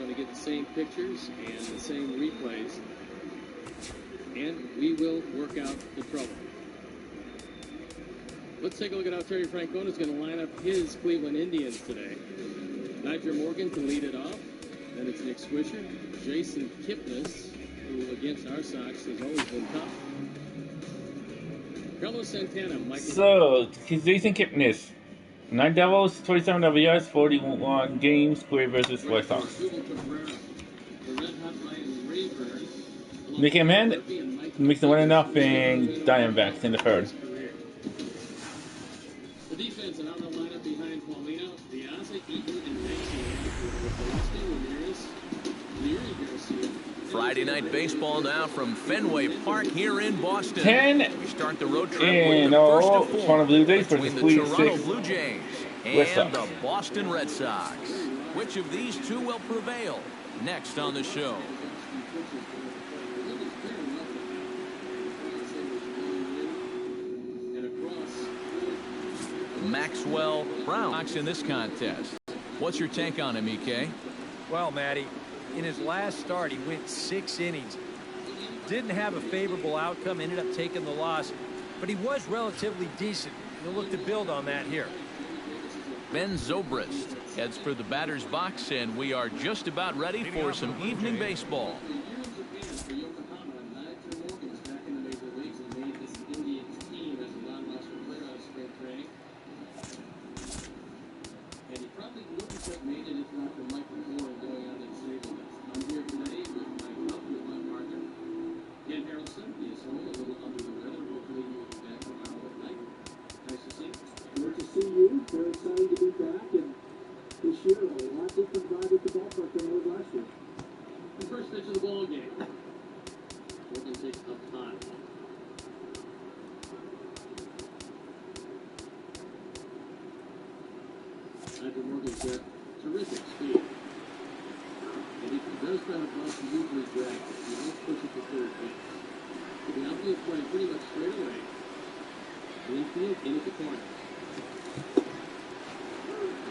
going to get the same pictures and the same replays, and we will work out the trouble. Let's take a look at how Terry Francona is going to line up his Cleveland Indians today. Nyjer Morgan can lead it off. Then it's Nick Swisher. Jason Kipnis, who against our Sox has always been tough. Carlos Santana, Michael. So, Jason Kipnis. 9 doubles, 27 WRs, 41 games, Query versus White Sox. Nick Hammond makes the 1-0 Diamondbacks in the third. The defense and on the lineup behind Paulino, Piazza, Eaton, and Maxey. Friday night baseball now from Fenway Park here in Boston. 10 We start the road trip in with the first of 4 Toronto Blue Jays between versus the Toronto 6 Blue Jays Red Sox. and the Boston Red Sox. Which of these two will prevail? Next on the show. Maxwell Brown in this contest. What's your take on him, EK? Well, Matty, in his last start, he went 6 innings. Didn't have a favorable outcome, ended up taking the loss, but he was relatively decent. He'll look to build on that here. Ben Zobrist heads for the batter's box, and we are just about ready for some evening baseball. Nyjer Morgan's got terrific speed. And he does that above the usually drag. He don't push it to third base. The outfield playing pretty much straight away. Infield in at the corner. A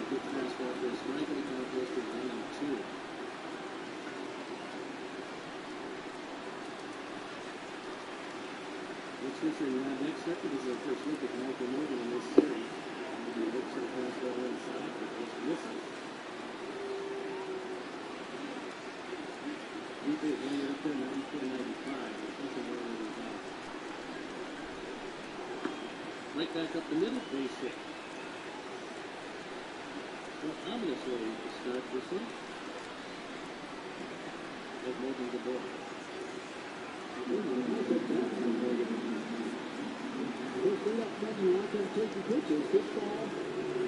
good fastball for a strike, and the count goes to 1-2. Let's feature in that next second is our first look at Nyjer Morgan in this series. He looks at the fastball inside, but just misses. He hit one up there, 94-95. Right back up the middle, base hit. Well, ominously to start this one. As Morgan's aboard. They're straight up front and out there taking pitches. This ball,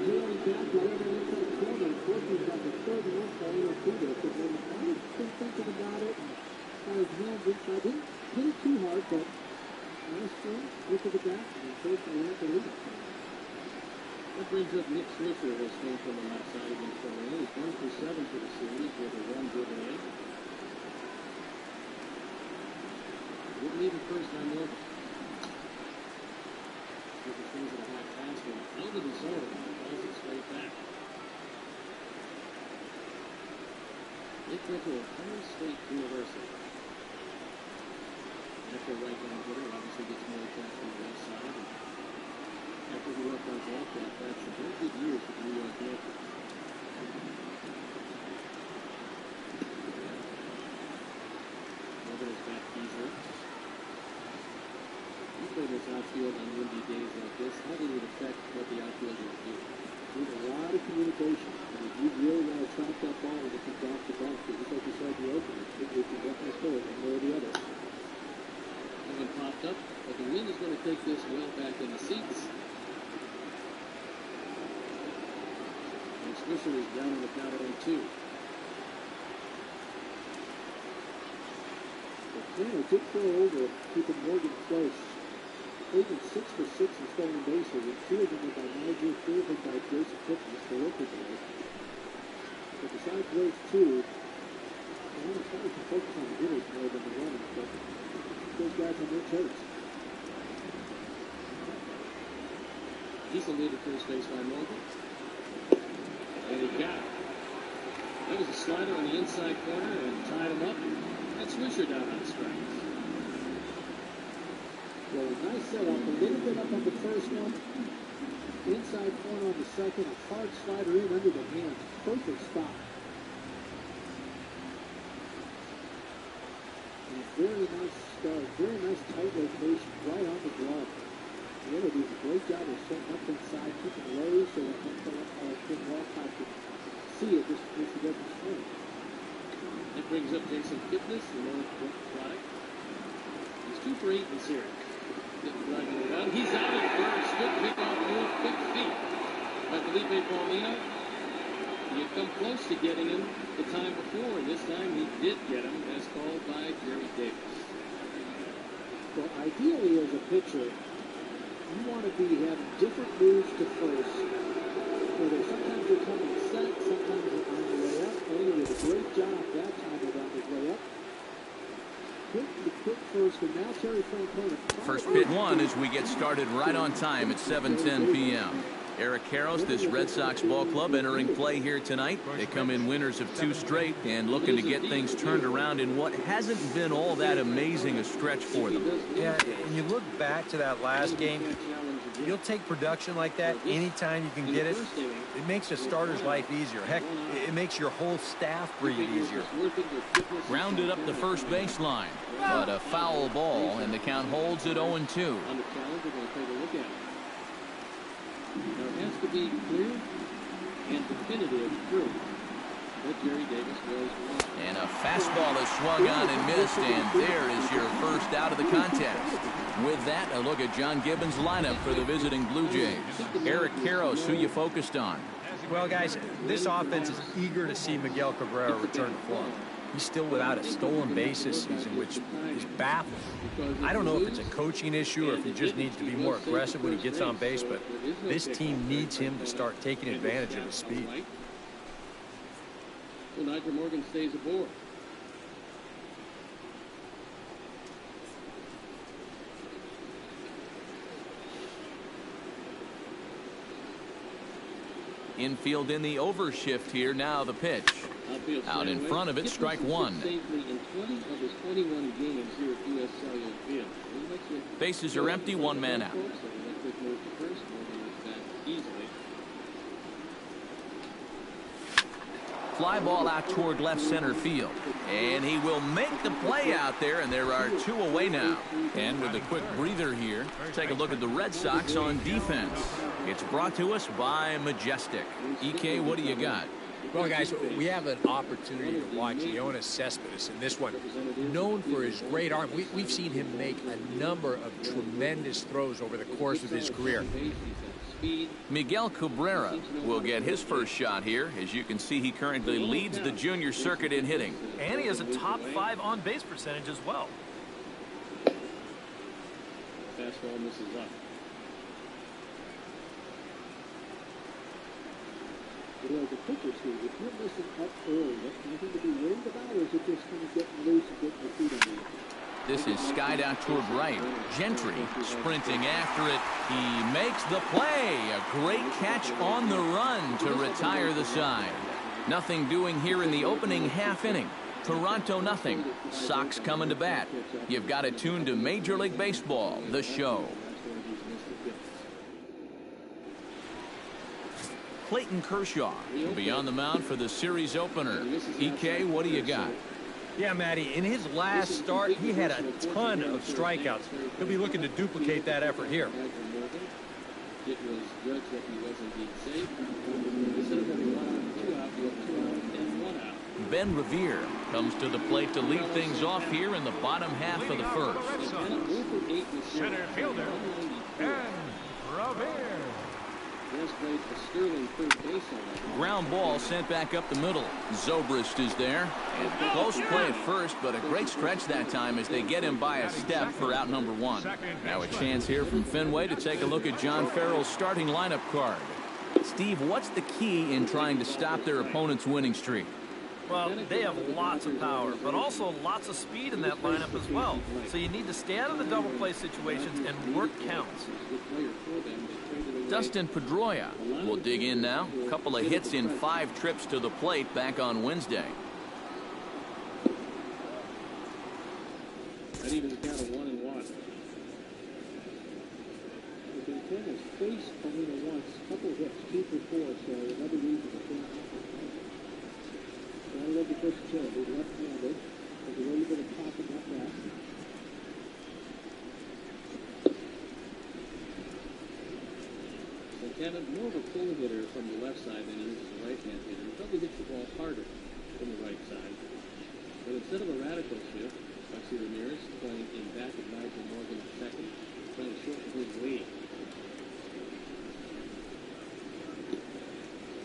Jalen back, right over the inside corner. Unfortunately, got the third and one ball in through there. But when I was thinking about it, got his hands inside. Didn't hit it too hard, but nice swing, look at the back, and first and left the lead. That brings up Nick Swisher, who has swung from the left side against Toronto. He's 1 for 7 for the series with a run driven in. Wouldn't need the first time over. Swisher swings at a high fastball out of the zone and flies it straight back. Nick went to Ohio State University. After right-hand hitter, obviously gets more attention on the left side. After he worked on golf, that's some very good years with the New York Yankees. Morgan is back easily. He played this outfield on windy days like this. How did it affect what the outfielders do? There's a lot of communication. And if you really want to track that ball when it comes off the ball, just like you said in the opener, it can definitely throw it one way or the other. One popped up, but the wind is going to take this well back in the seats. And Swisher is down on the count at 0-2. But Tanner did throw over, keeping Morgan close. Even 6 for 6 in stolen bases, and 2 of them were by Nyjer, 3 of them by Jason Kipnis, the rookie guy. But besides those 2, I want to start to focus on the hitters more than the runners, but those guys are their toes. He's the lead at first base by Morgan. And he got it. That was a slider on the inside corner and tied him up. And Swisher down on strikes. Well, a nice setup, a little bit up on the first one. Inside corner on the second, a hard slider in under the hands. Perfect spot. And a very nice start, very nice tight location, right on the glove. The other does a great job of setting up inside, keeping low so that Finn Walcott can see it just in case he doesn't swing. That brings up Jason Kipnis, the North product. He's 2 for 8 in the series. Driving around. He's out at first. Good pickoff move, quick feet by Felipe Paulino. He had come close to getting him the time before, and this time he did get him, as called by Jerry Davis. Well, ideally as a pitcher, you want to be having different moves to first. Whether sometimes you're coming set, sometimes you're on the way up. Eddie did a great job that time around his way up. Quick first, and now Terry Francona. First pitch one as we get started right on time at 7:10 p.m. Eric Karros, this Red Sox ball club, entering play here tonight. They come in winners of 2 straight and looking to get things turned around in what hasn't been all that amazing a stretch for them. Yeah, and you look back to that last game, you'll take production like that anytime you can get it. It makes a starter's life easier. Heck, it makes your whole staff breathe easier. Grounded up the first baseline, but a foul ball, and the count holds at 0-2. On the calendar, we're going to take a look at it. Now, it has to be clear and definitive proof that Jerry Davis was wrong. And a fastball is swung on and missed, and there is your first out of the contest. With that, a look at John Gibbons' lineup for the visiting Blue Jays. Eric Karros, who you focused on. Well, guys, this offense is eager to see Miguel Cabrera return to form. He's still without a stolen base this season, which is baffling. I don't know if it's a coaching issue or if he just needs to be more aggressive when he gets on base, but this team needs him to start taking advantage of his speed. So Nigel Morgan stays aboard. Infield in the overshift here. Now the pitch. Out in front of it, strike one. Bases are empty, 1 man out. Fly ball out toward left center field. And he will make the play out there, and there are 2 away now. And with a quick breather here, take a look at the Red Sox on defense. It's brought to us by Majestic. EK, what do you got? Well, guys, we have an opportunity to watch Yoenis Cespedes in this one. Known for his great arm, we've seen him make a number of tremendous throws over the course of his career. Miguel Cabrera will get his first shot here. As you can see, he currently leads the junior circuit in hitting. And he has a top 5 on-base percentage as well. Fastball misses up. You know, the pitchers here, if you're missing up early, that's nothing to be worried about, or is it just kind of getting loose and getting your feet under you? This is skied out toward right. Gentry sprinting after it. He makes the play. A great catch on the run to retire the side. Nothing doing here in the opening half inning. Toronto nothing. Sox coming to bat. You've got it tuned to Major League Baseball, the show. Clayton Kershaw will be on the mound for the series opener. EK, what do you got? Yeah, Matty, in his last start, he had a ton of strikeouts. He'll be looking to duplicate that effort here. It was judged that he was indeed safe. Instead of having 1 out, 2 out, you have 2 out and 1 out. Ben Revere comes to the plate to lead things off here in the bottom half of the first. Center fielder, Ben Revere. Ground ball sent back up the middle. Zobrist is there. And close play at first, but a great stretch that time as they get him by a step for out number 1. Now a chance here from Fenway to take a look at John Farrell's starting lineup card. Steve, what's the key in trying to stop their opponent's winning streak? Well, they have lots of power, but also lots of speed in that lineup as well. So you need to stay out of the double play situations and work counts. Dustin Pedroia will dig in now. A couple of hits in 5 trips to the plate back on Wednesday. That evens down to 1-1. Santana's faced Molina once, couple of hits, 2 for 4, so another reason to think. Gotta love the versatility, left-handed. There's a little bit of pop in that bat. Santana, more of a pull hitter from the left side than he is as a right-hand hitter. He probably hits the ball harder from the right side. But instead of a radical shift, Buxy Ramirez playing in back of Nigel Morgan at second, trying to shorten his lead.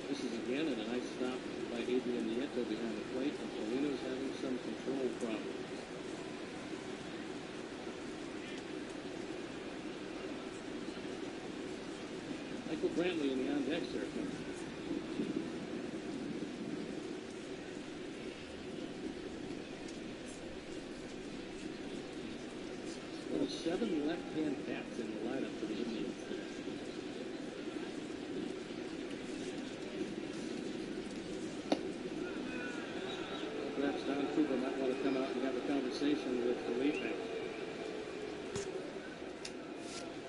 This is again a nice stop by Adrian Nieto behind the plate, and Paulino's having some control problems. Michael Brantley in the on-deck circle. There are 7 left-hand bats in the lineup for the Indians. Perhaps Don Cooper might want to come out and have a conversation with Felipe.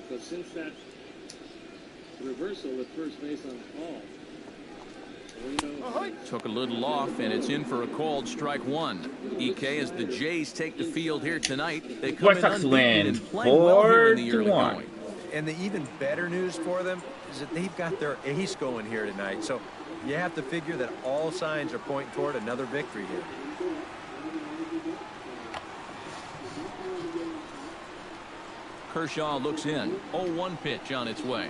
So since that reversal at first base on Hall, Took a little off, and it's in for a called strike 1. EK, as the Jays take the field here tonight, they come White in Sox unbeaten win and playing well here in the early 4-1. going. And the even better news for them is that they've got their ace going here tonight. So you have to figure that all signs are pointing toward another victory here. Kershaw looks in. 0-1 pitch on its way.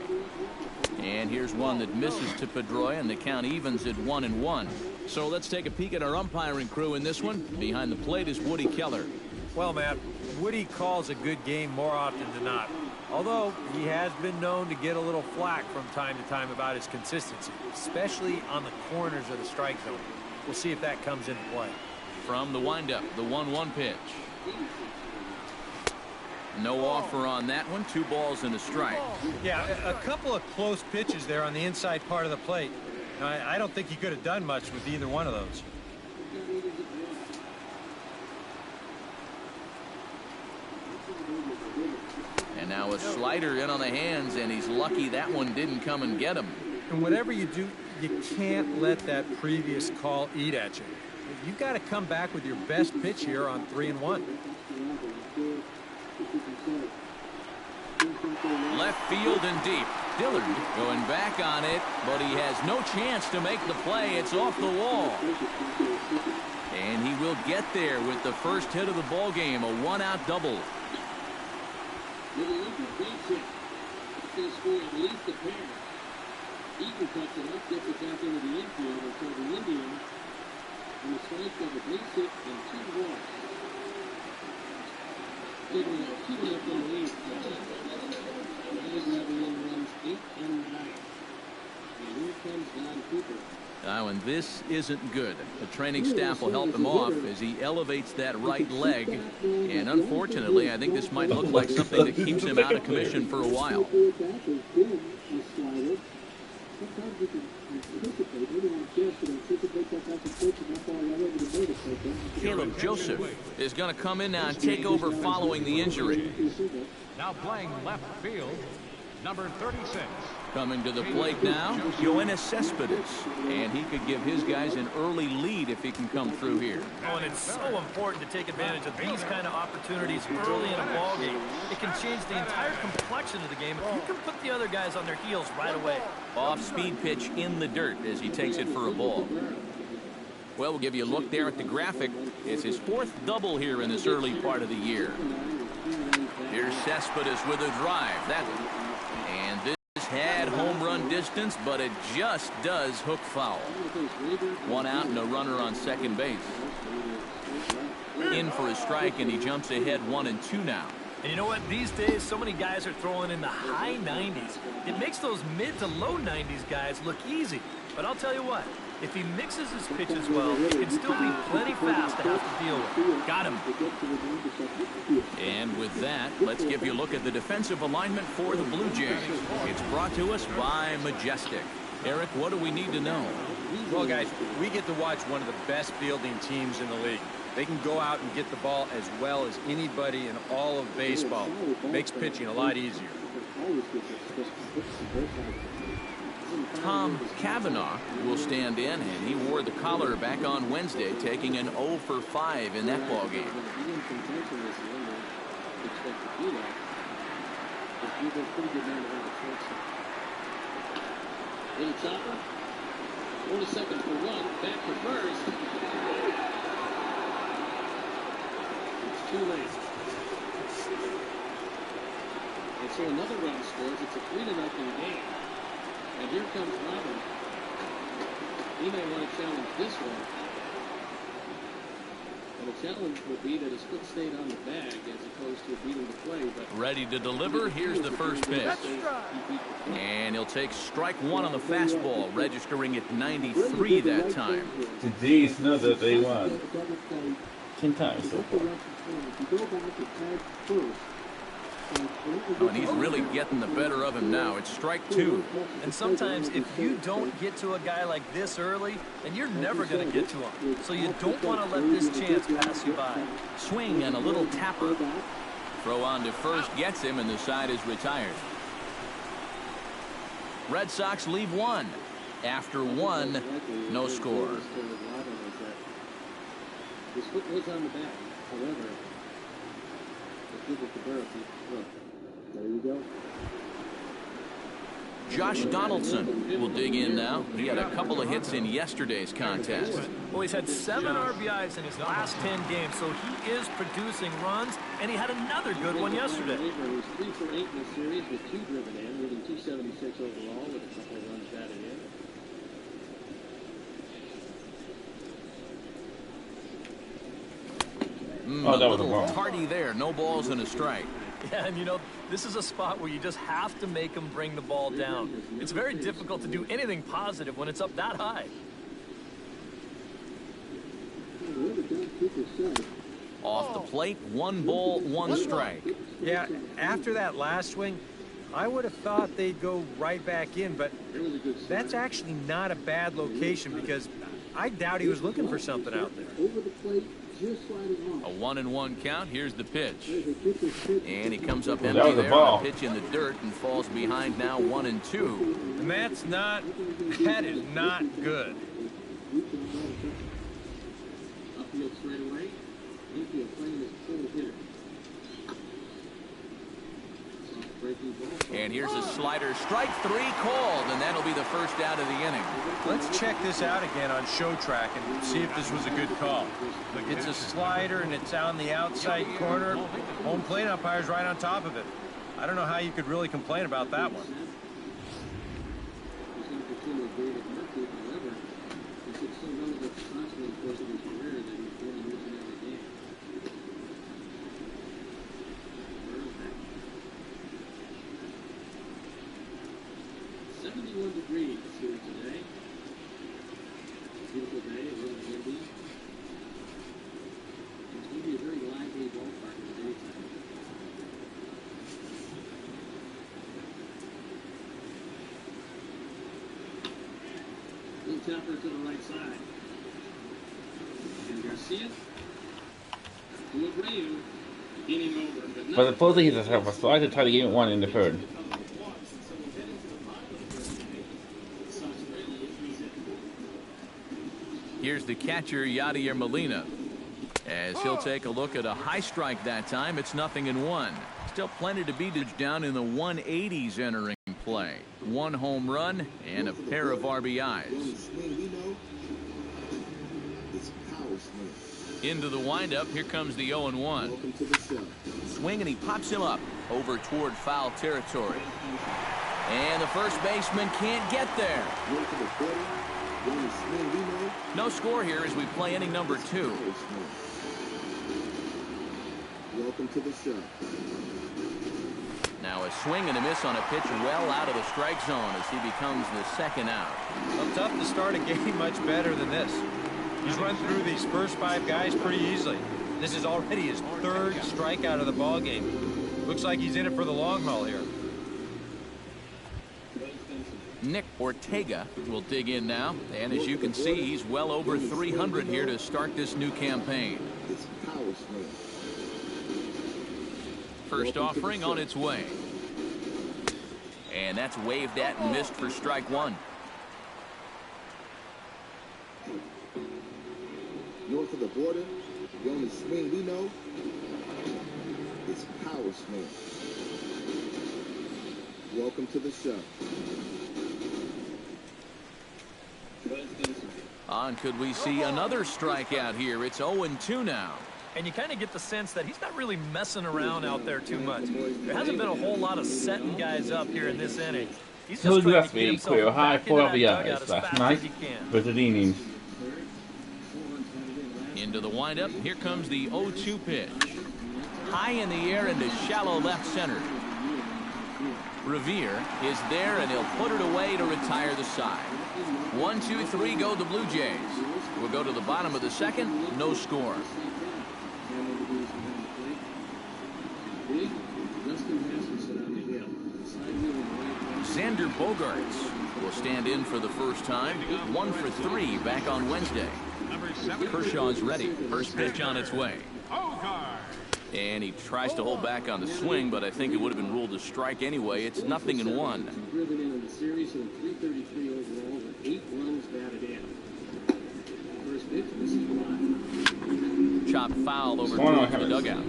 And here's one that misses to Pedroia, and the count evens at 1-1. So let's take a peek at our umpiring crew in this one. Behind the plate is Woody Keller. Well, Matt, Woody calls a good game more often than not. Although he has been known to get a little flack from time to time about his consistency, especially on the corners of the strike zone. We'll see if that comes into play. From the windup, the 1-1 pitch. No offer on that one. 2 balls and a strike. Yeah, a couple of close pitches there on the inside part of the plate. I don't think he could have done much with either one of those. And now a slider in on the hands, and he's lucky that one didn't come and get him. And whatever you do, you can't let that previous call eat at you. You've got to come back with your best pitch here on 3-1. Left field and deep. Dillard going back on it, but he has no chance to make the play. It's off the wall. And he will get there with the first hit of the ball game, a 1-out double. With a look at base hit, it's going to score at least a pair. Eaton cuts it up, gets it back into the infield, and so the Indians on the strike of a base hit and 2 walks. Taking a 2-0 lead. Now grabbing in runs 8 and 9. And here comes Don Cooper. Now, and this isn't good. The training staff will help him off as he elevates that right leg. And unfortunately, I think this might look like something that keeps him out of commission for a while. Caleb Joseph is going to come in now and take over following the injury. Now playing left field, number 36. Coming to the plate now, Yoenis Cespedes. And he could give his guys an early lead if he can come through here. Oh, and it's so important to take advantage of these kind of opportunities early in a ball game. It can change the entire complexion of the game if you can put the other guys on their heels right away. Off-speed pitch in the dirt as he takes it for a ball. Well, we'll give you a look there at the graphic. It's his 4th double here in this early part of the year. Here's Cespedes with a drive. And this had home run distance, but it just does hook foul. 1 out and a runner on second base. In for a strike, and he jumps ahead 1-2 now. And you know what? These days, so many guys are throwing in the high 90s. It makes those mid to low 90s guys look easy. But I'll tell you what, if he mixes his pitches well, he can still be plenty fast to have to deal with. Got him. And with that, let's give you a look at the defensive alignment for the Blue Jays. It's brought brought to us by Majestic. Eric, what do we need to know? Well, guys, we get to watch one of the best fielding teams in the league. They can go out and get the ball as well as anybody in all of baseball. Makes pitching a lot easier. Tom Cavanaugh will stand in, and he wore the collar back on Wednesday, taking an 0 for 5 in that ball game. Little chopper. 40 seconds for one. Back to first. It's too late. And so another run scores. It's a 3-0 game. And here comes Robin. He may want to challenge this one. And the challenge would be that his foot stayed on the bag as opposed to beating the play. But ready to deliver. Here's the first pitch. And he'll take strike one on the fastball, registering at 93 that time. The Jays know that they won 10 times so far. Oh, and he's really getting the better of him now. It's strike two. And sometimes if you don't get to a guy like this early, then you're never going to get to him. So you don't want to let this chance pass you by. Swing and a little tapper. Throw on to first gets him, and the side is retired. Red Sox leave one. After one, no score. His foot was on the bag. However, there you go. Josh Donaldson will dig in now. He had a couple of hits in yesterday's contest. Well, he's had 7 RBIs in his last 10 games, so he is producing runs, and he had another good one yesterday. He was 3 for 8 in the series with 2 driven in, leading 276 overall with a couple of runs batted in. That was a little ball. tardy there. No balls and a strike. Yeah, and you know, this is a spot where you just have to make him bring the ball down. It's very difficult to do anything positive when it's up that high. Off the plate, 1 ball, 1 strike. Yeah, after that last swing, I would have thought they'd go right back in, but that's actually not a bad location because I doubt he was looking for something out there. Over the plate, just sliding off. A 1-1 count. Here's the pitch. And he comes up That empty was a there ball. on a pitch in the dirt and falls behind now 1-2. And that is not good. Upfield straight away. Infield playing his full hitter. Soft breaking ball. And here's a slider. Strike 3 called, and that'll be the first out of the inning. Let's check this out again on show track and see if this was a good call. It's a slider and it's on the outside corner. Home plate umpire's right on top of it. I don't know how you could really complain about that one. He's going to continue to grade at Mercury, however, he's been so relevant constantly in the course of his career that he's really losing every game. 71 degrees here today. Beautiful day, a little windy. It's going to be a very lively ballpark in the daytime. Little tapper to the right side. And Garcia to Abreu, inning over. But supposedly he's a slider to try to game 1 in the 3rd. Here's the catcher, Yadier Molina. As he'll take a look at a high strike that time, it's 0-1. Still plenty to be down in the 180s entering play. 1 home run and a pair of RBIs. Into the windup, here comes the 0-1. Swing and he pops him up over toward foul territory. And the first baseman can't get there. No score here as we play inning number 2. Welcome to the show. Now a swing and a miss on a pitch well out of the strike zone as he becomes the 2nd out. Well, tough to start a game much better than this. He's run through these first 5 guys pretty easily. This is already his 3rd strikeout of the ball game. Looks like he's in it for the long haul here. Nick Ortega will dig in now. And as you can see, he's well over 300 here to start this new campaign. It's power swing. First offering on its way. And that's waved at and missed for strike one. North of the border, the only swing we know is power swing. Welcome to the show. And could we see another strikeout here? It's 0-2 now. And you kind of get the sense that he's not really messing around out there too much. There hasn't been a whole lot of setting guys up here in this inning. He's just trying to get himself back into that dugout as fast as he can. Versus innings. Into the windup. Here comes the 0-2 pitch. High in the air into shallow left center. Revere is there, and he'll put it away to retire the side. 1, 2, 3 go the Blue Jays. We'll go to the bottom of the second. No score. Xander Bogaerts will stand in for the first time. 1 for 3 back on Wednesday. Kershaw's ready. First pitch on its way. And he tries to hold back on the swing, but I think it would have been ruled a strike anyway. It's 0-1. Driven in the series and 333 overall with 8 runs batted in. First pitch, this is live. Chopped foul over towards the dugout.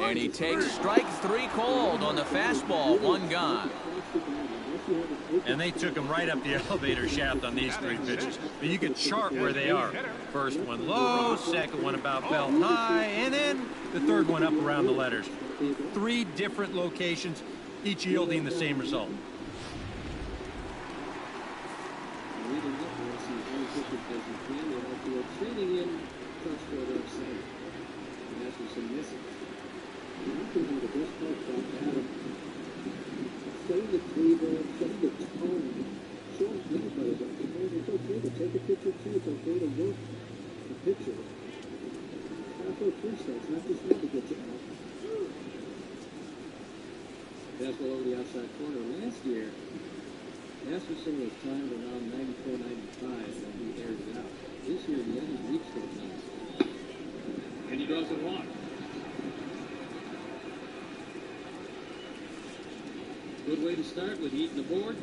And he takes strike 3 called on the fastball. 1 gone. And they took him right up the elevator shaft on these 3 pitches. But you can chart where they are. First one low, second one about belt high, and then the third one up around the letters. 3 different locations, each yielding the same result. Trading in Crutchfield up center. And that's what's missing. And I think one of the best parts about Adam, setting the table, setting the tone, showing everybody that it's okay to take a picture too. It's okay to work the picture. Not for 3 strikes, not just one to get you out. Fastball over the outside corner. Last year, Masterson was timed around 94, 95 when he aired it out. This year, he hasn't reached those numbers. And he doesn't walk. Good way to start with Eaton aboard.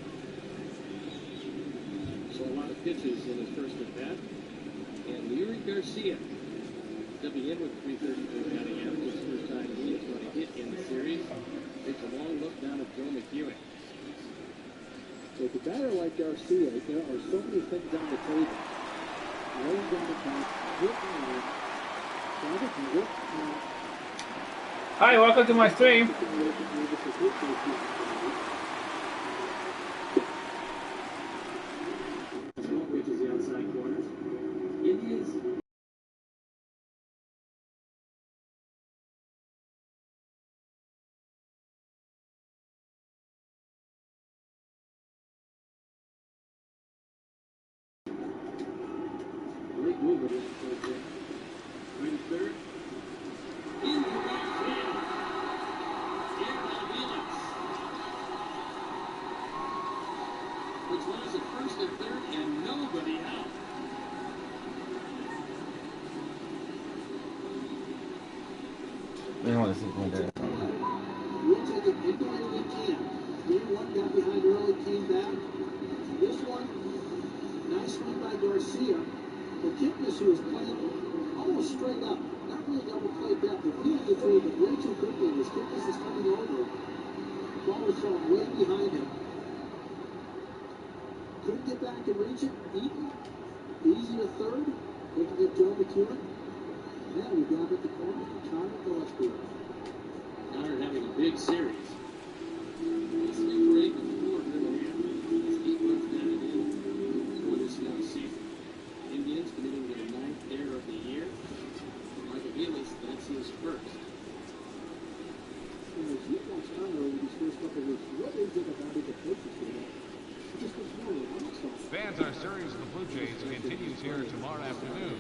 Saw a lot of pitches in his first at bat. And Yuri Garcia stepping in with 334 batting average. His first time he is going to hit in the series. Takes a long look down at Joe McEwing. So with a batter like Garcia, there are so many things on the table. Laying down the top, hitting Hi, welcome to my stream. Reaches the outside corners. Indians. Great move with it. Right at third. Into right field. Which was at first and third and nobody out. We don't want to see one there. We'll take it into it again. 3-1 got behind early, came back. This one, nice swing by Garcia. But Kipnis, who was playing almost straight up, not really double play back, but he had to throw it way too quickly as Kipnis is coming over. Ball was thrown way behind him. Couldn't get back and reach it. Eaton, easy to third. Looking at Joe McEwing. Now we've got at the corner. Connor Gillespie. Connor having a big series. It's 3 for 8 with the fourth in the hand. It's 8 runs batted in for this young season. Indians committing to the 9th error of the year. Michael Gillis, that's his first. As you watch Connor over these first couple of weeks, what is it about the coaches here? Fans, our series of the Blue Jays continues here tomorrow afternoon.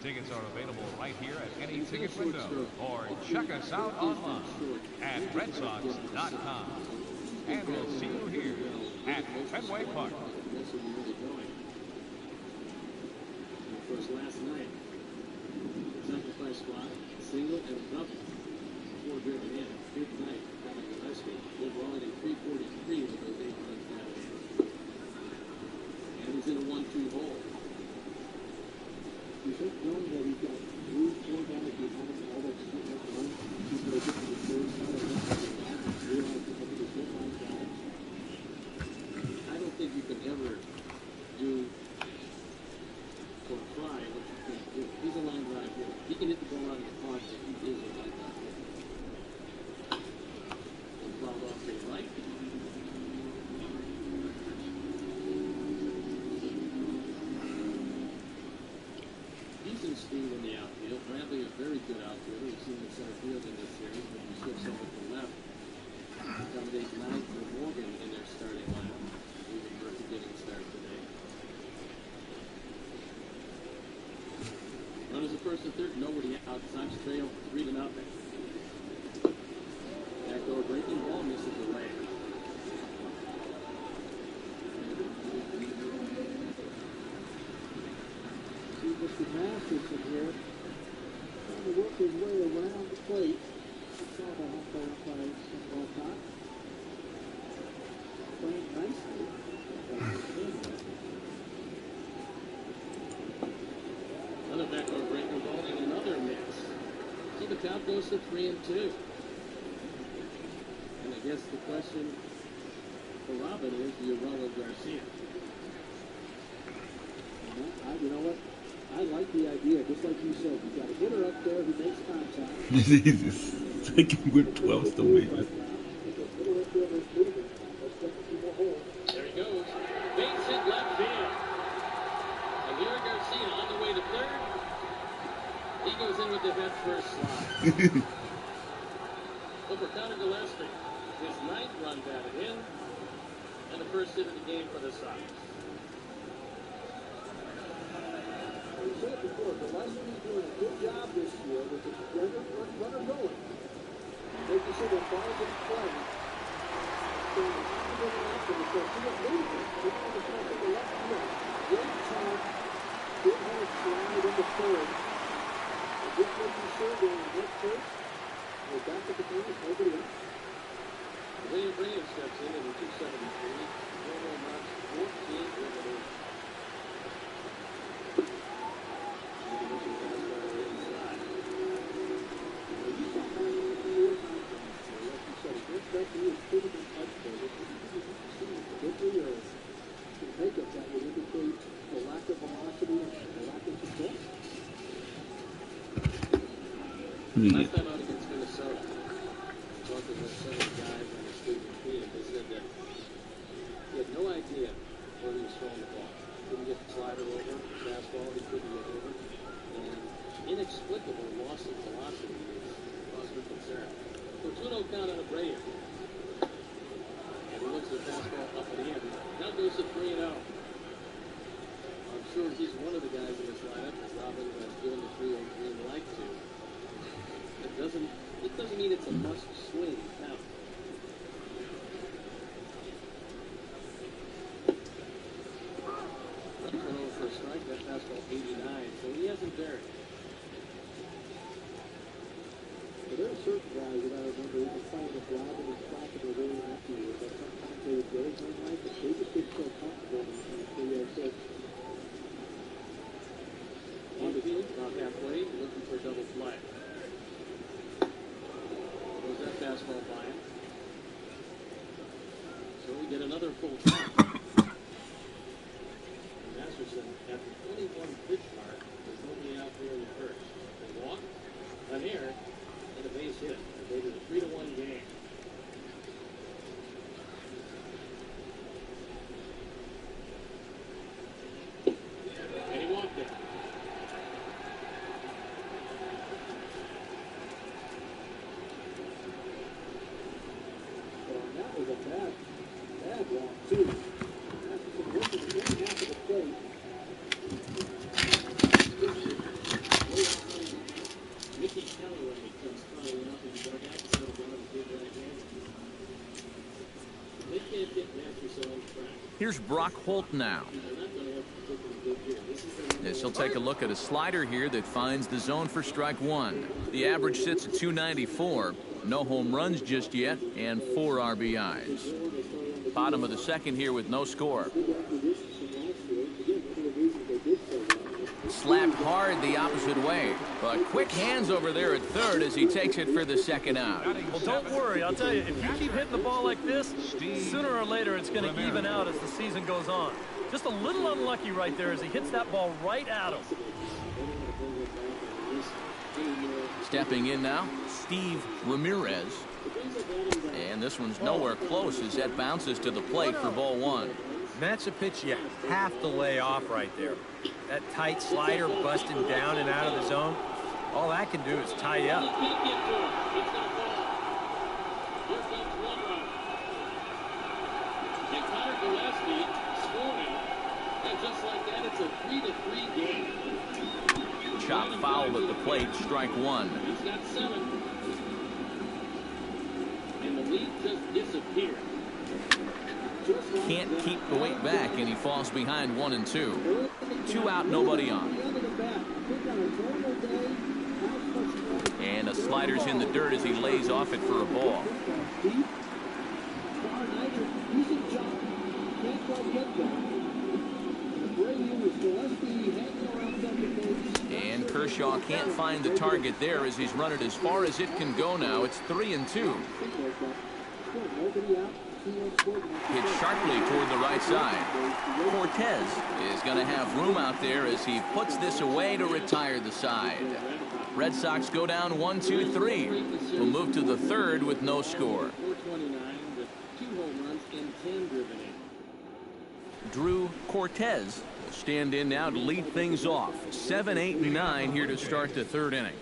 Tickets are available right here at any ticket window or check us out online at redsox.com. And we'll see you here at Fenway Park. Of course, last night, sacrifice squad, single and double. Four driven in, big night, Conor Gillespie. Did Wellington 343 with those 8 runs batted in. And he's in a 1-2 hole. You think knowing that he's got 3-4 guys behind him, all that shit that run, he's going to get to the third side of that, realize that he's hit line guys. I don't think you can ever do or try what you can't do. He's a line drive hitter. He can hit the ball out of the park, but he is a line drive hitter. And fouled off to the right. Decent speed in the outfield. Bradley, a very good outfielder. We've seen him in center field in this series, but he shifts over to the left. Accommodate Knight and Morgan in their starting lineup. Leaving Murphy getting start today. Runners at first and third, nobody out. Sox trail 3-0. Backdoor breaking ball misses away. See Mr. Masterson here trying to work his way around the plate. He saw the home plate umpire some Walcott. Playing nicely. Another backdoor breaking ball and another miss. So the count goes to 3-2. And I guess the question for Robin is, do you roll with Garcia? You know what? I like the idea, just like you said. You've got a hitter up there who makes contact. Jesus. Second with 12 still makes it. There he goes. Base hit left field. And here Garcia on the way to third. He goes in with the head first slide. So for Conor Gillespie, his 9th run batted in, and the first hit of the game for the Sox. We said before, Gillespie's doing a good job this year with the runner going. Making sure that ball gets played. So he's not going to after because he was moving. He was trying to take the left field. Great time. Good hard slide into third. And just making sure they're in good first. We're back at the base, nobody else. William Graham steps in at 273. Romo knocks 14 with it. Last time out against Minnesota, talking with several guys on the Cleveland team, they said that he had no idea where he was throwing the ball. Couldn't get the slider over, fastball he couldn't get over, and inexplicable loss of velocity is cause for concern. So 2-0 count on Abreu. And he looks at the fastball up and in. Now goes to 3-0. I'm sure he's one of the guys in this lineup that Robin has given the 3-0 green light to. It doesn't mean it's a must swing count. Went over for a strike, that fastball 89, so he hasn't buried. But there are certain guys that I remember even playing with Robin and Scott in the really happy years, that sometimes they would get a green light, but they just get so comfortable in 306. On the field, about halfway, looking for a double play. Goes that fastball by him. So we get another full count. Masterson, after 21 pitch mark, there's nobody out there in the first. They walk, an error, and a base hit. They did a 3-1 game. And he walked it. Well, that was a bad walk, too. Masterson working the second half of the plate. Here's Brock Holt now. Yes, he'll take a look at a slider here that finds the zone for strike one. The average sits at 294. No home runs just yet, and 4 RBIs. Bottom of the second here with no score. Slapped hard the opposite way. But quick hands over there at third as he takes it for the second out. Well, don't worry. I'll tell you, if you keep hitting the ball like this, sooner or later it's going to even out as the season goes on. Just a little unlucky right there as he hits that ball right at him. Stepping in now, Steve Ramirez. And this one's nowhere close as that bounces to the plate for ball one. That's a pitch you have to lay off right there. That tight slider busting down and out of the zone, all that can do is tie you up. Chop foul at the plate, strike one. He's got 7. And the lead just disappeared. Can't keep the weight back, and he falls behind 1 and 2. 2 out, nobody on. And a slider's in the dirt as he lays off it for a ball. And Kershaw can't find the target there as he's run it as far as it can go now. It's 3 and 2. Hit sharply toward the right side. Cortez is going to have room out there as he puts this away to retire the side. Red Sox go down 1-2-3. We'll move to the third with no score. Drew Cortez will stand in now to lead things off. 7, 8, and 9 here to start the third inning.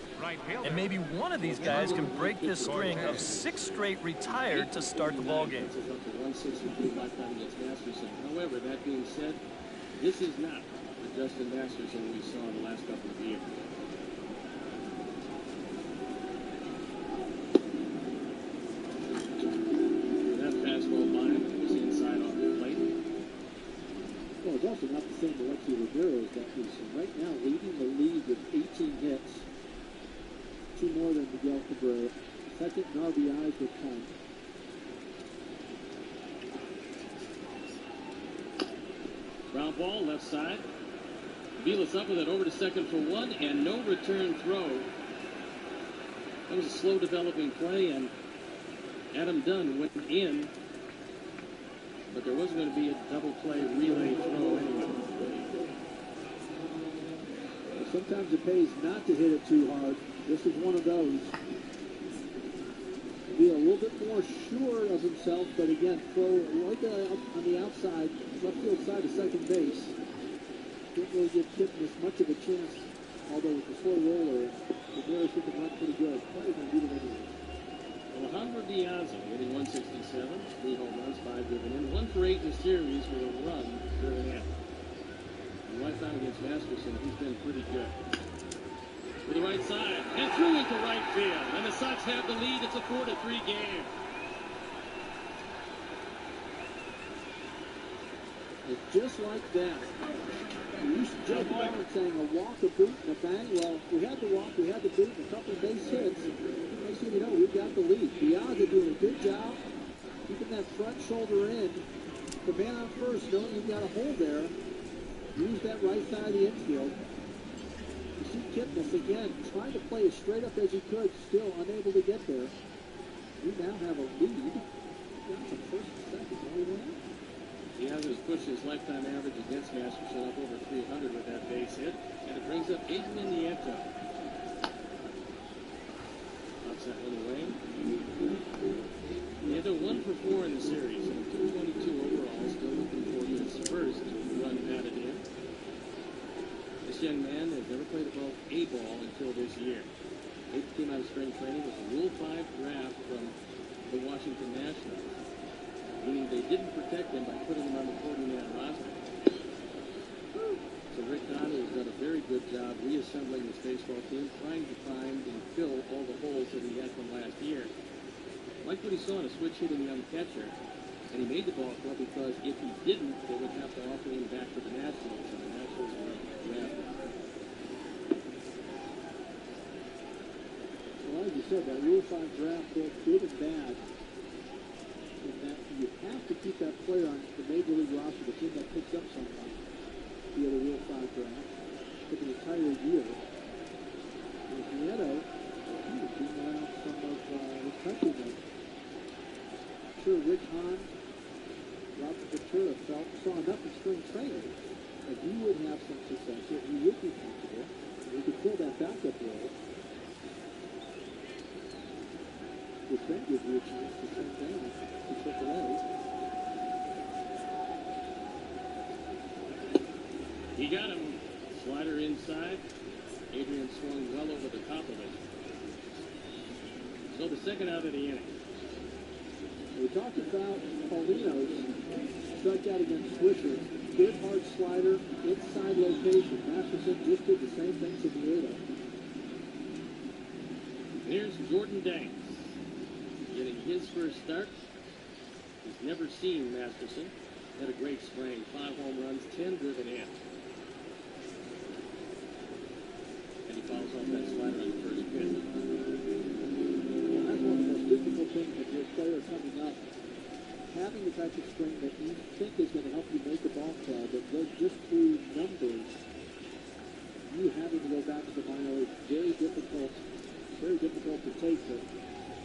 And maybe one of these guys can break this string of 6 straight retired to start the ball game. However, that being said, this is not the Justin Masterson we saw in the last couple of years. That fastball line was inside off the plate. Well, it's also not the same Alexi Ramirez that he's right now leading the league with 18 hits. 2 more than Miguel Cabrera. Second in RBIs with 10. Ground ball, left side. Vilas up with it over to second for 1, and no return throw. That was a slow developing play, and Adam Dunn went in, but there wasn't going to be a double play relay throw anyway. Sometimes it pays not to hit it too hard. This is one of those. Be a little bit more sure of himself, but again, throw right on the outside, left field side of second base. Didn't really give Kitten as much of a chance, although with the slow roller, the Bears hit the run pretty good. Probably going to beat it anyway. Alejandro Diaz hitting 167, 3 home runs, 5 driven in, 1 for 8 in the series with a run driven in. And right now against Masterson, he's been pretty good. To the right side, and threw into right field. And the Sox have the lead. It's a 4-3 game. It's just like that. We used to joke about it saying a walk, a boot, and a bang. Well, we had the walk, we had the boot, and a couple of base hits. Next thing you know, we've got the lead. Diaz is doing a good job keeping that front shoulder in. The man on first, knowing you've got a hole there, use that right side of the infield. You see Kipnis again trying to play as straight up as he could, still unable to get there. We now have a lead. Got some first and second. Diaz has pushed his lifetime average against Masterson up over 300 with that base hit, and it brings up Adrian Nieto. Pops that one away. Nieto 1 for 4 in the series, and 222 overall, still looking for his first run batted in. This young man has never played above A ball until this year. He came out of spring training with a Rule 5 draft from the Washington Nationals, meaning they didn't protect him by putting him on the 40-man roster. So Rick Conley has done a very good job reassembling this baseball team, trying to find and fill all the holes that he had from last year. Like what he saw in a switch-hitting young catcher, And he made the ball club because if he didn't, they would have to offer him back to the Nationals, and the Nationals were drafted. Well, as you said, that Rule 5 draft, both good and bad, in that you have to keep that player on the Major League roster, the team that picks up someone via the Rule 5 draft for the entire year. And Nieto, he was beating out some of his countrymen. I'm sure Rick Hahn, Robert Ventura saw enough in spring training that he would have some success here. He would be comfortable. And he could fill that backup role. Which then gives you a chance to turn down to AAA. He got him. Slider inside. Adrian swung well over the top of it. So the second out of the inning. We talked about Paulino's strikeout against Swisher. Good hard slider, inside location. Masterson just did the same thing to Nieto. Here's Jordan Danks getting his first start. He's never seen Masterson. Had a great spring. 5 home runs, 10 driven in. And he fouls off that slider on the first pitch. Well, that's one of the most difficult things with your player coming up. Having the type of swing that you think is going to help you make a ball club, but just through numbers, you having to go back to the minor league, very difficult to take. But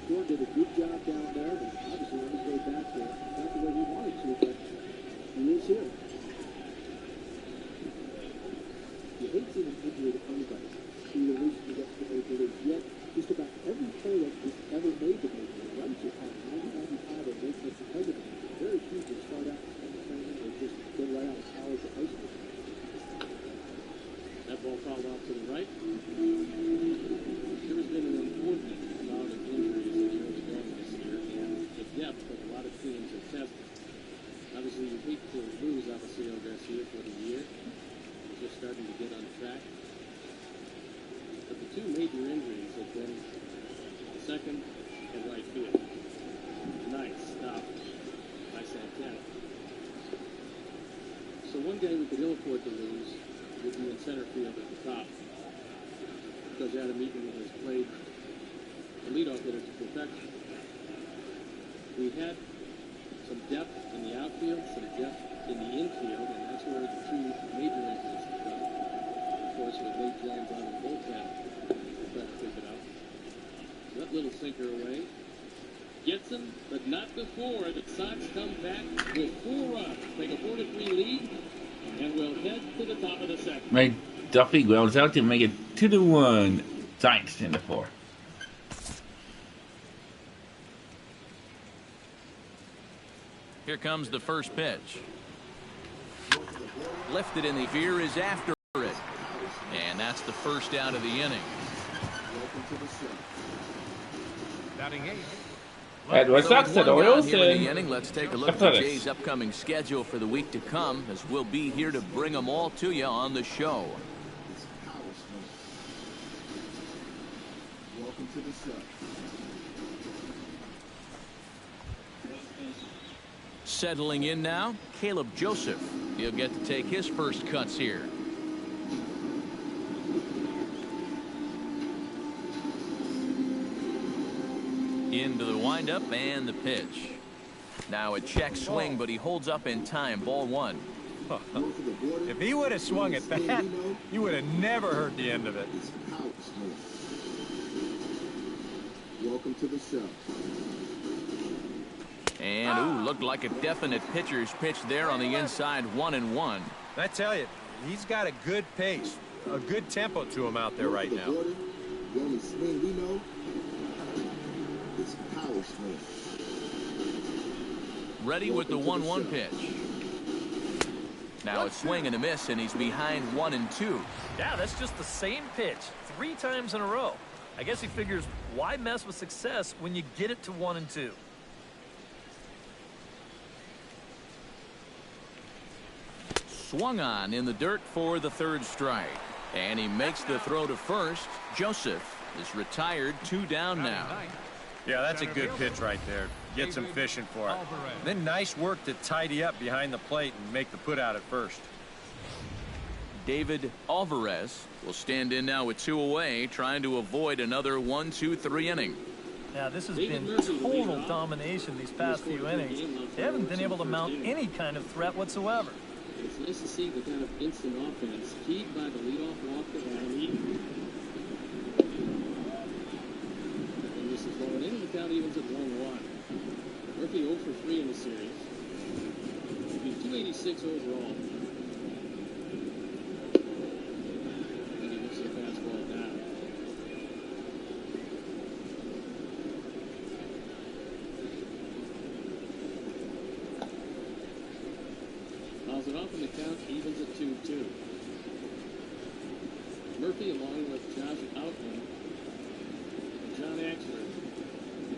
Jordan did a good job down there, and obviously on his way back there, not the way he wanted to, but he is here. You hate seeing an injury to anybody. You at least get to the major league. Yet, just about every player that has ever made the major league, right to 90-95 or make this competitive, very few just start out in training or just go right out of college or high school. That ball fouled off to the right. There has been an important amount of injuries that you have going this year, and the depth that a lot of teams have tested. Obviously, you hate to lose Avisaíl Garcia for the year. He's just starting to get on track. But the two major injuries have been the second and right field. Nice stop by Santana. So one guy we could ill afford to lose would be in center field at the top, because Adam Eaton has played the leadoff hitter to perfection. We had some depth in the outfield, some depth in the infield, and that's where the two major injuries have come. Of course, with late Jones on the bullpen, we'll try to pick it up. So that little sinker away. Gets him, but not before the Sox come back with 4 runs, take a 4-3 lead, and will head to the top of the second. Mike Duffy grounds out to make it 2-1. Giants in the 4th. Here comes the first pitch. Lifted in the air is after it. And that's the first out of the inning. Batting 8. At Red Sox at Orioles. Here in the inning, let's take a look at the Jays' upcoming schedule for the week to come, as we'll be here to bring them all to you on the show. Welcome to the show. Settling in now, Caleb Joseph. He'll get to take his first cuts here. Into the windup and the pitch. Now a check swing, but he holds up in time. Ball 1. If he would have swung at that, you would have never heard the end of it. Welcome to the show. And looked like a definite pitcher's pitch there on the inside. 1-1. I tell you, he's got a good pace, a good tempo to him out there right now. The only swing we know is power swing. Ready with the 1-1 pitch. Now a swing and a miss, and he's behind 1-2. Yeah, that's just the same pitch 3 times in a row. I guess he figures, why mess with success when you get it to 1-2? Swung on in the dirt for the 3rd strike. And he makes the throw to first. Joseph is retired, 2 down now. Yeah, that's a good pitch right there. Gets him fishing for it. Then nice work to tidy up behind the plate and make the put out at first. David Alvarez will stand in now with 2 away, trying to avoid another 1-2-3 inning. Yeah, this has been total domination these past few innings. They haven't been able to mount any kind of threat whatsoever. It's nice to see the kind of instant offense keyed by the leadoff walk of Adam Eaton. And this is going in. The count evens at 1-1. Murphy 0 for 3 in the series. He's 286 overall. And he looks at the fastball down. Fouls it off and the count evens at 2-2. Murphy along with Josh Outman and John Axler,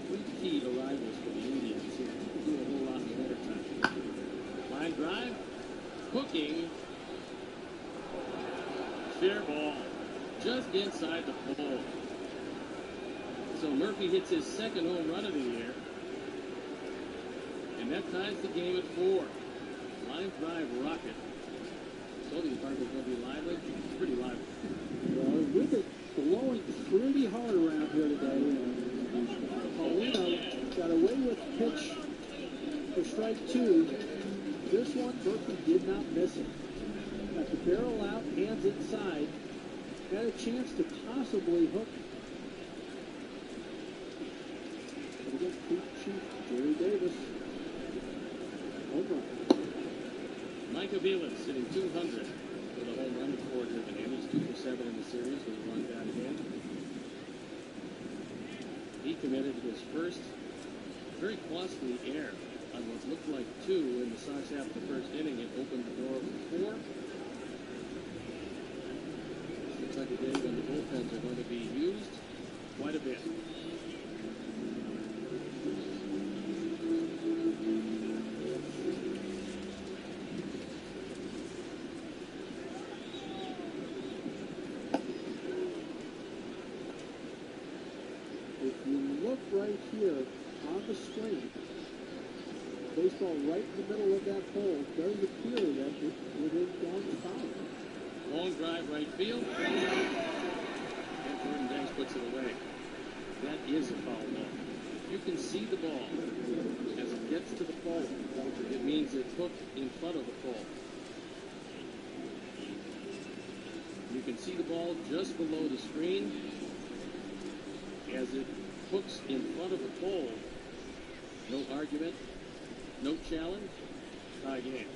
3 key arrivals for the Indians who do a whole lot in the wintertime. Line drive, hooking, fair ball, just inside the pole. So Murphy hits his second home run of the year, and that ties the game at 4. Line drive rocket. Told you the park was going to be lively. It's pretty lively. Well, with it blowing pretty hard around here today, Paulino got away with pitch for strike 2. This one, Murphy did not miss it. Got the barrel out, hands inside. Got a chance to possibly hook. But again, Chief Jerry Davis. Home run. Mike Aviles hitting 200 with a home run to 4 driven in. He's 2 for 7 in the series with a run down again. He committed his first very costly error on what looked like 2 in the Sox half of the first inning. It opened the door for 4. Looks like a day when the bullpens are going to be used quite a bit. Right here on the screen, baseball right in the middle of that hole, does appear that it is going to foul. Long drive right field. And Jordan Banks puts it away. That is a foul ball. You can see the ball as it gets to the pole. It means it's hooked in front of the pole. You can see the ball just below the screen as it hooks in front of the pole. No argument, no challenge, tie game.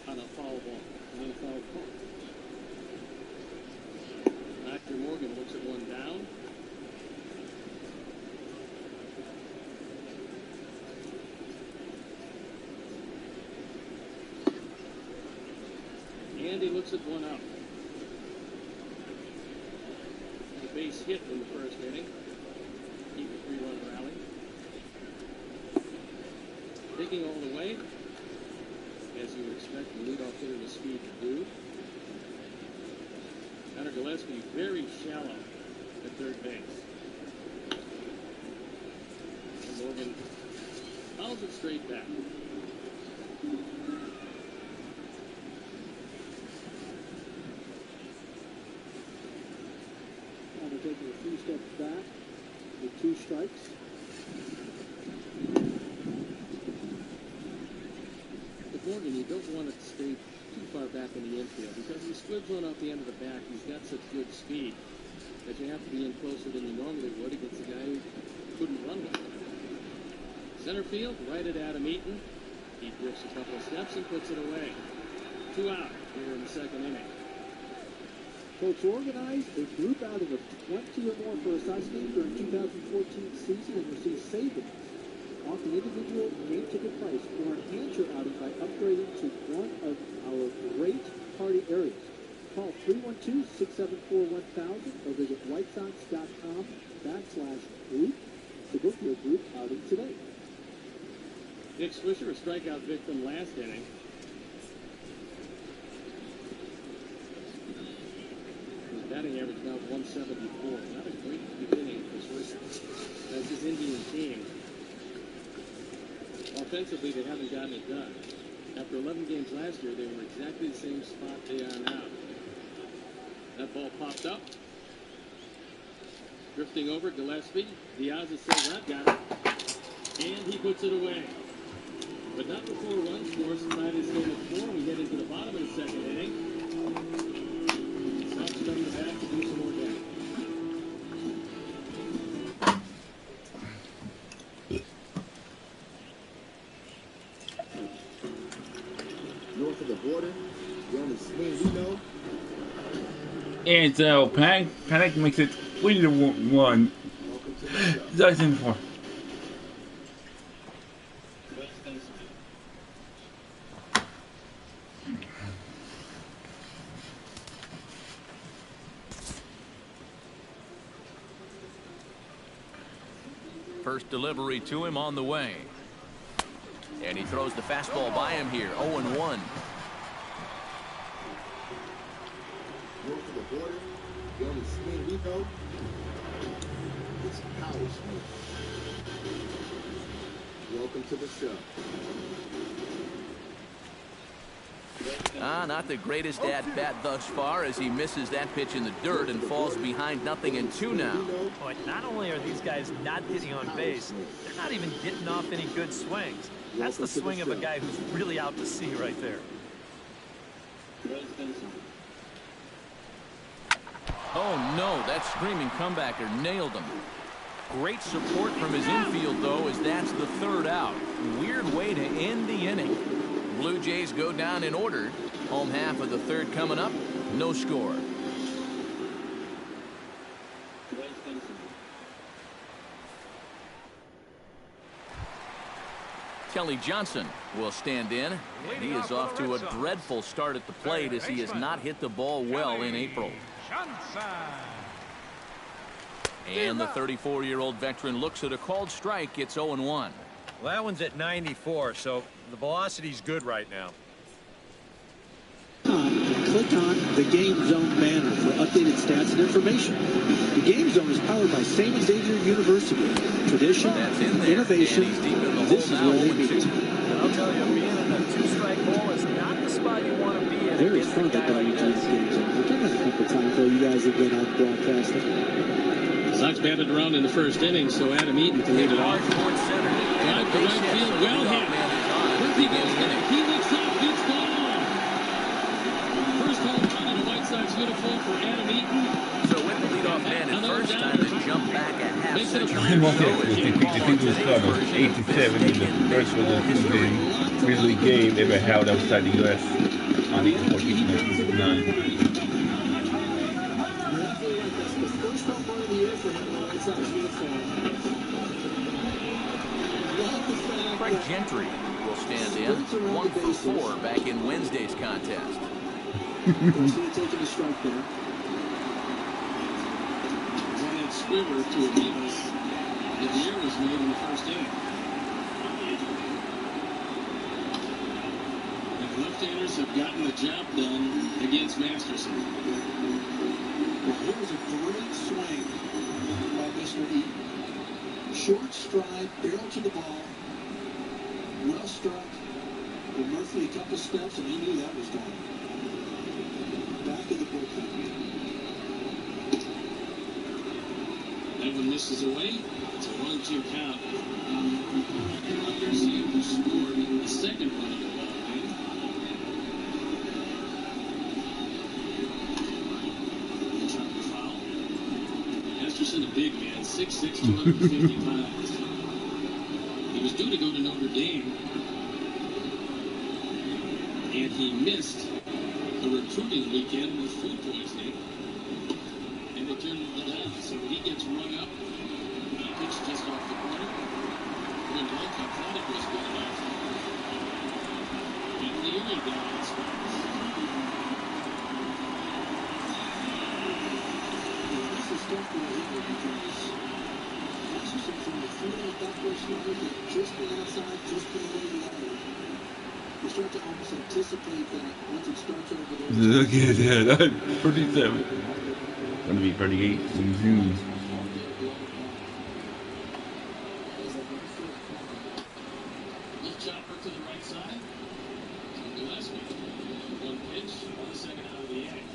On a foul ball, on a foul call. Dr. Morgan looks at one down. And he looks at one out. Base hit in the first inning. Keep a 3-run rally. Digging all the way, as you would expect the leadoff hitter with speed to do. Connor Gillespie very shallow at third base. And Morgan fouls it straight back. Taking a few steps back with 2 strikes. With Morgan, you don't want to stay too far back in the infield because he squibs one off the end of the back. He's got such good speed that you have to be in closer than you normally would against a guy who couldn't run with him. Center field, right at Adam Eaton. He drifts a couple of steps and puts it away. 2 out here in the second inning. Folks organized a group outing of 20 or more for a Sox game during 2014 season and receive savings off the individual game ticket price or enhance your outing by upgrading to one of our great party areas. Call 312-674-1000 or visit whitesox.com/group to book your group outing today. Nick Swisher, a strikeout victim last inning. Batting average about 174. Not a great beginning for Swisher. That's his Indian team. Offensively, they haven't gotten it done. After 11 games last year, they were exactly the same spot they are now. That ball popped up. Drifting over, Gillespie. Diaz says, I've got it. And he puts it away. But not before runs scored. Tied his game at 4. We get into the bottom of the second inning. Sox coming back to do some more damage. North of the border, the only swing we know. And so Panic makes it 3-1. That's in for. First delivery to him on the way. And he throws the fastball by him here. 0-1. North of the border, the only swing we know is power swing. Welcome to the show. Not the greatest at-bat thus far as he misses that pitch in the dirt and falls behind 0-2 now. Boy, not only are these guys not getting on base, they're not even getting off any good swings. That's the swing of a guy who's really out to sea right there. Oh no, that screaming comebacker nailed him. Great support from his infield though, as that's the third out. Weird way to end the inning. Blue Jays go down in order. Home half of the third coming up. No score. Kelly Johnson will stand in. And he is off to a dreadful start at the plate as he has not hit the ball well in April. And the 34-year-old veteran looks at a called strike. It's 0-1. Well, that one's at 94, so the velocity's good right now. Click on the Game Zone banner for updated stats and information. The Game Zone is powered by St. Xavier University. Tradition, innovation, this is where they meet. I'll tell you, being in a two-strike hole is not the spot you want to be in. Very fun to WG's Game Zone. We're taking a couple times though. You guys have been out broadcasting. Sox batted around in the first inning, so Adam Eaton can lead it off. Drive to right field, well hit. Murphy goes back. He looks up, gets ball. First home run in a White Sox uniform for Adam Eaton. So with the leadoff man at first, time to jump back a half century. He was caught on 87 in the first of the Grizzly game ever held outside the U.S. on the 14th 1969. Craig Gentry will stand in. 1 for 4 back in Wednesday's contest. Taking a strike there. Wanted Squiver to admit us that the error was made in the first inning. The left-handers have gotten the job done against Masterson. It was a great swing by Mr. Eaton. Short stride, barrel to the ball. Well struck. With Murphy a couple steps, and he knew that was gone. Back of the bullpen. That one misses away. It's a 1-2 count. Garcia who scored the second run of the ball game. Trouble foul. Masterson, a big man, 6'6", 250 pounds. He was due to go to Notre Dame, and he missed a recruiting weekend with food poisoning, and they turned him down. So he gets rung up. He pitched just off the corner. When Locke thought it was good enough, and the Erie guy inspires. This is tough to handle because Masterson from the field at that first level, just the outside, just the way the other. You start to almost anticipate that once it starts over there. Look at that, 47. Gonna be 38 in June. Chopper to the right side. Gillespie. One pitch, one second out of the inning.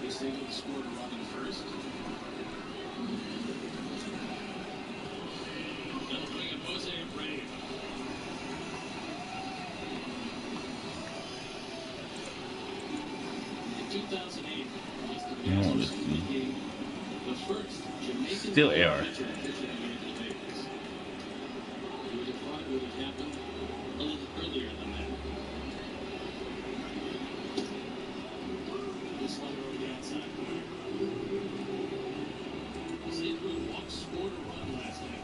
They singled the score to Robin first. That'll bring in Jose Abreu. In 2008, No, let's see. the first Jamaican Still air. pitcher to pitch in the Major Leagues. You would have thought it would have happened a little earlier than that. This one over the outside corner. St. Louis walked, scored a run last night.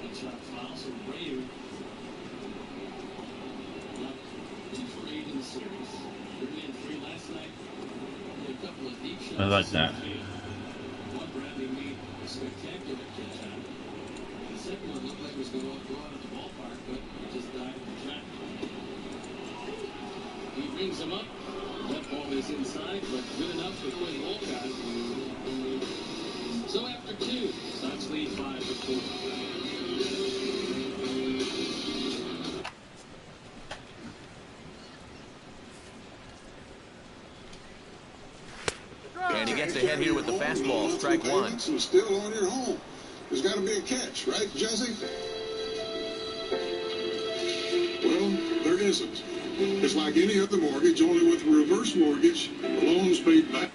One shot foul, so Abreu left 2 for 8 in the series. Three and 3 last night. A couple of deep shots. I like that. One Bradley made a spectacular catch on. The second one looked like it was going to go out of the ballpark, but it just died in the track. He rings him up. That ball is inside, but good enough for Quinn Wolcott. So after 2, Sox lead 5-4. And he gets ahead here with the fastball, strike one. Still on your home. There's got to be a catch, right, Jesse? Well, there isn't. It's like any other mortgage, only with a reverse mortgage, the loan's paid back.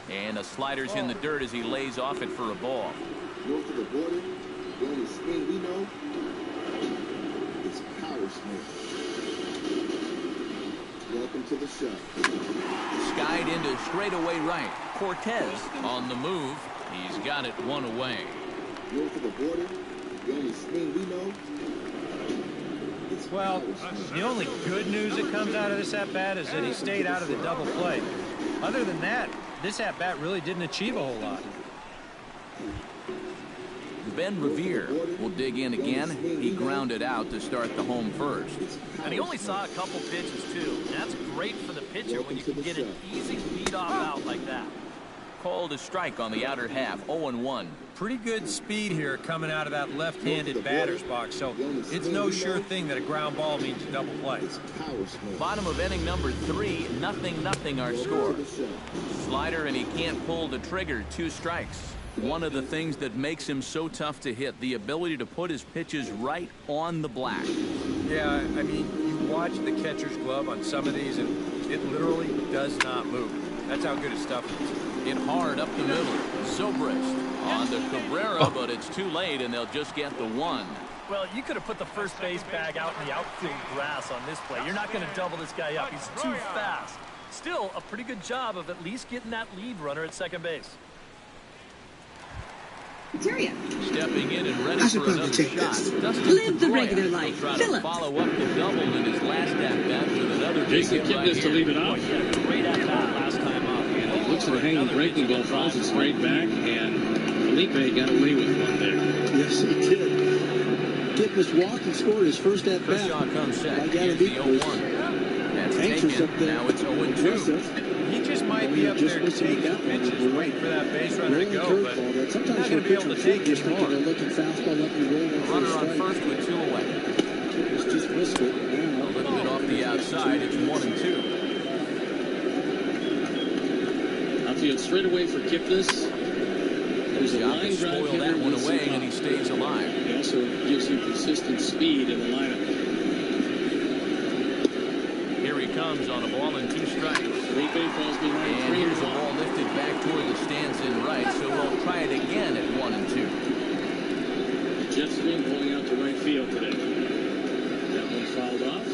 And a slider's in the dirt as he lays off it for a ball. North of the border, the only spin we know is power spin. Welcome to the show. Skied into straightaway right. Cortez on the move. He's got it one away. North of the border, the only spin we know. Well, the only good news that comes out of this at-bat is that he stayed out of the double play. Other than that, this at-bat really didn't achieve a whole lot. Ben Revere will dig in again. He grounded out to start the home first. And he only saw a couple pitches, too. And that's great for the pitcher when you can get an easy lead-off out like that. Called a strike on the outer half, 0-1. Pretty good speed here coming out of that left-handed batter's box, so it's no sure thing that a ground ball means double play. Bottom of inning number 3, 0-0 our score. Slider, and he can't pull the trigger, 2 strikes. One of the things that makes him so tough to hit, the ability to put his pitches right on the black. Yeah, I mean, you watch the catcher's glove on some of these, and it literally does not move. That's how good his stuff is. Hit hard up the middle. Zobrist on to Cabrera, but it's too late, and they'll just get the 1. Well, you could have put the first base bag out in the outfield grass on this play. You're not going to double this guy up. He's too fast. Still, a pretty good job of at least getting that lead runner at second base. Stepping in and ready for another shot. Live the regular life. Try to follow up the double in his last at-bat with another big hit right here. to leave it off. Great at-bat last time up. Looks at a hanging breaking ball, falls it straight back, and Felipe got away with one there. Yes, he did. Kipnis walked and scored his first at bat. Kershaw comes set. I got Here's to the beat 0-1. That's anxious taken. up there. Now it's 0-2. He just might be up there to take the pitches, wait for that base runner to go, but he's not going to be able to take it more. Runner on first with 2 away. Kipnis just missed it. A little bit off the outside. It's 1-2. Outfield straight away for Kipnis. There's a line drive spoil that one away, and he stays alive. He also gives you consistent speed in the lineup. Here he comes on a ball and 2 strikes. Felipe falls behind And 3 here's and a 1. ball lifted back toward the stands in right, so we'll try it again at 1-2. Jet swing going out to right field today. That one fouled off.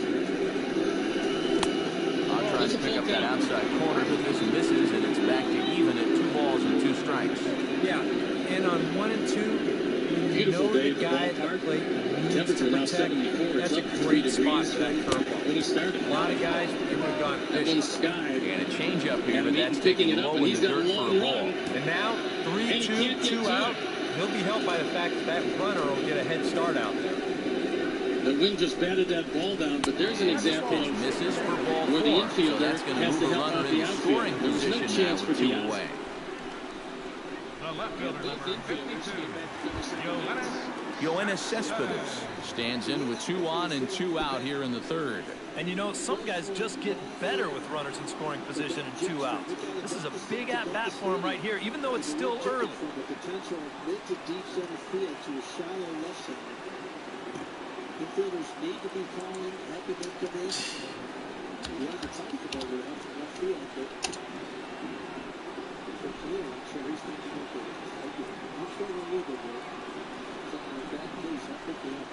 I'll try to pick up that outside corner, but this misses, and it's back to even at 2 balls and 2 strikes. Yeah, and on 1 and 2, you Beautiful know day the at the guy at the ballpark. plate needs Temperature to now protect. 74. That's It's a up to 3 great spot degrees for that curveball. when he started. A lot of guys, they would have gone That fishing. one's skied. And a changeup here, And but Meaton that's picking taken it up, low and in he's the got a dirt for long a ball. run. And now, And he 3-2, can't get 2 to out. it. He'll be helped by the fact that that runner will get a head start out there. The wind just batted that ball down, but there's an example of misses for ball where the 4. infielder So that's going to has move to a help runner out in the scoring outfield. There was no position chance now for with 2 Diaz. away. The left fielder, number 52, Yoenis Cespedes stands in with 2 on and 2 out here in the third. And you know, some guys just get better with runners in scoring position and 2 outs. This is a big at-bat for him right here, even though it's still early. From the potential mid to deep center field to a shallow left center. Infielders need to be calling, helping them come in. He has a type over left field, but for clear, I'm sure he's thinking, okay, I'm struggling a little bit here. Something like that, please, I'll pick it up.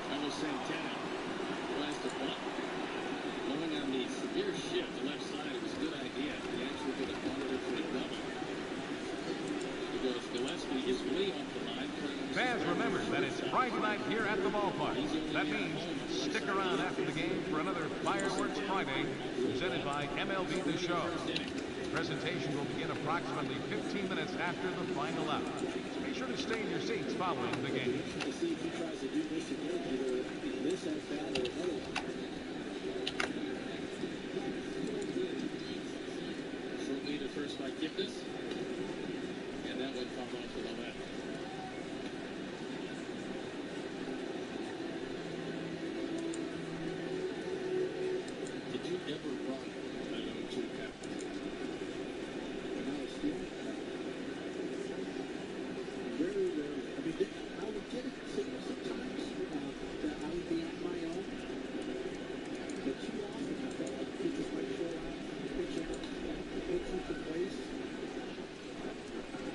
Carlos Santana blast the button. Going on the severe shift, the left side, it was a good idea. He actually could have wanted it for a double. Because Gillespie is way off the line. Fans, remember that it's Friday night here at the ballpark. That means stick around after the game for another Fireworks Friday presented by MLB The Show. Presentation will begin approximately 15 minutes after the final out. So be sure to stay in your seats following the game. To see if he tries to do this again, either in this at bat or another one. Short lead at first by Kipnis. And that one fouled off to the left. Did you ever run an 0-2 count? Very rarely. I mean, I would get it sometimes that I would be on my own. But too often I felt like pitchers might show out, pitch into place.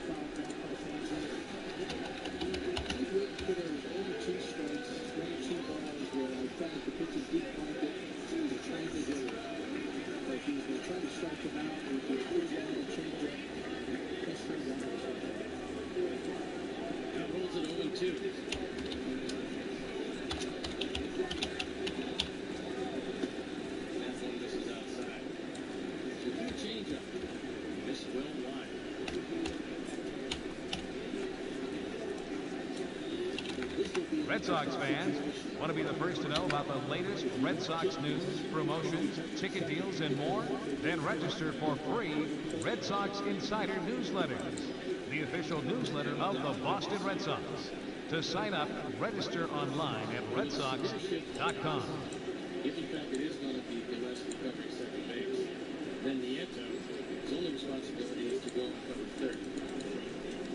Foul back by Santana. He waited for there was only 2 strikes, only 2 balls where I felt like the pitcher's deep pocket. He was trying to hit it. Like he was trying to strike him out. He was pretty long and change up. That's the runners. Now holds it 0-2. That one misses outside. So good changeup. This well wide. Red Sox fans want to be the first to know about the latest Red Sox news, promotions, ticket deals, and more? Then register for free Red Sox Insider newsletters, the official newsletter of the Boston Red Sox. To sign up, register online at redsox.com. If in fact it is going to be Gillespie covering second base, then Nieto's only responsibility is to go and cover third.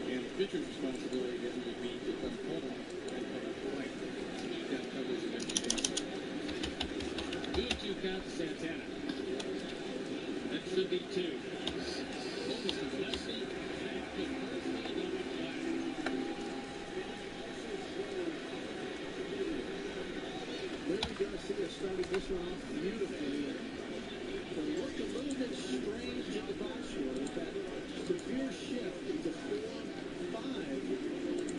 And the pitcher's responsibility then would be to come home and cover the plate. So you've got coverage of every base. 2-2 count to Santana. That should be 2. Focus to Gillespie. Larry Garcia started this one off beautifully. It looked a little bit strange in the box score with that severe shift into 4-5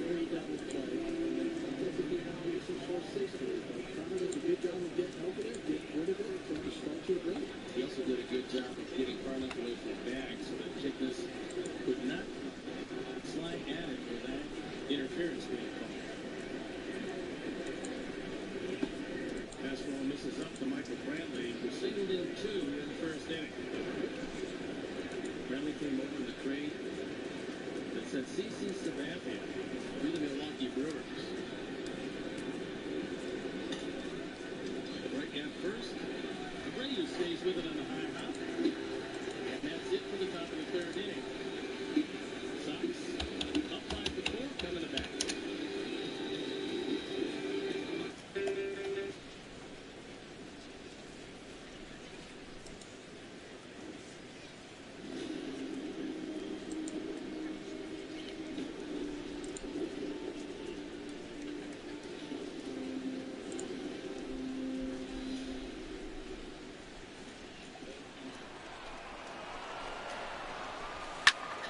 very double play. That could be how he 6-4-60. But Connor did a good job of getting over there, getting rid of it from the start to the break. He also did a good job of getting far enough away from the bag so that Kipnis could not slide at it without interference being called. Fastball misses up to Michael Brantley, who singled in 2 in the first inning. Brantley came over in the crate that said CC Sabathia to the Milwaukee Brewers. Right at first, Abreu stays with it on the high hop. And that's it for the top of the third inning. Sox up 5-4, coming back.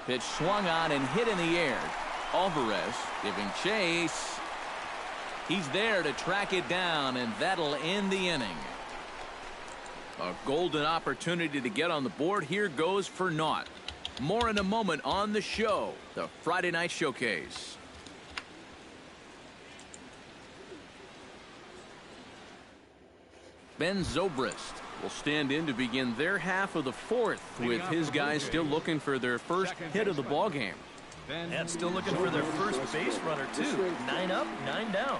Pitch swung on and hit in the air. Alvarez giving chase. He's there to track it down, and that'll end the inning. A golden opportunity to get on the board here goes for naught. More in a moment on the show, the Friday Night Showcase. Ben Zobrist will stand in to begin their half of the fourth, with his guys still looking for their first hit of the ball game. And still looking for their first base runner, too. 9 up, 9 down.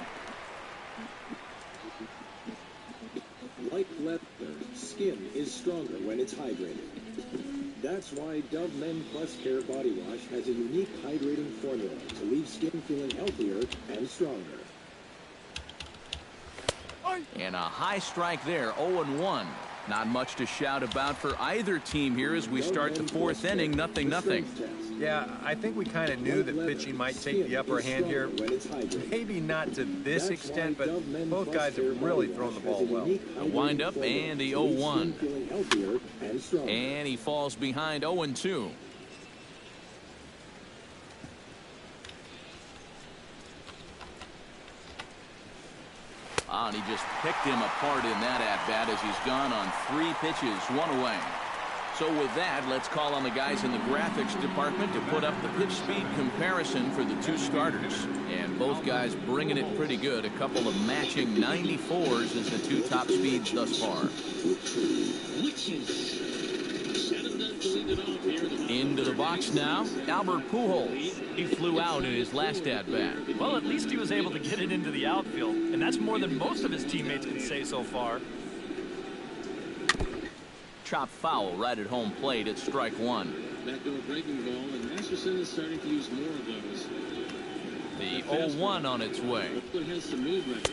Like leather, skin is stronger when it's hydrated. That's why Dove Men Plus Care Body Wash has a unique hydrating formula to leave skin feeling healthier and stronger. And a high strike there, 0-1. Not much to shout about for either team here as we start the fourth inning, 0-0. Yeah, I think we kind of knew that pitching might take the upper hand here. Maybe not to this extent, but both guys have really thrown the ball well. A windup and the 0-1. And he falls behind 0-2. And he just picked him apart in that at-bat as he's gone on 3 pitches, 1 away. So with that, let's call on the guys in the graphics department to put up the pitch speed comparison for the 2 starters. And both guys bringing it pretty good. A couple of matching 94s as the 2 top speeds thus far. Into the box now, Albert Pujols. He flew out in his last at-bat. Well, at least he was able to get it into the outfield, and that's more than most of his teammates can say so far. Chop foul right at home plate at strike 1. Backdoor breaking ball, and Masterson is starting to use more of those. The 0-1 on its way. Has some movement.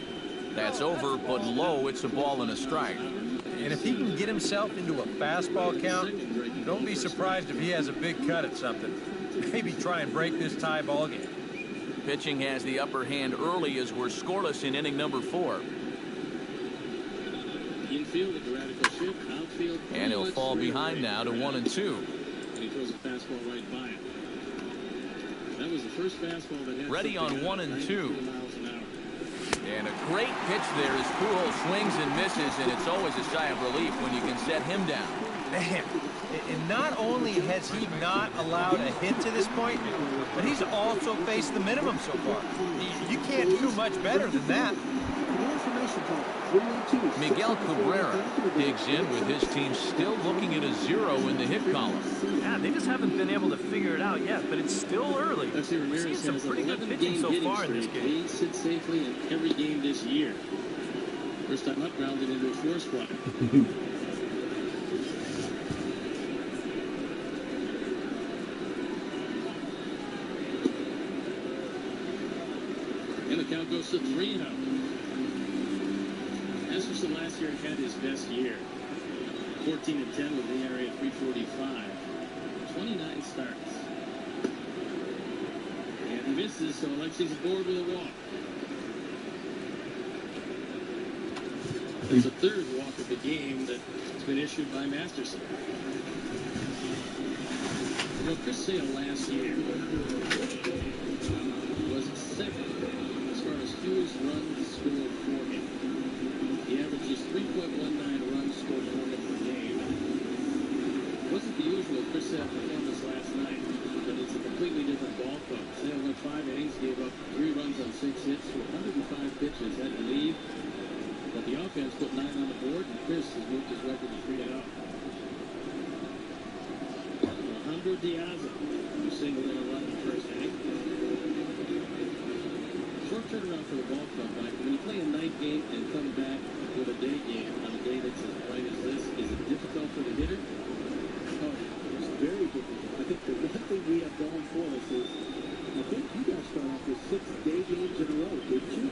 That's over, but low. It's a ball and a strike. And if he can get himself into a fastball count, don't be surprised if he has a big cut at something. Maybe try and break this tie ball game. Pitching has the upper hand early as we're scoreless in inning number 4. Infield with the radical shift, outfield. And he'll fall behind now to 1-2. And he throws a fastball right by it. That was the first fastball that had ready on 1-2. miles an hour. And a great pitch there as Pujols swings and misses, and it's always a sigh of relief when you can set him down. Man, and not only has he not allowed a hit to this point, but he's also faced the minimum so far. You can't do much better than that. Miguel Cabrera digs in with his team still looking at a 0 in the hit column. Yeah, they just haven't been able to figure it out yet, but it's still early. We've seen some pretty good pitching so far in this game. He sits safely in every game this year. First time up, grounded into a 4 spot. And the count goes to 3-0. Masterson last year had his best year. 14-10 with the area at 345. 29 starts. And he misses, so Alexi's aboard with a walk. It's the 3rd walk of the game that's been issued by Masterson. You know, Chris Sale last year was 2nd as far as fewest runs scored for him. He averages 3.19 runs scored for him per game. It wasn't the usual Chris Sale performance last night, but it's a completely different ball club. Sale went 5 innings, gave up 3 runs on 6 hits to 105 pitches, had to leave. But the offense put 9 on the board, and Chris has moved his record to 3-0. Alejandro Diaz, who singled in a run in the first inning. Short turnaround for the ball club, Mike. When you play a night game and come back with a day game on a day that's as bright as this, is it difficult for the hitter? Oh, it's very difficult. I think the one thing we have going for us is, I think you guys start off with 6 day games in a row, didn't you?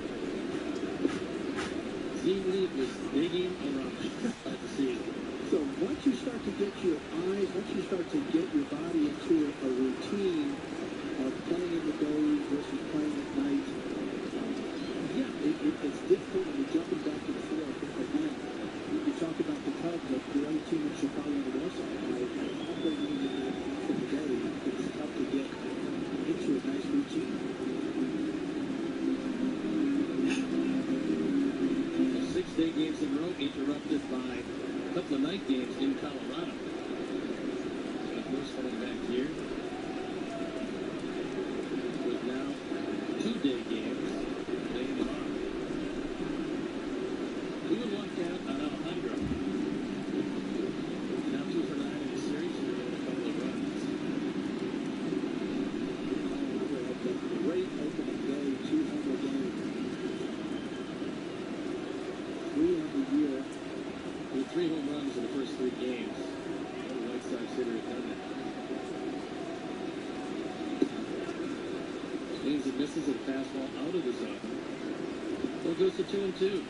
Team lead was day game around the season. So once you start to get your eyes, once you start to get your body into a routine of playing in the days versus playing at night, it's difficult when you're jumping back and forth. Again, you talk about the Cubs, the other team in Chicago on the west side. Operating in the day, it's tough to get into a nice routine. 6-day games in a row, interrupted by a couple of night games in Colorado. Of course, coming back here with now 2-day games, day and off. We would walk out on With 3 home runs in the first 3 games, the White Sox hitter had done that. Swings and misses a fastball out of the zone. So it goes to 2-2.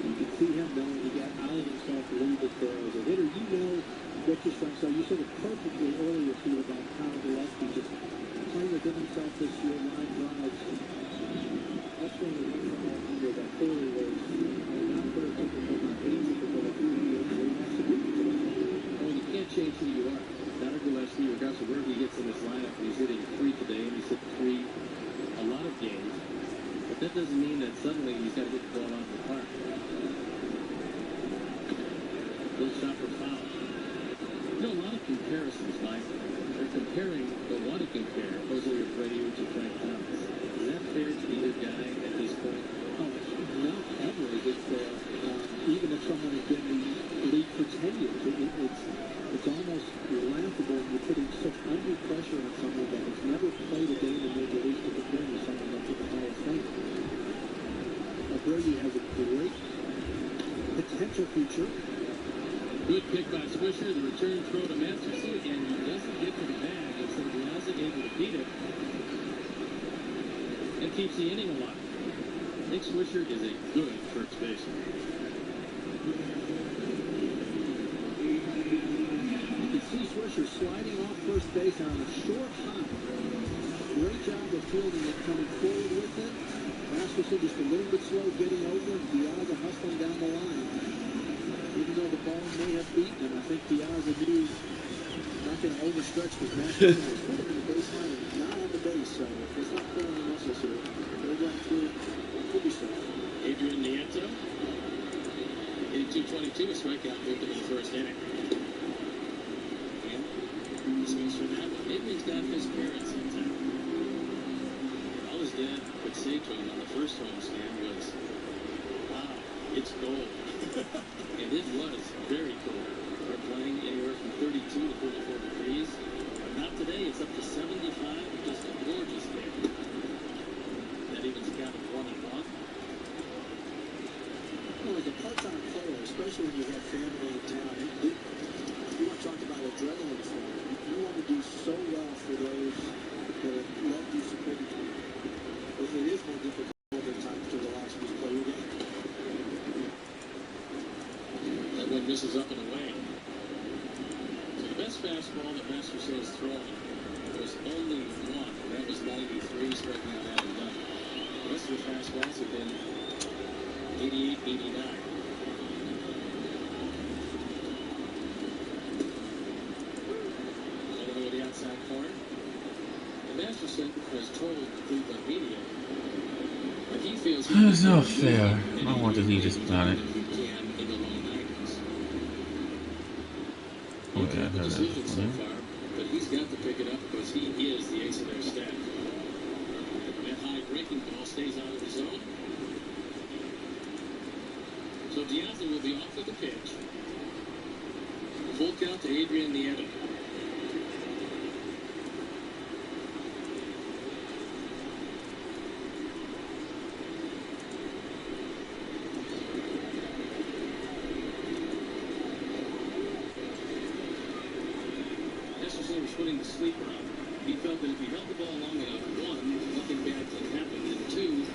You can see him knowing he got out of himself a little bit there. As a hitter, you know what your strengths are. You said it perfectly earlier, Steve, about Kyle Gillespie just playing within himself this year, line drives. That's when the one from that under that early was not very technical, not easy to go through here. Well, you can't change who you are. Tyler Gillespie, regardless of where he gets in this lineup, and he's hitting 3 today, and he's hit 3 a lot of games. But that doesn't mean that suddenly he's got to get the ball out of the park. Little shot for foul. You know, a lot of comparisons, Mike. They're comparing, but want to compare Jose Abreu to Frank Thomas. Is that fair to either guy at this point? Oh, not ever is it fair. Even if someone has been in the league for 10 years, it's almost laughable when you're putting such undue pressure on someone that has never played a game in Major League to compare to someone that's at the highest level. Abreu has a great potential future. Good pick by Swisher. The return throw to Masterson, and he doesn't get to the bag. Instead, Diaz able to beat it and keeps the inning alive. Nick Swisher is a good first baseman. You can see Swisher sliding off first base on a short hop. Great job of fielding it, coming forward with it. Masterson just a little bit slow getting over, and Diaz hustling down the line. Even though the ball may have beaten him, I think Diaz knew not going to overstretch with Masterson. He's put him in the baseline and not on the base, so if it's not pulling the muscles here, they're going through. Could be safe. Adrian Nieto hitting 222, a strikeout moved him in the first inning. And space for that one. Adrian's got his parents in town. All his dad would say to him on the first homestand was, "Wow, it's gold." And it was very cold. We're playing anywhere from 32 to 34 degrees. But not today. It's up to 75. Just a gorgeous day. That evens a count of 1-1. Well, like a part-time player, especially when you have family in town, you want to talk about adrenaline for them. You want to do so well for those that have loved you, supported you. It is more difficult at times to relax and just play your game. That one misses up and away. So the best fastball that Masterson has thrown was only one. That was 93, striking out Adam Dunn. The rest of the fastballs have been 88, 89. Over the outside corner. And Masterson has told Cleveland media that he feels It's not fair. I want to leave this planet. Okay, I heard that. So far, but he's got to pick it up because he is the ace of their staff. That high breaking ball stays out of the zone. So Diaz will be off with the pitch. Full count to Adrian Nieto. Masterson was putting the sleeper on. He felt that if he held the ball long enough, 1, nothing bad could happen, and 2,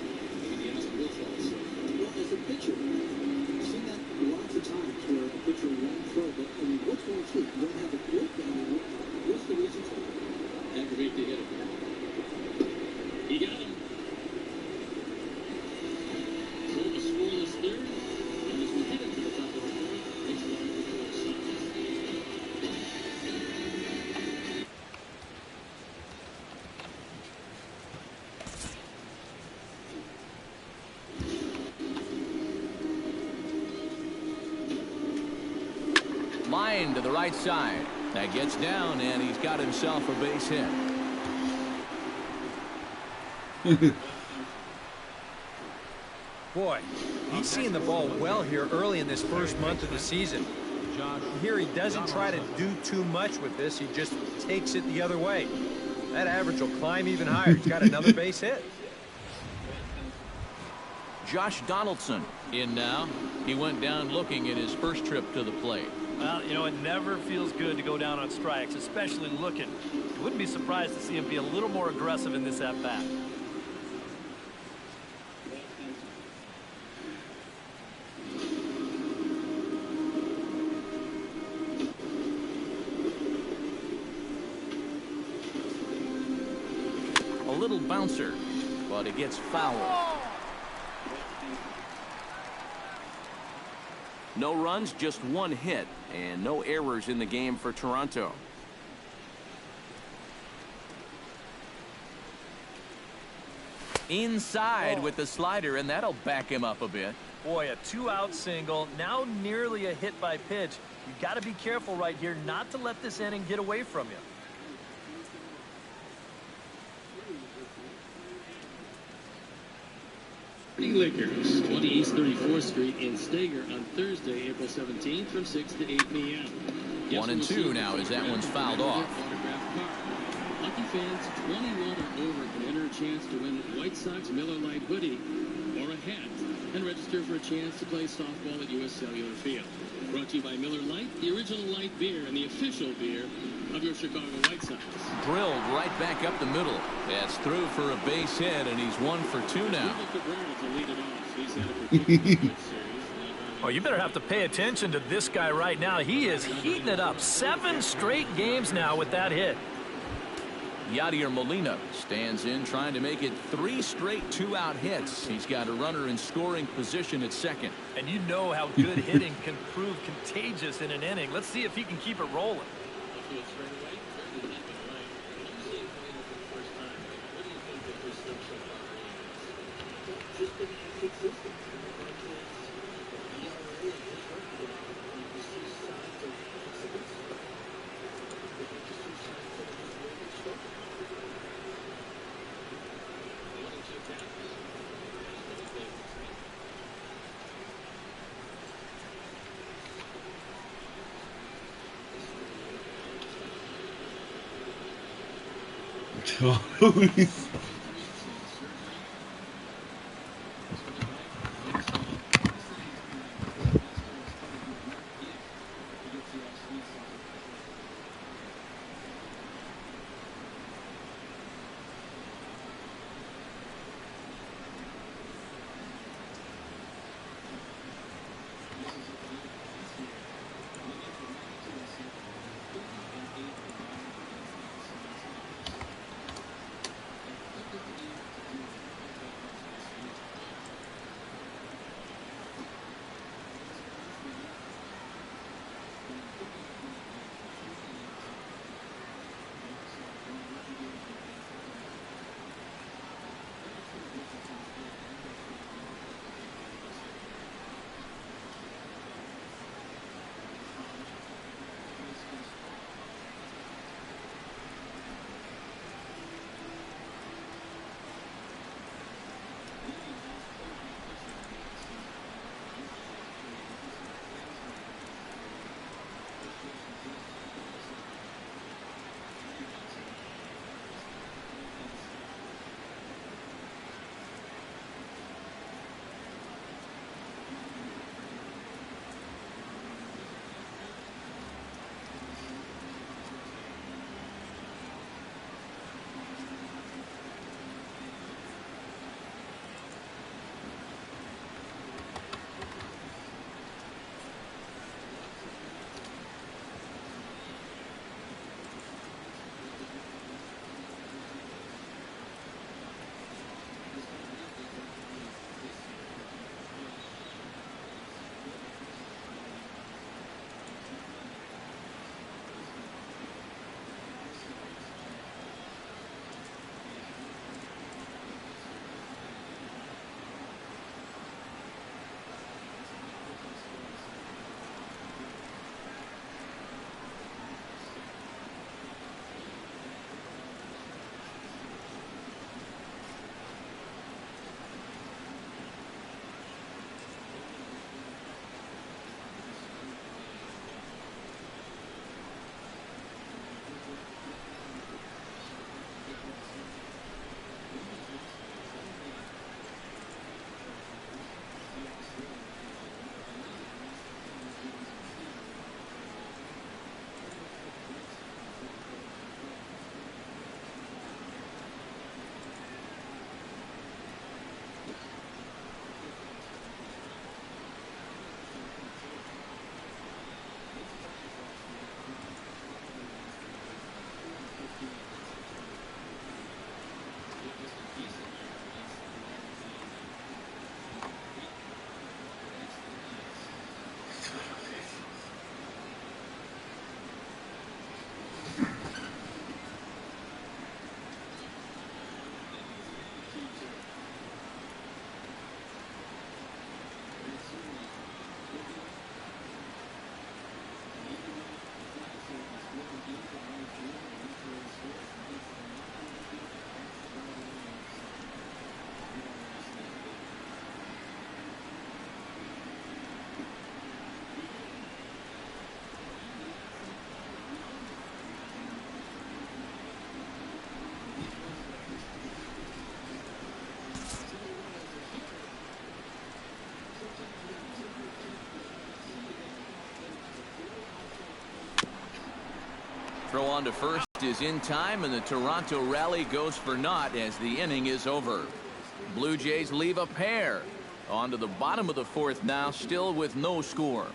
maybe Diaz will fall. So, well, as a pitcher, I've seen that lots of times where a pitcher won't throw, but I mean, what's going through? You don't have a grip. I mean, what's the reason for that? Aggravate the hitter. He got him. So a scoreless third. And as we head into the top of the fourth, it's 1-4 Sox. Line to the right side. That gets down, and he's got himself a base hit. Boy, he's seeing the ball well here early in this first month of the season. Here he doesn't try to do too much with this. He just takes it the other way. That average will climb even higher. He's got another base hit. Josh Donaldson in now. He went down looking in his first trip to the plate. Well, you know, it never feels good to go down on strikes, especially looking. You wouldn't be surprised to see him be a little more aggressive in this at-bat. A little bouncer, but it gets foul. No runs, just one hit, and no errors in the game for Toronto. Inside with the slider, and that'll back him up a bit. Boy, a 2-out single, now nearly a hit by pitch. You got to be careful right here not to let this inning get away from you. Liquors, 20 East 34th Street in Stager on Thursday, April 17th from 6 to 8 p.m. 1-2 now as that one's fouled off. Lucky fans 21 or over can enter a chance to win White Sox Miller Lite hoodie or a hat and register for a chance to play softball at U.S. Cellular Field. Brought to you by Miller Lite, the original light beer and the official beer of your Chicago White Sox. Drilled right back up the middle. That's through for a base hit, and he's 1 for 2 now. Oh, you better have to pay attention to this guy right now. He is heating it up. 7 straight games now with that hit. Yadier Molina stands in, trying to make it 3 straight 2-out hits. He's got a runner in scoring position at second. And you know how good hitting can prove contagious in an inning. Let's see if he can keep it rolling. Throw on to first is in time, and the Toronto rally goes for naught as the inning is over. Blue Jays leave a pair. On to the bottom of the fourth now, still with no score.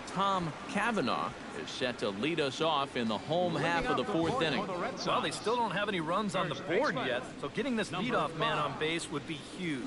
Tom Cavanaugh is set to lead us off in the home half of the fourth inning. Well, they still don't have any runs on the board yet, so getting this leadoff man on base would be huge.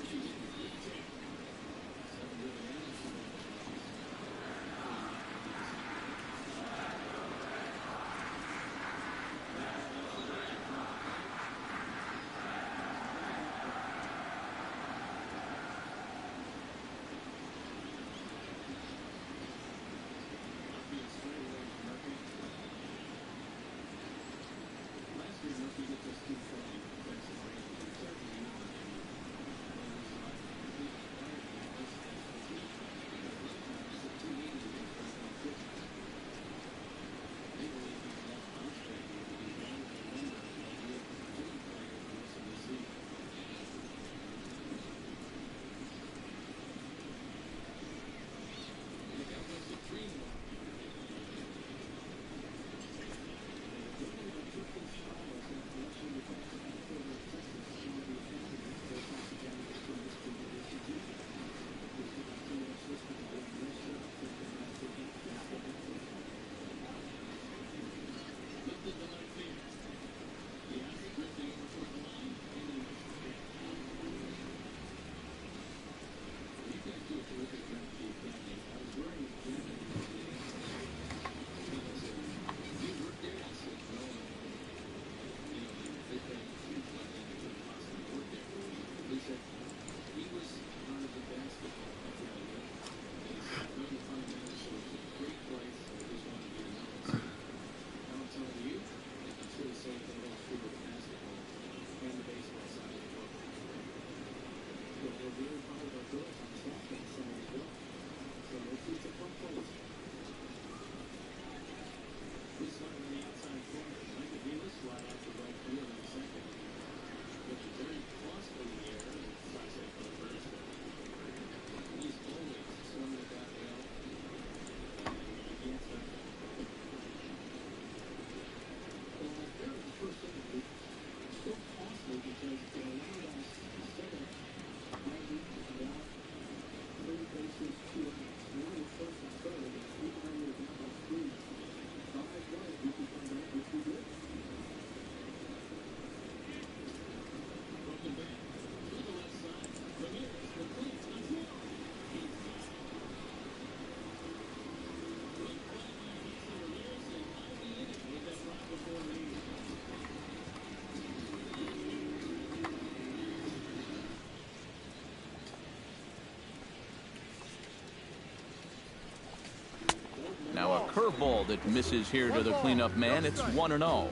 Now a curveball that misses here to the cleanup man. It's 1-0.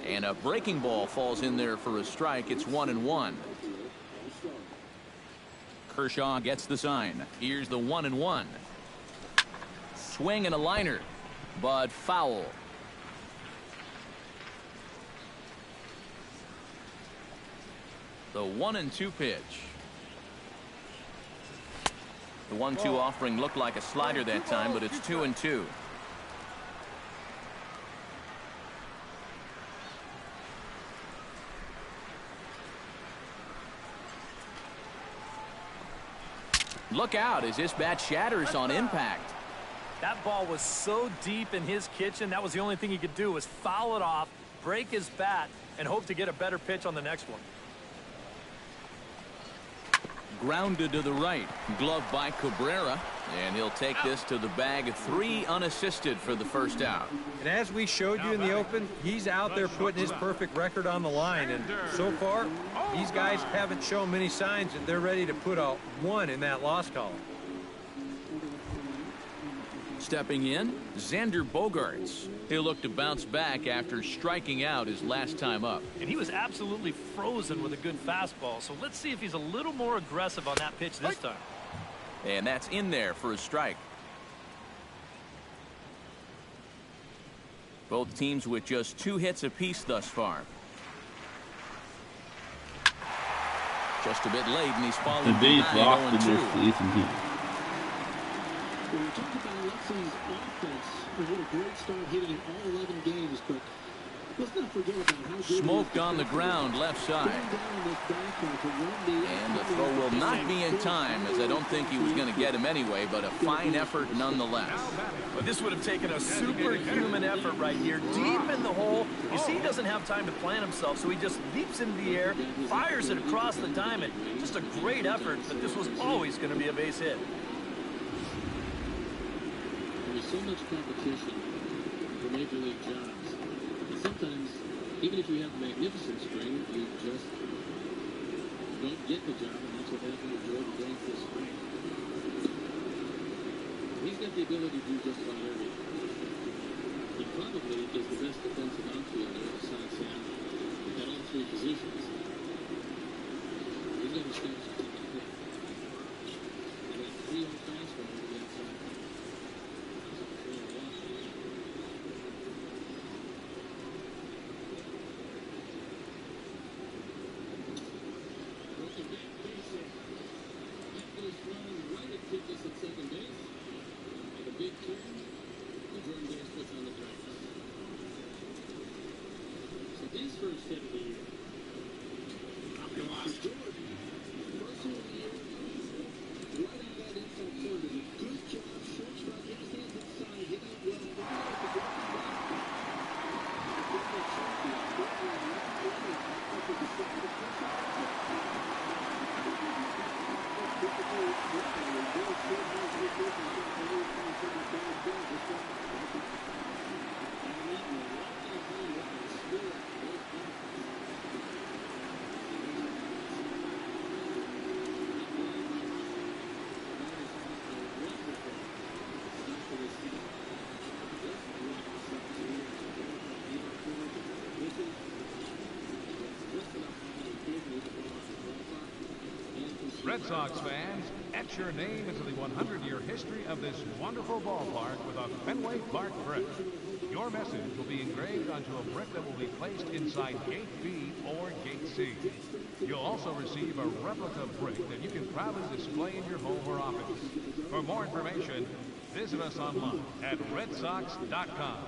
And a breaking ball falls in there for a strike. It's 1-1. Kershaw gets the sign. Here's the 1-1. Swing and a liner, but foul. The 1-2 pitch. The 1-2 offering looked like a slider that time, but it's 2-2. Look out as this bat shatters on impact. That ball was so deep in his kitchen, that was the only thing he could do was foul it off, break his bat, and hope to get a better pitch on the next one. Grounded to the right. Glove by Cabrera. And he'll take this to the bag. 3 unassisted for the first out. And as we showed you in the open, he's out there putting his perfect record on the line. And so far, these guys haven't shown many signs that they're ready to put a 1 in that loss column. Stepping in, Xander Bogaerts. He'll look to bounce back after striking out his last time up. And he was absolutely frozen with a good fastball. So let's see if he's a little more aggressive on that pitch this time. And that's in there for a strike. Both teams with just 2 hits apiece thus far. Just a bit late, and he's falling The Bees lost behind in 0-2. this season here. When we talk about Alexi's offense, it had a great start hitting in all 11 games, but let's not forget about how good Smoked on the ground left side. And the throw will not be in time, as I don't think he was going to get him anyway, but a fine effort nonetheless. But this would have taken a superhuman effort right here, deep in the hole. You see, he doesn't have time to plant himself, so he just leaps into the air, fires it across the diamond. Just a great effort, but this was always going to be a base hit. There's so much competition for major league jobs. And sometimes, even if you have a magnificent spring, you just don't get the job, and that's what happened with Jordan Gant this spring. He's got the ability to do just about everything. He probably is the best defensive outfielder besides Sam at all three positions. He's got to start something to hit. He got 3-0 fastball to the outside. Red Sox fans, etch your name into the 100-year history of this wonderful ballpark with a Fenway Park brick. Your message will be engraved onto a brick that will be placed inside Gate B or Gate C. You'll also receive a replica brick that you can proudly display in your home or office. For more information, visit us online at redsox.com.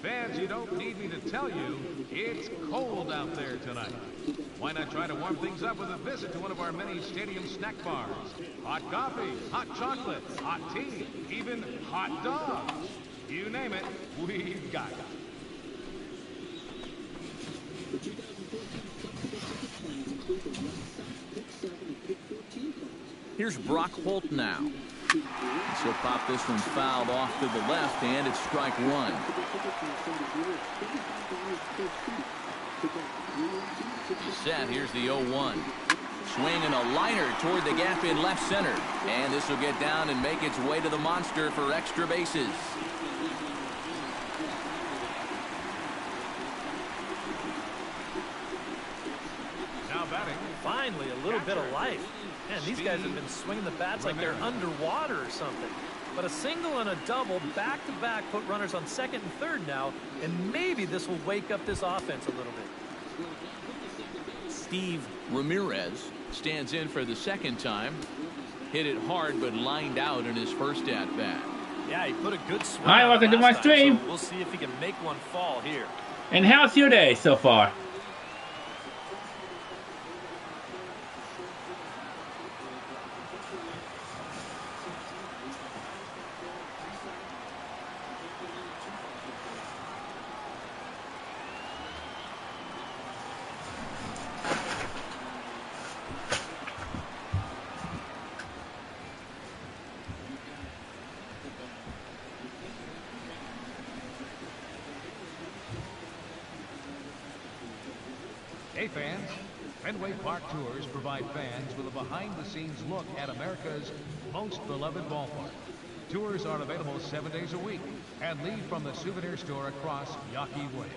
Fans, you don't need me to tell you, it's cold out there tonight. Why not try to warm things up with a visit to one of our many stadium snack bars? Hot coffee, hot chocolate, hot tea, even hot dogs. You name it, we've got it. Here's Brock Holt now. He'll pop this one fouled off to the left, and it's strike one. Set, here's the 0-1. Swinging a liner toward the gap in left center. And this will get down and make its way to the monster for extra bases. Now batting. Finally, a little bit of life. Man, these guys have been swinging the bats like they're underwater or something. But a single and a double back-to-back put runners on second and third now, and maybe this will wake up this offense a little bit. Steve Ramirez stands in for the second time. Hit it hard, but lined out in his first at-bat. Yeah, he put a good swing. Hi, welcome to my stream. So we'll see if he can make one fall here. And how's your day so far? Fenway Park Tours provide fans with a behind-the-scenes look at America's most beloved ballpark. Tours are available 7 days a week and leave from the souvenir store across Yawkey Way.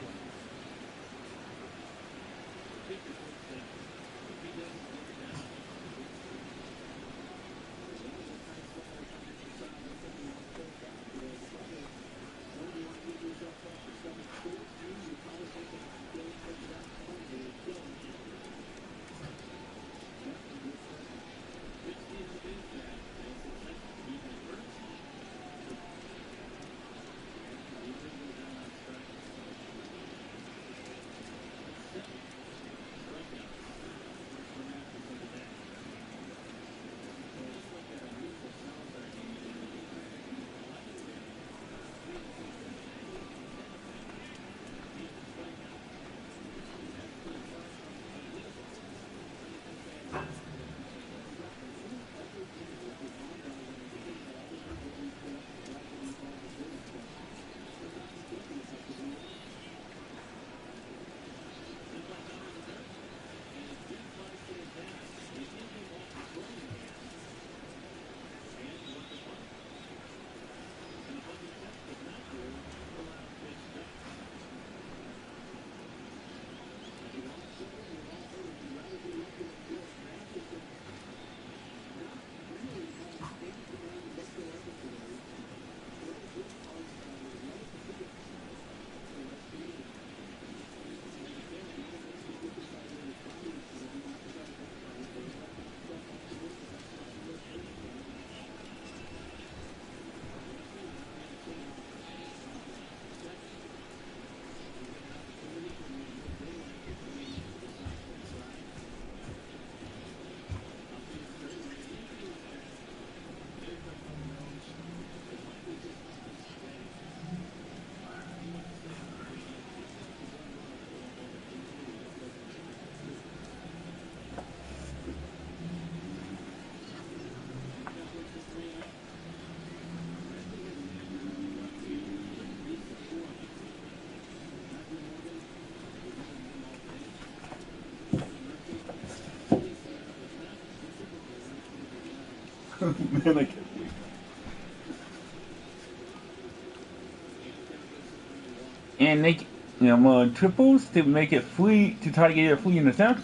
Man, I can't wait. And make triples to make it free, to try to get it free in the town.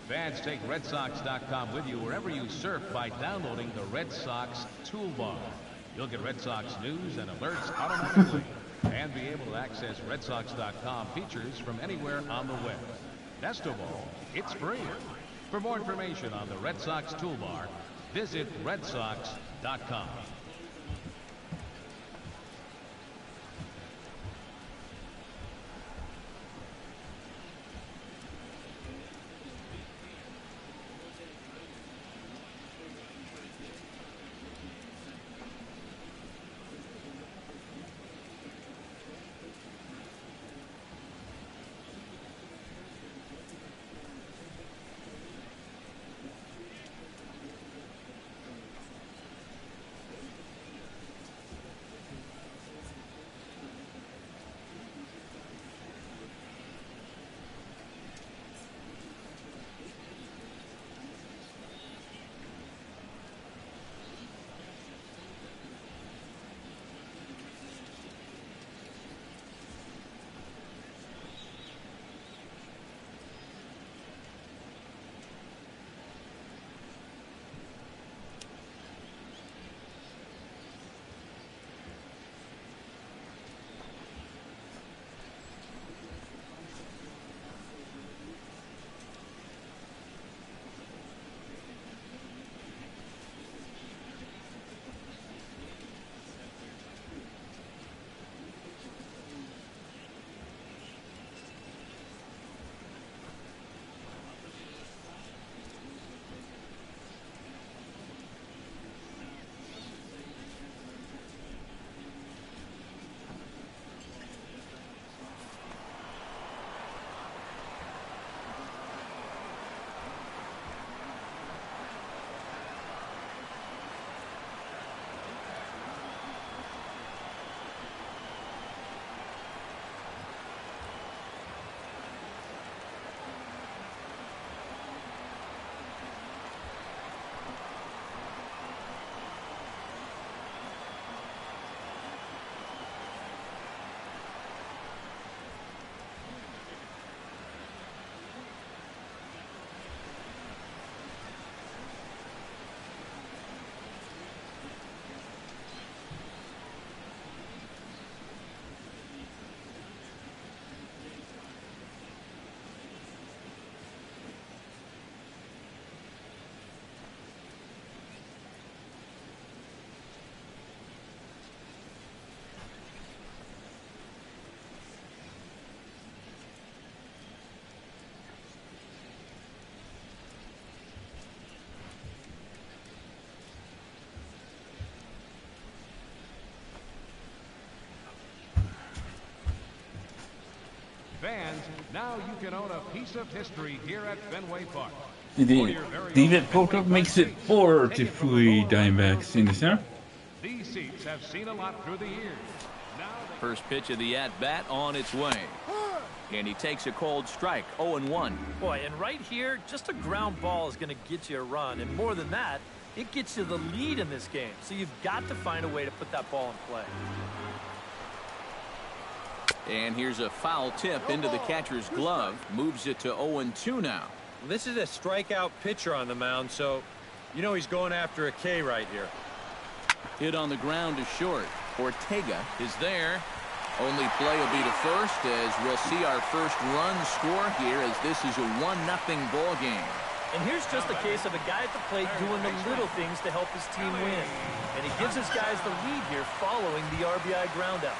Fans, take RedSox.com with you wherever you surf by downloading the Red Sox toolbar. You'll get Red Sox news and alerts automatically and be able to access RedSox.com features from anywhere on the web. Best of all, it's free. For more information on the Red Sox toolbar, visit RedSox.com. Fans, now you can own a piece of history here at Fenway Park. David Potok makes it 4-3 Diamondbacks in this now. These seats have seen a lot through the years. First pitch of the at-bat on its way. And he takes a cold strike, 0-1. Boy, and right here, just a ground ball is going to get you a run. And more than that, it gets you the lead in this game. So you've got to find a way to put that ball in play. And here's a foul tip into the catcher's glove. Moves it to 0-2 now. This is a strikeout pitcher on the mound, so you know he's going after a K right here. Hit on the ground to short. Ortega is there. Only play will be to first as we'll see our first run score here as this is a 1-0 ball game. And here's just a case of a guy at the plate doing the little things to help his team win. And he gives his guys the lead here following the RBI groundout.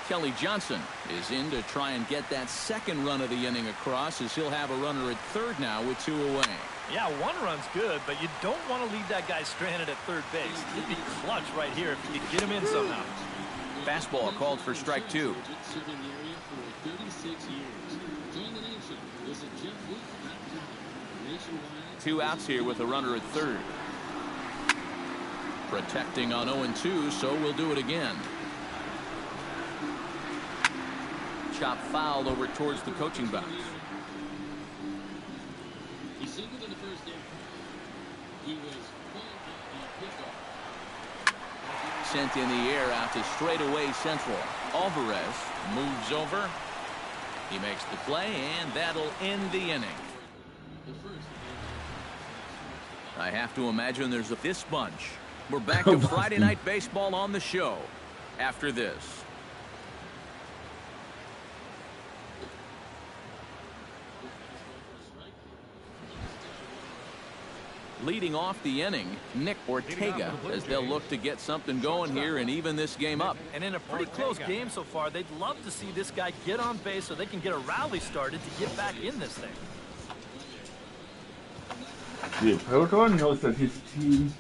Kelly Johnson is in to try and get that second run of the inning across as he'll have a runner at third now with 2 away. Yeah, 1 run's good, but you don't want to leave that guy stranded at third base. He'd be clutch right here if you could get him in somehow. Fastball called for strike 2. 2 outs here with a runner at third. Protecting on 0-2, so we'll do it again. Chop foul over towards the coaching box. He singled in the first inning. He was sent in the air out to straightaway central. Alvarez moves over. He makes the play, and that'll end the inning. I have to imagine there's a fist bunch. We're back to Friday Night Baseball on the show after this. Leading off the inning, Nick Ortega, as they'll look to get something going here and even this game up. And in a pretty close game so far, they'd love to see this guy get on base so they can get a rally started to get back in this thing. The Proton knows that his team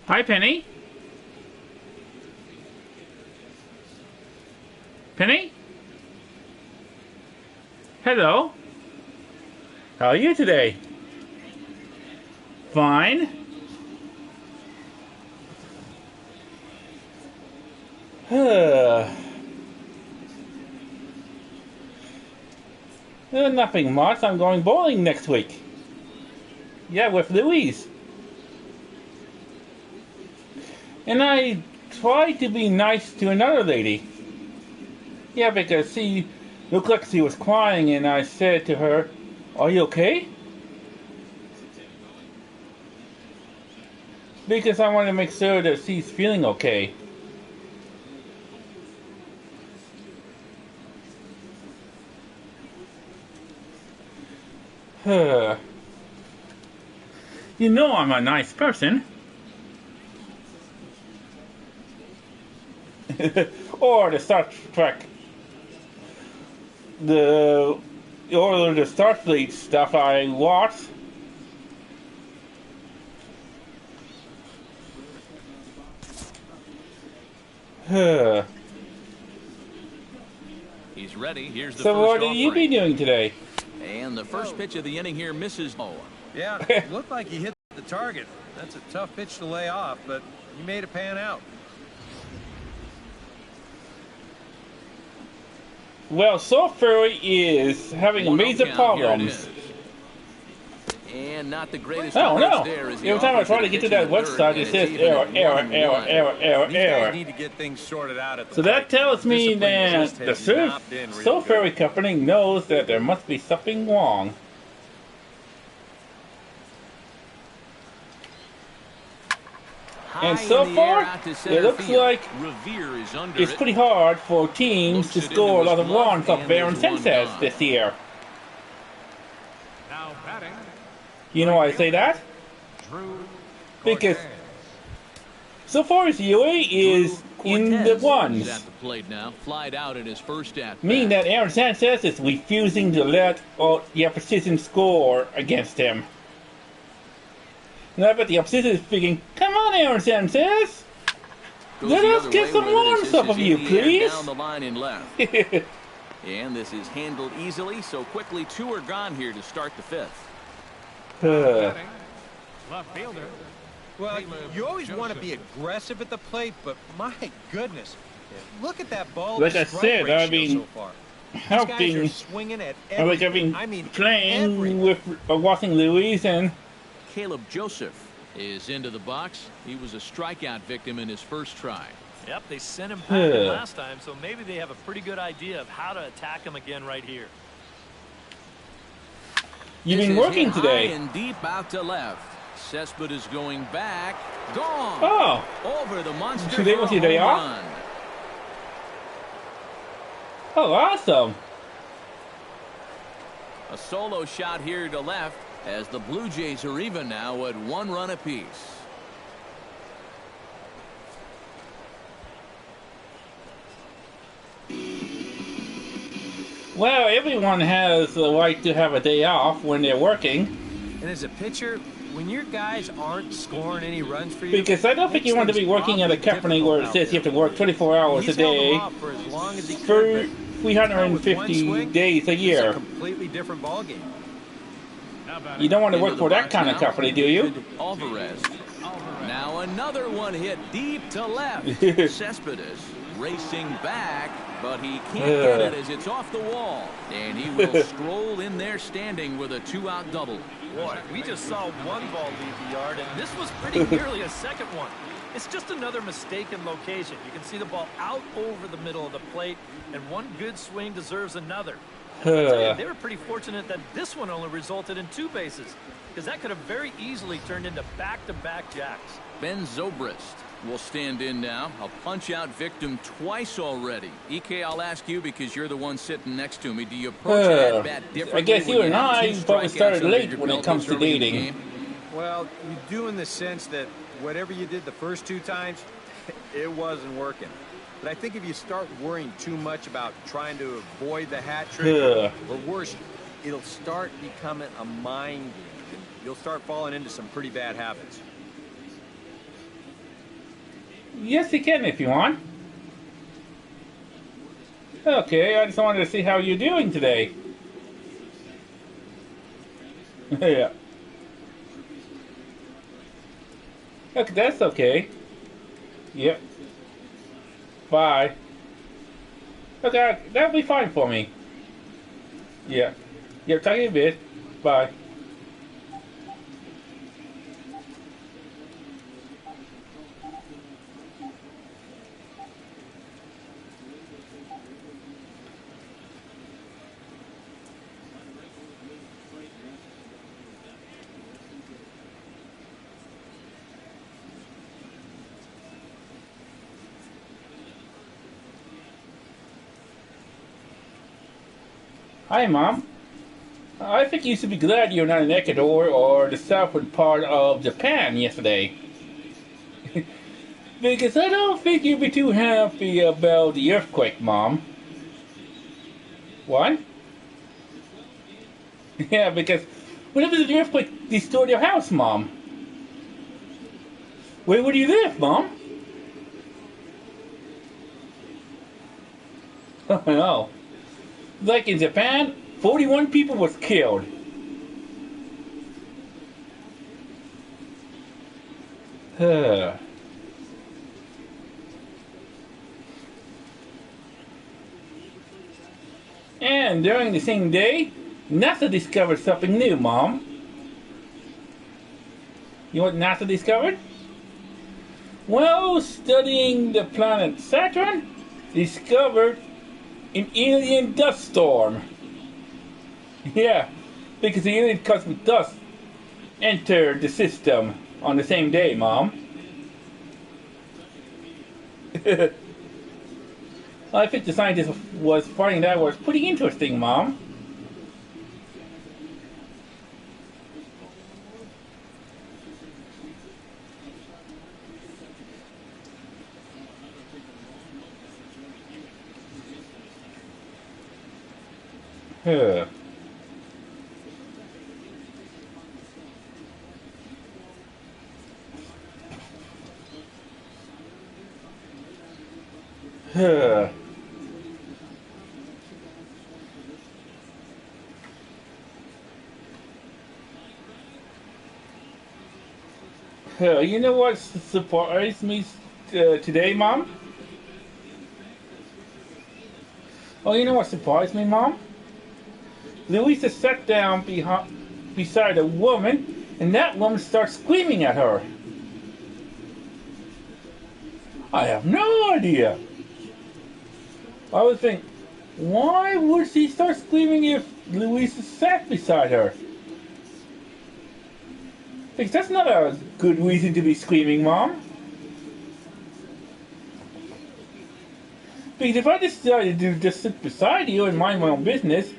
Hi, Penny. Penny? Hello. How are you today? Fine. Nothing much. I'm going bowling next week. Yeah, with Louise. And I tried to be nice to another lady. Yeah, because she looked like she was crying, and I said to her, "Are you okay?" Because I want to make sure that she's feeling okay. You know I'm a nice person. Or the Star Trek, the Starfleet stuff I watched. He's ready. Here's the So first what will you be doing today? And the first pitch of the inning here misses. Yeah, it looked like he hit the target. That's a tough pitch to lay off, but he made it pan out. Well, Soul Fury is having major problems. And not the greatest. Oh no! Every time I try to get to that website, it says error. These need to get things sorted out at the So that tells me that the Soul Fury company knows that there must be something wrong. And so far, it looks like it's pretty hard for teams to score a lot of runs off Baron Sanchez this year. Now batting. You know why I say that? Because so far as UA is in the ones, meaning that Aaron Sanchez is refusing to let Jefferson score against him. And I bet the opposition is thinking, come on, Aaron Sanchez. Goes Let the us other get way some with it warm as this stuff is of you, in the air please. Down the line and left. And this is handled easily, so quickly 2 are gone here to start the 5th. Batting, left fielder. Well, you always want to be aggressive at the plate, but my goodness, look at that ball. Like to I strike said, ratio I've been so far. These guys helping. are swinging at I've everything. been playing with watching Louis and Caleb Joseph is into the box. He was a strikeout victim in his first try. Yep, they sent him packing last time, so maybe they have a pretty good idea of how to attack him again right here. you've been working High today. and deep out to left. Cespedes going back. Gone. Oh, Over the monster. Today was for a your day home off? run. oh, awesome. A solo shot here to left as the Blue Jays are even now at 1 run apiece. Well, everyone has the right to have a day off when they're working. And as a pitcher, when your guys aren't scoring any runs for you, Because I don't think you want to be working at a company where it says you have to work 24 hours a day for 350 days a It's a year. completely different ballgame. You don't want to work Into for the that box kind of now, company, do you? Alvarez. Now another one hit deep to left. Cespedes racing back, but he can't get it as it's off the wall. And he will stroll in there standing with a 2-out double. Boy, we just saw one ball leave the yard, and this was pretty nearly a second one. It's just another mistaken location. You can see the ball out over the middle of the plate, and one good swing deserves another. I'll tell you, they were pretty fortunate that this one only resulted in 2 bases, because that could have very easily turned into back-to-back jacks. Ben Zobrist will stand in now. A punch-out victim twice already. EK, I'll ask you because you're the one sitting next to me. Do you approach that bat differently? I guess you when and have I 2 both started strikeouts under late your when it belt comes this to early in the dating. game? Well, you do in the sense that whatever you did the first 2 times, it wasn't working. But I think if you start worrying too much about trying to avoid the hat trick, or worse, it'll start becoming a mind game. You'll start falling into some pretty bad habits. Yes, you can if you want. Okay, I just wanted to see how you're doing today. Yeah. Okay, that's okay. Yep. Bye. Okay, that'll be fine for me. Yeah. Yep, talk to you in a bit. Bye. Hi, Mom. I think you should be glad you're not in Ecuador or the southern part of Japan yesterday. Because I don't think you'd be too happy about the earthquake, Mom. What? Yeah, because whenever the earthquake destroyed your house, Mom. Where would you live, Mom? Oh, no. Like in Japan, 41 people was killed. And during the same day, NASA discovered something new, Mom. You know what NASA discovered? Well, studying the planet Saturn, discovered an alien dust storm. Yeah, because the alien cosmic dust entered the system on the same day, Mom. I think the scientist was finding that was pretty interesting, Mom. You know what surprised me today, Mom? Oh, you know what surprised me, Mom? Louisa sat down beside a woman, and that woman starts screaming at her. I have no idea. I was thinking, why would she start screaming if Louisa sat beside her? Because that's not a good reason to be screaming, Mom. Because if I decided to just sit beside you and mind my own business,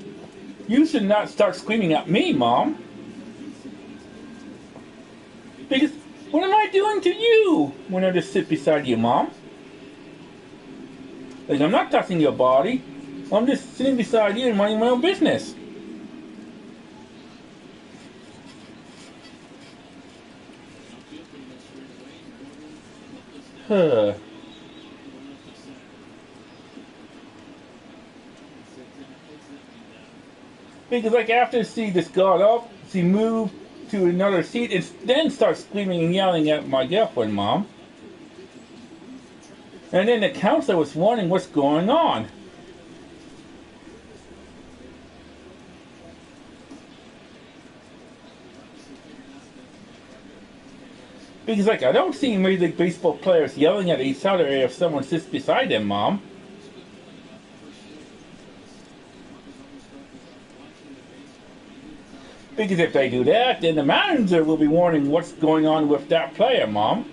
you should not start screaming at me, Mom. Because what am I doing to you when I just sit beside you, Mom? Like, I'm not touching your body. I'm just sitting beside you and minding my own business. Because like after she just got up, she moved to another seat and then starts screaming and yelling at my girlfriend, Mom. And then the counselor was wondering what's going on. Because like I don't see Major League Baseball players yelling at each other if someone sits beside them, Mom. Because if they do that, then the manager will be wondering what's going on with that player, Mom.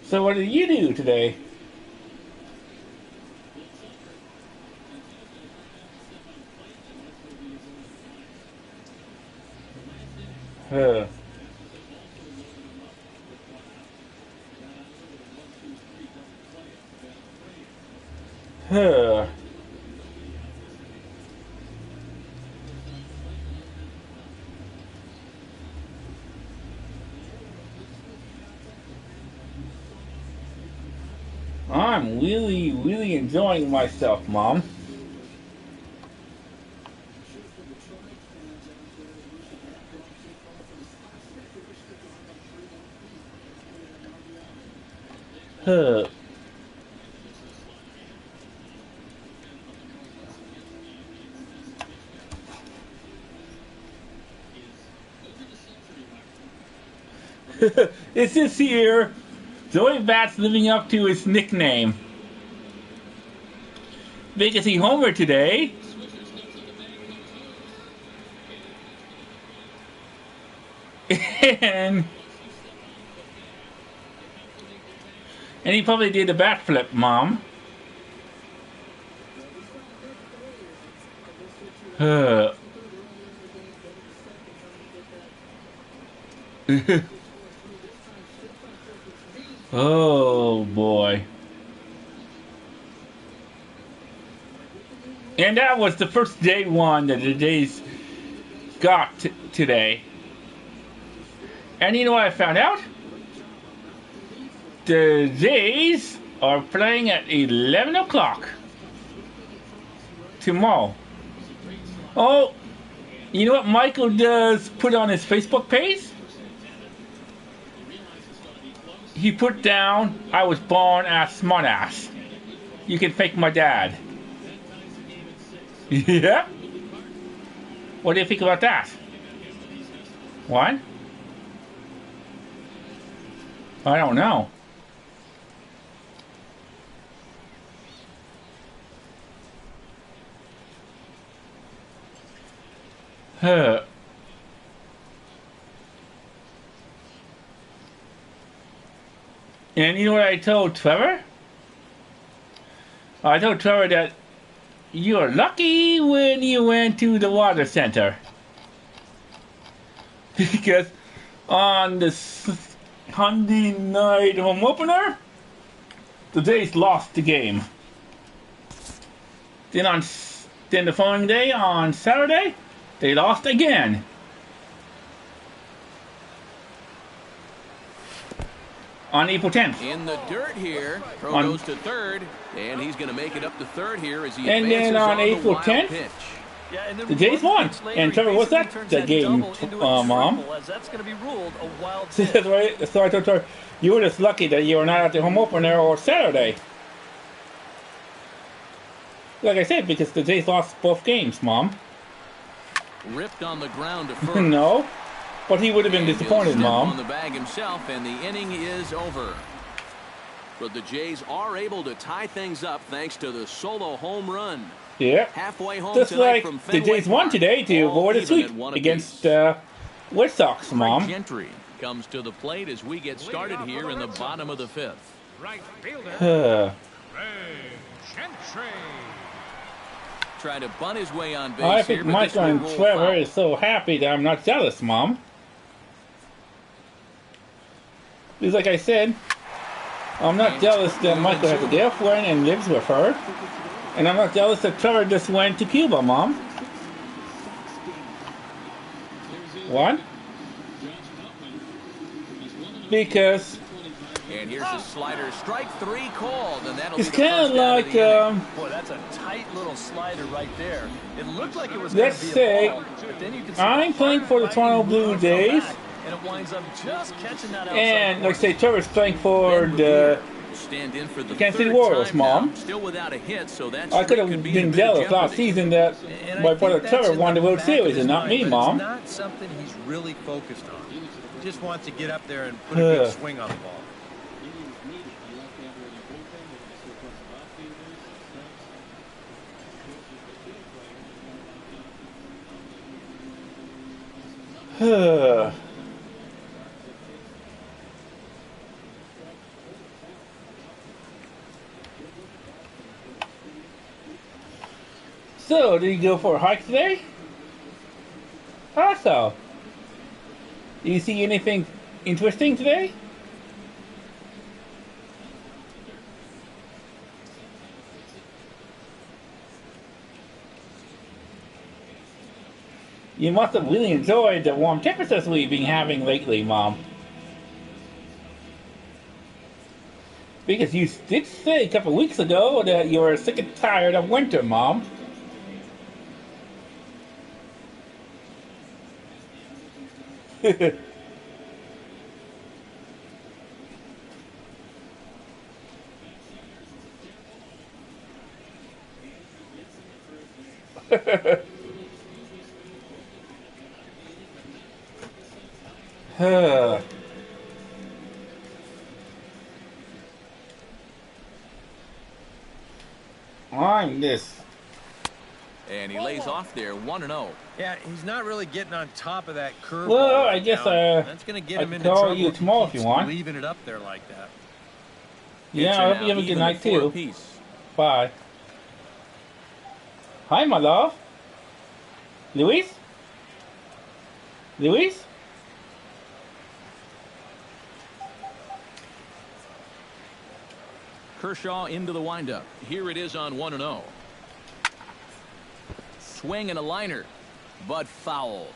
So what did you do today? Huh. I'm really enjoying myself, Mom. Huh. It's this here. Joey Bats living up to his nickname. Because he homered today. And he probably did a backflip, Mom. Oh boy. And that was the first day one that the Jays got today. And you know what I found out? The Jays are playing at 11 o'clock tomorrow. Oh, you know what Michael does put on his Facebook page? He put down, I was born as smartass. You can fake my dad. Yeah? What do you think about that? What? I don't know. Huh. And you know what I told Trevor? I told Trevor that you're lucky when you went to the water center. Because on the Monday night home opener. The Jays lost the game. Then the following day on Saturday, they lost again. On April 10th. In the dirt here, throw goes to third, and he's going to make it up to third here as he and advances then on April the 10th, pitch. Yeah, and then the Jays won. And Trevor, what's that? That game, Mom? That's going to be ruled a wild That's right. So I told her, you were just lucky that you were not at the home opener or Saturday. Like I said, because the Jays lost both games, Mom. Ripped on the ground to first. No, but he would have been disappointed, Mom. On the bag himself, and the inning is over. But the Jays are able to tie things up thanks to the solo home run. Yeah. Halfway home just tonight like from the Jays won today to avoid a sweep against Red Sox, Mom. Gentry comes to the plate as we get started here in the bottom of the fifth. Right fielder. Ray Gentry. Try to bunt his way on base. I think Michael and Trevor is so happy that I'm not jealous, Mom. Because like I said, I'm not jealous that Michael has a girlfriend and lives with her. And I'm not jealous that Trevor just went to Cuba, Mom. What? Because... And here's a slider, strike three called, and that'll it's be the kind of first out like, of the inning. Boy, that's a tight little slider right there. It looked like it was let's going to be say, a ball, but then you can see I'm playing for the Toronto Blue Jays, and it winds up just catching that outside and corner. like say Trevor's playing for the stand in for the Kansas City third Warriors, time Mom. now, still without a hit, so that I could have streak be been in a bit of jealous last jeopardy. season that my brother Trevor won the World Series and not me, It's Mom. not something he's really focused on. He just wants to get up there and put a big swing on the ball. So, did you go for a hike today? How so? Do you see anything interesting today? You must have really enjoyed the warm temperatures we've been having lately, Mom. Because you did say a couple of weeks ago that you were sick and tired of winter, Mom. I'm this. And he lays off there, 1-0. Yeah, he's not really getting on top of that curve. Well, I guess that's going to get him into call trouble you if he tomorrow if keeps you want. leaving it up there like that. Yeah, I hope you have a good night too. Bye. Hi, my love. Luis? Luis? Kershaw into the windup. Here it is on 1-0. Swing and a liner, but foul.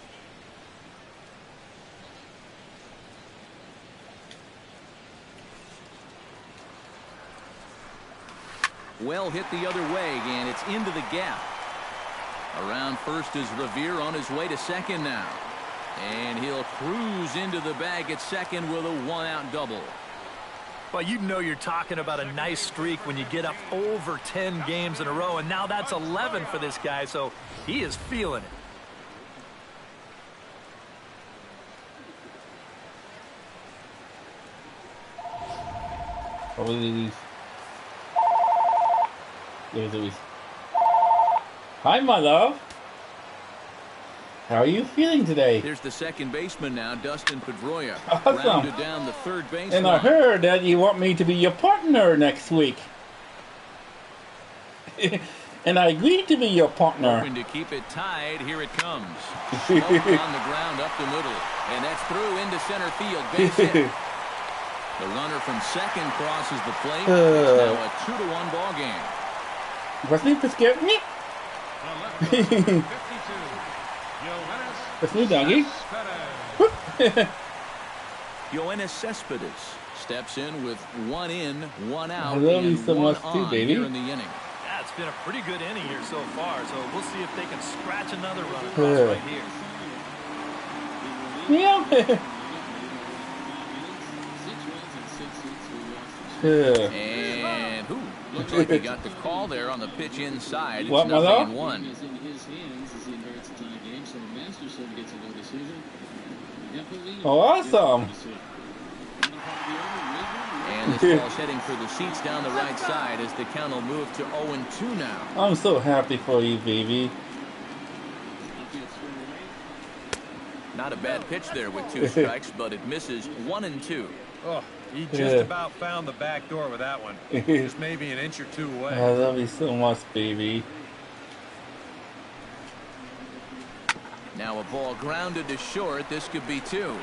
Well hit the other way, and it's into the gap. Around first is Revere on his way to second now. And he'll cruise into the bag at second with a one-out double. Well, you know you're talking about a nice streak when you get up over 10 games in a row, and now that's 11 for this guy, so he is feeling it. Probably Luis. There's Luis. Hi, my love. How are you feeling today? There's the second baseman now, Dustin Pedroia. Awesome. Rounded down the third base And line. I heard that you want me to be your partner next week. And I agreed to be your partner. Hoping to keep it tied. Here it comes. Smoke on the ground up the middle. And that's through into center field. Base hit. The runner from second crosses the plate. It's now a 2-1 ball game. Was niet verkeerd? Nee. That's new, doggy. Yoenis Cespedes steps in with 1 in, 1 out, I love you and so 1 much too, on baby. here in the inning. Yeah, it's been a pretty good inning here so far, so we'll see if they can scratch another run across right here. And who? Looks like he got the call there on the pitch inside. It's What, Mother? 0-1. Oh, awesome. And this ball's heading for the seats down the right side as the count will move to 0-2 now. I'm so happy for you, baby. Not a bad pitch there with 2 strikes, but it misses 1-2. Oh, he just about found the back door with that one. Just maybe an inch or 2 away. I love you so much, baby. Now a ball grounded to short. This could be 2.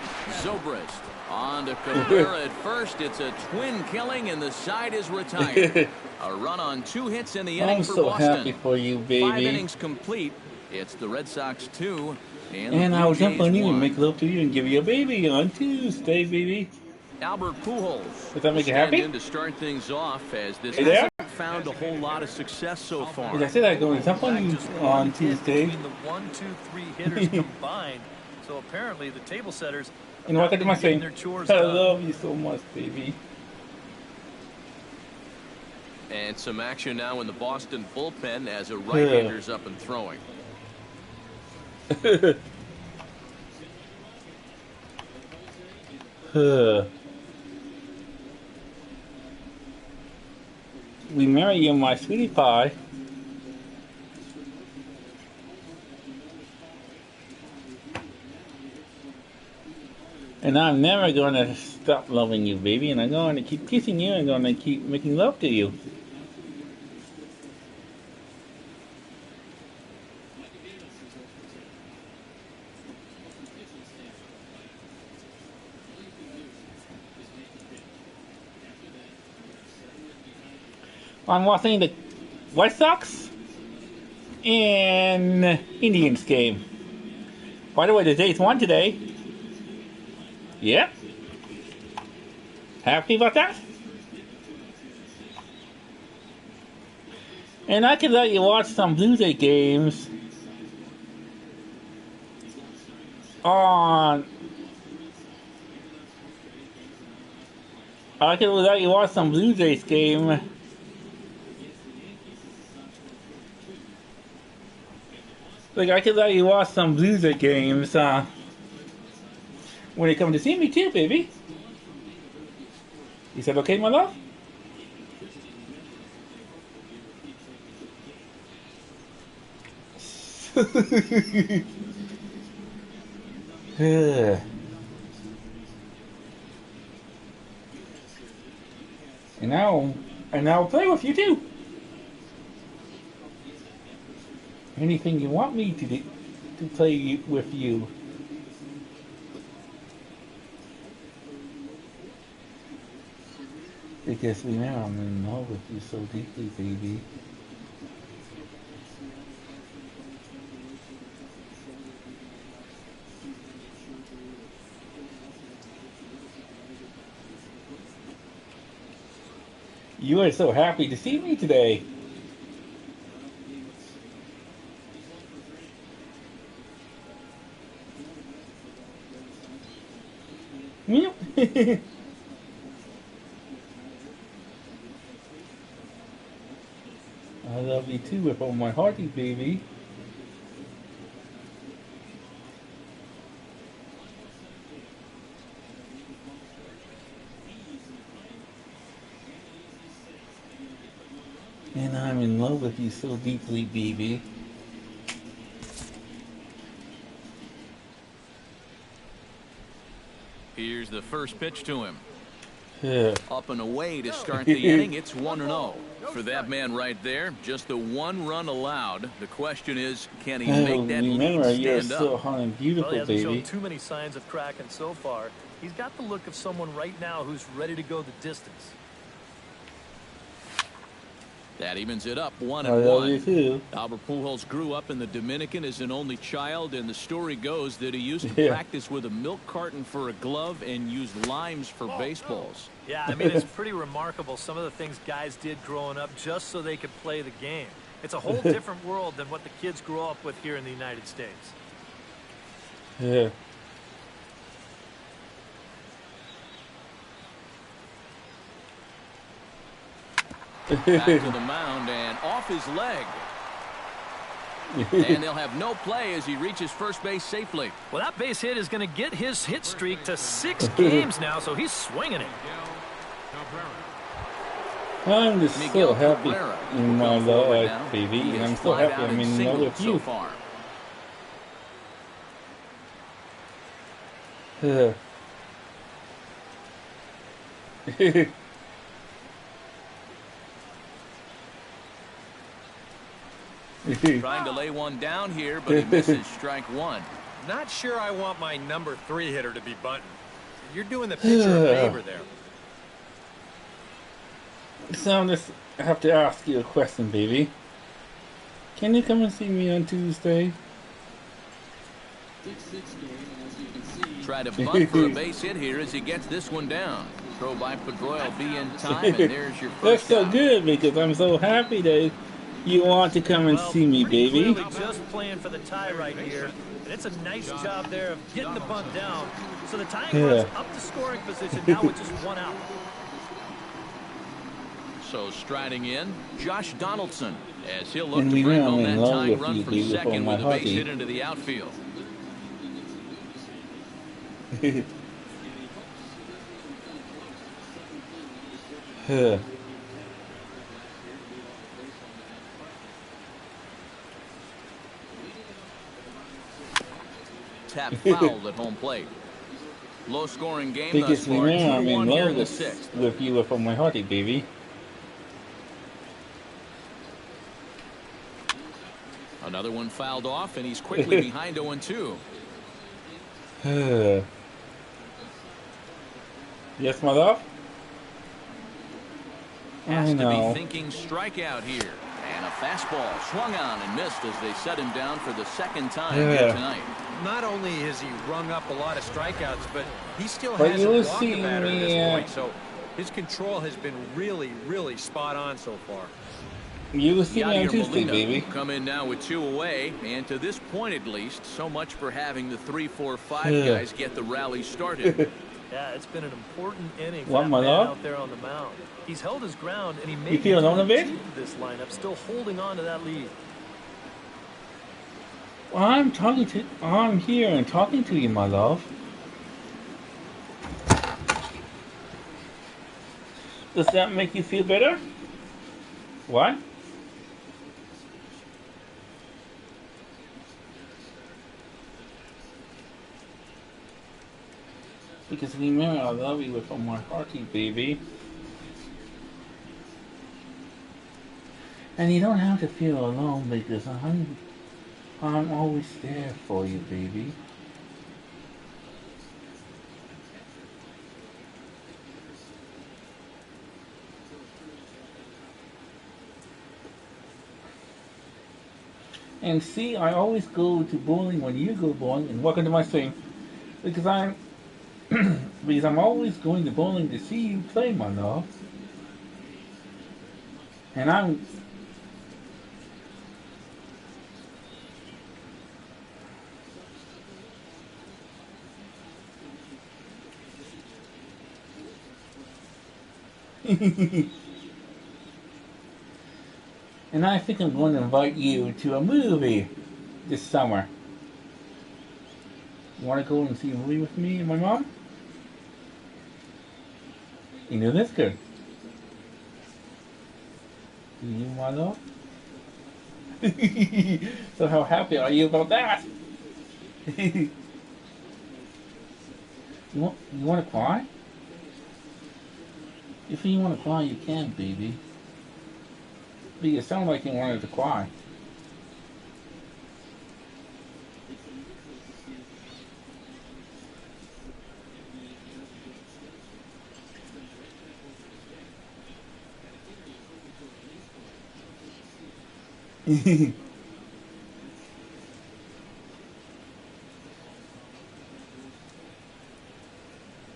Zobrist on to Cabrera at first. It's a twin killing, and the side is retired. A run on 2 hits in the inning I'm for so Boston. happy for you, 5 baby. innings complete. It's the Red Sox 2 and the And Blue I'll jump Jays on you and 1. make love to you and give you a baby on Tuesday, baby. Albert Pujols Does that make you stand happy? in to start things off as this Hey there? hasn't found a whole lot of success so far. As I said, I'm going to jump on you on Tuesday. Between the 1, 2, 3 hitters combined, so apparently the table setters You know what I have do been my getting thing? their chores I done. love you so much, baby. And some action now in the Boston bullpen as a right-hander's up and throwing. We marry you, my sweetie pie. And I'm never going to stop loving you, baby. And I'm going to keep kissing you and going to keep making love to you. I'm watching the White Sox and Indians game. By the way, the Jays won today. Yep. Happy about that? And I could let you watch some Blue Jay games on... I could let you watch some Blue Jays game like I could let you watch some Blue Jay games when you come to see me too, baby. You said okay, my love? And now I'll play with you too. Anything you want me to do, to play with you. Because we know I'm in love with you so deeply, baby. You are so happy to see me today. Yep. I love you too with all my hearty, baby. And I'm in love with you so deeply, baby. Here's the first pitch to him. Yeah. Up and away to start the inning. It's 1-0. For that man right there, just the one run allowed. The question is, can he make that Remember, lead you're stand still up? hot and Well, beautiful, he hasn't shown baby. too many signs of cracking so far. He's got the look of someone right now who's ready to go the distance. That evens it up, I 1-1. love you too. Albert Pujols grew up in the Dominican as an only child, and the story goes that he used to Yeah. practice with a milk carton for a glove and used limes for baseballs. Yeah, I mean, it's pretty remarkable some of the things guys did growing up just so they could play the game. It's a whole different world than what the kids grow up with here in the United States. Yeah. Back to the mound and off his leg. And they'll have no play as he reaches first base safely. Well, that base hit is going to get his hit streak to 6 games now, so he's swinging it. I'm just so Miguel happy Cabrera in my going forward life, now. baby. He And has I'm so 5 happy out I'm and in love singled with so you. far. Trying to lay one down here, but he misses strike one. Not sure I want my number 3 hitter to be Bunting. You're doing the pitcher a favor there. So I just have to ask you a question, baby. Can you come and see me on Tuesday? 6-6 game, and as you can see, Try to bunt for a base hit here as he gets this one down. Throw by Pedroia will be in time, and there's your That's first so out. good because I'm so happy that you want to come and Well, see me, pretty baby. clearly just playing for the tie right here. And it's a nice job there of getting the bunt down. So the tying run's up to scoring position now with just 1 out. So striding in, Josh Donaldson, as he'll look And to we bring know home I'm in that love tying with run you, from baby, second from my with a base hearty. hit into the outfield. Tap fouled at home plate. Low scoring game thus Because far. remember, I'm 2-1 in here love in the 6th. with you from my hearty, baby. Another one fouled off, and he's quickly behind 0-2. Yes, my love? Has I to know. be thinking strikeout here. And a fastball swung on and missed as they set him down for the second time here tonight. Not only has he rung up a lot of strikeouts, but he still But hasn't you walked see the batter at me, this point. So his control has been really, really spot on so far. You will see me on Yadier Tuesday, Molina baby. come in now with 2 away, and to this point at least, so much for having the 3, 4, 5 Yeah. guys get the rally started. Yeah, it's been an important inning for What, that my man love? out there on the mound. He's held his ground, and he may You feel alone a bit? this lineup, still holding on to that lead. I'm here and talking to you, my love. Does that make you feel better? What? Because remember, I love you with all my hearty, baby. And you don't have to feel alone because I'm always there for you, baby. And see, I always go to bowling when you go bowling, and welcome to my stream, because I'm because I'm always going to bowling to see you play, my love. And I'm and I think I'm going to invite you to a movie this summer. You want to go and see a movie with me and my mom? You know that's good. Do you, my love? So how happy are you about that? You want to cry? If you want to cry, you can, baby. But you sound like you wanted to cry.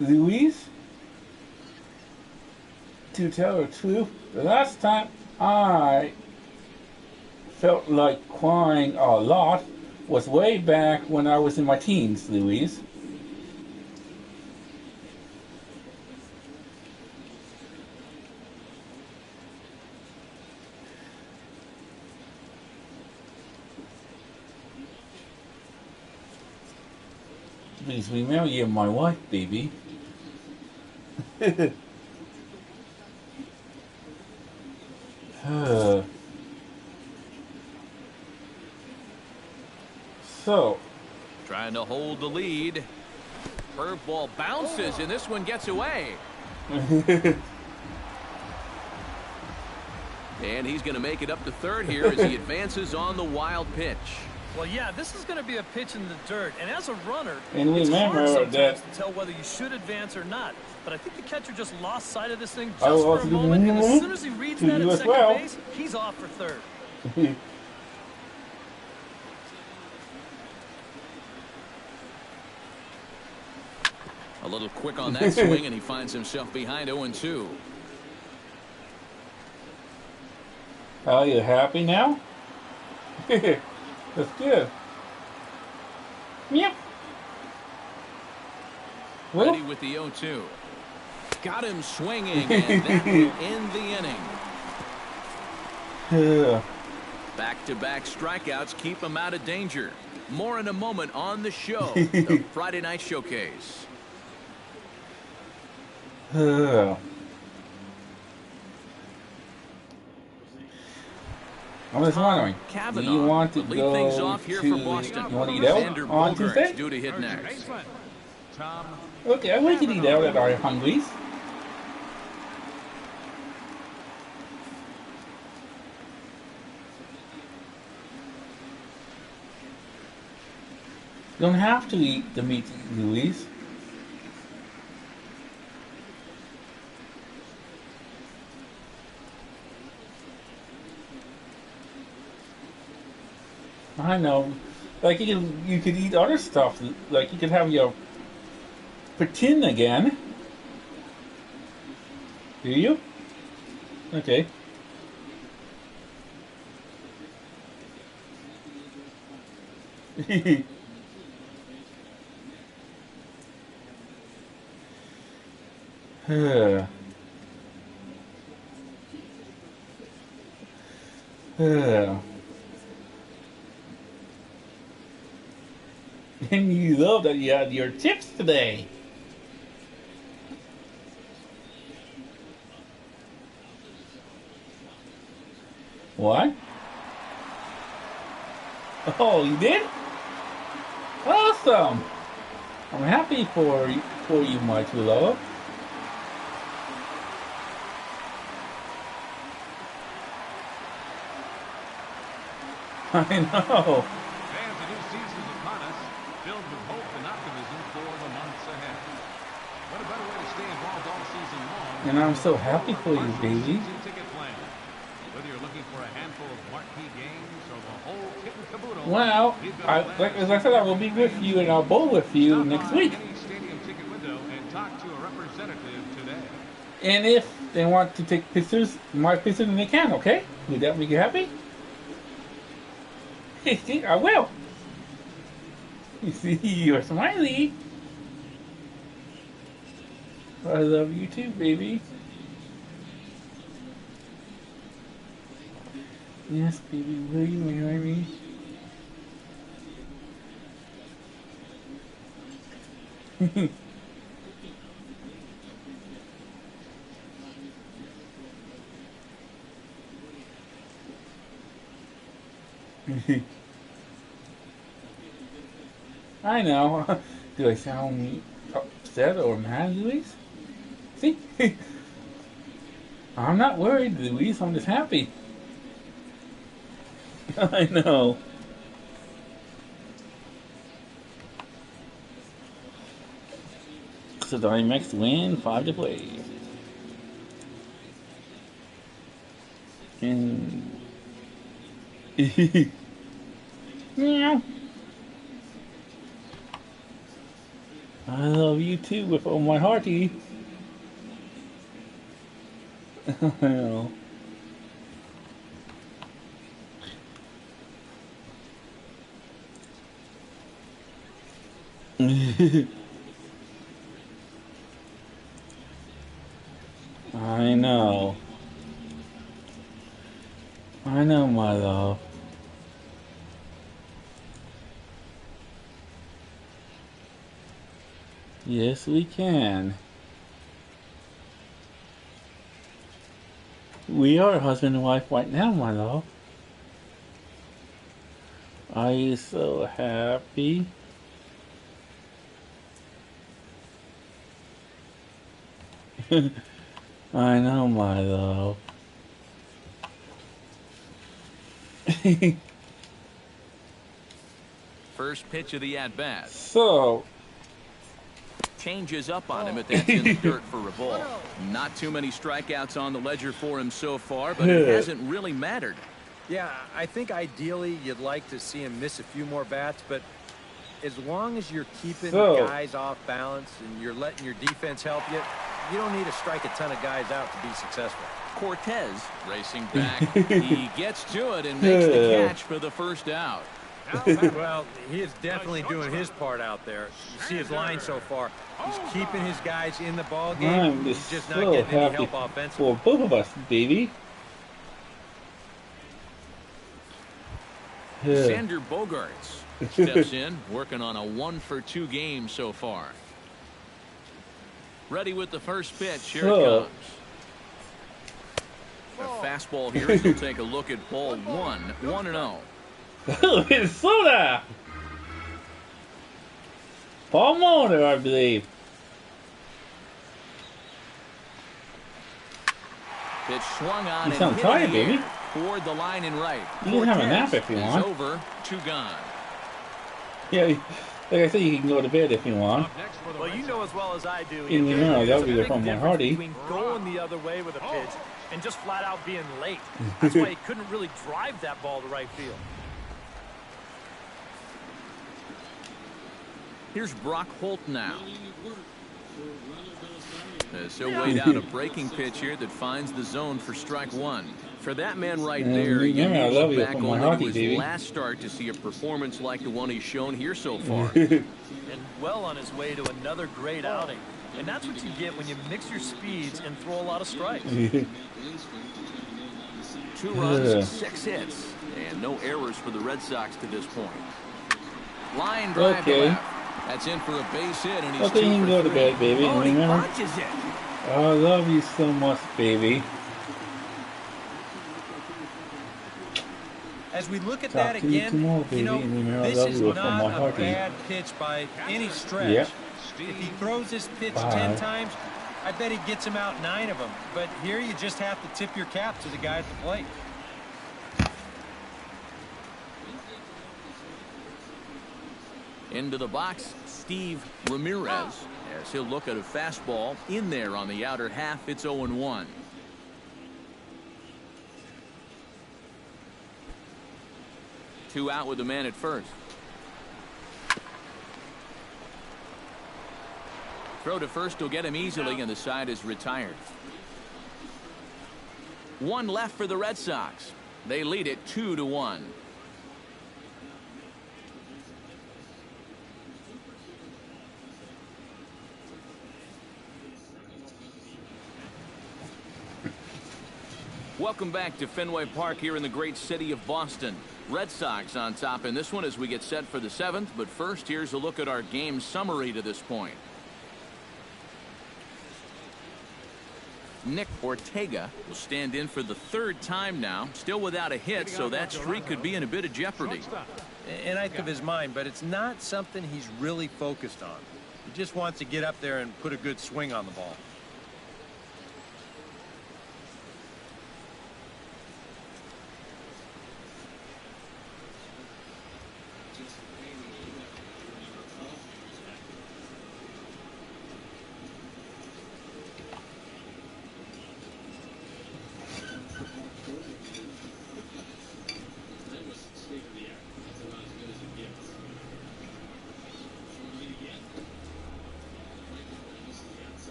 Luis, to tell the truth, the last time I felt like crying a lot was way back when I was in my teens, Luis. Please remember you're my wife, baby. So, trying to hold the lead. Curveball bounces, and this one gets away. And he's going to make it up to third here as he advances on the wild pitch. Well, yeah, this is going to be a pitch in the dirt, and as a runner, and it's remember hard sometimes that to tell whether you should advance or not. But I think the catcher just lost sight of this thing just for a moment, and as soon as he reads that at second base, he's off for third. A little quick on that swing, and he finds himself behind 0-2. Are you happy now? That's good. Yep. Well, ready with the 0-2. Got him swinging, and that will end the inning. Back-to-back strikeouts keep him out of danger. More in a moment on the show, the Friday Night Showcase. I was wondering, do you want to lead go things off here to, for Boston. you want to eat out on Tuesday? Due to hit next. Okay, we can eat out at our Hungries. You don't have to eat the meat, Louise. I know. Like you could eat other stuff. Like you could have your poutine again. Do you? Okay. And you love that you had your chips today. What? Oh, you did? Awesome! I'm happy for you, my true love. I know. Fans, a new season is upon us, filled with hope and optimism for the months ahead. What a better way to stay involved all season long. And I'm so happy for you, baby. Ticket plan. Whether you're looking for a handful of marquee games or the whole kit and caboodle. Well, as I said, I will be with you and I'll bowl with you next week. Any stadium ticket window and talk to a representative today. And if they want to take pictures, my pictures, then they can, okay? Would that make you happy? See, I will. You see, you're smiley. I love you too, baby. Yes, baby, will you marry me? I know. Do I sound upset or mad, Luis? See? I'm not worried, Luis. I'm just happy. I know. So Diamondbacks win 5 to play. And yeah. I love you too with all my hearty. I know. I know. I know, my love. Yes, we can. We are husband and wife right now, my love. Are you so happy? I know, my love. First pitch of the at-bat. So changes up on him, but that's in the dirt for a ball. Not too many strikeouts on the ledger for him so far, but it hasn't really mattered. Yeah, I think ideally you'd like to see him miss a few more bats, but as long as you're keeping guys off balance and you're letting your defense help you, you don't need to strike a ton of guys out to be successful. Cortez racing back. He gets to it and makes the catch for the first out. Well, he is definitely doing his part out there. You see his line so far. He's keeping his guys in the ball game. I'm He's just so not getting any happy help offensively. for both of us, baby. Xander Bogaerts steps in, working on a 1-for-2 game so far. Ready with the first pitch. Here it comes. A fastball here. He'll take a look at ball 1, 1-0. Minnesota! Paul Molitor, I believe. Pitch swung on You and sound hit tired, in the baby. air toward the line and right. You can have a nap if you is want. over, 2 gone. Yeah, like I said, you can go to bed if you want. Well, you know as well as I do. In the middle, that would be from my hearty. Between going the other way with a pitch and just flat out being late. That's why he couldn't really drive that ball to right field. Here's Brock Holt now. As he'll wait out a breaking pitch here that finds the zone for strike 1. For that man right there, you I love you back from my only hearty, to his baby. last start to see a performance like the one he's shown here so far. And well on his way to another great outing. And that's what you get when you mix your speeds and throw a lot of strikes. 2 runs, 6 hits, and no errors for the Red Sox to this point. Line drive to left. That's in for a base hit, and he's 2 you can for go to 3. bed, baby. Oh, he Remember? punches it. I love you so much, baby. As we look at Talk that to you again, tomorrow, you know, baby, and remember, I this love is you from my not a hearty. bad pitch by any stretch. Yep. If he throws this pitch Bye. 10 times, I bet he gets him out 9 of them. But here you just have to tip your cap to the guy at the plate. Into the box, Steve Ramirez, as he'll look at a fastball in there on the outer half. It's 0-1. Two out with the man at first. Throw to first will get him easily, and the side is retired. 1 left for the Red Sox. They lead it 2-1. Welcome back to Fenway Park here in the great city of Boston. Red Sox on top in this one as we get set for the 7th. But first, here's a look at our game summary to this point. Nick Ortega will stand in for the 3rd time now, still without a hit, so that streak could be in a bit of jeopardy. And I think of his mind, but it's not something he's really focused on. He just wants to get up there and put a good swing on the ball.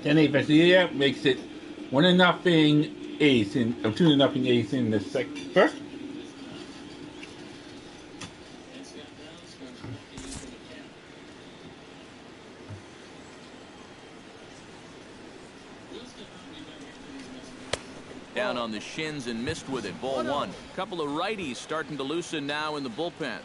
Then they eventually makes it 1-0 ace in 2-0 ace in the first. Down on the shins and missed with it. Ball one. Couple of righties starting to loosen now in the bullpen.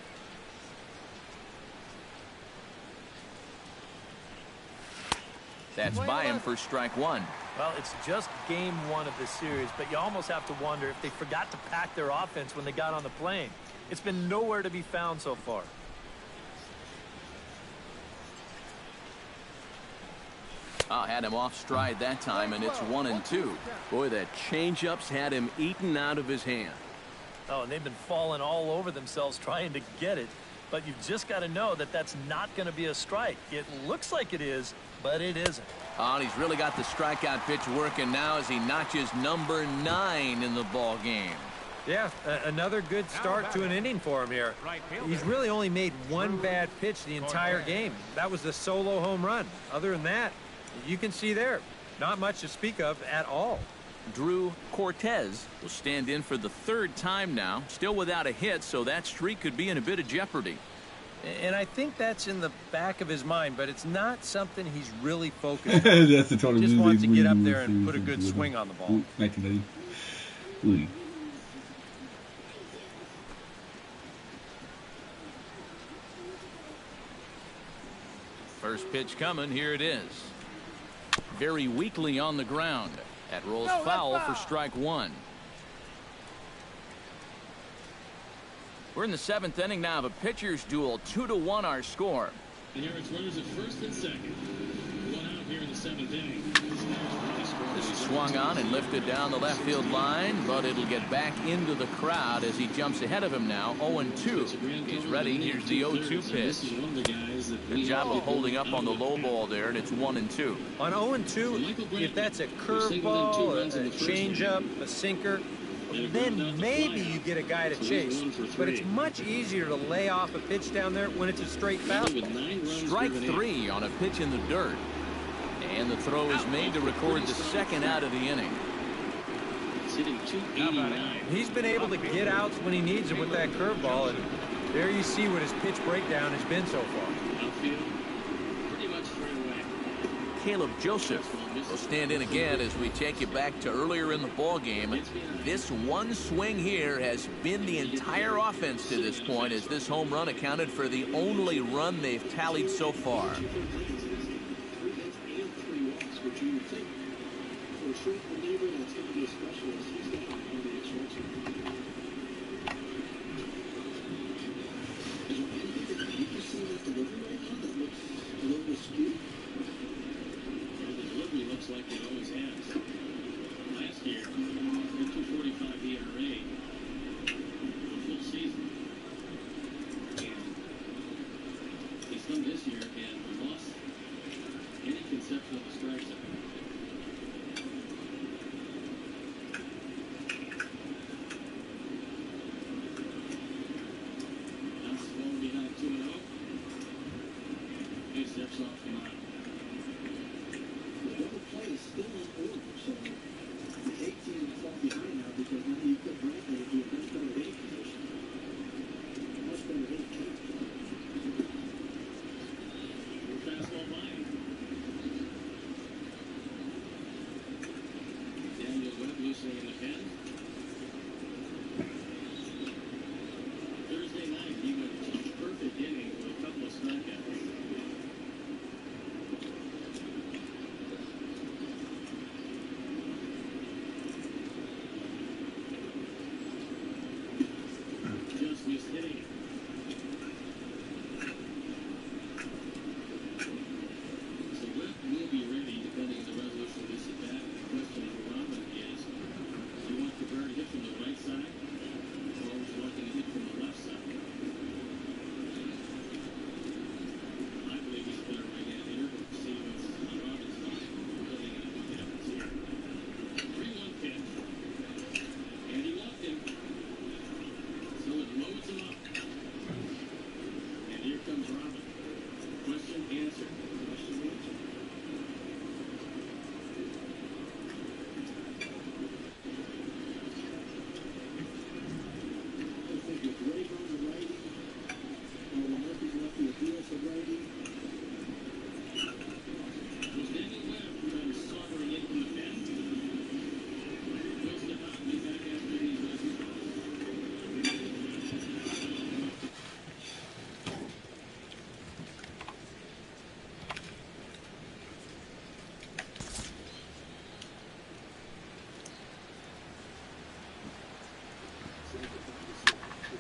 That's by him for strike one. Well, it's just game one of this series, but you almost have to wonder if they forgot to pack their offense when they got on the plane. It's been nowhere to be found so far. Had him off stride that time, and it's 1-2. Boy, that changeup's had him eaten out of his hand. Oh, and they've been falling all over themselves trying to get it. But you've just got to know that that's not going to be a strike. It looks like it is, but it isn't. And he's really got the strikeout pitch working now as he notches number 9 in the ball game. Yeah, another good start to an inning for him here. He's really only made one bad pitch the entire game. That was the solo home run. Other than that, you can see there, not much to speak of at all. Drew Cortez will stand in for the third time now, still without a hit, so that streak could be in a bit of jeopardy. And I think that's in the back of his mind, but it's not something he's really focused on. That's the total. He just wants to get up there and put a good swing on the ball. 1990. First pitch coming, here it is. Very weakly on the ground. That rolls foul for strike one. We're in the 7th inning now of a pitcher's duel. 2-1 our score. And here it's runners at first and second. One out here in the 7th inning. This is swung on and lifted down the left field line, but it'll get back into the crowd as he jumps ahead of him now. 0-2. He's ready. Here's the 0-2 pitch. Good job of holding up on the low ball there, and it's 1-2. On 0-2, if that's a curveball, a changeup, a sinker, then maybe you get a guy to chase. But it's much easier to lay off a pitch down there when it's a straight foul. Strike 3 on a pitch in the dirt. And the throw is made to record the second out of the inning. He's been able to get outs when he needs them with that curveball, and there you see what his pitch breakdown has been so far. Caleb Joseph will stand in again as we take you back to earlier in the ball game. This one swing here has been the entire offense to this point, as this home run accounted for the only run they've tallied so far.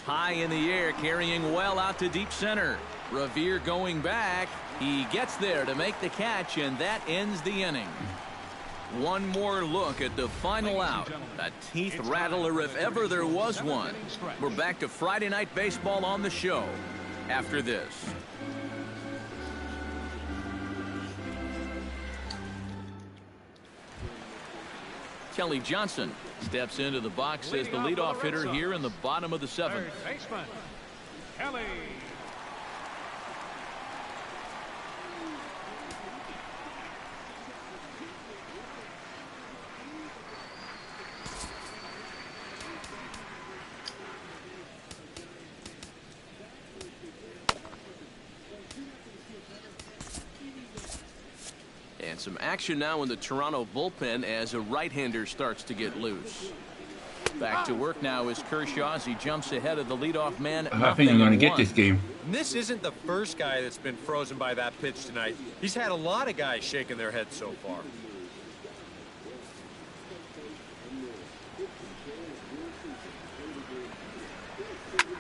high in the air, carrying well out to deep center. Revere going back. He gets there to make the catch, and that ends the inning. One more look at the final out. A teeth rattler if ever there was one. We're back to Friday Night Baseball on the show after this. Kelly Johnson steps into the box as the leadoff hitter here in the bottom of the seventh. Third baseman, Kelly. And some action now in the Toronto bullpen as a right-hander starts to get loose. Back to work now is Kershaw as he jumps ahead of the leadoff man. I think I'm going to get this game. And this isn't the first guy that's been frozen by that pitch tonight. He's had a lot of guys shaking their heads so far.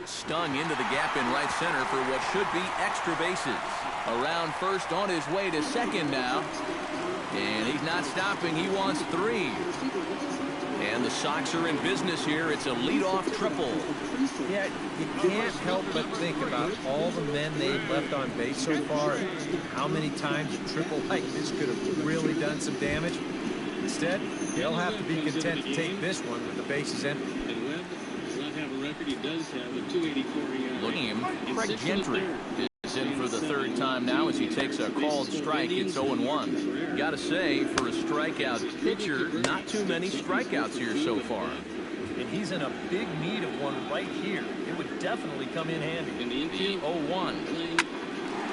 Stung into the gap in right center for what should be extra bases. Around first, on his way to second now. And he's not stopping. He wants 3. And the Sox are in business here. It's a leadoff triple. Yeah, you can't help but think about all the men they've left on base so far and how many times a triple like this could have really done some damage. Instead, they'll have to be content to take this one with the bases empty. And Webb does not have a record. He does have a 284 ERA. Looking at him, Craig Gentry is in for the third time now as he takes a called strike. It's 0-1. Got to say, for a strikeout pitcher, not too many strikeouts here so far. And he's in a big need of one right here. It would definitely come in handy. In the infield, 0-1.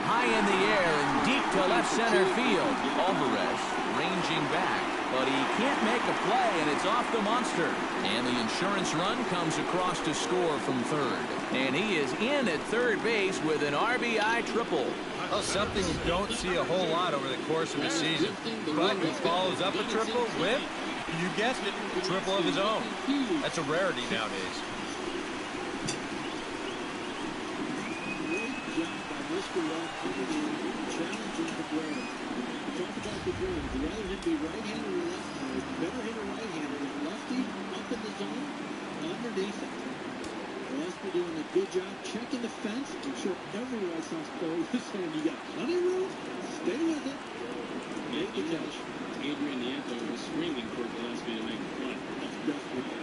High in the air and deep to left center field. Alvarez ranging back, but he can't make a play, and it's off the monster. And the insurance run comes across to score from third. And he is in at third base with an RBI triple. Well, something you don't see a whole lot over the course of a season. But he follows up a triple with, you guessed it, a triple of his own. That's a rarity nowadays. Great job by Mr. Webb coming in, challenging the Braves. Talk about the Braves. Rather than be right-handed or left-handed, better hit a right-handed with lefty up in the zone, underneath it. Gillespie doing a good job checking the fence. I'm sure every White Sox player is saying, you got plenty of room, stay with it. make the catch. Adrian Nieto was screaming for Gillespie to make the play.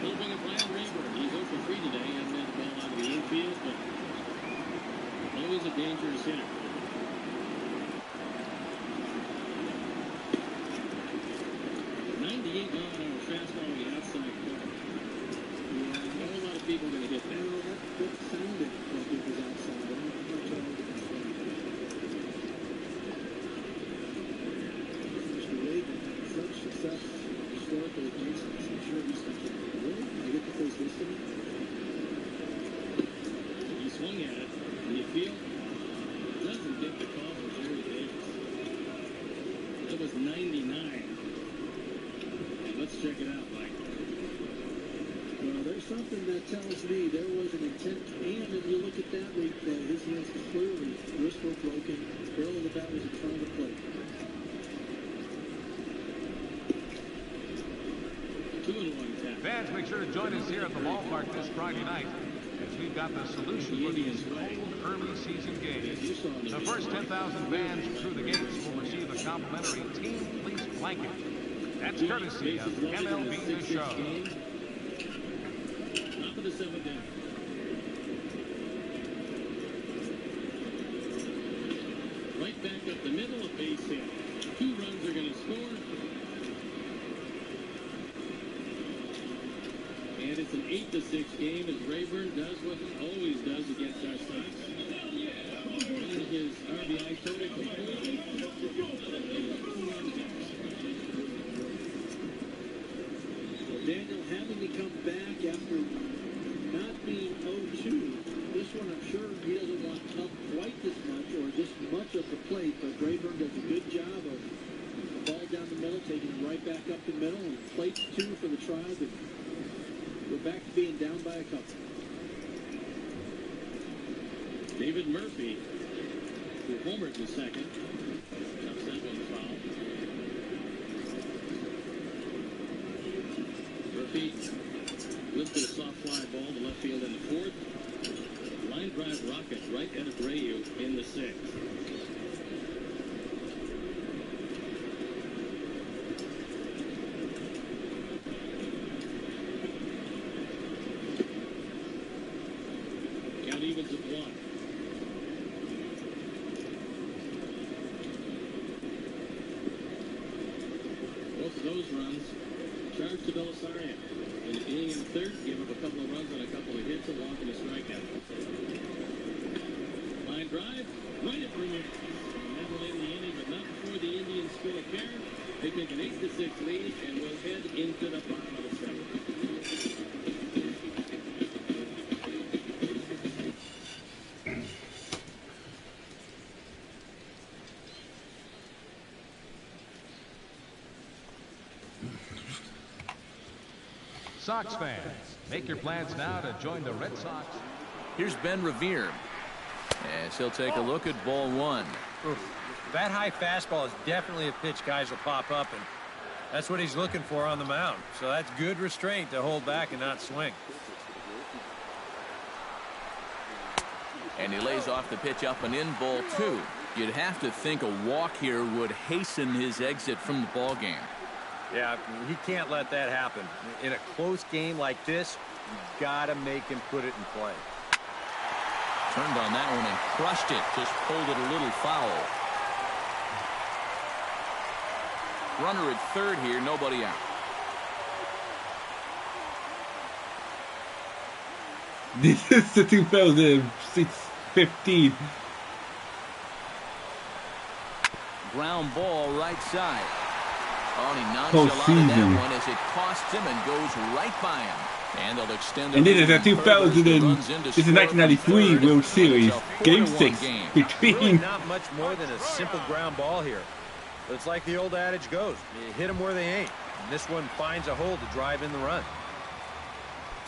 Hoping a play on Rayburn. He's 0 for 3 today. Hasn't had the ball out of the infield, but always a dangerous hitter. Fastball on the outside corner. Yeah, not a whole lot of people are going to hit that. No, that sounded like it was outside. I'm not sure how to explain it. Mr. Wade had such success historically with Mason. I'm sure he's thinking, really? I get to face this thing? He swung at it. And you feel doesn't get the call from Jerry Davis. That was 99. Let's check it out, Mike. Well, there's something that tells me there was an intent, and if you look at that replay, his hands clearly, wrists were broken, barrel of the bat was in front of the plate. 2-1 tap. Fans, make sure to join us here at the ballpark this Friday night as we've got the solution for these cold early season games. The first 10,000 fans through the gates will receive a complimentary Team Fleece blanket. That's courtesy of MLB The Show. Top of the 7th inning. Right back up the middle of base hit. 2 runs are going to score. And it's an 8-6 game as Rayburn does what he always does against our Sox. And his RBI total completely. Daniel having to come back after not being 0-2. This one, I'm sure he doesn't want up quite this much or this much of the plate, but Rayburn does a good job of the ball down the middle, taking it right back up the middle, and plates 2 for the Tribe. And we're back to being down by a couple. David Murphy, who homered in the second. That's that one foul. Murphy lifted a soft fly ball to left field in the fourth. Line drive rocket right at Abreu in the sixth. Count evens at 1. Both of those runs charged to Belisario. In the inning in the third, gave up a couple of runs on a couple of hits, a walk, and a strikeout. Line drive, right at Brewer. And that will end the inning, but not before the Indians spill a pair. They take an 8-6 lead and will head into the bottom of the seventh. Sox fans, make your plans now to join the Red Sox. Here's Ben Revere, as he'll take a look at ball one. Oof. That high fastball is definitely a pitch guys will pop up, and that's what he's looking for on the mound. So that's good restraint to hold back and not swing. And he lays off the pitch up and in, ball two. You'd have to think a walk here would hasten his exit from the ball game. Yeah, he can't let that happen. In a close game like this, you gotta make him put it in play. Turned on that one and crushed it. Just pulled it a little foul. Runner at third here, nobody out. This is the 2015. Ground ball right side. Oh, he nonchalanted that one as it costs him and goes right by him. And they'll extend. And this is a 1993 World Series Game 6 between. Really not much more than a simple ground ball here. But it's like the old adage goes: you hit them where they ain't. And this one finds a hole to drive in the run.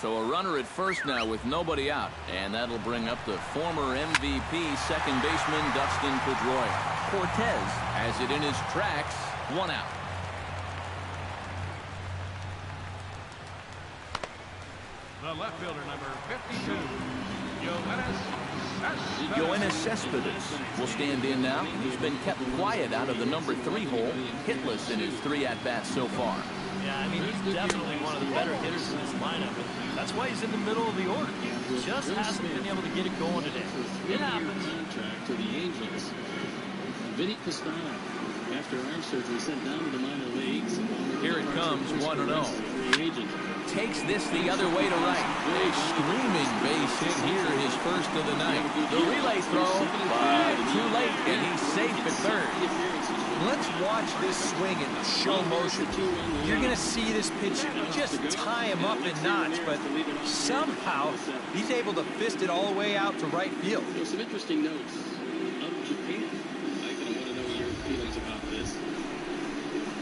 So a runner at first now with nobody out, and that'll bring up the former MVP second baseman Dustin Pedroia. Cortez has it in his tracks, one out. The left fielder, number 52, Yoenis Cespedes will stand in now. He's been kept quiet out of the number 3 hole, hitless in his 3 at-bats so far. Yeah, I mean, he's definitely one of the better hitters in this lineup. That's why he's in the middle of the order. Just hasn't been able to get it going today. It happens. Contract to the Angels. Vinny Castano, after arm surgery, sent down to the minor leagues. Here it comes, 1-0. Takes this the other way to right. A screaming base hit here, his first of the night. The relay throw, but too late, and he's safe at third. Let's watch this swing in slow motion. You're going to see this pitch just tie him up in knots, but somehow he's able to fist it all the way out to right field. There's some interesting notes out of Japan. I want to know your feelings about this.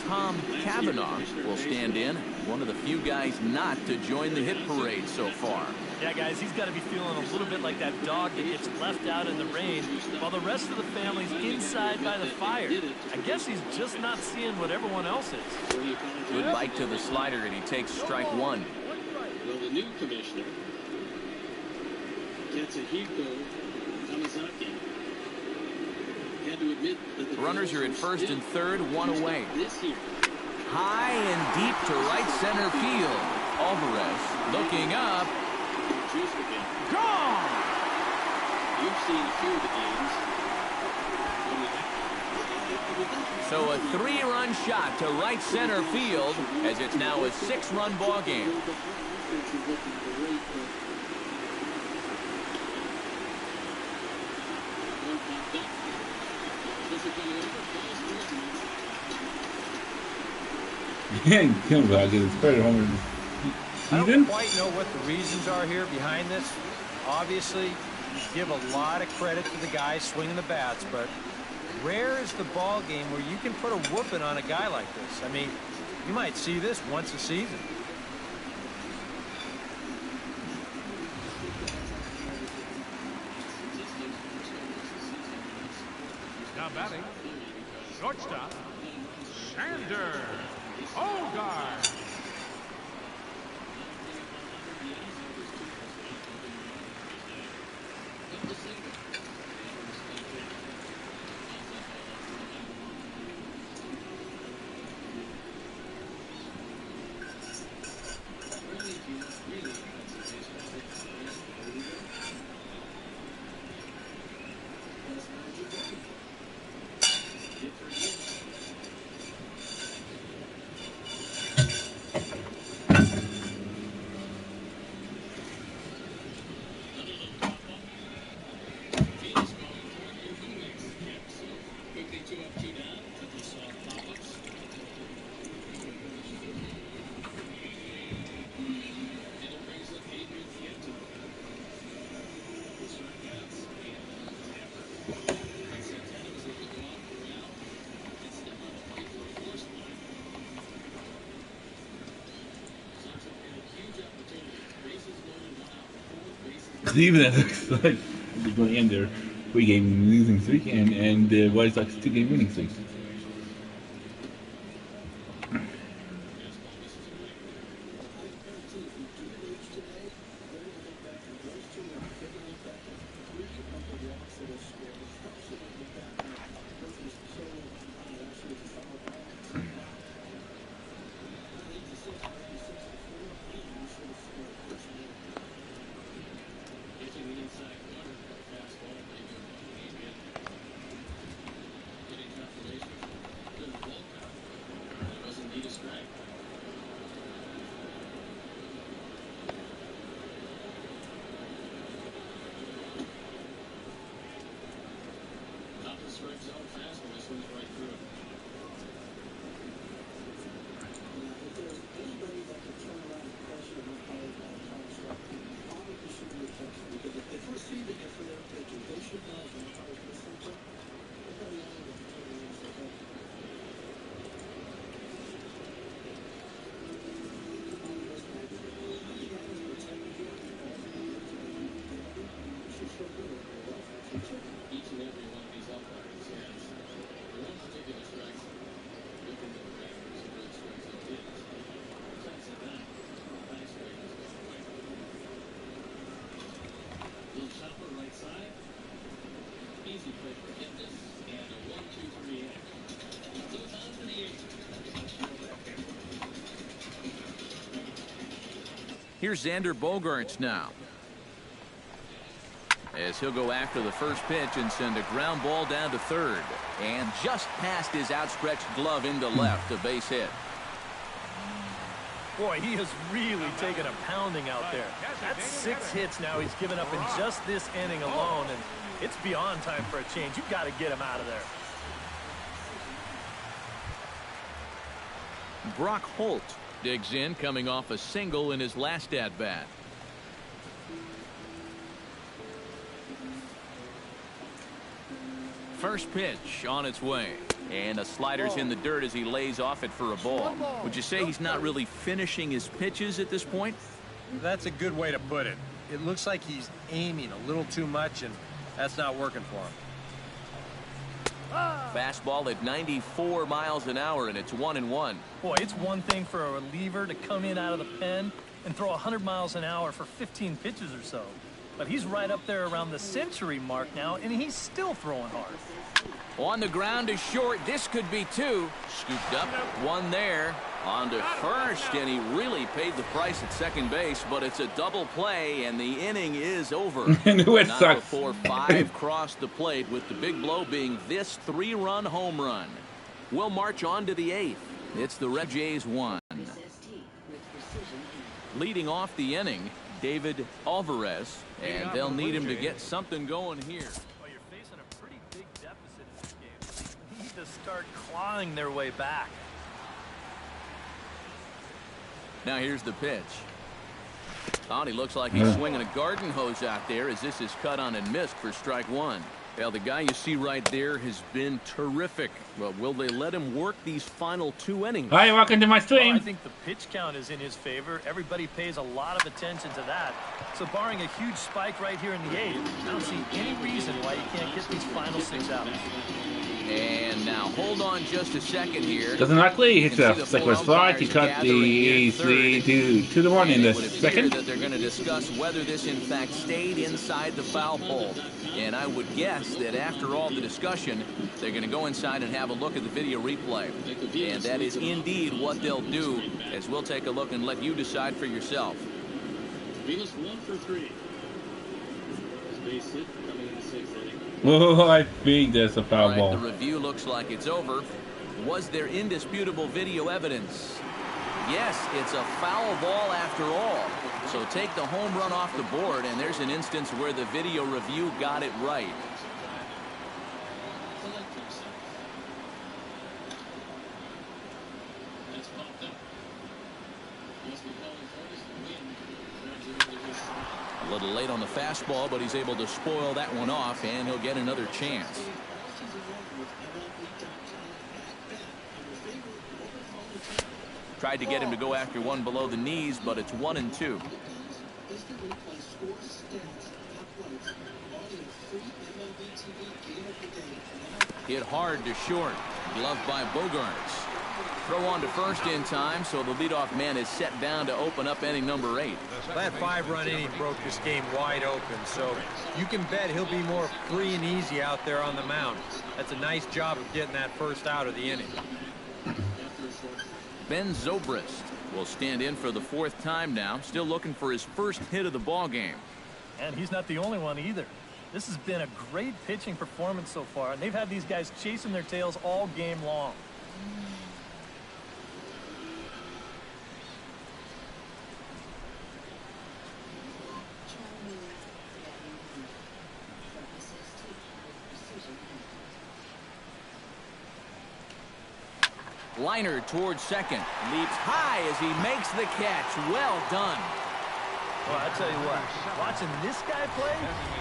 Tom Cavanaugh will stand in, one of the few guys not to join the hit parade so far. Yeah, guys, he's got to be feeling a little bit like that dog that gets left out in the rain while the rest of the family's inside by the fire. I guess he's just not seeing what everyone else is. Good bite to the slider, and he takes strike one. Well, the new commissioner, Katsuhiko Tamazaki, had to admit that the runners are at first and third, one away. This year. High and deep to right center field. Alvarez looking up. Gone! You've seen a few of the games. So a 3-run shot to right center field as it's now a 6-run ball game. Come back, it's better home. I don't quite know what the reasons are here behind this. Obviously, you give a lot of credit to the guys swinging the bats, but rare is the ball game where you can put a whooping on a guy like this. I mean, you might see this once a season. Shortstop, Xander Bogaerts. Cleveland looks like they're going in there 3-game losing streak and the White Sox 2-game winning streak. Here's Xander Bogaerts now, as he'll go after the first pitch and send a ground ball down to third, and just past his outstretched glove into left, a base hit. Boy, he has really taken a pounding out there. That's 6 hits now he's given up in just this inning alone, and it's beyond time for a change. You've got to get him out of there. Brock Holt digs in, coming off a single in his last at-bat. First pitch on its way, and a slider's in the dirt as he lays off it for a ball. Would you say he's not really finishing his pitches at this point? That's a good way to put it. It looks like he's aiming a little too much, and that's not working for him. Fastball at 94 miles an hour, and it's 1-1. Boy, it's one thing for a reliever to come in out of the pen and throw 100 miles an hour for 15 pitches or so. But he's right up there around the century mark now, and he's still throwing hard. On the ground is short. This could be 2. Scooped up, 1 there. On to first, and he really paid the price at second base, but it's a double play, and the inning is over. And the Red Not Sox. before 5 crossed the plate, with the big blow being this 3-run home run. We'll march on to the 8th. It's the Red Jays 1. Leading off the inning, David Alvarez, and they'll need him to get something going here. Well, you're facing a pretty big deficit in this game. They need to start clawing their way back. Now here's the pitch. Oh, he looks like he's swinging a garden hose out there, as this is cut on and missed for strike 1. Well, the guy you see right there has been terrific. Well, will they let him work these final 2 innings? Hi, welcome to my Well, stream. I think the pitch count is in his favor. Everybody pays a lot of attention to that. So barring a huge spike right here in the 8th, I don't see any reason why he can't get these final 6 out. And now hold on just a second here. Doesn't likely hit You can the see the second four slide. He umpires cut the gathering here easily third. to the one in And the it would appear second. that they're going to discuss whether this in fact stayed inside the foul pole. And I would guess that after all the discussion, they're going to go inside and have a look at the video replay. And that is indeed what they'll do, as we'll take a look and let you decide for yourself. Venus 1 for 3. Base hit coming in the 6th inning. Oh, I think there's a foul All right, ball. the review looks like it's over. Was there indisputable video evidence? Yes, it's a foul ball after all. So take the home run off the board, and there's an instance where the video review got it right. A little late on the fastball, but he's able to spoil that one off, and he'll get another chance. Tried to get him to go after one below the knees, but it's 1-2. Hit hard to short. Gloved by Bogaerts. Throw on to first in time, so the leadoff man is set down to open up inning number 8. That 5-run inning broke this game wide open, so you can bet he'll be more free and easy out there on the mound. That's a nice job of getting that first out of the inning. Ben Zobrist will stand in for the 4th time now, still looking for his first hit of the ball game. And he's not the only one either. This has been a great pitching performance so far, and they've had these guys chasing their tails all game long. Liner towards second. Leaps high as he makes the catch. Well done. Well, I tell you what, watching this guy play,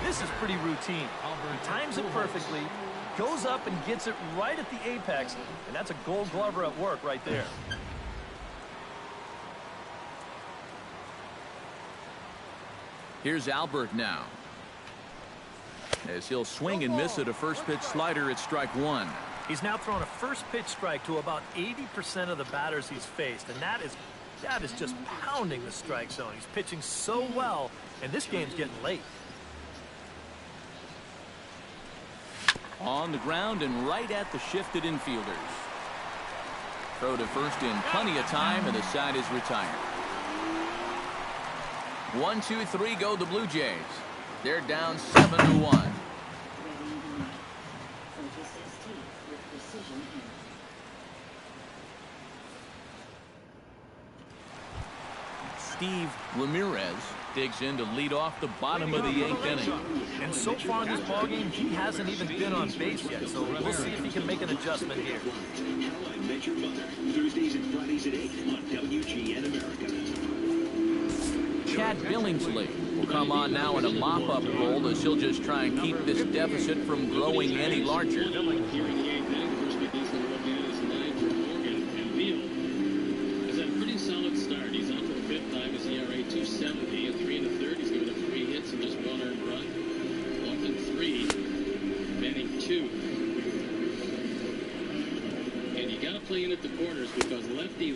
this is pretty routine. He times it perfectly, goes up and gets it right at the apex, and that's a Gold Glover at work right there. Here's Albert now, as he'll swing and miss at a first pitch slider at strike 1. He's now thrown a first pitch strike to about 80% of the batters he's faced, and that is just pounding the strike zone. He's pitching so well, and this game's getting late. On the ground and right at the shifted infielders. Throw to first in plenty of time, and the side is retired. 1, 2, 3 go the Blue Jays. They're down 7-1. Steve Ramirez digs in to lead off the bottom of the 8th inning. And so far in this ballgame, he hasn't even been on base yet, so we'll see if he can make an adjustment here. Met Your Mother, Thursdays and Fridays at 8 on WGN America. Chad Billingsley will come on now in a mop-up role, as he'll just try and keep this deficit from growing any larger. Solid start. He's on to the 5th time. His ERA 2.70 and 3 1/3. He's given up 3 hits and just 1 earned run. 1-3. Manning 2. And you got to play in at the corners, because lefty,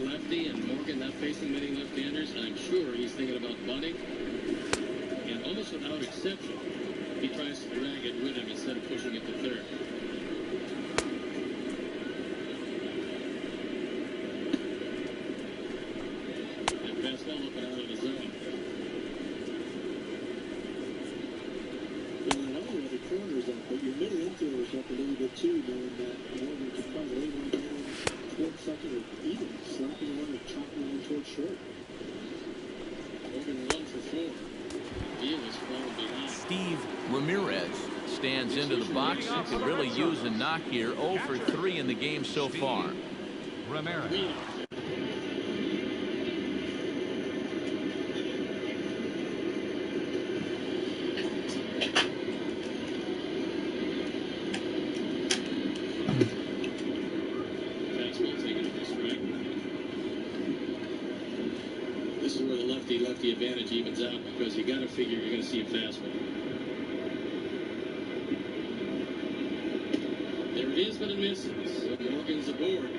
and Morgan not facing many left-handers. I'm sure he's thinking about bunting. And almost without exception, he tries to drag it with him instead of pushing it to third. Fastball looking out of the zone. Well, I know where the corner's up, but your middle infielders up a little bit too, knowing that Morgan could probably lay one down towards second, or even slapping one or chopping one towards short. Morgan 1 for 4. Deal is falling behind. Steve Ramirez stands into the box. He could really use a knock here. 0 for 3 in the game so far. Ramirez. Lefty advantage evens out, because you got to figure you're going to see a fastball. There is, but it misses. So Morgan's aboard.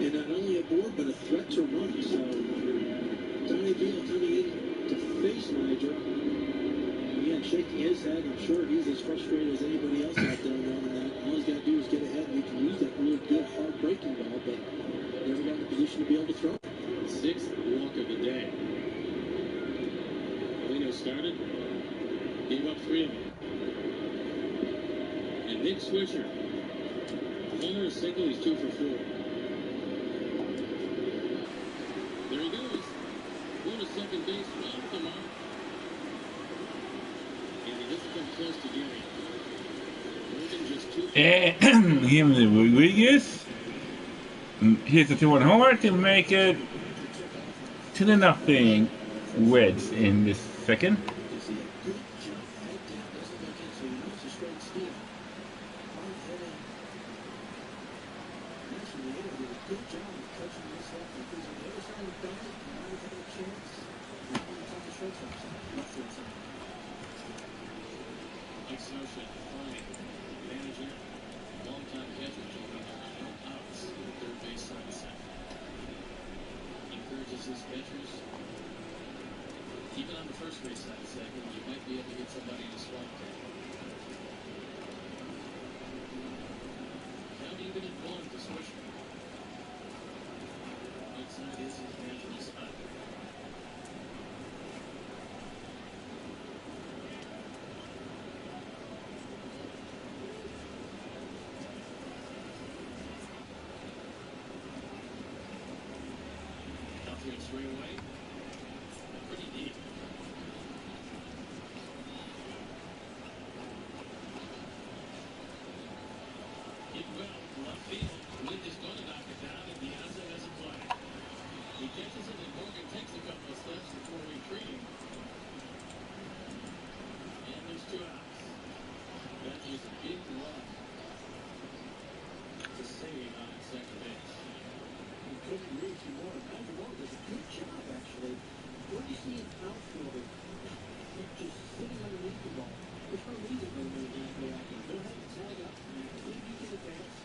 And not only aboard, but a threat to run. So Donnie Beal coming in to face Nigel. Again, shaking his head. I'm sure he's as frustrated as anybody else out there knowing that all he's got to do is get ahead. We can use that real good, hard breaking ball, but never got in a position to be able to throw. Sixth walk of the day. Molino started, gave up 3 of them. And Nick Swisher, homer, single, he's 2 for 4. There he goes. Going to second base, off the mark. And he doesn't come close to getting it. Morgan just 2 for 4. And give him the Rodriguez. Here's the 2-1 homer to make it 2-0 Reds in this second. His pitchers, even on the first base side second, you might be able to get somebody to swap it. Now even at 1 to switch. Outside is his natural spot. Straight away, pretty deep. Hit well, left field. Wind is going to knock it down, and Piazza has a play. He catches it, and Morgan takes a couple of steps before retreating. And there's 2 outs. That is a big run to save on its second base. You couldn't agree too more. Does a good job, actually. Where do you see an outfielder just sitting underneath the ball? There's no reason to go halfway out there. Go ahead and tag up. Leave you to the dance.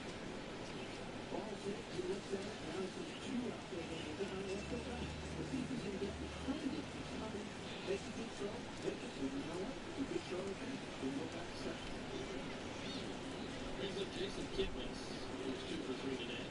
Ball's hit. He looks at it. Now there's 2 out there. Let's go back. Let's see if he's going to get behind it. He's coming. Make a good throw. Take it. You know what? It's a good throw again. We'll go back to second. Brings up Jason Kipnis, who's 2 for 3 today.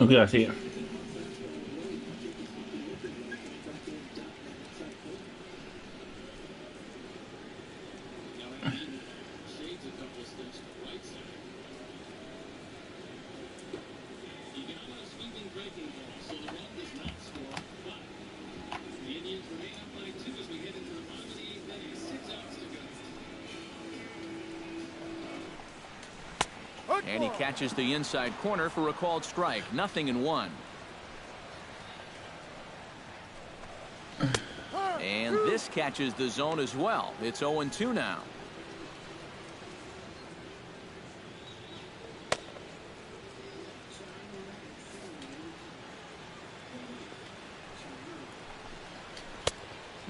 Okay, I see it. And he catches the inside corner for a called strike. 0-1. And this catches the zone as well. It's 0-2 now.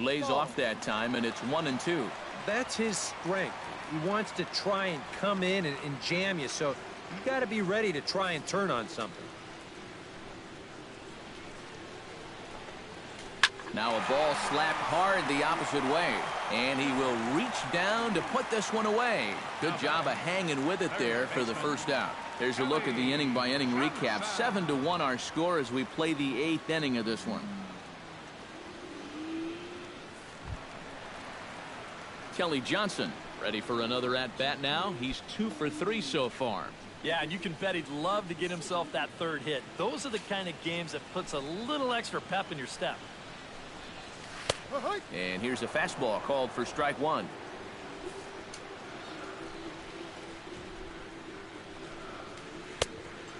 Lays off that time, and it's 1-2. That's his strength. He wants to try and come in and jam you, so you got to be ready to try and turn on something. Now a ball slapped hard the opposite way, and he will reach down to put this one away. Good job of hanging with it there for the first out. Here's a look at the inning-by-inning recap. 7-1 our score as we play the 8th inning of this one. Kelly Johnson ready for another at-bat now. He's 2 for 3 so far. Yeah, and you can bet he'd love to get himself that third hit. Those are the kind of games that puts a little extra pep in your step. And here's a fastball called for strike 1.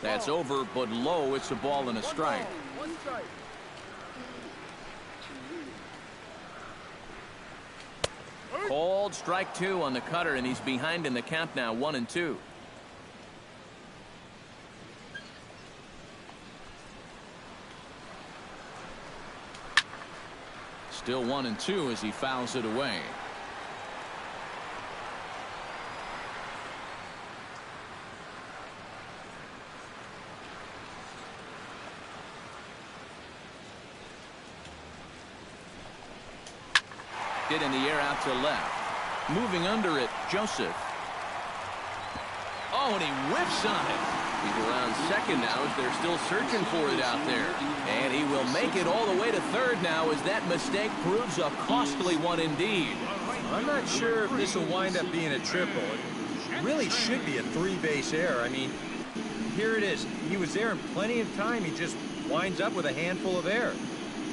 That's over, but low. It's a ball and a strike. Called strike 2 on the cutter, and he's behind in the count now, 1-2. Still 1-2 as he fouls it away. Hit in the air out to left. Moving under it, Joseph. Oh, and he whiffs on it. He's around second now as they're still searching for it out there. And he will make it all the way to third now as that mistake proves a costly one indeed. I'm not sure if this will wind up being a triple. It really should be a 3-base error. I mean, here it is. He was there in plenty of time. He just winds up with a handful of error.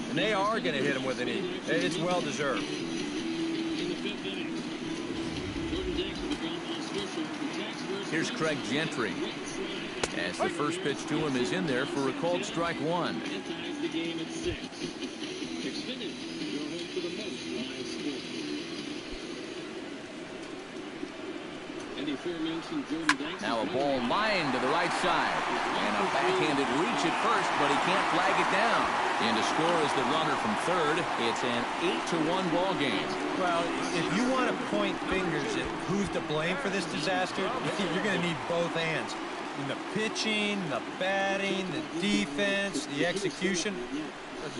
And they are going to hit him with an E. It's well deserved. Here's Craig Gentry. As the first pitch to him is in there for a called strike 1. Now a ball lined to the right side. And a backhanded reach at first, but he can't flag it down. And to score is the runner from third. It's an 8-1 ball game. Well, if you want to point fingers at who's to blame for this disaster, you're going to need both hands. In the pitching, the batting, the defense, the execution.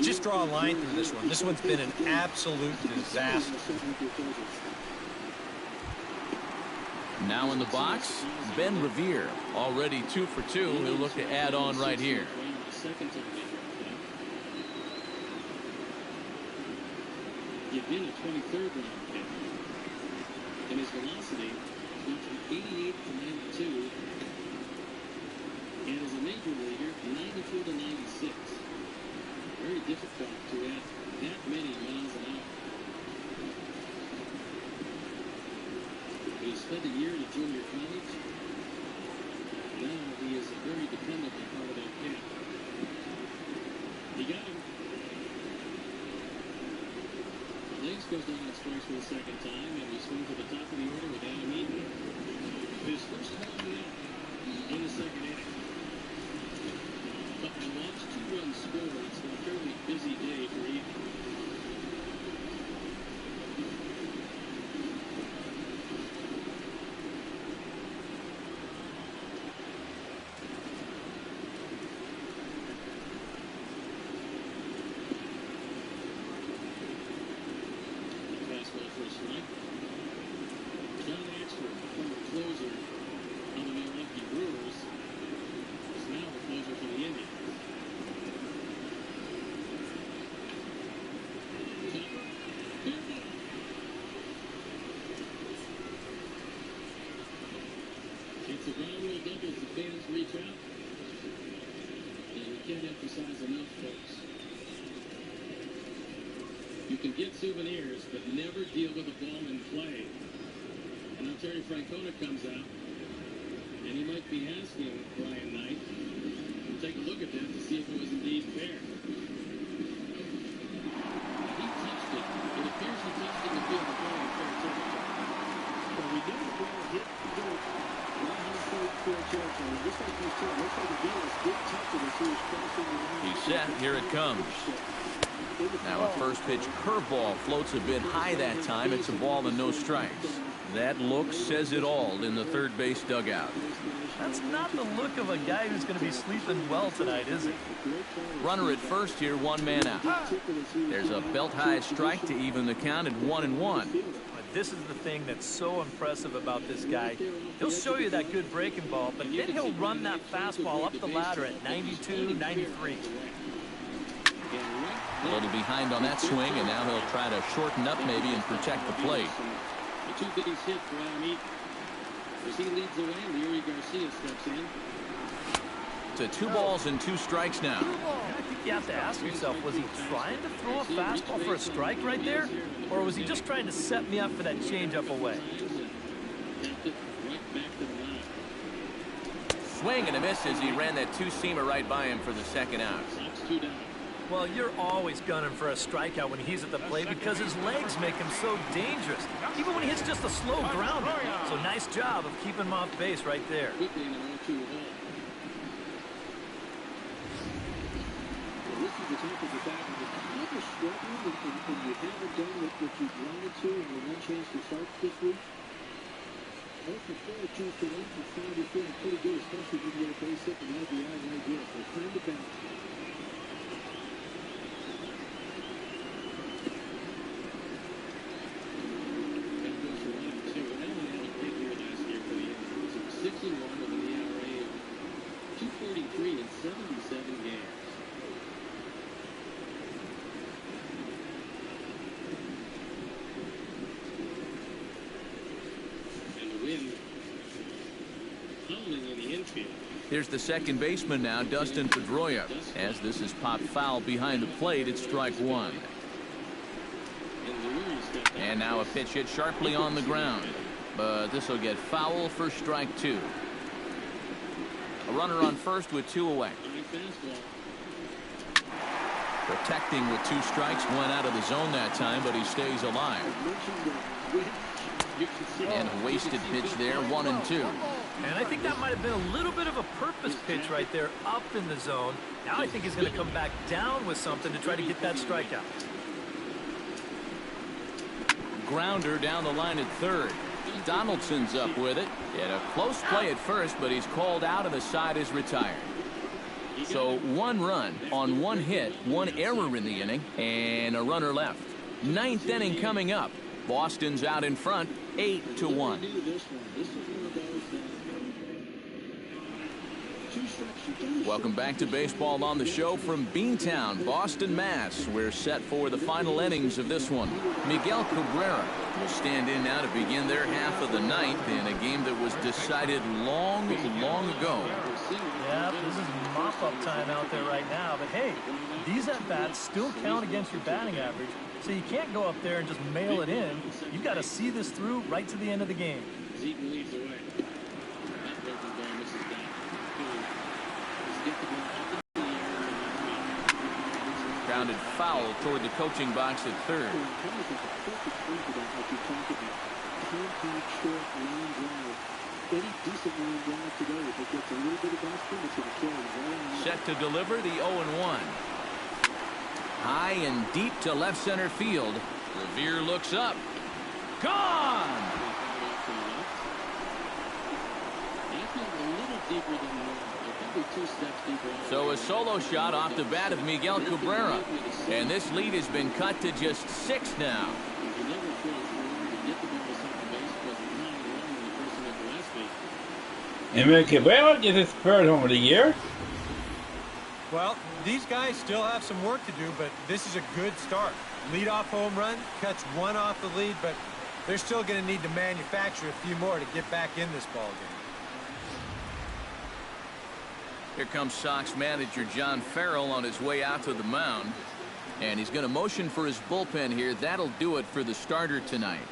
Just draw a line through this one. This one's been an absolute disaster. Now in the box, Ben Revere, already 2 for 2. He'll look to add on right here. You've been a 23rd round pick, and his velocity went from 88 to 92, and as a major leaguer, 94 to 96. Very difficult to add that many miles an hour. He spent a year at junior college. Now he is a very dependable part of that camp. He got him. Legs goes down and strikes for the second time, and we swing to the top of the order with Adam Eaton. His first home run in the second inning. But the last 2 runs scored. It's been a fairly busy day for Eaton. The ground rule doubles the fans reach out. And we can't emphasize enough, folks. You can get souvenirs, but never deal with a ball in play. And now Terry Francona comes out, and he might be asking Brian Knight to take a look at that to see if it was indeed fair. He touched it. It appears he touched it to feel the ball in fair territory. Well, we knew the ball hit the dirt. Fair territory. Just like you said, looks like the Giants did touch it as he was crossing the line. He's set. Here it comes. Now a first pitch curveball floats a bit high that time. It's a ball and no strikes. That look says it all in the third base dugout. That's not the look of a guy who's going to be sleeping well tonight, is it? Runner at first here, one man out. There's a belt-high strike to even the count at 1-1. But this is the thing that's so impressive about this guy. He'll show you that good breaking ball, but then he'll run that fastball up the ladder at 92, 93. A little behind on that swing, and now he'll try to shorten up maybe and protect the plate. A two-base hit for Adam Eaton. As he leads the way, Leary Garcia steps in. To 2 balls and 2 strikes now. I think you have to ask yourself, was he trying to throw a fastball for a strike right there? Or was he just trying to set me up for that changeup away? Swing and a miss as he ran that 2-seamer right by him for the second out. Well, you're always gunning for a strikeout when he's at the plate because his legs make him so dangerous, even when he hits just a slow grounder. So nice job of keeping him off base right there. This is the type of attack when you're struggling and you haven't done what you wanted to and you one chance to start quickly. Hope for a chance to run for 5 is feeling pretty good, especially when you get a base hit and RBI right here. So time to bounce. Here's the second baseman now, Dustin Pedroia. As this is popped foul behind the plate, it's strike 1. And now a pitch hit sharply on the ground. But this will get foul for strike 2. A runner on first with 2 away. Protecting with 2 strikes, 1 out of the zone that time, but he stays alive. And a wasted pitch there, 1-2. And I think that might have been a little bit of a purpose pitch right there up in the zone. Now I think he's going to come back down with something to try to get that strikeout. Grounder down the line at third. Donaldson's up with it. Had a close play at first, but he's called out and the side is retired. So 1 run on 1 hit, 1 error in the inning, and a runner left. 9th inning coming up. Boston's out in front, 8-1. Welcome back to Baseball on the Show from Beantown, Boston, Mass. We're set for the final innings of this one. Miguel Cabrera will stand in now to begin their half of the 9th in a game that was decided long ago. Yeah, this is mop-up time out there right now. But hey, these at-bats still count against your batting average. So you can't go up there and just mail it in. You've got to see this through right to the end of the game. Grounded foul toward the coaching box at third. Set to deliver the 0-1. High and deep to left center field. Revere looks up. Gone! So a solo shot off the bat of Miguel Cabrera. And this lead has been cut to just 6 now. And Miguel Cabrera gets his 3rd home of the year. Well, these guys still have some work to do, but this is a good start. Leadoff home run, cuts 1 off the lead, but they're still going to need to manufacture a few more to get back in this ballgame. Here comes Sox manager John Farrell on his way out to the mound. And he's going to motion for his bullpen here. That'll do it for the starter tonight.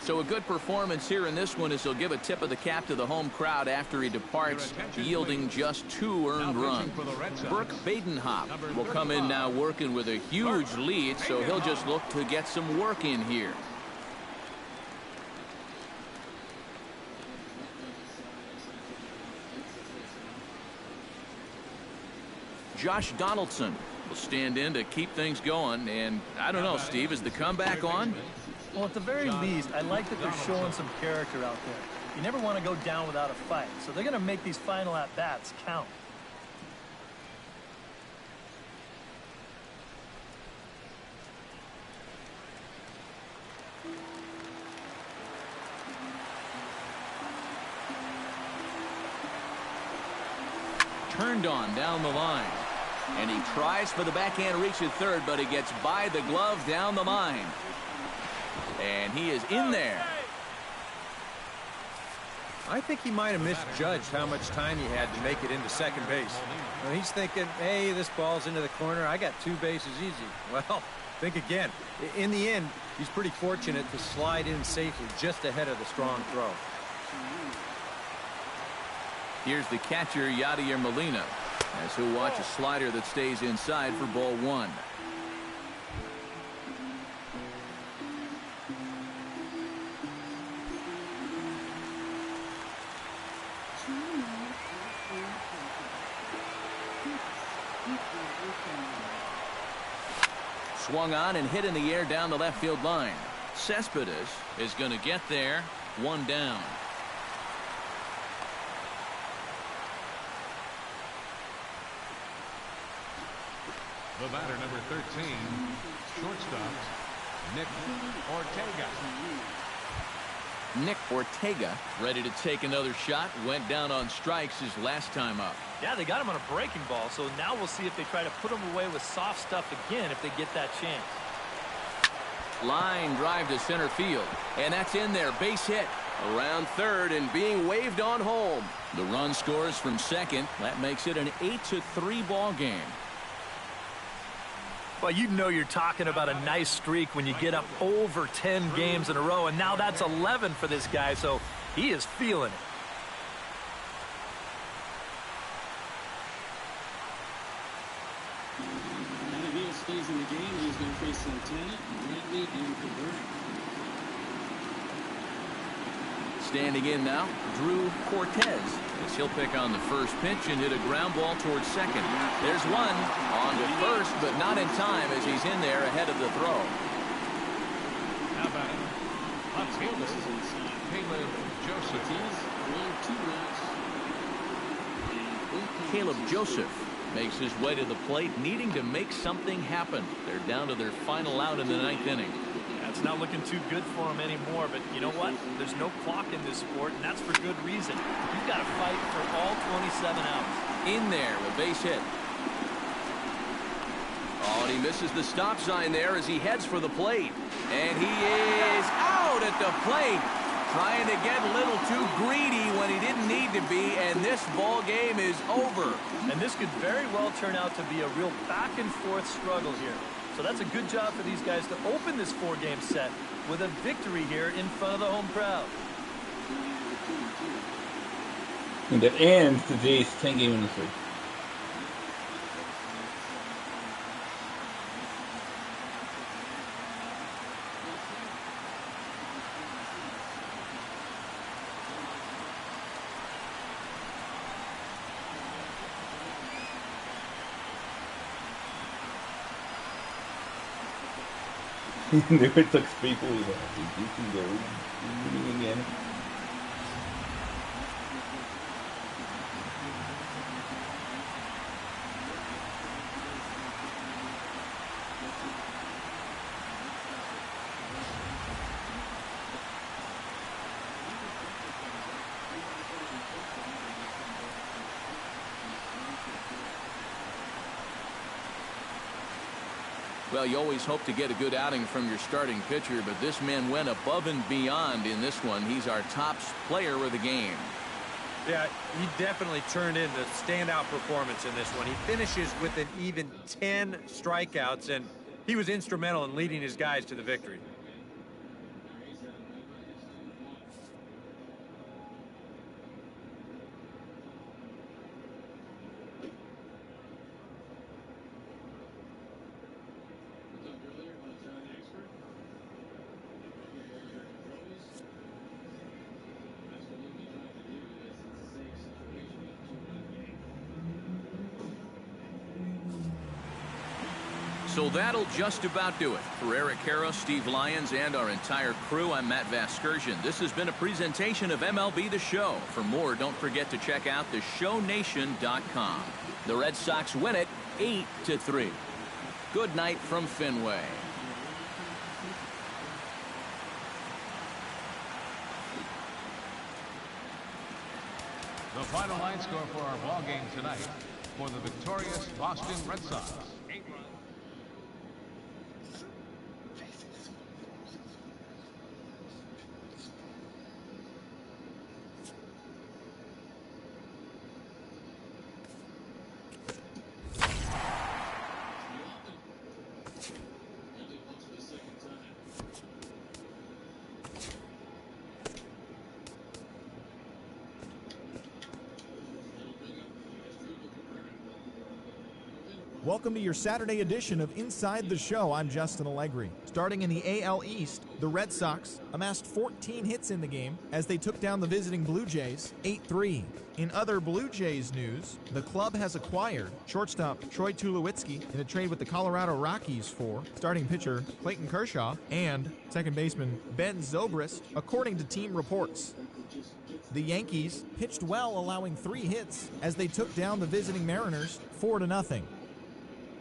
So a good performance here in this one as he'll give a tip of the cap to the home crowd after he departs, yielding just 2 earned runs. Burke Badenhop will come in now working with a huge lead, so he'll just look to get some work in here. Josh Donaldson will stand in to keep things going. And I don't know, Steve, is the comeback on? Well, at the very least, I like that they're showing some character out there. You never want to go down without a fight, so they're going to make these final at-bats count. Turned on down the line. And he tries for the backhand reach at third, but he gets by the glove down the line. And he is in there. I think he might have misjudged how much time he had to make it into second base. Well, he's thinking, hey, this ball's into the corner. I got 2 bases easy. Well, think again. In the end, he's pretty fortunate to slide in safely just ahead of the strong throw. Here's the catcher, Yadier Molina, as he'll watch a slider that stays inside for ball 1. Swung on and hit in the air down the left field line. Cespedes is going to get there. 1 down. The batter, number 13, shortstop, Nick Ortega. Nick Ortega ready to take another shot. Went down on strikes his last time up. Yeah, they got him on a breaking ball, so now we'll see if they try to put him away with soft stuff again if they get that chance. Line drive to center field, and that's in there. Base hit around third and being waved on home. The run scores from second. That makes it an 8-3 ball game. Well, you know you're talking about a nice streak when you get up over 10 games in a row, and now that's 11 for this guy, so he is feeling it. Adebayo stays in the game. He's going to face Santana, Brantley, and Cabrera. Standing in now, Drew Cortez, as he'll pick on the first pitch and hit a ground ball towards second. There's one on to first, but not in time as he's in there ahead of the throw. How about it? Left fielder, Caleb Joseph. Caleb Joseph makes his way to the plate, needing to make something happen. They're down to their final out in the 9th inning. That's not looking too good for him anymore, but you know what? There's no clock in this sport, and that's for good reason. You've got to fight for all 27 outs. In there with base hit. Oh, and he misses the stop sign there as he heads for the plate. And he is out at the plate, trying to get a little too greedy when he didn't need to be, and this ball game is over. And this could very well turn out to be a real back-and-forth struggle here. So that's a good job for these guys to open this 4-game set with a victory here in front of the home crowd. And that ends today's 10-game winning streak. Never took people again. Well, you always hope to get a good outing from your starting pitcher, but this man went above and beyond in this one. He's our top player of the game. Yeah, he definitely turned in the standout performance in this one. He finishes with an even 10 strikeouts, and he was instrumental in leading his guys to the victory. So that'll just about do it. For Eric Karros, Steve Lyons, and our entire crew, I'm Matt Vasgersian. This has been a presentation of MLB The Show. For more, don't forget to check out theshownation.com. The Red Sox win it 8-3. Good night from Fenway. The final line score for our ball game tonight for the victorious Boston Red Sox. 8 runs. Welcome to your Saturday edition of Inside the Show. I'm Justin Allegri. Starting in the AL East, the Red Sox amassed 14 hits in the game as they took down the visiting Blue Jays 8-3. In other Blue Jays news, the club has acquired shortstop Troy Tulowitzki in a trade with the Colorado Rockies for starting pitcher Clayton Kershaw and second baseman Ben Zobrist, according to team reports. The Yankees pitched well, allowing 3 hits as they took down the visiting Mariners 4-0.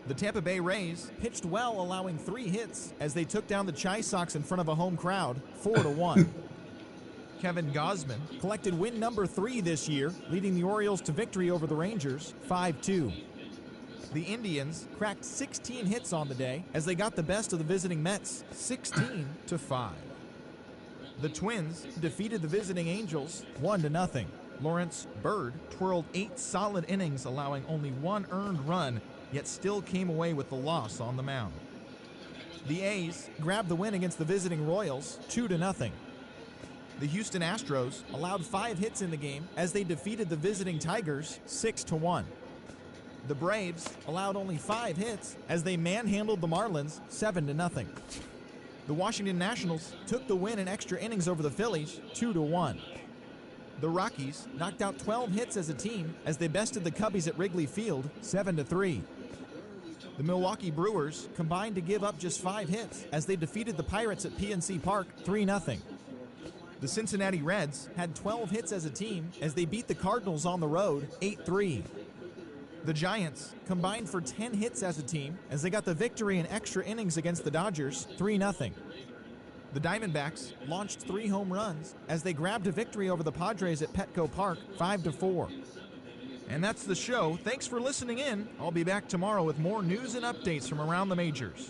The Tampa Bay Rays pitched well, allowing 3 hits as they took down the Chi Sox in front of a home crowd 4-1. Kevin Gausman collected win number 3 this year, leading the Orioles to victory over the Rangers 5-2. The Indians cracked 16 hits on the day as they got the best of the visiting Mets 16-5. The Twins defeated the visiting Angels 1-0. Lawrence Bird twirled 8 solid innings, allowing only 1 earned run, yet still came away with the loss on the mound. The A's grabbed the win against the visiting Royals 2-0. The Houston Astros allowed 5 hits in the game as they defeated the visiting Tigers 6-1. The Braves allowed only 5 hits as they manhandled the Marlins 7-0. The Washington Nationals took the win in extra innings over the Phillies 2-1. The Rockies knocked out 12 hits as a team as they bested the Cubbies at Wrigley Field 7-3. The Milwaukee Brewers combined to give up just 5 hits as they defeated the Pirates at PNC Park 3-0. The Cincinnati Reds had 12 hits as a team as they beat the Cardinals on the road 8-3. The Giants combined for 10 hits as a team as they got the victory in extra innings against the Dodgers 3-0. The Diamondbacks launched 3 home runs as they grabbed a victory over the Padres at Petco Park 5-4. And that's the show. Thanks for listening in. I'll be back tomorrow with more news and updates from around the majors.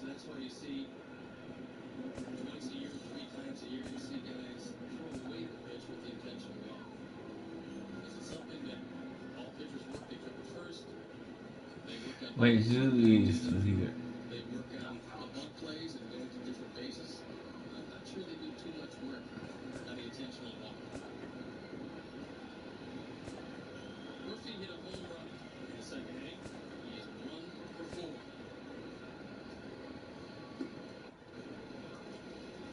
That's why you see once a year, 3 times a year, you see guys throw away the pitch with the intentional walk. This is something that all pitchers work. They took it first. They work on Wait, Julie's here. They work on the bunt plays and go to different bases. I'm not sure they do too much work on the intentional walk. Murphy hit a home run in the second inning. He is 1 for 4.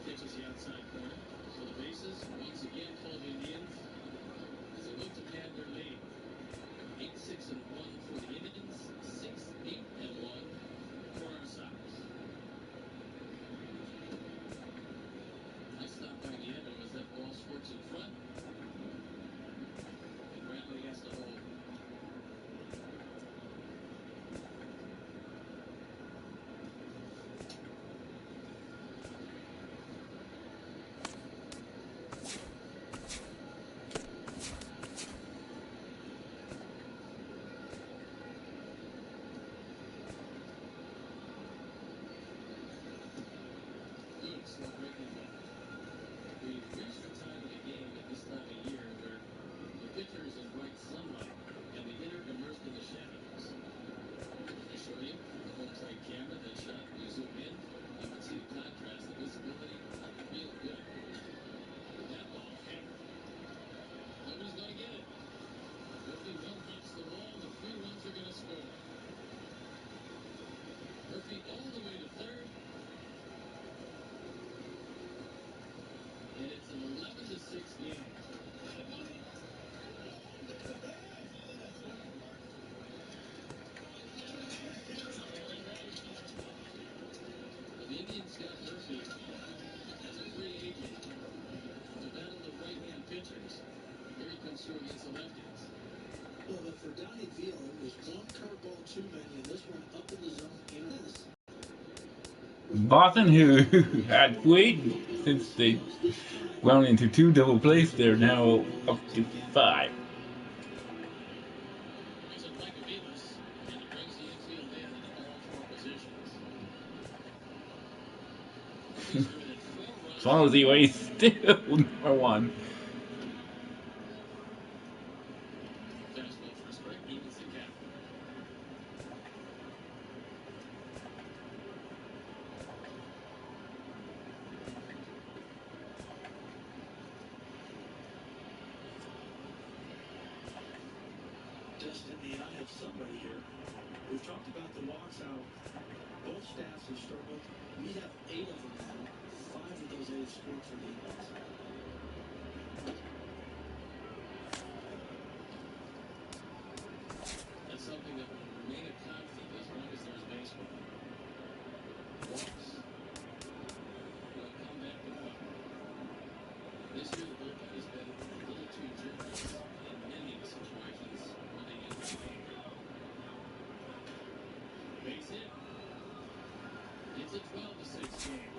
Catches the outside corner. So the bases once again full of Indians as they look to pad their lead. 8-6-1 for the Indians. 6-8-1 for our Sox. Nice stop by Nieto as that ball squirts in front. And Bradley has to hold. score. Murphy all the way to third. And it's an 11-6 game. The Indians got Murphy as a free agent to battle the right-hand pitchers. Here he comes through against the lefties. Well, but for Donnie Veal, it was one curveball too many, and this one up in the zone in this. Boston, who had waited since they wound into 2 double plays, they're now up to 5. As long as he weighs still number 1. Just in the eye of somebody here. We've talked about the walks, how both staffs have struggled. We have 8 of them now. 5 of those 8 scored for the Indians. That's something that will remain a constant as long as there's baseball. Walks will come back to help. This year the bullpen has been a little too generous in many situations where they end the game. Base hit. It's a 12-6 game.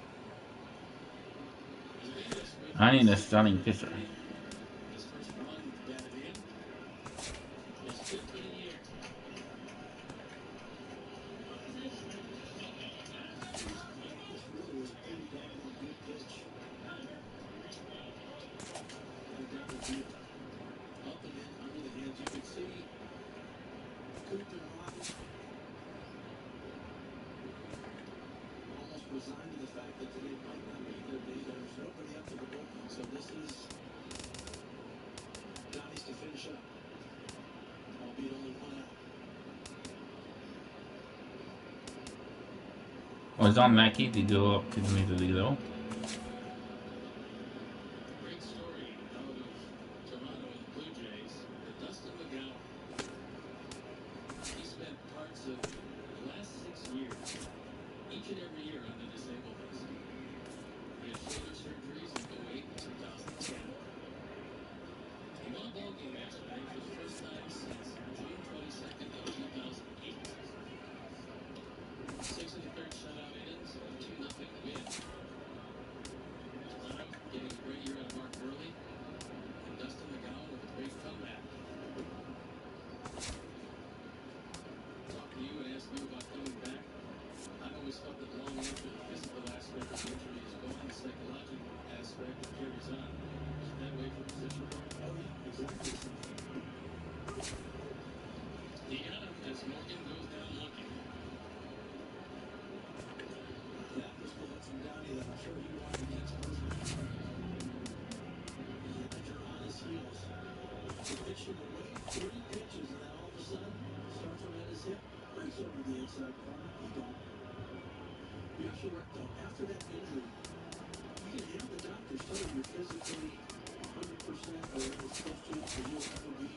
I need a stunning pitcher. His first run batted in. His 5th of the year. This really was a pretty doggone good pitch. And double deal. Up and in, under the hands. You can see Cooper and Robbie almost resigned to the fact that today might not be their day. There's nobody up to the bullpen. So this is Donnie's to finish up. Albeit only 1 out. Was on Mackey to go up to the Major League though. Great story out of Toronto and the Blue Jays. Dustin McGowan. He spent parts of the last 6 years, each and every year, on the disabled list. He had shoulder surgeries in 2008 and 2010. He won a ball game yesterday for the first time since June 22nd of 2008. 6 of the 3rd shutout innings, a 2-0 win. Toronto getting a great year out of Mark Burley, and Dustin McGowan with a great comeback. Talk to you and ask you about coming back. I've always felt that long after the physical aspect of the injury is gone, the psychological aspect carries on. Is it that way for position? Oh, yeah, exactly. Deanna, as Morgan goes down looking. That was bullet from Downey that I'm sure he wanted against Murphy. Manager on his heels. The pitching away, 3 pitches, and then all of a sudden, starts around his hip, breaks over the inside corner, he gone. You have to work though. After that injury, you can have the doctors tell you you're physically 100% or as close to it as you'll ever be.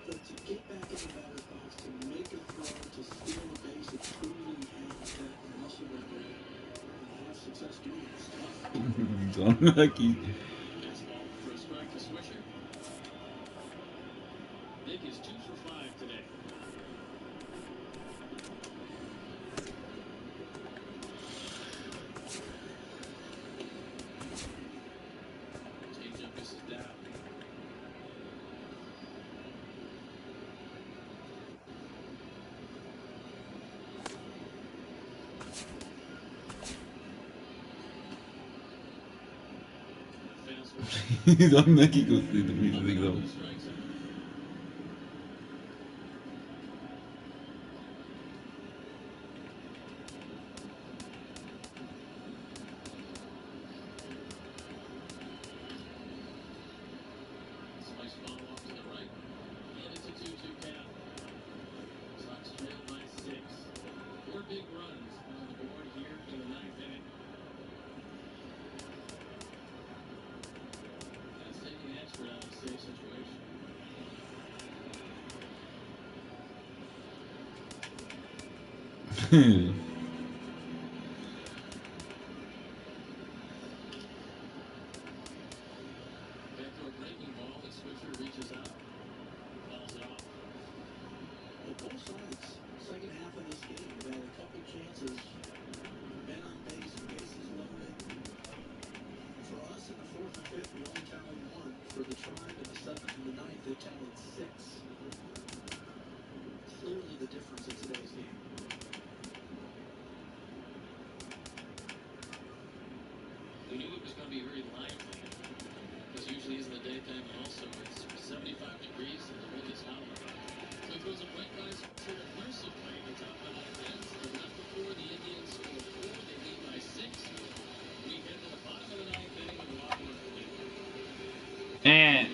But to get back in the batter's box, to make a throw, to steal a base, to truly have that muscle memory and have success doing it is tough. It's unlucky. Fastball for a strike to Swisher. Nick is 2 for 5 today. Changeup misses down. He's unlucky goes to the Major League though. Slice ball off to the right. And it's a 2-2 count. Back to a breaking ball, and Swisher reaches out. Fouls it off. Well, both sides, second half of this game, have had a couple chances. Men on base, bases loaded. For us in the fourth and fifth, we only tallied one. For the Tribe in the seventh and the ninth, they tallied 6. Clearly the difference in today's game. We knew it was going to be very lively, because usually in the daytime also it's 75 degrees and the wind is howling. So it goes a quick guys sort of mercifully. The top of the fence, but not before the Indians score 4. They lead by 6. We head to the bottom of the ninth inning with a lot more to do. And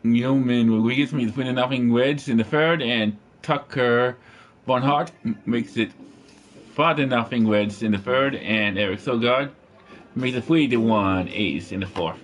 Newman Rodriguez makes the 0 wedge in the third, and Tucker Barnhart makes it 5-0 wedge in the third, and Eric Sogard makes a 3-1 ace in the fourth.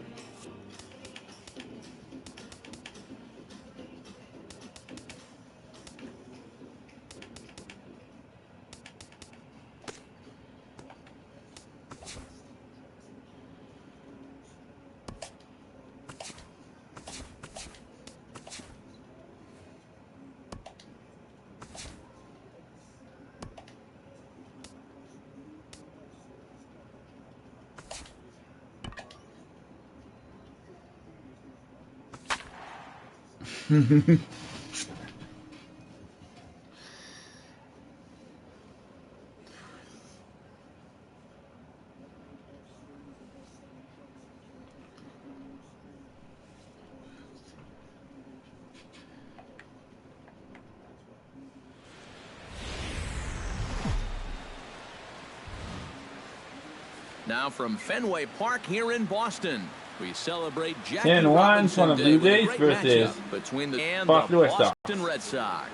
Now from Fenway Park here in Boston, we celebrate Jackie 10-1 Robinson for the Day Blue with a Jays great versus matchup between the and Boston the Red Sox. Boston Red Sox.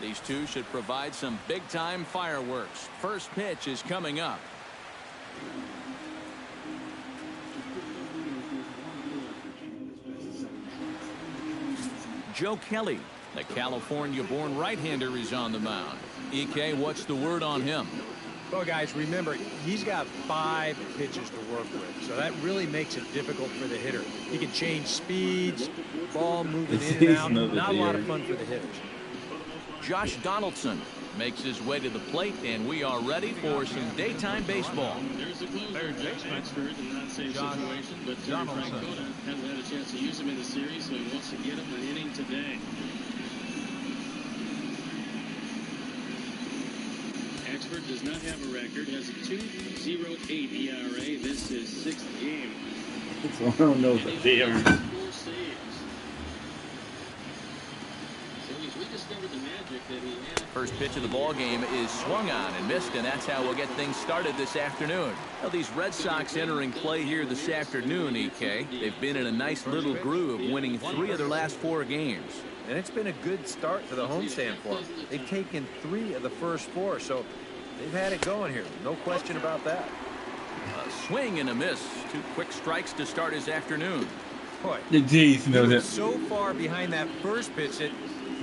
These two should provide some big-time fireworks. First pitch is coming up. Joe Kelly, the California-born right-hander, is on the mound. EK, what's the word on him? Well, guys, remember, he's got 5 pitches to work with, so that really makes it difficult for the hitter. He can change speeds, ball moving in and out. Not a lot of fun for the hitters. Josh Donaldson makes his way to the plate, and we are ready for some daytime baseball. There's the closer, Expert, in that same situation, but Frank Cota hasn't had a chance to use him in the series, so he wants to get him an inning today. Expert does not have a record, has a 2.08 ERA. This is 6th game. So I don't know if they are. 4 saves. So he's rediscovered the magic that he had. First pitch of the ball game is swung on and missed, and that's how we'll get things started this afternoon. Now, these Red Sox entering play here this afternoon, EK. They've been in a nice little groove, winning 3 of their last 4 games. And it's been a good start to the homestand for them. They've taken 3 of the first 4, so they've had it going here. No question about that. A swing and a miss. 2 quick strikes to start his afternoon. Boy, The Jays know he that. was so far behind that first pitch that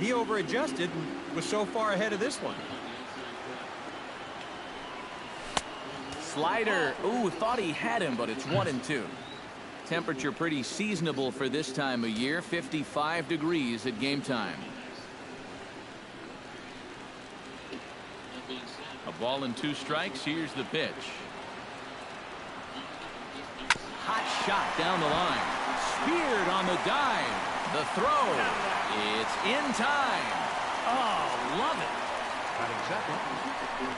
he over-adjusted and was so far ahead of this one. Slider. Ooh, thought he had him, but it's 1-2. Temperature pretty seasonable for this time of year. 55 degrees at game time. A ball and 2 strikes. Here's the pitch. Hot shot down the line. Speared on the dive. The throw. It's in time. Oh, love it.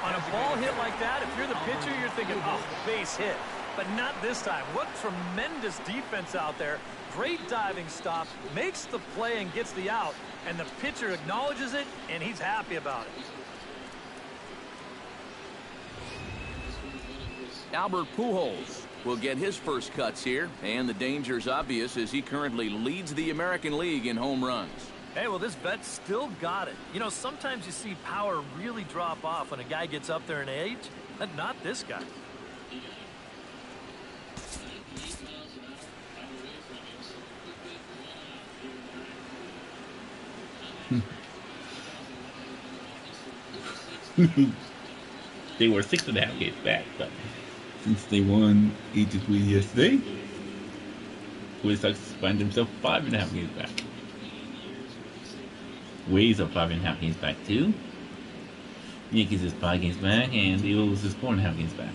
On a ball hit like that, if you're the pitcher, you're thinking, oh, base hit. But not this time. What tremendous defense out there. Great diving stop. Makes the play and gets the out. And the pitcher acknowledges it, and he's happy about it. Albert Pujols will get his first cuts here, and the danger's obvious as he currently leads the American League in home runs. Hey, well, this vet's still got it. You know, sometimes you see power really drop off when a guy gets up there in age, but not this guy. They were 6.5 games back, but since they won 8-3 yesterday, the Red Sox find themselves 5.5 games back. Rays are 5.5 games back too. Yankees is 5 games back, and the Orioles is 4.5 games back.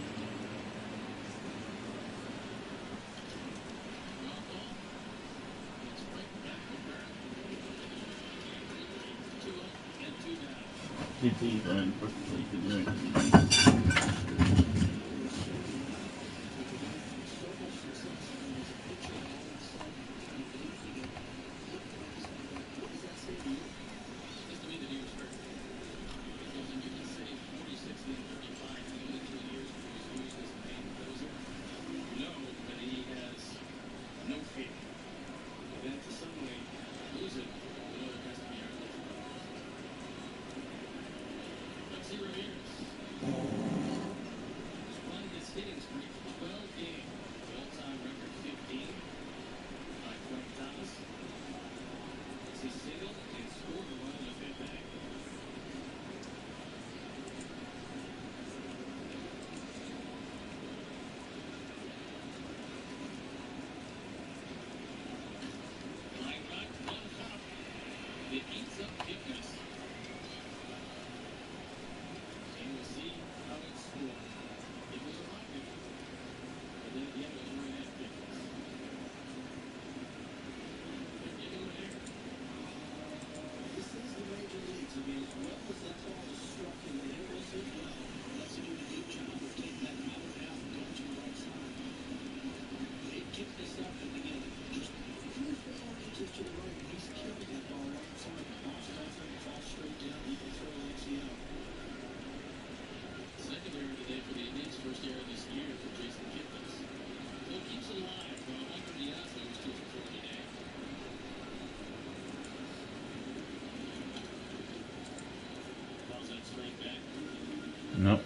No.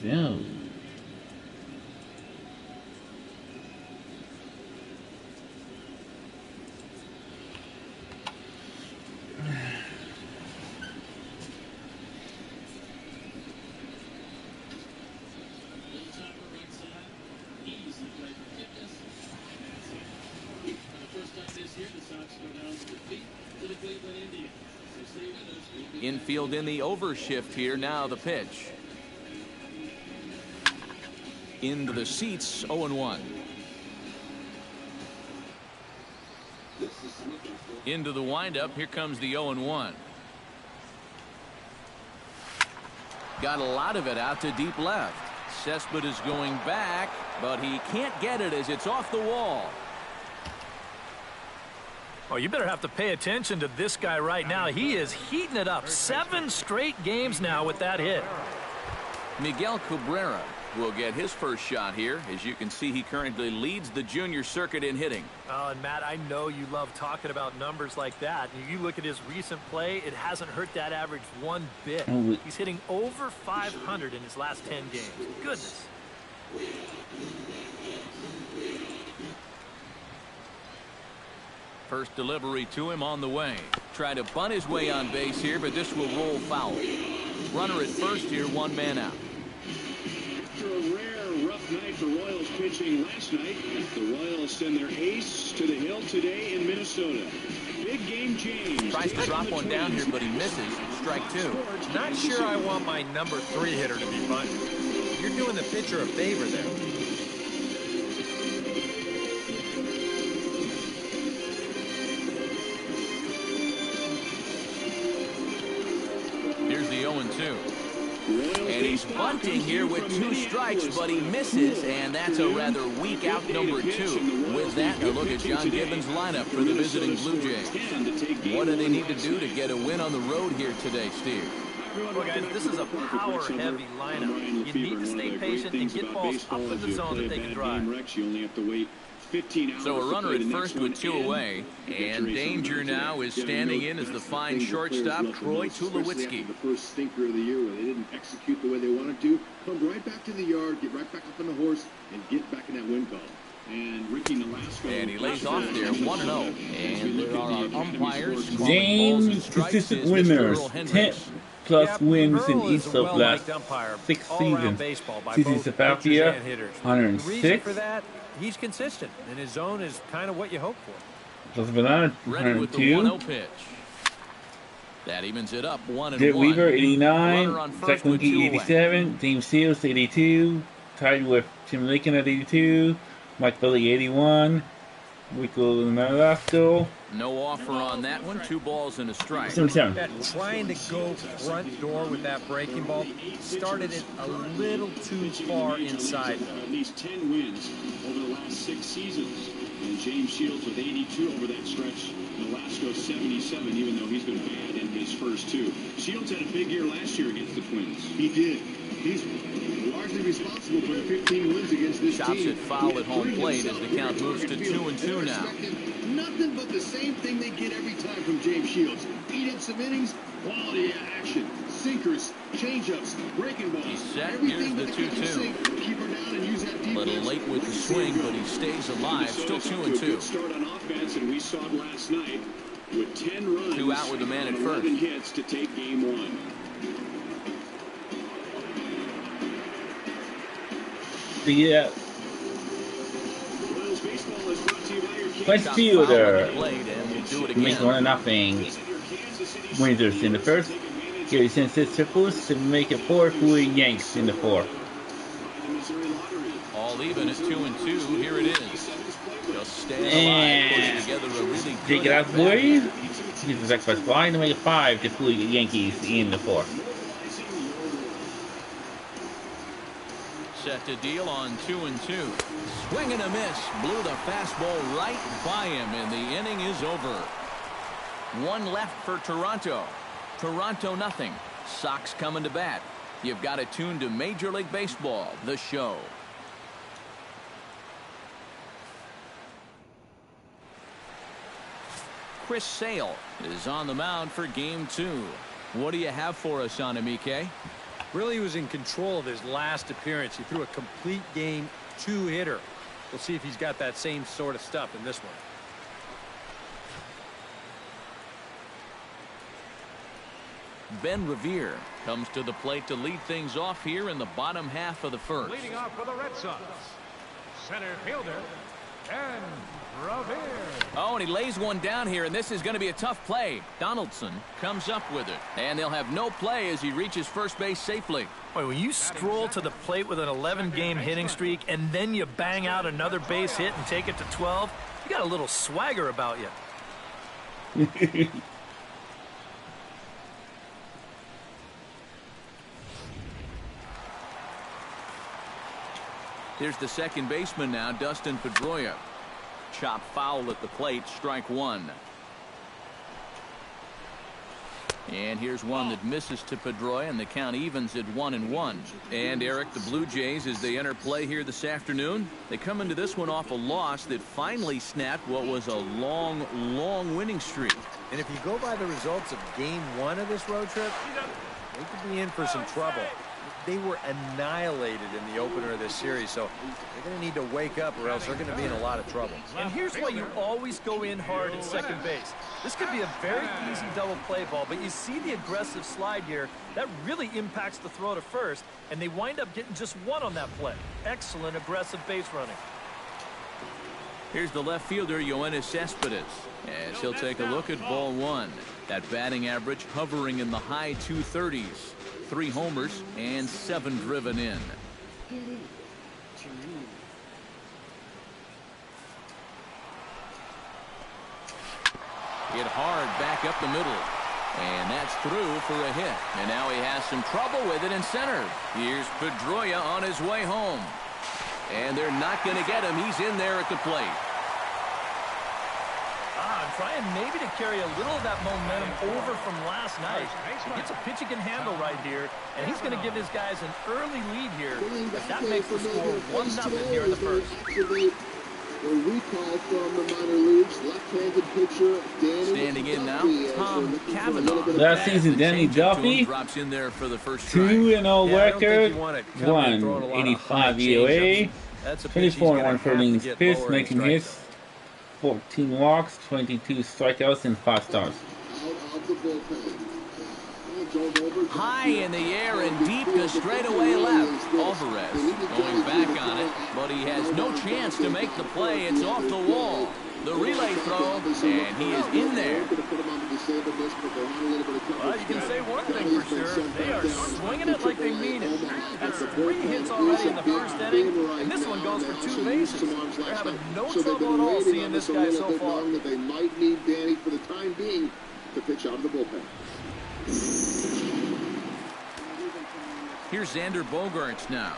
Yeah. Infield in the overshift here. Now the pitch. Into the seats, 0-1. Into the windup. Here comes the 0-1. Got a lot of it out to deep left. Cespedes going back, but he can't get it as it's off the wall. Oh, you better have to pay attention to this guy right now. He is heating it up. 7 straight games now with that hit. Miguel Cabrera will get his first shot here. As you can see, he currently leads the junior circuit in hitting. Oh, and Matt, I know you love talking about numbers like that. You look at his recent play, it hasn't hurt that average one bit. He's hitting over 500 in his last 10 games. Goodness. First delivery to him on the way. Trying to bunt his way on base here, but this will roll foul. Runner at first here, 1 man out. After a rare rough night for Royals pitching last night, the Royals send their ace to the hill today in Minnesota. Big game James. Tries to drop one down here, but he misses. Strike 2. Not sure I want my number 3 hitter to be bunting. You're doing the pitcher a favor there. Here's the 0-2. And he's bunting here with 2 strikes, but he misses, and that's a rather weak out number 2. With that, a look at John Gibbons' lineup for the visiting Blue Jays. What do they need to do to get a win on the road here today, Steve? Well, guys, this is a power-heavy lineup. You need to stay patient and get balls up in the zone that they can drive. You only have to wait 15 hours. So a runner at first with 2 away, and danger now is standing in as the fine shortstop Troy Tulowitzki. The first stinker of the year where they didn't execute the way they wanted to, come right back to the yard, get right back up on the horse, and get back in that win column. And Ricky Nolasco. And he lays off there, 1-0. And there are our umpires. James consistent winners, 10 plus wins in each of the last 6 seasons. CC Sabathia, 106. For that, he's consistent, and his zone is kind of what you hope for. Plus Banana, 102. That evens it up, 1-1. Dick Weaver, 89. Zach Winky, 87. James Seals, 82. Tied with Tim Lincoln at 82. Mike Billy, 81. Rico Nolasco. No offer on that one. 2 balls and a strike. 77. Trying to go front door with that breaking ball started it a little too far inside. At least 10 wins over the last 6 seasons. And James Shields with 82 over that stretch. Nolasco 77, even though he's been bad in his first 2. Shields had a big year last year against the Twins. He did. He's largely responsible for the 15 wins against this team. Chops it foul at home plate as the count moves to 2-2 now. Nothing but the same thing they get every time from James Shields. Beat in some innings, quality action, sinkers, changeups, breaking balls. He's set. Here's the 2-2. Keep her down and use that defense. A little late with the swing, but he stays alive. Still 2-2. Good start on offense, and we saw it last night with 10 runs. 2 out with the man at first. 11 hits to take game 1. Yeah. West Fielder makes 1-0. Winters in the first. Gary sends his triples to make it 4 for Yanks in the 4th. All even at 2-2. Here it is. Just staying alive, putting together a really Take it out, boys. He's the sacrifice fly to make it 5 to fool Yankees in the 4th. Set to deal on 2-2. Swing and a miss. Blew the fastball right by him, and the inning is over. 1 left for Toronto. Toronto nothing. Sox coming to bat. You've got it tuned to Major League Baseball, the show. Chris Sale is on the mound for game 2. What do you have for us on him, EK? Really was in control of his last appearance. He threw a complete game 2-hitter. We'll see if he's got that same sort of stuff in this one. Ben Revere comes to the plate to lead things off here in the bottom half of the first. Leading off for the Red Sox, center fielder, Ben Revere. Oh, and he lays one down here, and this is going to be a tough play. Donaldson comes up with it, and they'll have no play as he reaches first base safely. Boy, when you stroll to the plate with an 11-game hitting streak, and then you bang out another base hit and take it to 12, you got a little swagger about you. Here's the second baseman now, Dustin Pedroia. Chop foul at the plate, strike 1. And here's one that misses to Pedroia, and the count evens at 1-1. And Eric, the Blue Jays, as they enter play here this afternoon, they come into this one off a loss that finally snapped what was a long winning streak. And if you go by the results of game 1 of this road trip, they could be in for some trouble. They were annihilated in the opener of this series, so they're going to need to wake up or else they're going to be in a lot of trouble. And here's why you always go in hard at second base. This could be a very easy double play ball, but you see the aggressive slide here. That really impacts the throw to first, and they wind up getting just 1 on that play. Excellent aggressive base running. Here's the left fielder, Yoenis Cespedes, as he'll take a look at ball 1. That batting average hovering in the high 230s. 3 homers and 7 driven in. Hit hard back up the middle. And that's through for a hit. And now he has some trouble with it in center. Here's Pedroia on his way home. And they're not going to get him. He's in there at the plate. Trying maybe to carry a little of that momentum over from last night. He gets a pitch he can handle right here, and he's going to give his guys an early lead here. But that makes the score 1-0 here in the first. A recall from the minor leagues, left-handed pitcher Danny standing in now, Tom Cavanaugh. Last season, Danny Duffy, drops in there for the first 2-0 record, 185 EOA. That's a pitch he's 24 gonna and 1 for have to innings get pitched, lower in making strike hits 14 walks, 22 strikeouts, and 5 stars. High in the air and deep to straightaway left. Alvarez going back on it, but he has no chance to make the play. It's off the wall. The relay throw, and he is in there. Well, you can say one thing for sure. They are swinging it like they mean it. That's 3 hits already in the first inning, and this one goes for 2 bases. They're having no trouble at all seeing this guy so far. They might need Danny for the time being to pitch out of the bullpen. Here's Xander Bogaerts now,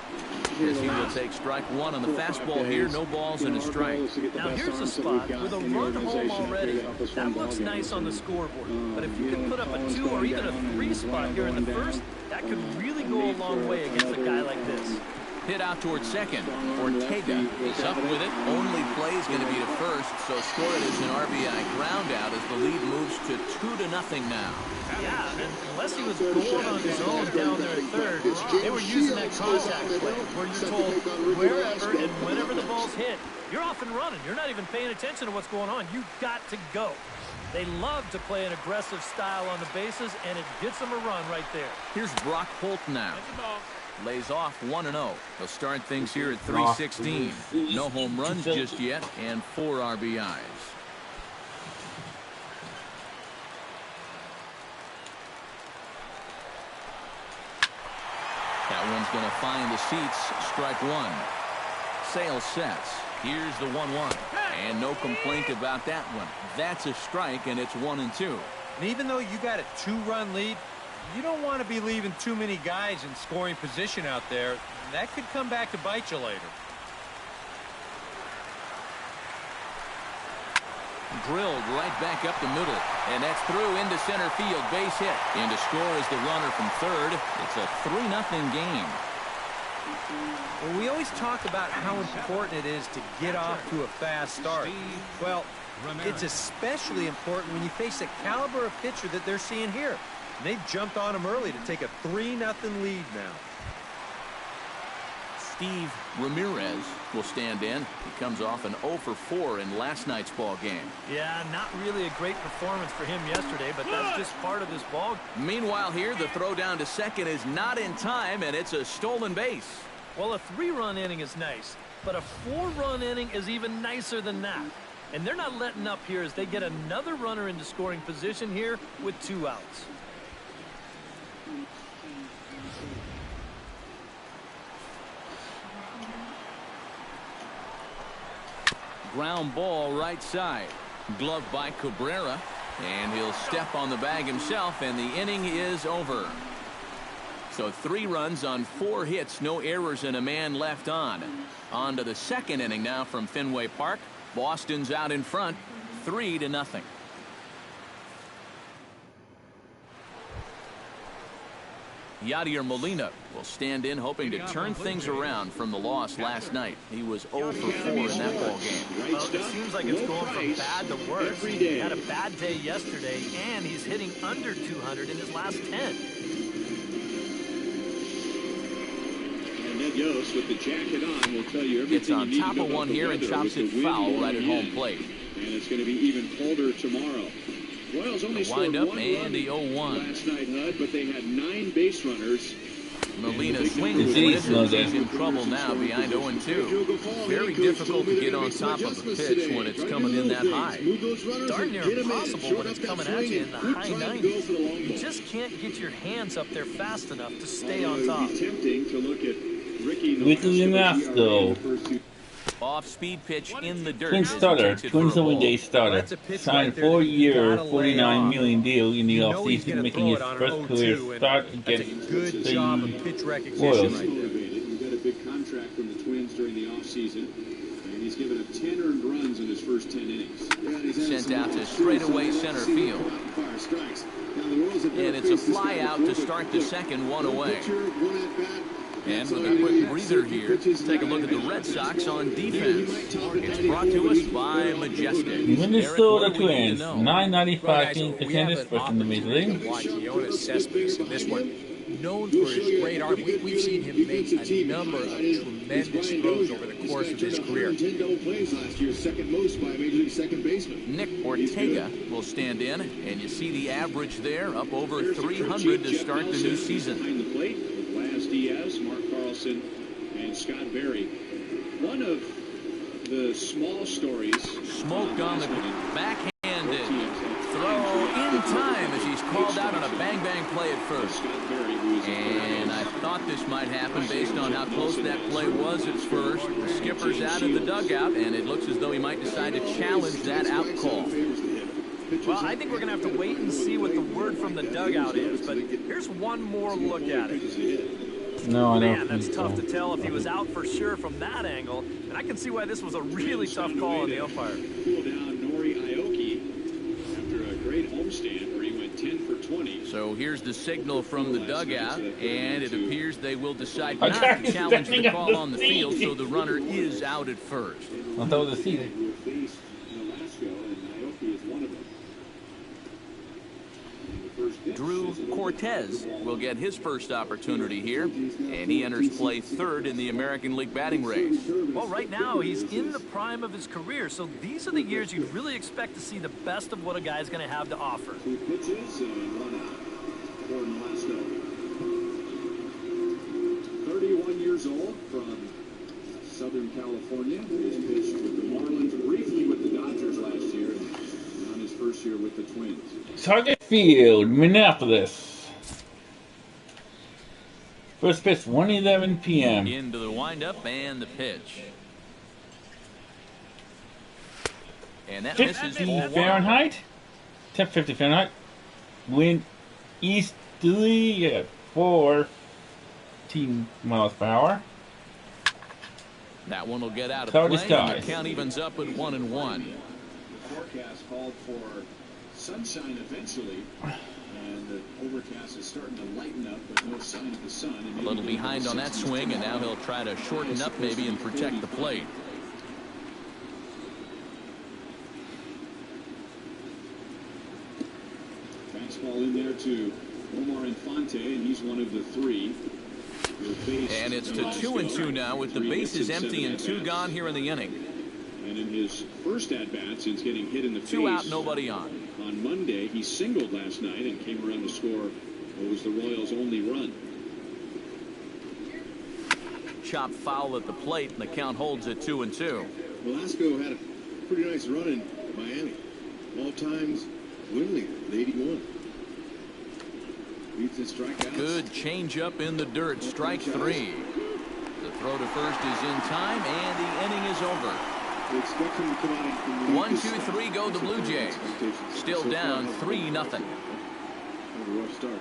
as he will take strike 1 on the fastball here. No balls and a strike. Now here's a spot with a run home already. That looks nice on the scoreboard. But if you can put up a 2 or even a 3 spot here in the first, that could really go a long way against a guy like this. Hit out towards second. Ortega is up with it. Only play is going to be to first, so score it as an RBI ground out as the lead moves to 2-0 now. Yeah, and unless he was going on his own down there at third, they were using that contact play where you're told wherever and whenever the ball's hit, you're off and running. You're not even paying attention to what's going on. You've got to go. They love to play an aggressive style on the bases, and it gets them a run right there. Here's Brock Holt now. Lays off 1-0. They'll start things here at 3:16. No home runs just yet, and 4 RBIs. That one's going to find the seats. Strike 1. Sale sets. Here's the 1-1. And no complaint about that one. That's a strike, and it's 1-2. And even though you got a 2-run lead, you don't want to be leaving too many guys in scoring position out there. That could come back to bite you later. Drilled right back up the middle, and that's through into center field. Base hit. In to score is the runner from third. It's a 3-0 game. Well, we always talk about how important it is to get off to a fast start. Well, it's especially important when you face the caliber of pitcher that they're seeing here. And they've jumped on him early to take a 3-0 lead now. Steve Ramirez will stand in. He comes off an 0 for 4 in last night's ball game. Yeah, not really a great performance for him yesterday, but that's just part of this ball. Meanwhile here, the throw down to second is not in time, and it's a stolen base. Well, a 3-run inning is nice, but a 4-run inning is even nicer than that. And they're not letting up here as they get another runner into scoring position here with 2 outs. Ground ball right side. Glove by Cabrera, and he'll step on the bag himself, and the inning is over. So 3 runs on 4 hits, no errors, and a man left on. On to the second inning now from Fenway Park. Boston's out in front, 3-0. Yadier Molina will stand in, hoping to turn things around from the loss last night. He was 0 for 4 in that ball game. Well, it seems like it's going from bad to worse. He had a bad day yesterday, and he's hitting under 200 in his last 10. And Ned Yost with the jacket on will tell you everything Gets on you need top to know of one about here the and weather chops with it the foul wind right at blowing home in. plate. And it's going to be even colder tomorrow. Royals only scored wind up 1 and run the 0-1. last night, Hud, but they had 9 base runners. Molina swings and misses. He's in trouble now behind 0-2. Very difficult to get on top of a pitch when it's coming in that high. Darn near impossible when it's coming at you in the high 90s. You just can't get your hands up there fast enough to stay on top. Tempting to look at Ricky Nasco. Off-speed pitch in the dirt. Twin starter, Twins 7-day starter. Signed 4-year, $49 million deal in the offseason, making his first career start against the Royals. He got a big contract from the Twins during the offseason, and he's given up 10 earned runs in his first 10 innings. Sent out to straightaway center field. And it's a fly out to start the second, 1 away. And with a quick breather here, take a look at the Red Sox on defense. It's brought to us by Majestic. Minnesota Twins, .995 percentage first in the Major League. Watch Yoenis Cespedes in this one. known for his great arm. We've seen him make a number of tremendous throws over the course of his career. 110 double plays last year, second most by a Major League second baseman. Nick Ortega will stand in, and you see the average there, up over 300 to start the new season. Behind the plate with Laz Diaz, Mark Carlson, and Scott Berry. One of the small stories. Smoked on the backhanded throw in time as he's called out on a bang-bang play at first. And I thought this might happen based on how close that play was at first. The skipper's out of the dugout, and it looks as though he might decide to challenge that out call. Well, I think we're going to have to wait and see what the word from the dugout is, but here's one more look at it. No, I don't Man, think that's so. tough to tell if he was out for sure from that angle, and I can see why this was a really tough call on the umpire. Cool down Nori Aoki after a great homestand where he went 10 for 20. So here's the signal from the dugout, and it appears they will decide not to challenge the call on the field, so the runner is out at first. I thought it was a seat. Drew Cortez will get his first opportunity here, and he enters play third in the American League batting race. Well, right now, he's in the prime of his career, so these are the years you'd really expect to see the best of what a guy's going to have to offer. 2 pitches and 1 out for Nolasco. 31 years old from Southern California. He's pitched with the Marlins, briefly with the Dodgers last year, and on his first year with the Twins. Target Field, Minneapolis. First pitch, 1:11 p.m. Into the windup and the pitch. And that misses 50 ball Fahrenheit. 1050 Fahrenheit. Wind easterly at 14 miles per hour. That one will get out of Cloudy play, skies. and the count evens up at 1-1. The forecast called for sunshine eventually, and the overcast is starting to lighten up, but no sign of the sun. A little behind on that swing, and now he'll try to shorten up maybe and protect the plate. Fastball in there to Omar Infante, and he's one of the 3. And it's to 2-2 now with the bases empty and 2 gone here in the inning. And in his first at-bat since getting hit in the face. 2 out, nobody on. On Monday, he singled last night and came around to score what was the Royals' only run. Chop foul at the plate, and the count holds at 2-2. Velasco had a pretty nice run in Miami. All times win leader with 81. Beats his strikeouts. Good changeup in the dirt, strike 3. The throw to first is in time, and the inning is over. 1, 2, 3 go the Blue Jays. Still down 3-0. Kind of a rough start.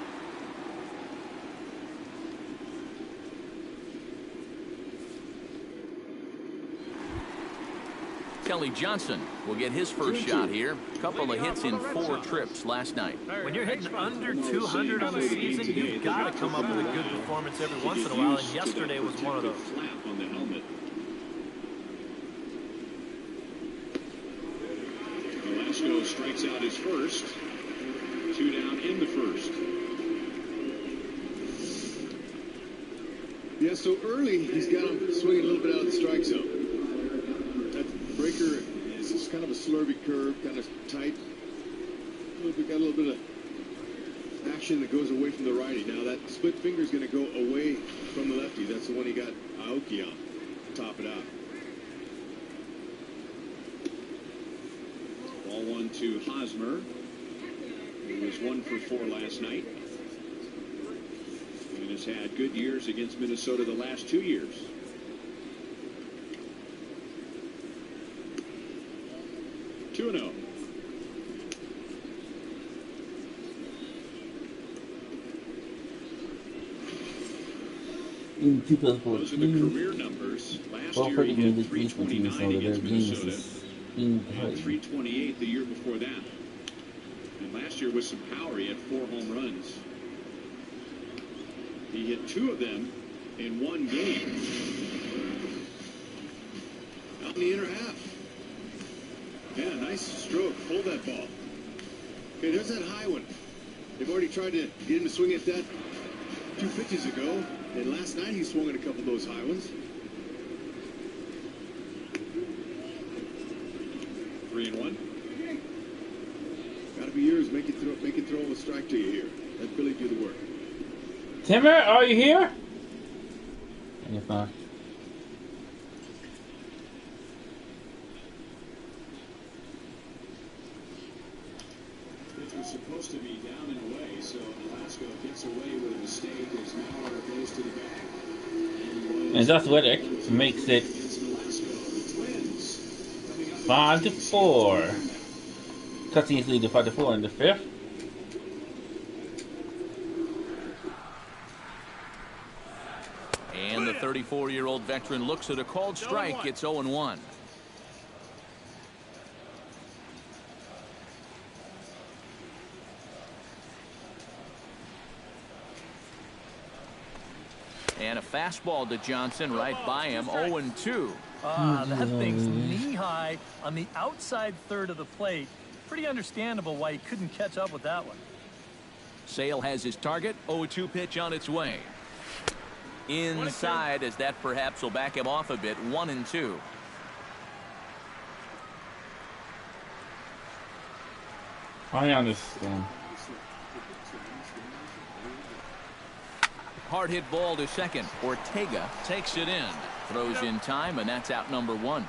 Kelly Johnson will get his first shot here. A couple of hits in 4 trips last night. When you're hitting under 200 on the season, you've got to come up with a good performance every once in a while, and yesterday was one of those. Flap on the helmet. Velasco strikes out his first. 2 down in the first. Yeah, so early he's got him swinging a little bit out of the strike zone. That breaker is just kind of a slurvy curve, kind of tight. Got a little bit of action that goes away from the righty. Now that split finger is going to go away from the lefty. That's the one he got Aoki on to top it out. Ball 1 to Hosmer. He was 1 for 4 last night. And has had good years against Minnesota the last 2 years. Two and 0. In Those are the 2014, career numbers. Last Well, year he pretty hit good against 329 Minnesota. against Their Minnesota. geniuses. In And 328 the year before that. And last year with some power, he had 4 home runs. He hit 2 of them in 1 game. Out in the inner half. Yeah, nice stroke. Hold that ball. Okay, there's that high one. They've already tried to get him to swing at that 2 pitches ago, and last night he swung at a couple of those high ones. 3-1. Got to be yours. Make it throw a strike to you here. Let Billy do the work. Timmer, are you here? You're fine. Pitch was supposed to be down and away, so Velasco gets away with a mistake as Mauer goes to the bag. And Josh Reddick makes it 5-4. Cutting lead to 5-4 in the fifth. And the 34-year-old veteran looks at a called strike. It's 0-1. And a fastball to Johnson right by him. 0-2. That thing's knee-high on the outside third of the plate. Pretty understandable why he couldn't catch up with that one. Sale has his target. 0-2 pitch on its way. Inside, as that perhaps will back him off a bit. 1-2. I understand. Hard hit ball to second. Ortega takes it in. Throws in time, and that's out number 1.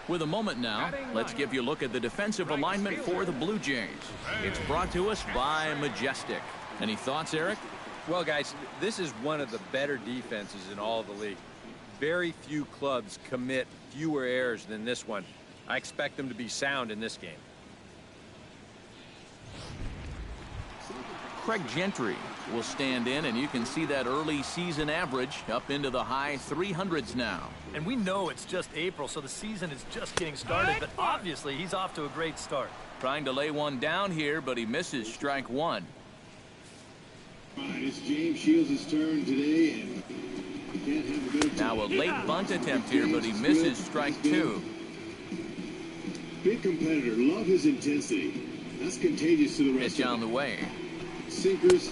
With a moment now, let's give you a look at the defensive alignment for the Blue Jays. It's brought to us by Majestic. Any thoughts, Eric? Well, guys, this is one of the better defenses in all of the league. Very few clubs commit fewer errors than this one. I expect them to be sound in this game. Craig Gentry will stand in, and you can see that early season average up into the high 300s now. And we know it's just April, so the season is just getting started, but obviously he's off to a great start. Trying to lay one down here, but he misses strike 1. All right, it's James Shields' turn today, and you can't have a better time. Now a late bunt attempt here, but he misses strike 2. Big competitor, love his intensity. That's contagious to the rest Pitch on the way. Sinkers.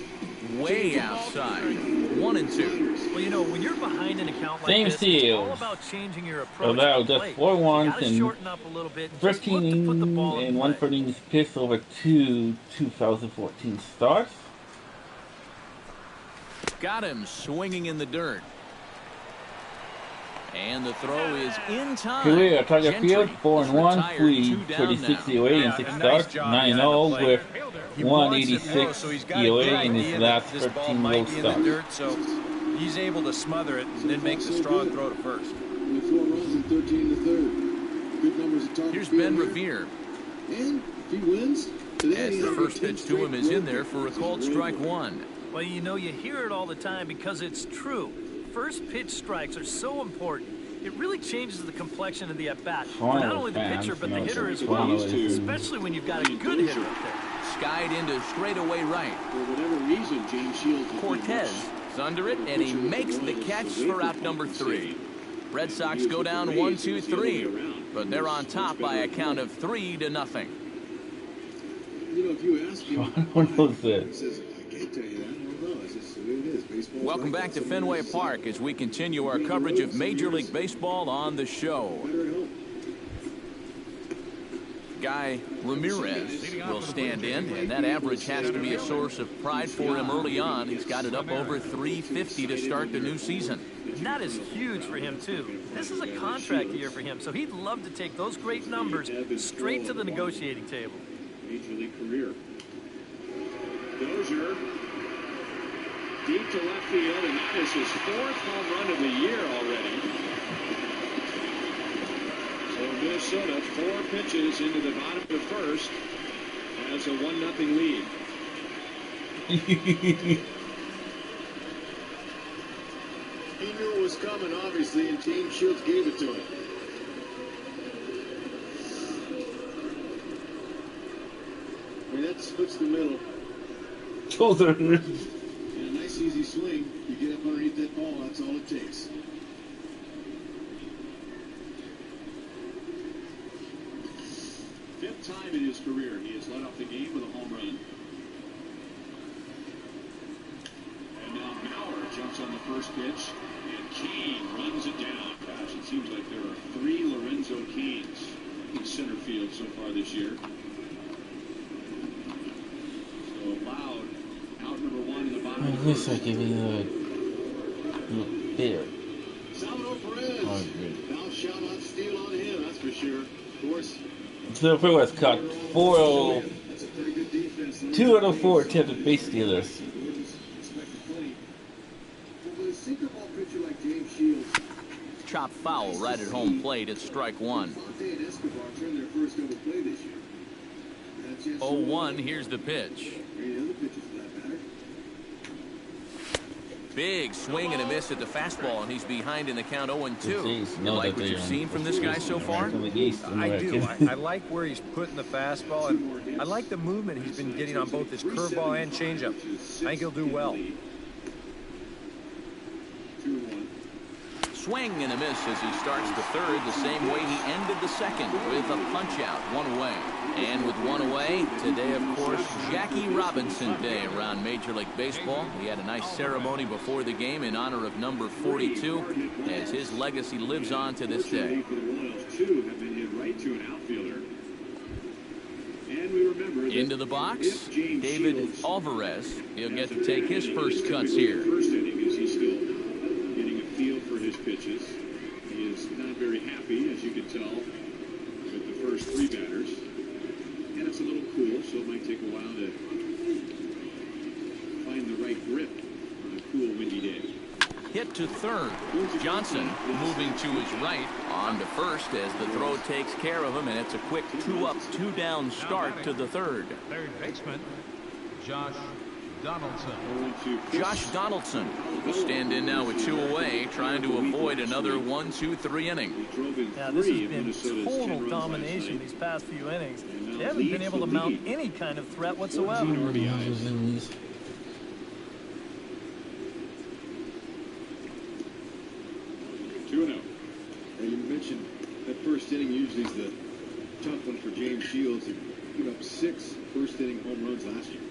Way outside. 1-2. Well, you know, when you're behind an account like James this, it's all Shields about changing your approach. allowed just 4 runs and shorten up a little bit and just look to 13 put the ball in and 1 play. innings pitched over 2 2014 starts. Got him swinging in the dirt. And the throw is in time. Career at Tiger Gentry Field, 4-1, retired, 3 2 down 36 now. EOA in 6 starts, 9-0 with 186 EOA in his last 13 road starts. Dirt, so he's able to smother it and then make the strong throw to first. With 4 runs and 13 to third. Good numbers at Tiger Here's Field Ben here. Revere. And if he wins, today As he'll the have first 10 pitch to him is straight in there for a called strike 1. Well, you know, you hear it all the time because it's true. First pitch strikes are so important. It really changes the complexion of the at-bat. For not only the pitcher, but the hitter as well, especially when you've got a good hitter up there. Skied into straightaway right. For whatever reason, James Shields Cortez is under it, and he makes the catch for out number 3. Red Sox go down 1-2-3, but they're on top by a count of 3-0. You know, if you ask him, What was that? he says, I can't tell you that. I don't know. It's just the way it is. Baseball's Welcome like back that. to Fenway Park as we continue our coverage of Major League Baseball on the show. Better at home. Guy Ramirez will stand in, and that average has to be a source of pride for him early on. He's got it up over 350 to start the new season. And that is huge for him, too. This is a contract year for him, so he'd love to take those great numbers straight to the negotiating table. Major League career. Dozier deep to left field, and that is his 4th home run of the year already. So Minnesota, 4 pitches into the bottom of the first, has a 1-0 lead. He knew it was coming, obviously, and James Shields gave it to him. I mean, that splits the middle. And a nice, easy swing. You get up underneath that ball, that's all it takes. Fifth time in his career he has led off the game with a home run. first pitch, and Kane runs it down. Gosh, it seems like there are 3 Lorenzo Canes in center field so far this year. So Loud out number 1 in the bottom of the This first. I give you a beer. Salvador Perez. Foul shot on steal on him, that's for sure. Of course. So Perez caught 2 out of 4 attempted base stealers. Chop foul right at home plate at strike 1. 0-1, here's the pitch. Big swing and a miss at the fastball, and he's behind in the count 0-2. You like what you've seen from this guy so far? I do. I like where he's putting the fastball, and I like the movement he's been getting on both his curveball and changeup. I think he'll do well. Swing and a miss as he starts the third the same way he ended the second, with a punch out, 1 away. And with 1 away, today, of course, Jackie Robinson Day around Major League Baseball. He had a nice ceremony before the game in honor of number 42, as his legacy lives on to this day. Into the box, David Alvarez. He'll get to take his first cuts here. First inning is he still getting a feel for his pitches. He is not very happy, as you can tell, with the first 3 batters. And it's a little cool, so it might take a while to find the right grip on a cool, windy day. Hit to third. Johnson moving to his right. On to first as the throw takes care of him, and it's a quick 2-up, 2-down start to the third. Third baseman, Josh Donaldson. Josh Donaldson will stand in now with 2 away, trying to avoid another 1-2-3 inning. Yeah, this has been total domination these past few innings. They haven't been able to mount any kind of threat whatsoever. 2-0. And you mentioned that first inning usually is the tough one for James Shields. He put up 6 first inning home runs last year.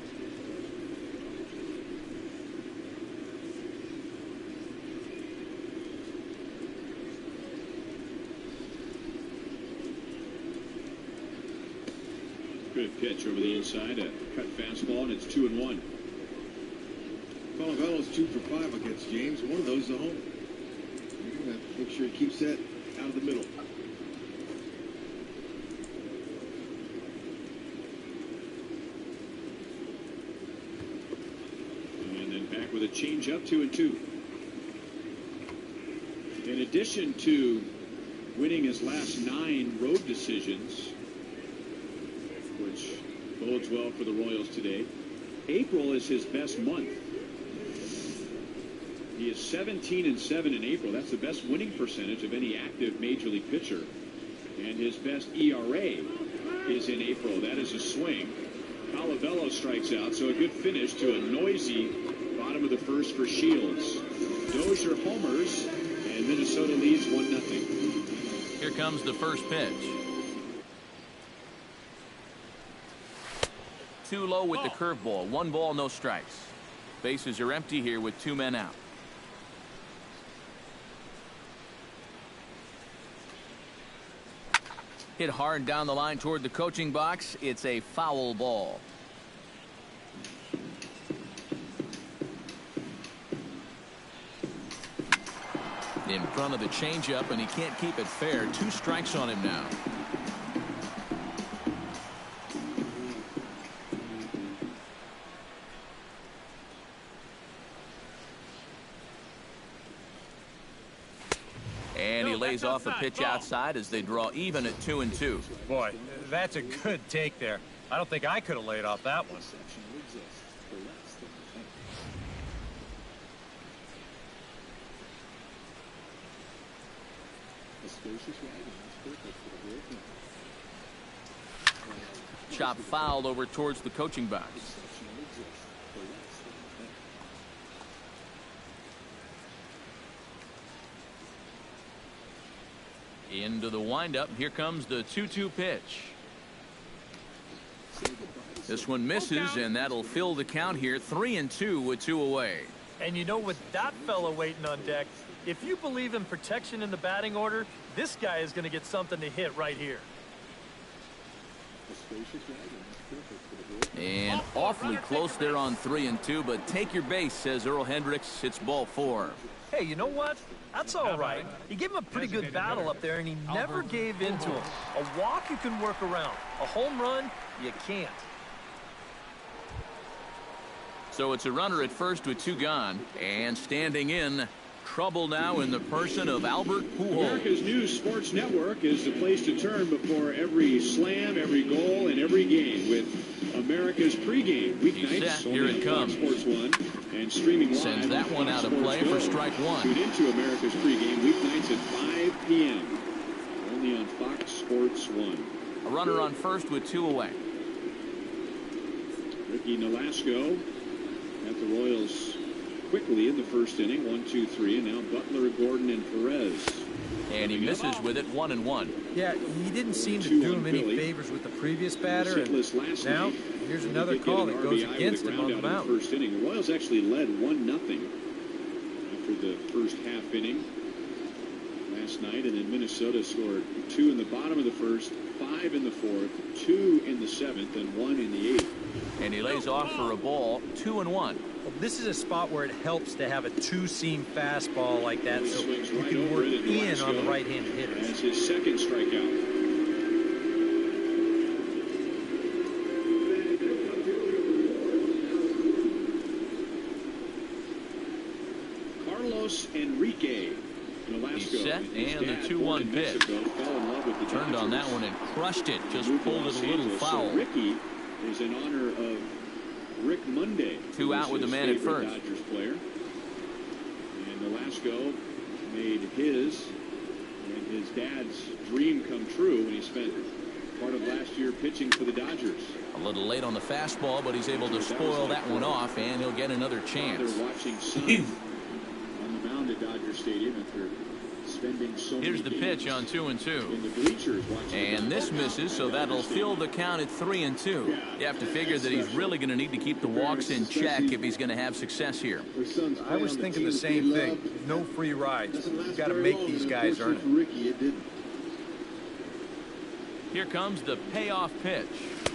Good pitch over the inside, a cut fastball, and it's 2-1. Colavello's 2 for 5 against James. One of those is a home. Make sure he keeps that out of the middle. And then back with a changeup, 2-2. In addition to winning his last 9 road decisions, which bodes well for the Royals today, April is his best month. He is 17-7 in April. That's the best winning percentage of any active major league pitcher. And his best ERA is in April. That is a swing. Colavello strikes out, so a good finish to a noisy bottom of the first for Shields. Dozier homers, and Minnesota leads 1-0. Here comes the first pitch. Too low with the curveball. 1 ball, no strikes. Bases are empty here with 2 men out. Hit hard down the line toward the coaching box. It's a foul ball. In front of the changeup, and he can't keep it fair. 2 strikes on him now. And he lays off a pitch outside as they draw even at 2-2. Boy, that's a good take there. I don't think I could have laid off that one. Chop fouled over towards the coaching box. Into the windup. Here comes the 2-2 pitch. This one misses, and that'll fill the count here. 3-2 with 2 away. And you know, with that fella waiting on deck, if you believe in protection in the batting order, this guy is going to get something to hit right here. And awfully close there on 3-2, but take your base, says Earl Hendricks. It's ball 4. Hey, you know what? That's all right. He gave him a pretty good battle up there, and he never gave in to him. A walk you can work around. A home run, you can't. So it's a runner at first with 2 gone. And standing in, trouble now in the person of Albert Pujols. America's News Sports Network is the place to turn before every slam, every goal, and every game with America's pregame. Weeknights Here it comes. Fox Sports 1 and streaming live. Sends that one out of play for strike 1. Tune into America's pregame weeknights at 5 p.m. only on Fox Sports 1. A runner on first with 2 away. Ricky Nolasco at the Royals quickly in the first inning, 1, 2, 3, and now Butler, Gordon, and Perez. And he misses with it, 1-1. Yeah, he didn't seem to do him any favors with the previous batter, and now here's another call that goes against him on the mound. First inning, the Royals actually led 1-0 after the first half inning last night, and then Minnesota scored 2 in the bottom of the first, 5 in the fourth, 2 in the seventh, and 1 in the eighth. And he lays off for a ball, 2-1. Well, this is a spot where it helps to have a 2-seam fastball like that, so you can work in on the right-handed hitters. That's his second strikeout. Carlos Enrique Nolasco. He's set, and the 2-1 pitch. Turned on that one and crushed it. Just pulled it a little foul. So Ricky is in honor of Rick Monday. 2 out with the man at first. Dodgers player. And Nolasco made his and his dad's dream come true when he spent part of last year pitching for the Dodgers. A little late on the fastball, but he's able to spoil that one off, and he'll get another chance. They're watching son on the mound at Dodger Stadium after spending so many Here's the pitch on 2-2. in the bleachers watching. And this misses, so that'll fill the count at 3-2. You have to figure that he's really going to need to keep the walks in check if he's going to have success here. I was thinking the same thing. No free rides. You've got to make these guys earn it. Here comes the payoff pitch.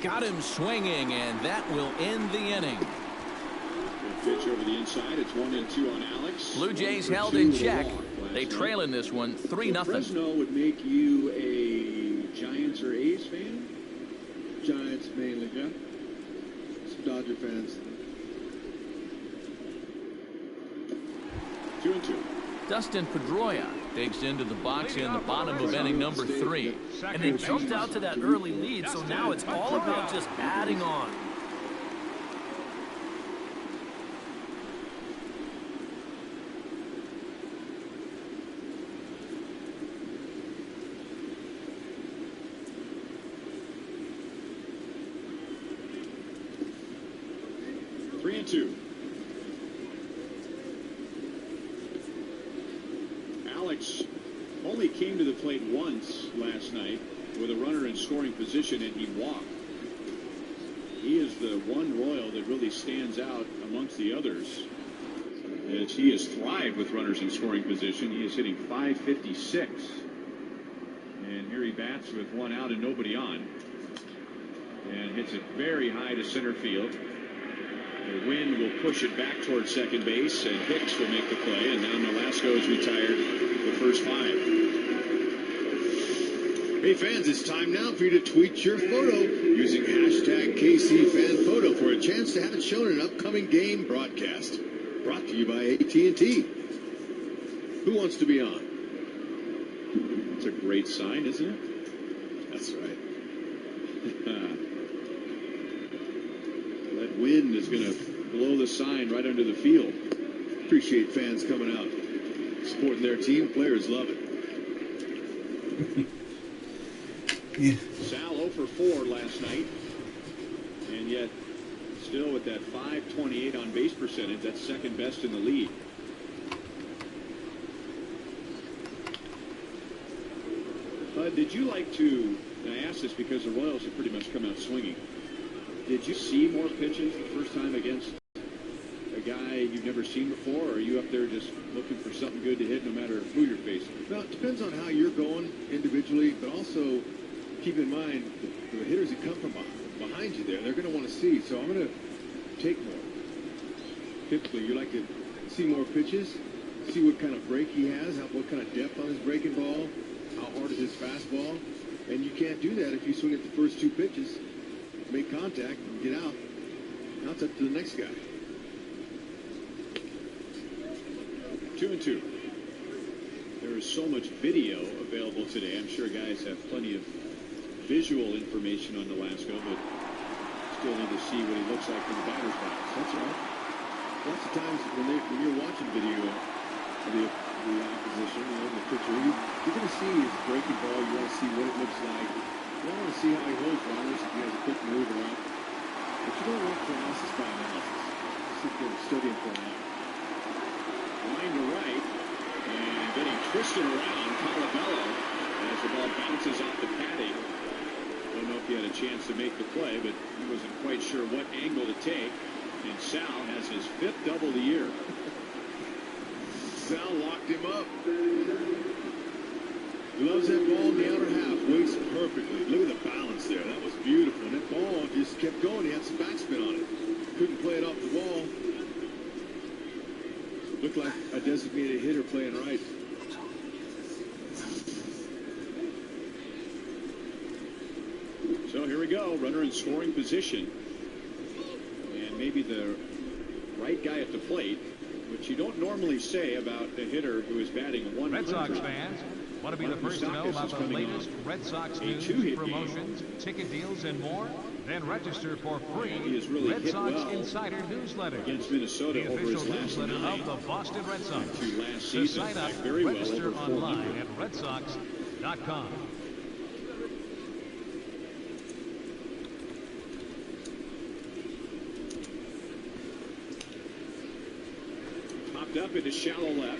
Got him swinging, and that will end the inning. Good pitch over the inside. It's 1-2 on Alex. Blue Jays held in check. They trail in this one 3-0. Fresno would make you a Giants or A's fan? Giants mainly, yeah. Some Dodger fans. 2-2. Dustin Pedroia digs into the box in the bottom of inning number 3. And they jumped out to that early lead, so now it's all about just adding on. Alex only came to the plate once last night with a runner in scoring position, and he walked. He is the one Royal that really stands out amongst the others, as he has thrived with runners in scoring position. He is hitting .556, and here he bats with 1 out and nobody on, and hits it very high to center field. The wind will push it back towards second base, and Hicks will make the play, and now Nolasco is retired the first 5. Hey fans, it's time now for you to tweet your photo using hashtag KCFanPhoto for a chance to have it shown in an upcoming game broadcast. Brought to you by AT&T. Who wants to be on? It's a great sign, isn't it? That's right. That wind is going to blow the sign right under the field. Appreciate fans coming out, supporting their team. Players love it. Yeah. Sal 0 for 4 last night, and yet still with that .528 on base percentage, that's second best in the league. Did you like to, and I ask this because the Royals have pretty much come out swinging, did you see more pitches the first time against a guy you've never seen before, or are you up there just looking for something good to hit no matter who you're facing? Well, it depends on how you're going individually, but also keep in mind the hitters that come from behind you there, they're going to want to see. So I'm going to take more. Typically, you like to see more pitches, see what kind of break he has, what kind of depth on his breaking ball, how hard is his fastball. And you can't do that if you swing at the first two pitches, make contact, and get out. Now it's up to the next guy. 2-2. There is so much video available today. I'm sure guys have plenty of visual information on Nolasco, but still need to see what he looks like from the batter's box. That's right. Lots of times when you're watching video of the opposition, the pitcher, you're going to see his breaking ball. You want to see what it looks like. You want to see how he holds runners if he has a quick move around. But you don't want paralysis by analysis. Just sit there and study him for an hour. Line to right, and getting twisted around, Colabello, as the ball bounces off the padding. Don't know if he had a chance to make the play, but he wasn't quite sure what angle to take. And Sal has his 5th double of the year. Sal locked him up. He loves that ball in the outer half. Waits perfectly. Look at the balance there. That was beautiful. And that ball just kept going. He had some backspin on it. Couldn't play it off the wall. Looked like a designated hitter playing right. So here we go. Runner in scoring position. And maybe the right guy at the plate, which you don't normally say about a hitter who is batting 100. Red Sox fans want to be the first to know about the latest Red Sox news, promotions, ticket deals, and more? Then register for free really Red Sox well Insider newsletter against Minnesota the over official his last newsletter 9 of the Boston Red Sox. Last To season, sign up, very well register over online at redsox.com. Popped up into shallow left.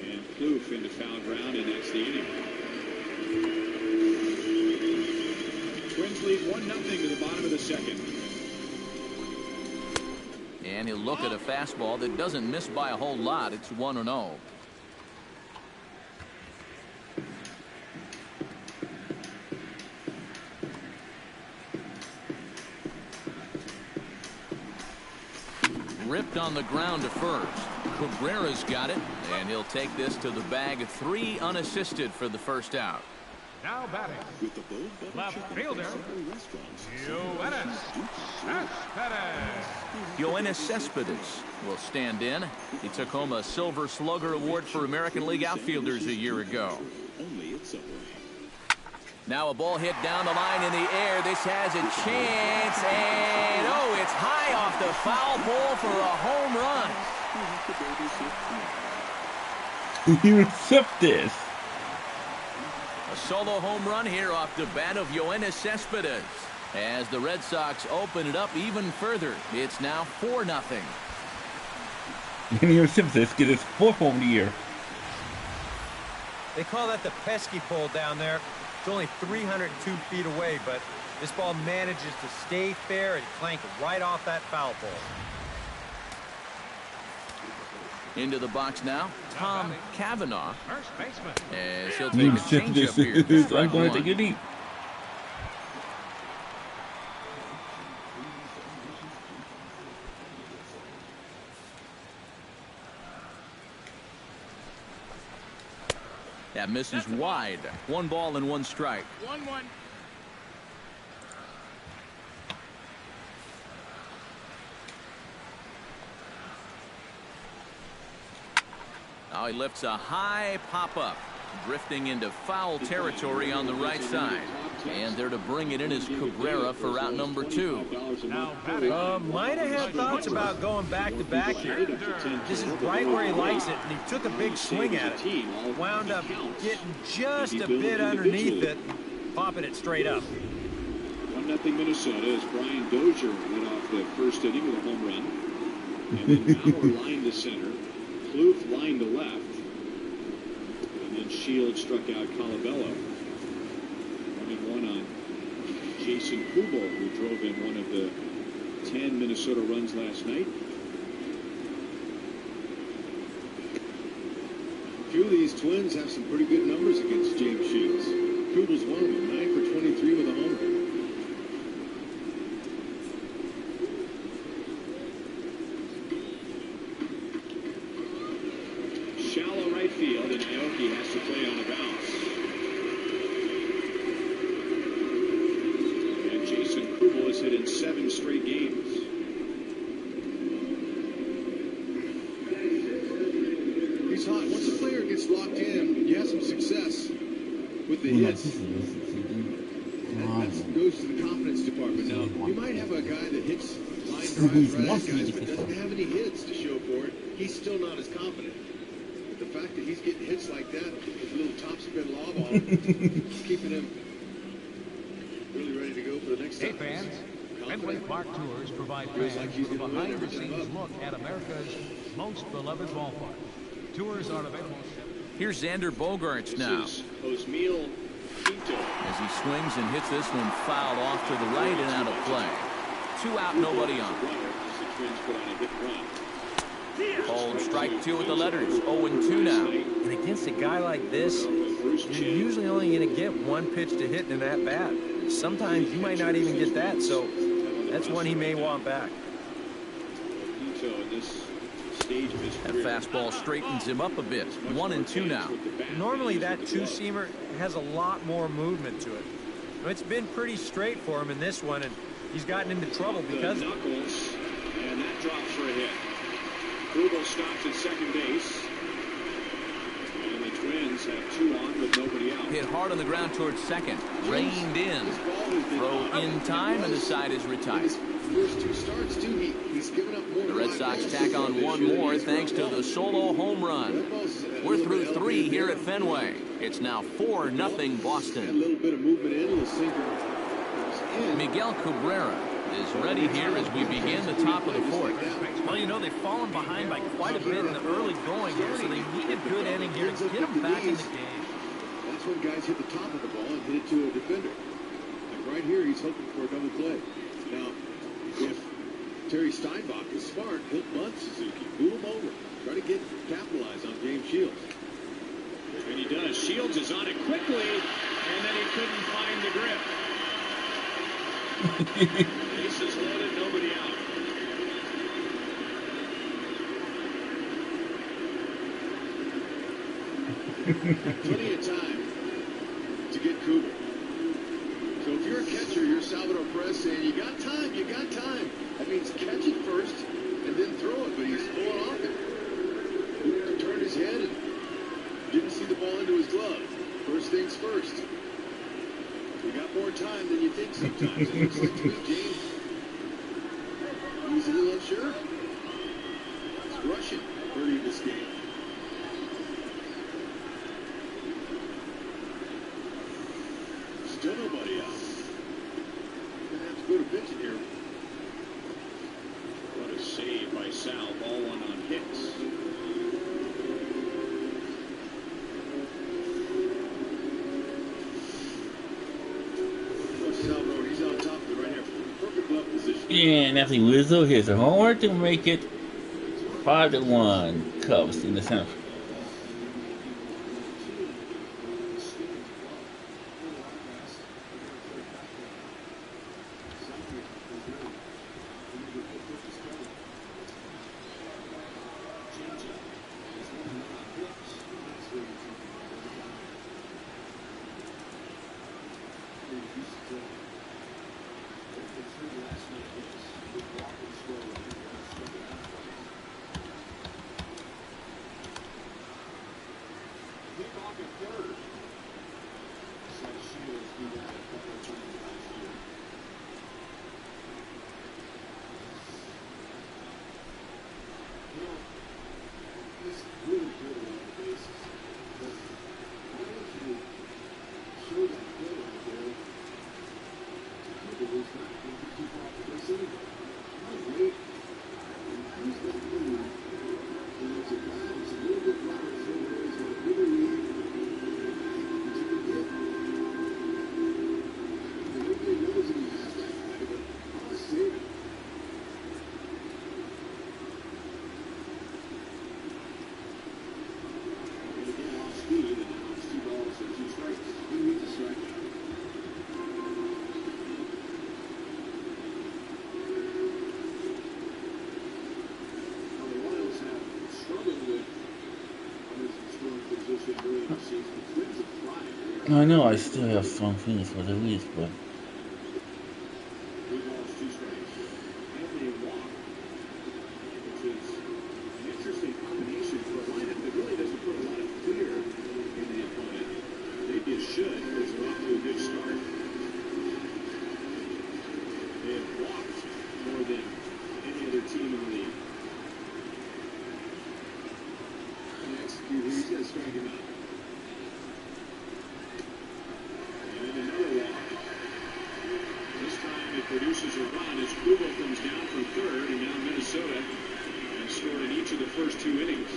And Plouffe into foul ground, and that's the inning. Twins lead 1-0 to the bottom of the second. And he'll look at a fastball that doesn't miss by a whole lot. It's 1-0. Ripped on the ground to first. Cabrera's got it, and he'll take this to the bag. 3 unassisted for the first out. Now batting with the left fielder, Yoenis Cespedes. Yoenis Cespedes will stand in. He took home a Silver Slugger Award for American League outfielders a year ago. Now a ball hit down the line in the air. This has a chance, and oh, it's high off the foul pole for a home run. You accept this. A solo home run here off the bat of Yoenis Cespedes. As the Red Sox open it up even further, it's now 4-0. And Yoenis Cespedes get his 4th home of the year. They call that the pesky pole down there. It's only 302 feet away, but this ball manages to stay fair and clank right off that foul pole. Into the box now, Tom Cavanaugh. First baseman. As he'll take a changeup here. I'm going to take it deep. That misses wide. 1 ball and 1 strike. 1-1. Now he lifts a high pop-up, drifting into foul territory on the right side. And there to bring it in is Cabrera for route number 2. Might have had thoughts about going back-to-back here. This is right where he likes it, and he took a big swing at it. Wound up getting just a bit underneath it, popping it straight up. 1-0 Minnesota as Brian Dozier led off the first inning with a home run. And then Bauer lined to center. Plouffe lined to left. And then Shields struck out Colabello. 1-1 on Jason Kubel, who drove in one of the 10 Minnesota runs last night. few of these Twins have some pretty good numbers against James Shields. Kubal's one of them, 9 for 23 with a homer. Shallow right field, and Aoki has to play on a bounce. And Jason Kubel has hit in 7 straight games. He's hot. Once a player gets locked in, you have some success with the hits. That goes to the confidence department. Now, you might have a guy that hits line drives right at guys, but doesn't have any hits to show for it. He's still not as confident. But the fact that he's getting hits like that, with a little topspin lob on him, is keeping him really ready to go for the next Hey time. fans, Fenway Park Tours provide fans with a behind-the-scenes look at America's most beloved ballpark. Tours are available. Here's Xander Bogaerts now. Osmeal Pinto. As he swings and hits this one fouled off to the right and out of play. 2 out, nobody on. The Twins put on a hit run. Called strike 2 with the letters. 0-2 now. And against a guy like this, you're usually only going to get 1 pitch to hit in that bat. Sometimes you might not even get that, so that's one he may want back. Pinto in this stage of his That career. fastball straightens him up a bit. 1-2 now. Normally that two-seamer has a lot more movement to it. It's been pretty straight for him in this one, and he's gotten into trouble because The of it. knuckles, and that drops for a hit. Kubel stops at second base. And the Twins have 2 on with nobody out. Hit hard on the ground towards second. Reined in. Throw in time, and the side is retired. First 2 starts, too, he's given up more. The Red Sox tack on 1 more thanks to the solo home run. We're through 3 here at Fenway. It's now 4-0 A Boston. little bit of movement in, a little sinker. Miguel Cabrera is ready here as we begin the top of the 4th. Well, you know, they've fallen behind by quite a bit in the early going here, so they need a good inning here to get them back in the game. That's when guys hit the top of the ball and hit it to a defender. Like right here, he's hoping for a double play. Now, if Terry Steinbach is smart, he'll bunt Suzuki, move him over, try to capitalize on James Shields. And he does. Shields is on it quickly, and then he couldn't find the grip. Bases loaded, nobody out. Plenty of time to get Kubel. So if you're a catcher, you're Salvador Perez saying, you got time, you got time. That means catch it first and then throw it, but he's pulling off it. He turned his head and didn't see the ball into his glove. First things first. We got more time than you think sometimes. It looks like to me, James, he's a little unsure. It's rushing early in this game. Still nobody out. Gonna have to go to pitching here. What a save by Sal. Ball 1 on Hicks. Salvador, he's on top of it right here. Perfect glove position. And Anthony Rizzo here's a homer to make it 5-1 Cubs in the center. I know I still have strong feelings for the Leafs, but 3 balls, 2 strikes. And they walk, which is an interesting combination for a lineup that really doesn't put a lot of fear in the opponent. Maybe it should, because they're off to a good start. They have walked more than any other team in the league. They execute here. He's going to strike him out. Produces a run as Kubel comes down from third, and now Minnesota has scored in each of the first 2 innings.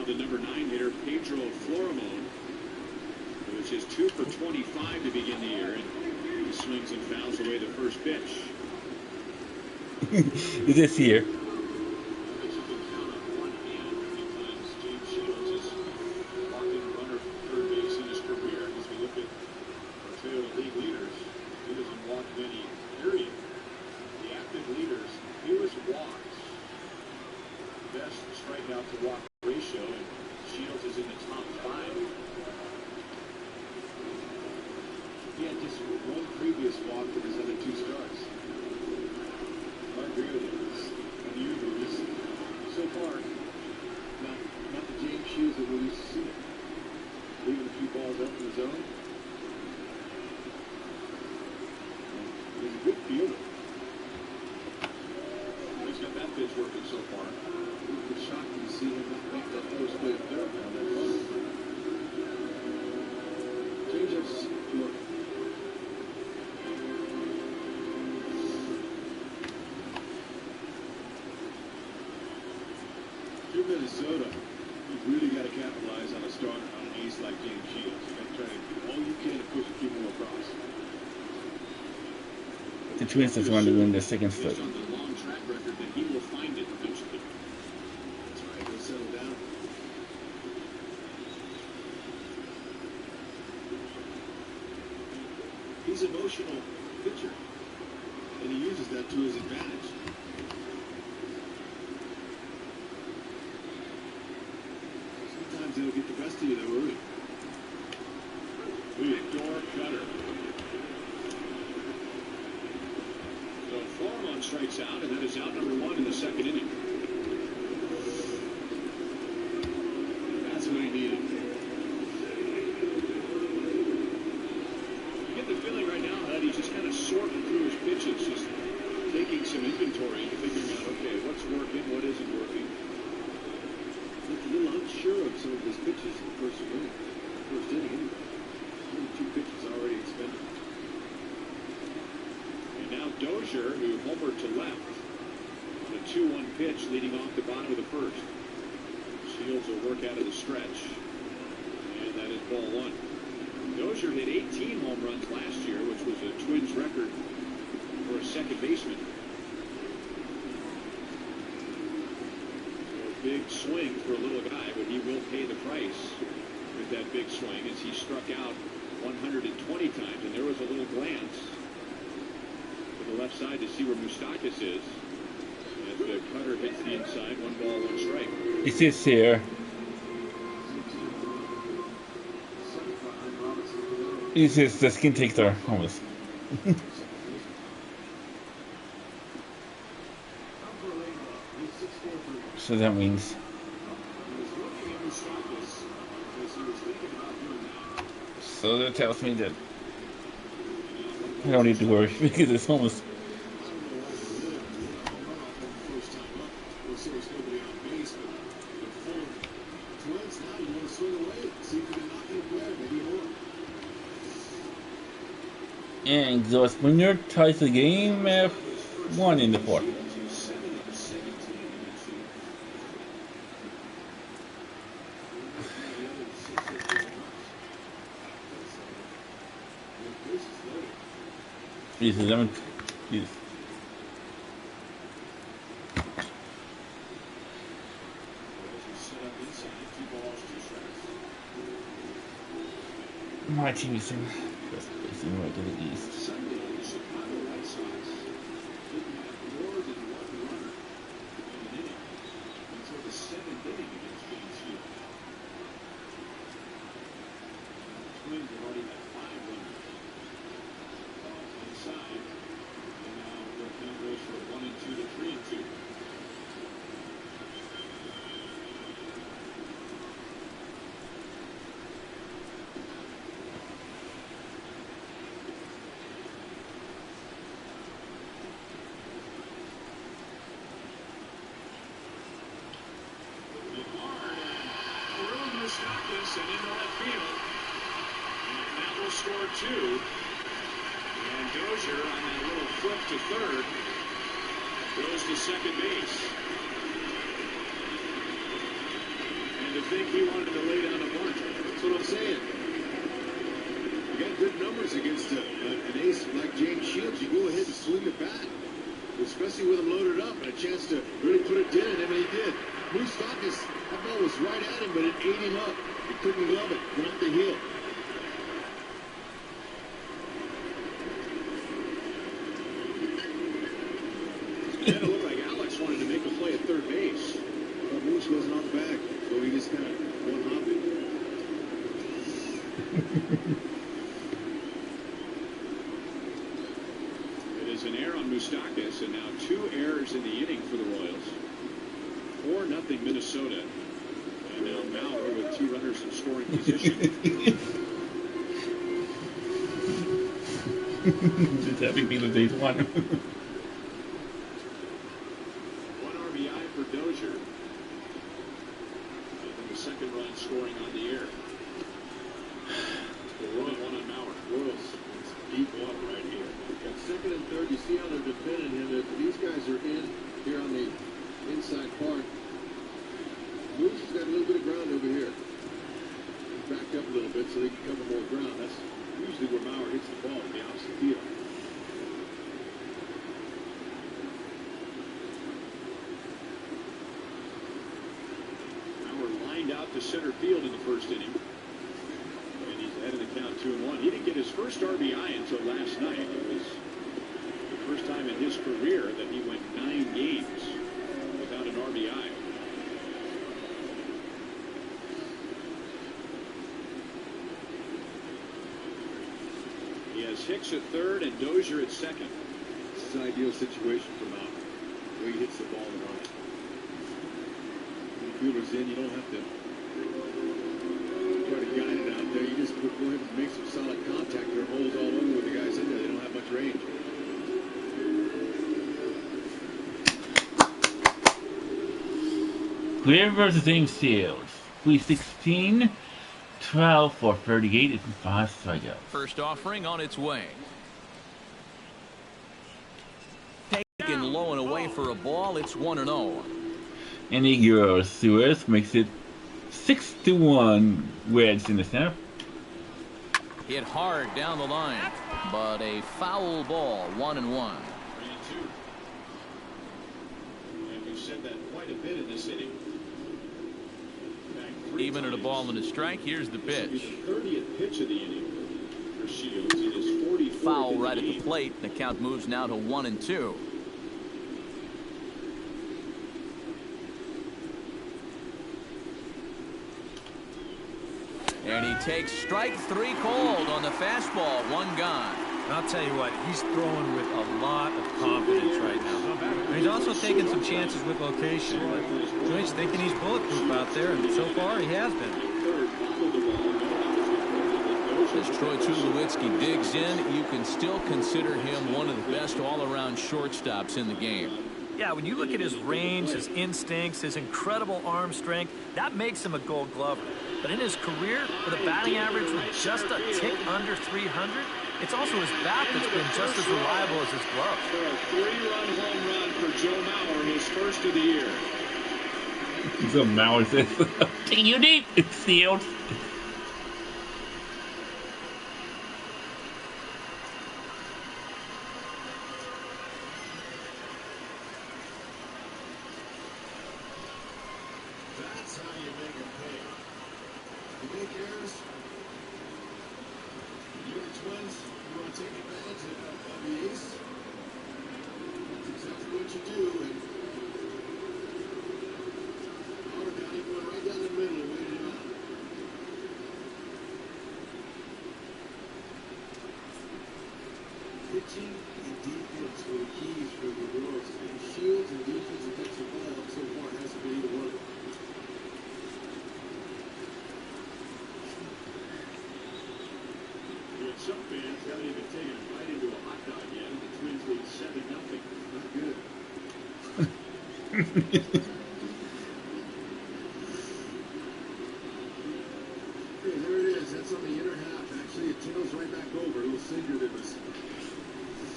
The number 9 hitter, Pedro Florimon, which is 2 for 25 to begin the year, and he swings and fouls away the first pitch. This year. James Shields has walked in a runner from third base in his career. As we look at our Toyota League leaders, he doesn't walk many, period. The active leaders, fewest walks, best strikeout to walk ratio, and Shields is in the top 5. He had just 1 previous walk for his other 2 starts. I agree with you. It's unusual. Just so far, not the James Shields that we're used to seeing. Leaving a few balls up in the zone. He's a good fielder. He's got that pitch working so far. It's shocking to see him not make that first play up there now. That run. Change-ups work. If you're Minnesota, you've really got to capitalize on a start on an ace like James Shields. You got to try to do all you can to push a few more across. The Twins are trying to win the second straight. Based on the long track record that he will find it eventually. That's right, he'll settle down. He's an emotional pitcher, and he uses that to his advantage. Sometimes it'll get the best of you, though, early. Door cutter. So Florimon strikes out, and that is out number 1 in the second inning. That's what he needed. You get the feeling right now that he's just kind of sorting through his pitches, just taking some inventory and figuring out, okay, what's working, what isn't working. Looked a little unsure of some of his pitches in the first inning. First inning, anyway. Only 2 pitches already expended. And now Dozier, who homered to left, on a 2-1 pitch leading off the bottom of the first. Shields will work out of the stretch, and that is ball 1. Dozier hit 18 home runs last year, which was a Twins record for a second baseman. So a big swing for a little guy, but he will pay the price with that big swing as he struck out 120 times, and there was a little glance to the left side to see where Moustakas is. As the cutter hits the inside, 1 ball, 1 strike. It is here. This is the skin taker, almost. So that means. So that tells me that I don't need to worry because it's almost. And the Springer ties the game at 1 in the 4th. This is My team is in first place in right to the east. Sunday, the Chicago White Sox didn't have more than one runner in an inning until the seventh inning against James Shields. Twins have already had 5 runners inside, and now the count goes from 1-2 to 3-2. And into left field. And that will score 2. And Dozier on that little flip to third goes to second base. And to think he wanted to lay down a bunt. That's what I'm saying. You got good numbers against an ace like James Shields. You go ahead and swing the bat. Especially with him loaded up and a chance to really put a dent in him, and he did. Moustakas, that ball was right at him, but it ate him up. He couldn't glove it. Went up the hill. And it looked like Alex wanted to make a play at third base. But Moose wasn't on the bag, so he just kind of one-hopped it. It is an error on Moustakas, and now 2 errors in the inning for the Royals. 4-0 Minnesota. And now Mauer with 2 runners in scoring position. Just happy feeling days 1. 1 RBI for Dozier. And the second run scoring on the air. The 1-1 on Mauer. Royals, it's deep water right here. Got second and third. You see how they're defending him. If these guys are in here on the inside part, Moose has got a little bit of ground over here. Backed up a little bit so they can cover more ground. That's usually where Mauer hits the ball in the opposite field. Mauer lined out to center field in the first inning. And he's ahead of the count 2-1. He didn't get his first RBI until last night. It was the first time in his career that he went 9 games without an RBI. He has Hicks at third and Dozier at second. This is an ideal situation for Mauer. The way he hits the ball and runs. When the fielder's in, you don't have to try to guide it out there. You just go ahead and make some solid contact. There are holes all over with the guys in there. They don't have much range. Clear versus James Shields. 316, 12 for 38 and 5 strikeouts. First offering on its way. Taken low and away for a ball. It's 1-0. And Igor Suez makes it 6-1 Reds in the center. Hit hard down the line, but a foul ball. 1-1. And we've said that quite a bit in this inning. Even at a ball and a strike, here's the pitch. This will be the 30th pitch of the inning for Shields. It is 44th. Foul right at the plate. The count moves now to 1-2. And he takes strike 3 called on the fastball. 1 gone. I'll tell you what, he's throwing with a lot of confidence right now. And he's also taking some chances with location. But Joyce thinking he's bulletproof out there, and so far he has been. As Troy Tulowitzki digs in, you can still consider him one of the best all-around shortstops in the game. Yeah, when you look at his range, his instincts, his incredible arm strength, that makes him a Gold Glover. But in his career, with a batting average with just a tick under 300, it's also his bat that's been just as reliable as his glove. For a 3-run home run for Joe Mauer, his first of the year. So Mauer says, taking you deep, it's sealed. That's how you make him pay. You make errors, take advantage of the ace. That's exactly what you do. And Otter County going right down the middle and waited him out. Pitching and defense were the keys for the Royals. And Shields and defense against the ball so far hasn't been either one of them. Some fans haven't even taken a bite into a hot dog yet. The Twins lead 7-0. Not good. Hey, there it is. That's on the inner half. Actually, it tails right back over. A little sinker that was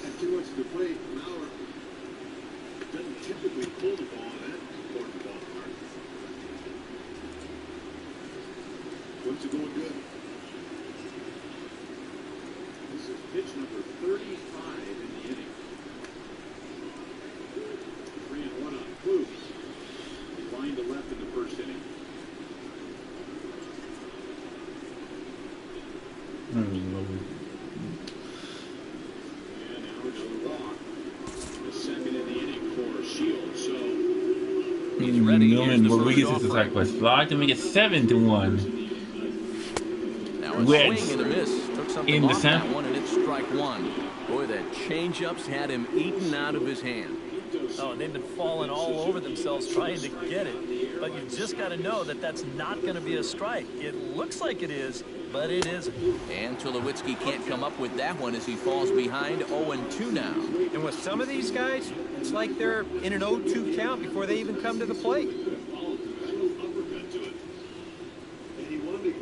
had too much to plate. Mauer doesn't typically pull the ball in that important ballpark. What's it going good? This is pitch number 35 in the inning. 3-1 on Klug. He lined to left in the first inning. And now another walk. The second in the inning for Shields. So he's ready. Rodriguez is attacked by slide to make it 7-1. Swing and a miss. Took something off that one, and it's strike one. Boy, that changeup's had him eaten out of his hand. Oh, and they've been falling all over themselves trying to get it. But you just got to know that that's not going to be a strike. It looks like it is, but it isn't. And Tulowitzki can't come up with that one as he falls behind 0-2 now. And with some of these guys, it's like they're in an 0-2 count before they even come to the plate. And he wanted to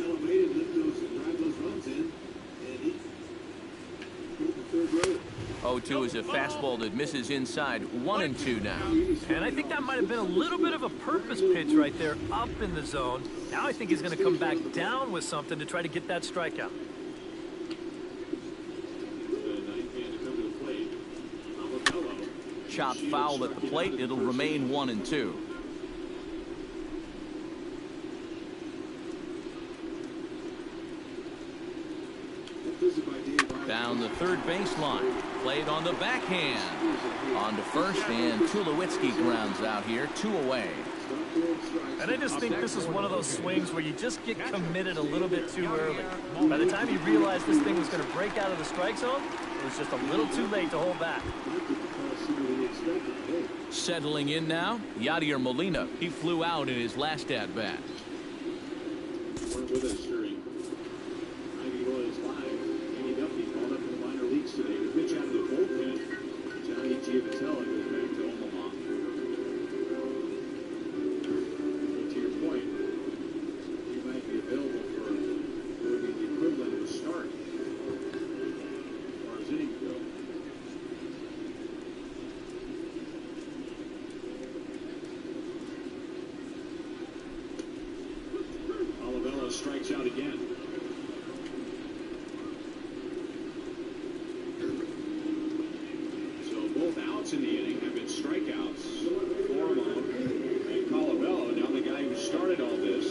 elevate and lift those and drive those runs in. And he moved the third row. 0-2 is a fastball that misses inside 1-2 now. And I think that might have been a little bit of a purpose pitch right there up in the zone. Now I think he's going to come back down with something to try to get that strikeout. Chopped foul at the plate. It'll remain 1-2. Down the third baseline. Played on the backhand. On to first, and Tulowitzki grounds out here. 2 away. And I just think this is one of those swings where you just get committed a little bit too early. By the time you realized this thing was going to break out of the strike zone, it was just a little too late to hold back. Settling in now, Yadier Molina. He flew out in his last at-bat. Weren't with us during Ivy Royals Live. Andy Duffy called up in the minor leagues today to pitch out of the bullpen. Johnny Giavotella goes back to Omaha. But to your point, he might be available for what would be the equivalent of a start as far as innings go. Olivella strikes out again. So both outs in the inning have been strikeouts. Formon and Colabello. Now the guy who started all this,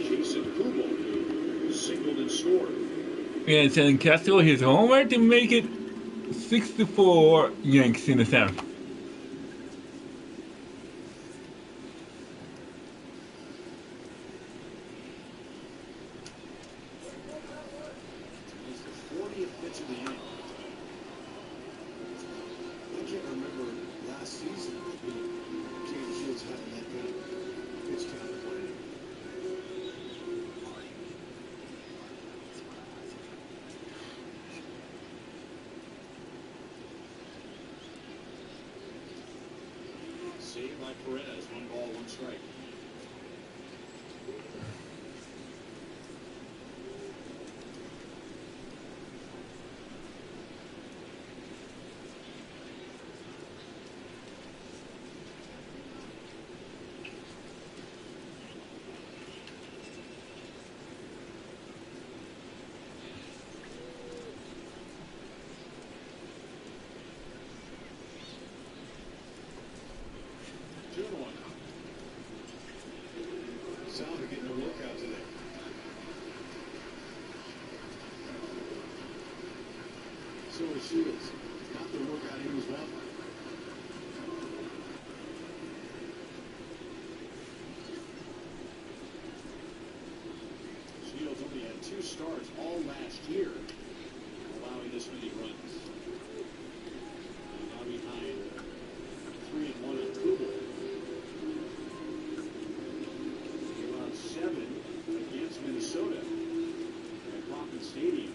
Jason Kubel, who singled and scored. And San Castro his homer to make it 6-4 Yanks in the seventh. It's the 40th pitch of the inning. I can't remember last season James Shields having that kind of pitch count to play. Saved by Perez. 1 ball, 1 strike. Salva getting a workout starts all last year, allowing this many runs. And now behind 3-1 on Kubel. He allowed 7 against Minnesota at Kauffman Stadium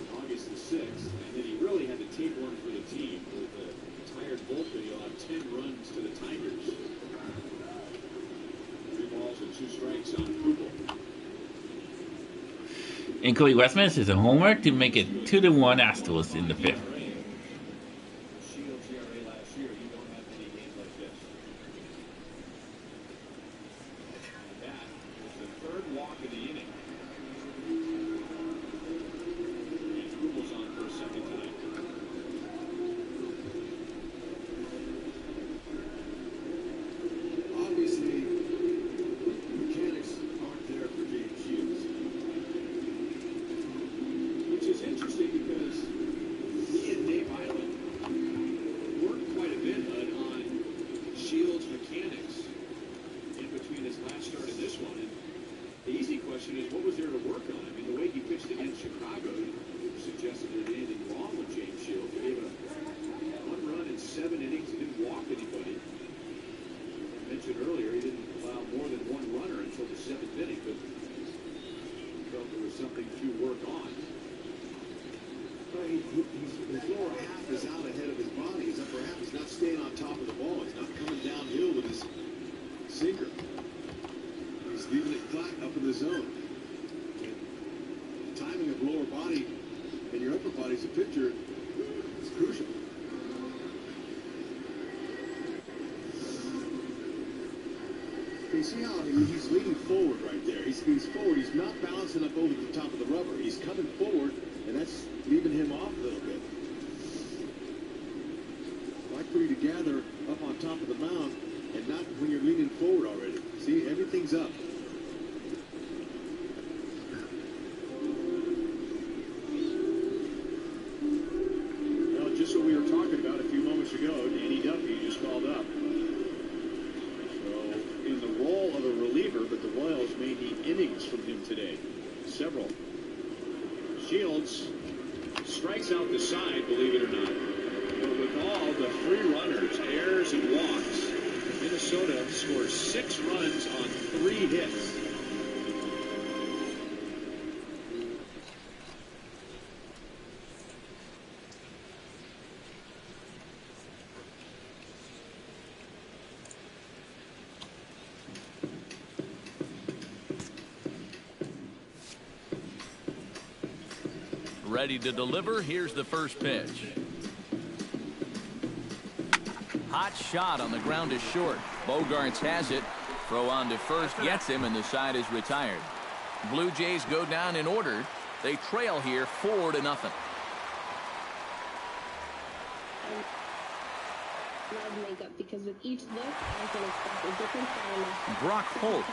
on August the 6th. And then he really had to take one for the team with a tired bullpen. He allowed 10 runs to the Tigers. 3 balls and 2 strikes on Kubel. And Cody Westman is a homer to make it 2-1 Astros in the 5th. Shields ERA last year, you don't have many games like this. And that was the 3rd walk of the inning. And Kubel's on for a 2nd time. Obviously, mechanics aren't there for James Shields. Which is interesting because he and Dave Island worked quite a bit, Bud, on Shields' mechanics in between his last start and this one. And the easy question is, what was there to work on? I mean, the way he pitched against Chicago suggested there anything wrong with James Shields. He gave a 1 run in 7 innings. He didn't walk anybody. I mentioned earlier he didn't allow more than 1 runner until the 7th inning, but he felt there was something to work on. His lower half is out ahead of his body. His upper half is not staying on top of the ball. He's not coming downhill with his sinker. He's leaving it flat up in the zone. And the timing of lower body and your upper body as a pitcher is crucial. You see how he's leaning forward right there. He's forward. He's not bouncing up over the top of the rubber. He's coming forward, and that's leaving him off a little bit. I like for you to gather up on top of the mound and not when you're leaning forward already. See, everything's up. Well, just what we were talking about a few moments ago, Danny Duffy just called up. In the role of a reliever, but the Royals may need innings from him today. Several. Shields strikes out the side, believe it or not. But with all the 3 runners, errors, and walks, Minnesota scores 6 runs on 3 hits. Ready to deliver. Here's the first pitch. Hot shot on the ground is short. Bogarts has it. Throw on to first gets him, and the side is retired. Blue Jays go down in order. They trail here 4-0. Makeup because with each look, I can expect a different style. Brock Holt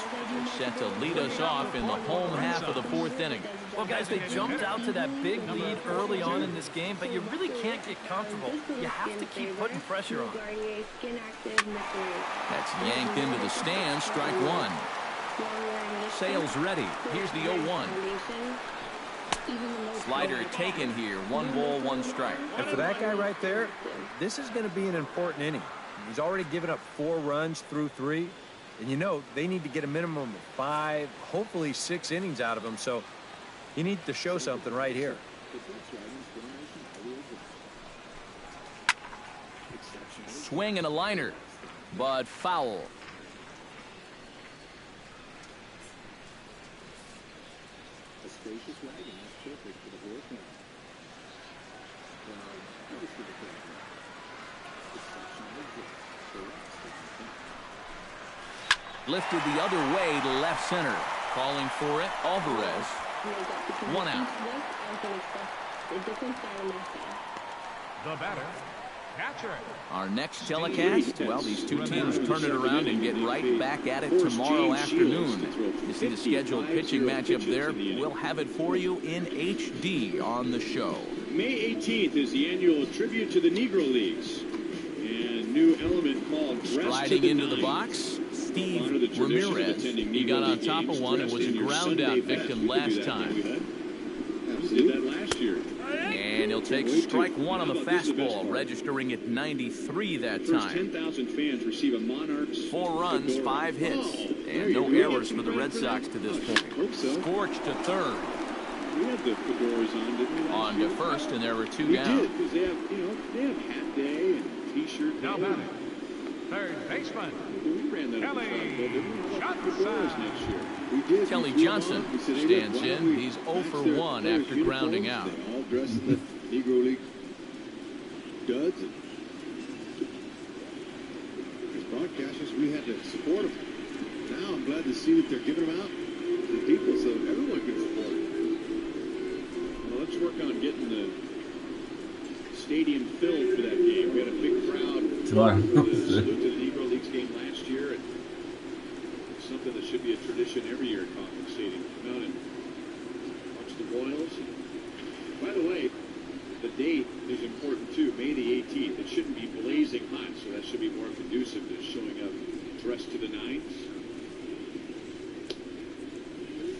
is set to lead us off in the home half of the 4th inning. Well, guys, they jumped out to that big lead early on in this game, but you really can't get comfortable. You have to keep putting pressure on. That's yanked into the stands. Strike 1. Sales ready. Here's the 0-1. Slider taken here. 1 ball, 1 strike. And for that guy right there, this is going to be an important inning. He's already given up 4 runs through 3. And you know, they need to get a minimum of 5, hopefully 6 innings out of him. So he needs to show something right here. Swing and a liner, but foul. A spacious wagon, that's perfect for the bullpen. Lifted the other way to left center. Calling for it, Alvarez. 1 out. The batter, catcher. Our next telecast, well, these two teams turn it around and get right back at it tomorrow afternoon. You see the scheduled pitching matchup there. We'll have it for you in HD on the show. May 18th is the annual tribute to the Negro Leagues. And new element called Dress Sliding to the into the Nines. box, Steve Ramirez. He got on top of one and was a ground out victim last time. Did that last year. And he'll take strike one on the fastball, registering at 93 that First time. 10,000 fans receive a Monarchs. 4 runs, 5 hits, and no errors for the Red Sox to this point. Scorch to third. We had the fedoras on, didn't we? On to first, and there were 2 We down. did, because they have hat day and T-shirt day. Now batting, third baseman, We ran that Kelly fedoras next year. We did. Kelly We flew Johnson along. We said, hey, stands why don't in. we He's 0 match for their 1 players' after grounding uniforms? out. They all dressed in the Negro League duds. And as broadcasters, we had to support them. Now I'm glad to see that they're giving them out to the people so everyone can support them. Well, let's work on getting the stadium filled for that game. We had a big crowd Tomorrow. for the salute to the Negro Leagues game last year, and it's something that should be a tradition every year at Kauffman Stadium. Come out and watch the Royals. By the way, the date is important too, May the 18th. It shouldn't be blazing hot, so that should be more conducive to showing up dressed to the nines.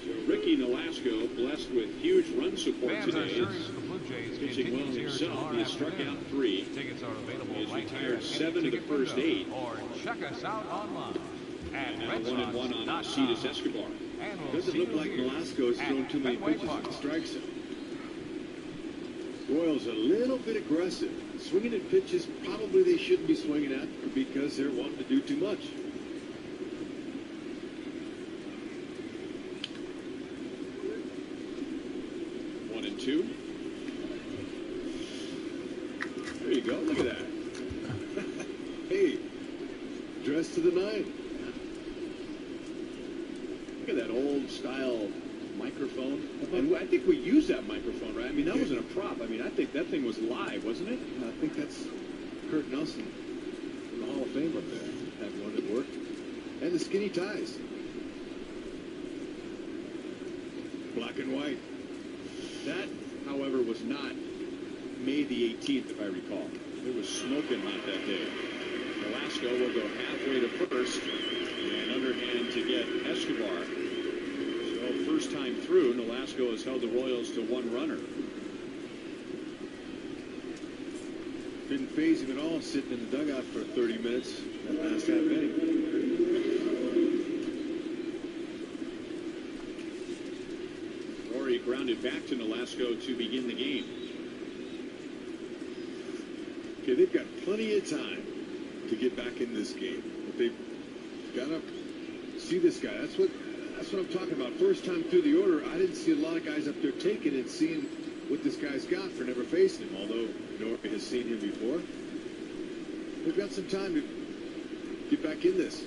So Ricky Nolasco, blessed with huge run support fans are today, serious. The Blue Jays pitching well continues here himself. tomorrow He has struck afternoon. out 3. Tickets are available He has right here retired at 7 of the ticket first window, 8. or check us out online at And now 1-1 on Alcides Escobar. And we'll Doesn't see look you like here Nolasco has at thrown too many Fenway pitches Park. in the strike zone. Royals a little bit aggressive. Swinging at pitches probably they shouldn't be swinging at because they're wanting to do too much. One and 2. There you go. Look at that. Hey, dressed to the nine. Look at that old style microphone. And I think we used that microphone, right? I mean, that wasn't a prop. I mean, I think that thing was live, wasn't it? I think that's Kurt Nelson in the Hall of Fame up there. Had one that worked. And the skinny ties. Black and white. That, however, was not May the 18th, if I recall. It was smoking hot that day. Nolasco will go halfway to first and underhand to get Escobar. So first time through, Nolasco has held the Royals to 1 runner. Didn't phase him at all sitting in the dugout for 30 minutes that last half inning. Rory grounded back to Nolasco to begin the game. Okay, they've got plenty of time to get back in this game. But they've got to see this guy. That's what I'm talking about. First time through the order, I didn't see a lot of guys up there taking it, seeing what this guy's got for never facing him, although Norrie has seen him before. They've got some time to get back in this.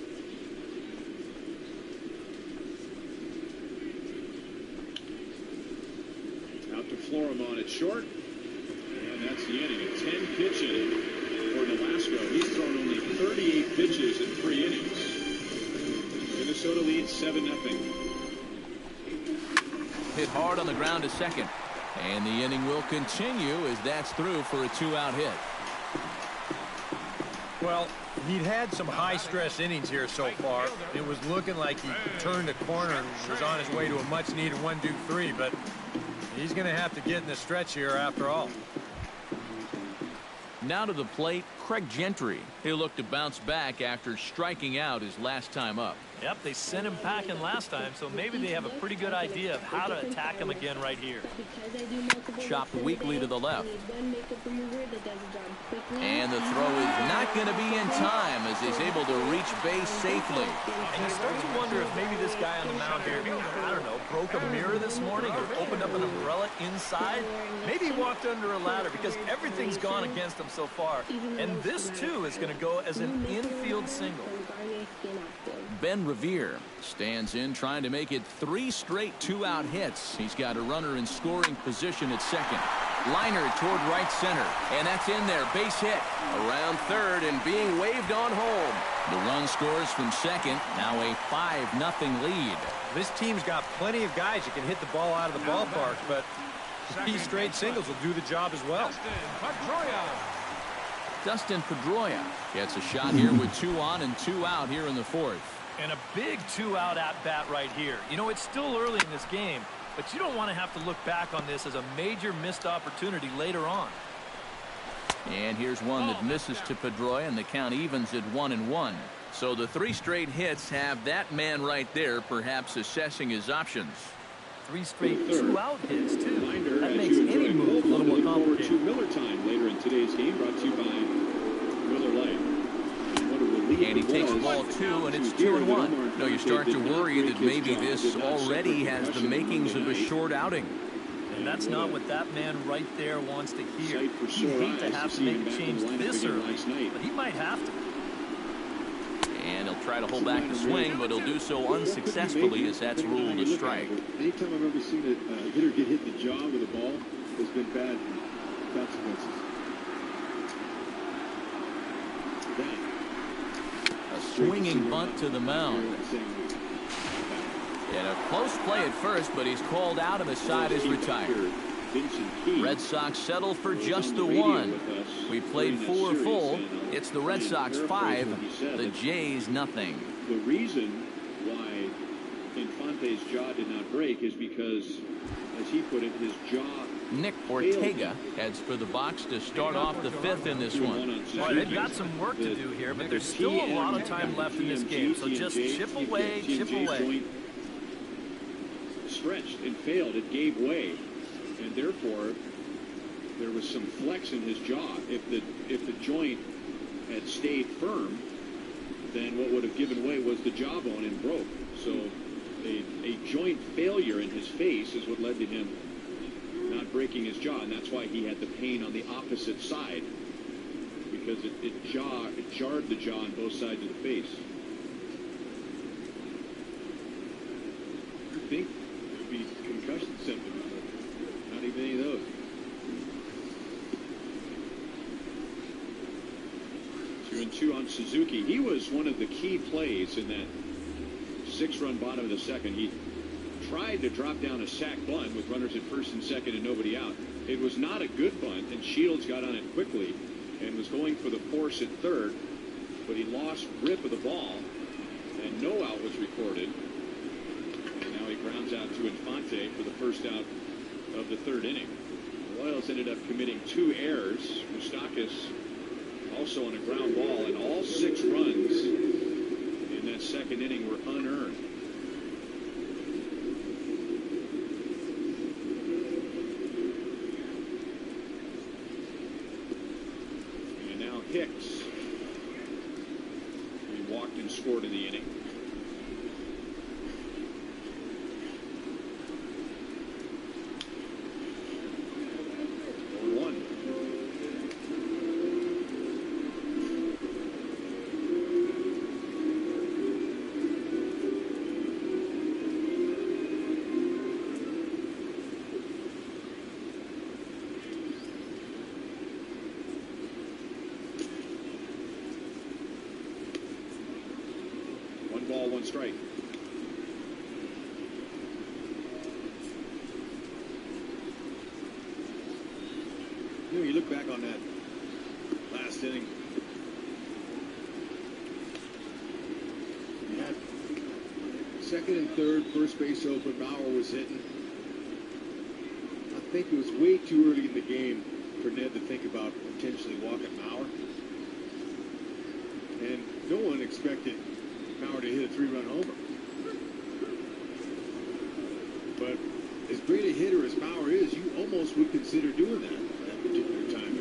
Out to Florimon at short. And that's the inning. A 10-pitch inning for Nolasco. He's thrown only 38 pitches in 3 innings. Minnesota leads 7-0. Hit hard on the ground to second. And the inning will continue as that's through for a 2-out hit. Well, he'd had some high-stress innings here so far. It was looking like he turned a corner and was on his way to a much-needed 1-2-3, but he's going to have to get in the stretch here after all. Now to the plate, Craig Gentry. He'll look to bounce back after striking out his last time up. Yep, they sent him packing last time, so maybe they have a pretty good idea of how to attack him again right here. Chopped weakly to the left. And the throw is not going to be in time as he's able to reach base safely. And you start to wonder if maybe this guy on the mound here, I don't know, broke a mirror this morning or opened up an umbrella inside. Maybe he walked under a ladder because everything's gone against him so far. And this, too, is going to go as an infield single. Ben Revere stands in trying to make it 3 straight 2-out hits. He's got a runner in scoring position at second. Liner toward right center, and that's in there. Base hit around third and being waved on home. The run scores from second. Now a 5-0 lead. This team's got plenty of guys that can hit the ball out of the ballpark, but 3 straight singles will do the job as well. Dustin Pedroia gets a shot here with 2 on and 2 out here in the 4th. And a big 2-out at-bat right here. You know, it's still early in this game, but you don't want to have to look back on this as a major missed opportunity later on. And here's one that misses to Pedroia, and the count evens at 1-1. So the 3 straight hits have that man right there perhaps assessing his options. 3 straight 2-out hits, too. Reminder, That as makes you any enjoy move a golf, little more look forward complicated. to Miller Time later in today's game, brought to you by Miller Lite. And he takes ball 2, and it's 2-1. No, you start to worry that maybe this already has the makings of a short outing. And that's not what that man right there wants to hear. He'd hate to have to make a change this early, but he might have to. And he'll try to hold back the swing, but he'll do so unsuccessfully as that's ruled a strike. Anytime I've ever seen a hitter get hit in the jaw with a ball, there's been bad consequences. A swinging bunt to the mound. And a close play at first, but he's called out and the side is retired. Red Sox settle for just the 1. We played 4 full. It's the Red Sox 5, the Jays nothing. The reason why Infante's jaw did not break is because, as he put it, his jaw. Nick Ortega heads for the box to start off the 5th in this one. Well, they've got some work to do here, but there's still a lot of time left in this game, so just chip away, chip away. Stretched and failed. It gave way, and therefore there was some flex in his jaw. If the joint had stayed firm, then what would have given way was the jawbone and broke. So a joint failure in his face is what led to him not breaking his jaw, and that's why he had the pain on the opposite side, because it jarred the jaw on both sides of the face. You'd think it would be concussion symptoms, but not even any of those. 2-2 on Suzuki. He was one of the key plays in that 6-run bottom of the 2nd. He tried to drop down a sac bunt with runners at 1st and 2nd and nobody out. It was not a good bunt, and Shields got on it quickly and was going for the force at 3rd, but he lost grip of the ball, and no out was recorded. And now he grounds out to Infante for the first out of the 3rd inning. The Royals ended up committing 2 errors. Moustakas also on a ground ball, and all 6 runs in that 2nd inning were unearned. And now Hicks. He walked and scored in the inning. Ball, 1 strike. You know, you look back on that last inning, you had 2nd and 3rd, first base open, Bauer was hitting. I think it was way too early in the game for Ned to think about potentially walking Bauer. And no one expected Bauer to hit a 3-run homer. But as great a hitter as Bauer is, you almost would consider doing that at that particular time.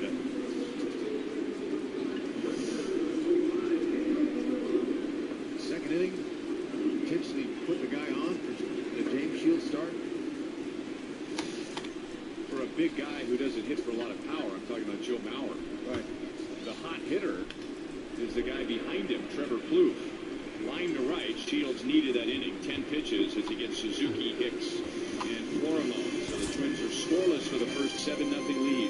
But second inning, potentially put the guy on for the James Shields start. For a big guy who doesn't hit for a lot of power, I'm talking about Joe Mauer. Right. The hot hitter is the guy behind him, Trevor Plouffe. Line to right. Shields needed that inning. 10 pitches as he gets Suzuki, Hicks, and Florimon. So the Twins are scoreless for the first 7-0 lead.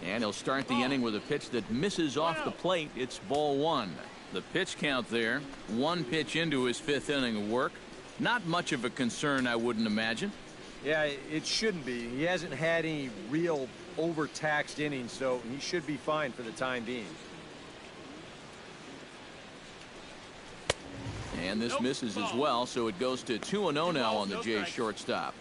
And he'll start the inning with a pitch that misses off the plate. It's ball 1. The pitch count there. 1 pitch into his 5th inning of work. Not much of a concern, I wouldn't imagine. Yeah, it shouldn't be. He hasn't had any real overtaxed innings, so he should be fine for the time being. And this misses as well, so it goes to 2-0 now on the Jays shortstop.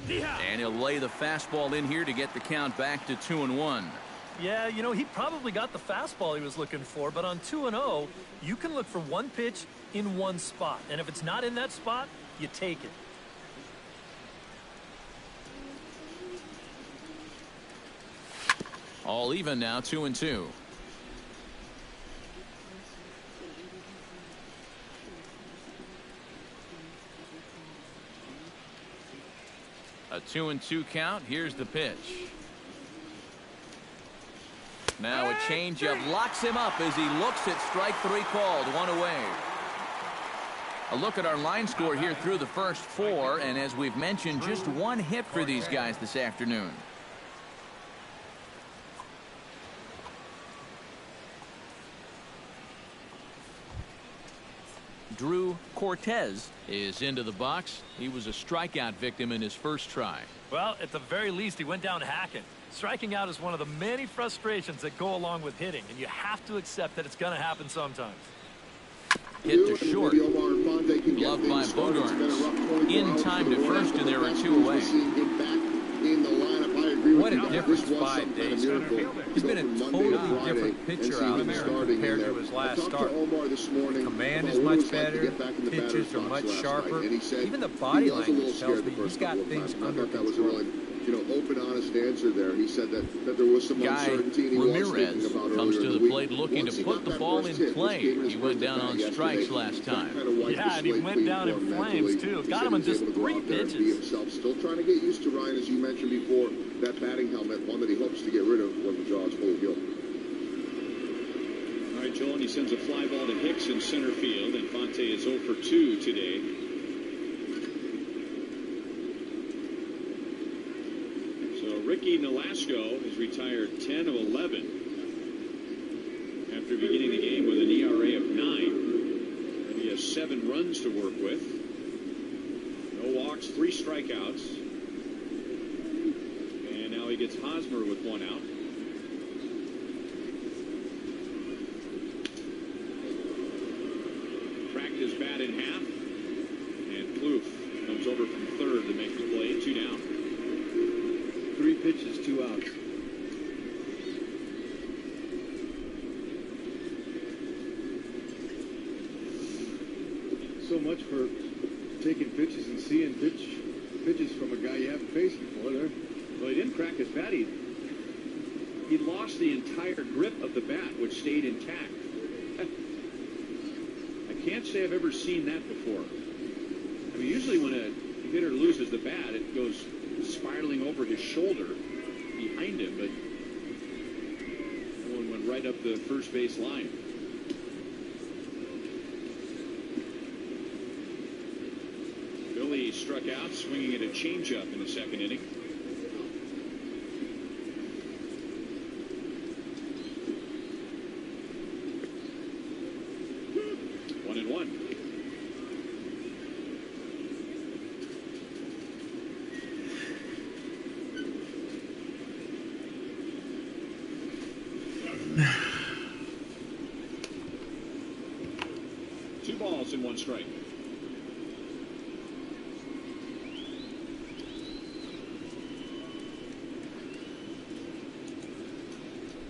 And he'll lay the fastball in here to get the count back to 2-1. Yeah, you know, he probably got the fastball he was looking for, but on 2-0, you can look for one pitch in one spot. And if it's not in that spot, you take it. All even now, 2-2. A 2-2 count. Here's the pitch. Now a changeup locks him up as he looks at strike three called. One away. A look at our line score here through the first four, and as we've mentioned, just one hit for these guys this afternoon. Drew Cortez is into the box. He was a strikeout victim in his first try. Well, at the very least, he went down hacking. Striking out is one of the many frustrations that go along with hitting, and you have to accept that it's going to happen sometimes. Hit to short. Gloved by Bogart. In time to first, and there are two away. What a difference 5 days. He's been a totally different pitcher out there compared to his last start. Command is much better. Pitches are much sharper. Even the body language tells me he's got things under control. You know, open, honest answer there. He said that there was some uncertainty. Ramirez comes to the plate looking to put the ball in play. He went down on strikes last time. Yeah, and he went down in flames, too. Got him in just 3 pitches. Still trying to get used to, Ryan, as you mentioned before, that batting helmet, one that he hopes to get rid of when the jaw is fully healed. All right, Joel, and he sends a fly ball to Hicks in center field, and Fonte is 0 for 2 today. Ricky Nolasco is retired 10 of 11 after beginning the game with an ERA of 9. And he has 7 runs to work with. No walks, 3 strikeouts. And now he gets Hosmer with 1 out. Cracked his bat in half. And Plouffe comes over from third to make the play. 2 down. 3 pitches, 2 outs. So much for taking pitches and seeing pitches from a guy you haven't faced before there. Well, he didn't crack his bat. He lost the entire grip of the bat, which stayed intact. I can't say I've ever seen that before. I mean, usually when a hitter loses the bat, it goes spiraling over his shoulder behind him, but that one went right up the first base line. Billy struck out swinging at a changeup in the second inning. And 1 strike.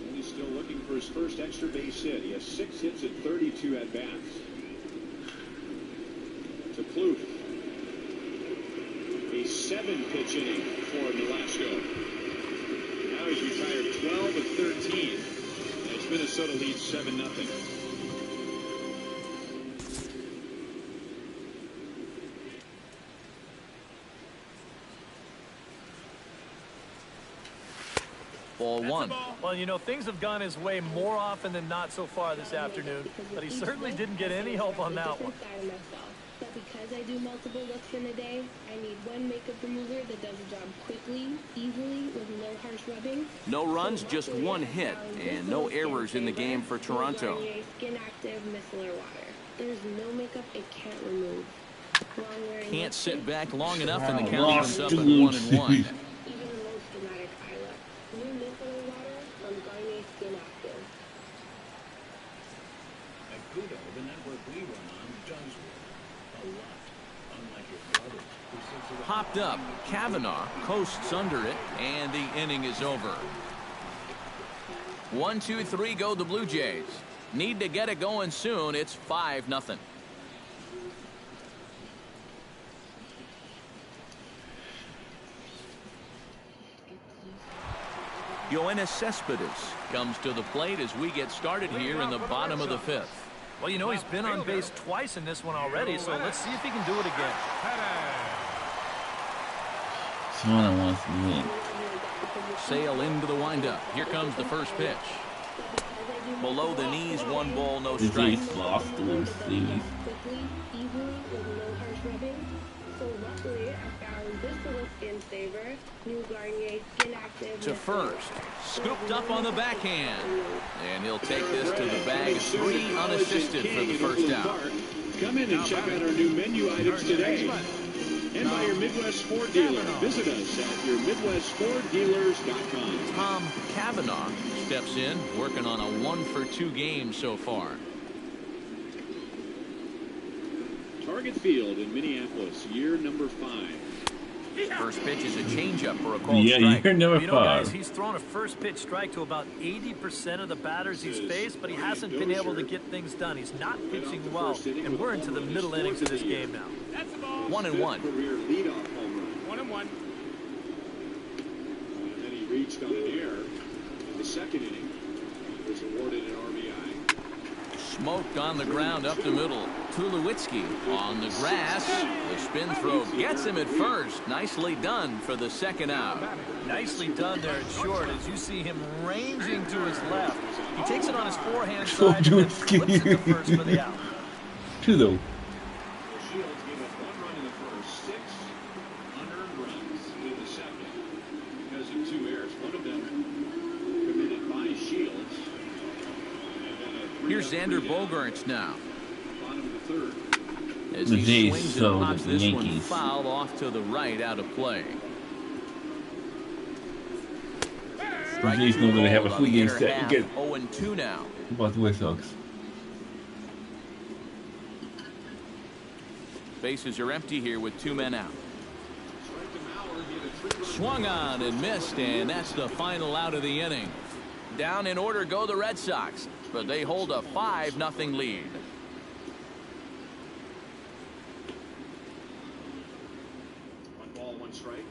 And he's still looking for his first extra base hit. He has 6 hits at 32 at bats. To Plouffe. A 7-pitch inning for Nolasco. Now he's retired 12 of 13 as Minnesota leads 7-0. Ball 1. Well, you know, things have gone his way more often than not so far this afternoon, but he certainly didn't get any help on that one. Because I do multiple looks in a day, I need one makeup remover that does the job quickly, easily, with no harsh rubbing. No runs, just one hit, and no errors in the game for Toronto. Garnier Skin Active Micellar Water. There's no makeup it can't remove. Can't sit back long enough, and the count ends up at 1-1. Even the most dramatic eye look. New micellar water from Garnier Skin Active. At Kudo, the network we run on does work a lot. Unlike your brother, who sits around. Popped up, Kavanaugh coasts under it, and the inning is over. 1-2-3 go the Blue Jays. Need to get it going soon. It's 5-0. Yoenis Cespedes comes to the plate as we get started here in the bottom of the 5th. Well, you know, he's been on base twice in this one already, so let's see if he can do it again. Someone wants to win. Sail into the windup. Here comes the first pitch. Below the knees, 1 ball, no The strike. Jays lost the World Series. Quickly, easily, with no harsh rubbing. So luckily, I found this little skin saver, new Garnier Skin Active. To first, scooped up on the backhand, and he'll take this to the bag. 3 unassisted for the first out. Come in and check out our new menu items today. And by your Midwest Ford dealer. Visit us at yourmidwestforddealers.com. Tom Kavanaugh steps in, working on a 1-for-2 game so far. Target Field in Minneapolis, year number 5. First pitch is a changeup for a called Yeah, strike. you're number You know, guys, 5. he's thrown a first pitch strike to about 80% of the batters he's faced, but he hasn't been able to get things done. He's not pitching well, and we're into the middle innings of this game now. 1-1. Career leadoff home run. 1-1. And then he reached on an error in the second inning. Was awarded an RBI. Smoked on the ground up the middle. Tulowitzki on the grass. The spin throw gets him at first. Nicely done for the second out. Nicely done there at short as you see him ranging to his left. He takes it on his forehand side and then flips it to first for the out. Tulo. Shields gave up 1 run in the first, 6 unearned runs in the second because of 2 errors. One of them committed by Shields. Here's Xander Bogaerts now. Bottom of the 3rd. As The he Jays swings and sold pops the this one Yankees. foul off to the right, out of play. The Jays know that they have a On free the game inner set. half, Get 0-2 now. about the White Sox. Bases are empty here with 2 men out. Swung on and missed, and that's the final out of the inning. Down in order go the Red Sox, but they hold a 5-0 lead.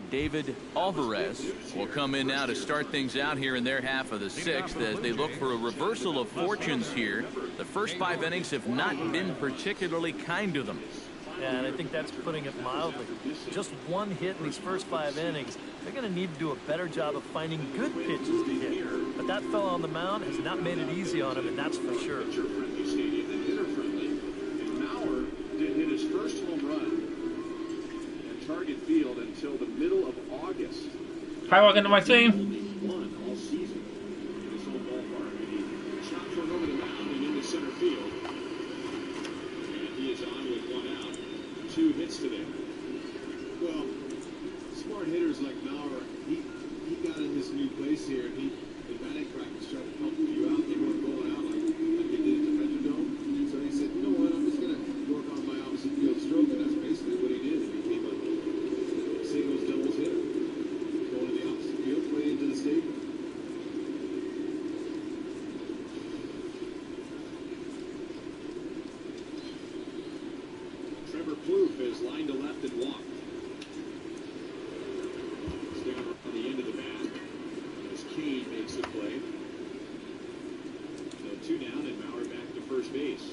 David Alvarez will come in now to start things out here in their half of the 6th as they look for a reversal of fortunes here. The first 5 innings have not been particularly kind to them. Yeah, and I think that's putting it mildly. Just 1 hit in these first 5 innings. They're going to need to do a better job of finding good pitches to hit. But that fellow on the mound has not made it easy on him, and that's for sure. Mauer didn't hit his first home run at Target Field until the middle of August. Hi, welcome to my team. One all season in his home ballpark. And he shot for over the mound and into center field. And he is on with 1 out. 2 hits today. Well, smart hitters like Mauer, he got in this new place here, and he in batting practice tried to help you out. They weren't going out like they did at the Metrodome. So he said, you know what, I'm just going to work on my opposite field stroke, and that's basically what he did. He became a singles, doubles hitter. Going to the opposite field, play into the stadium. Trevor Plouffe is lined to left and walked. Sticking on the end of the bat as Kane makes the play. So 2 down and Mauer back to first base.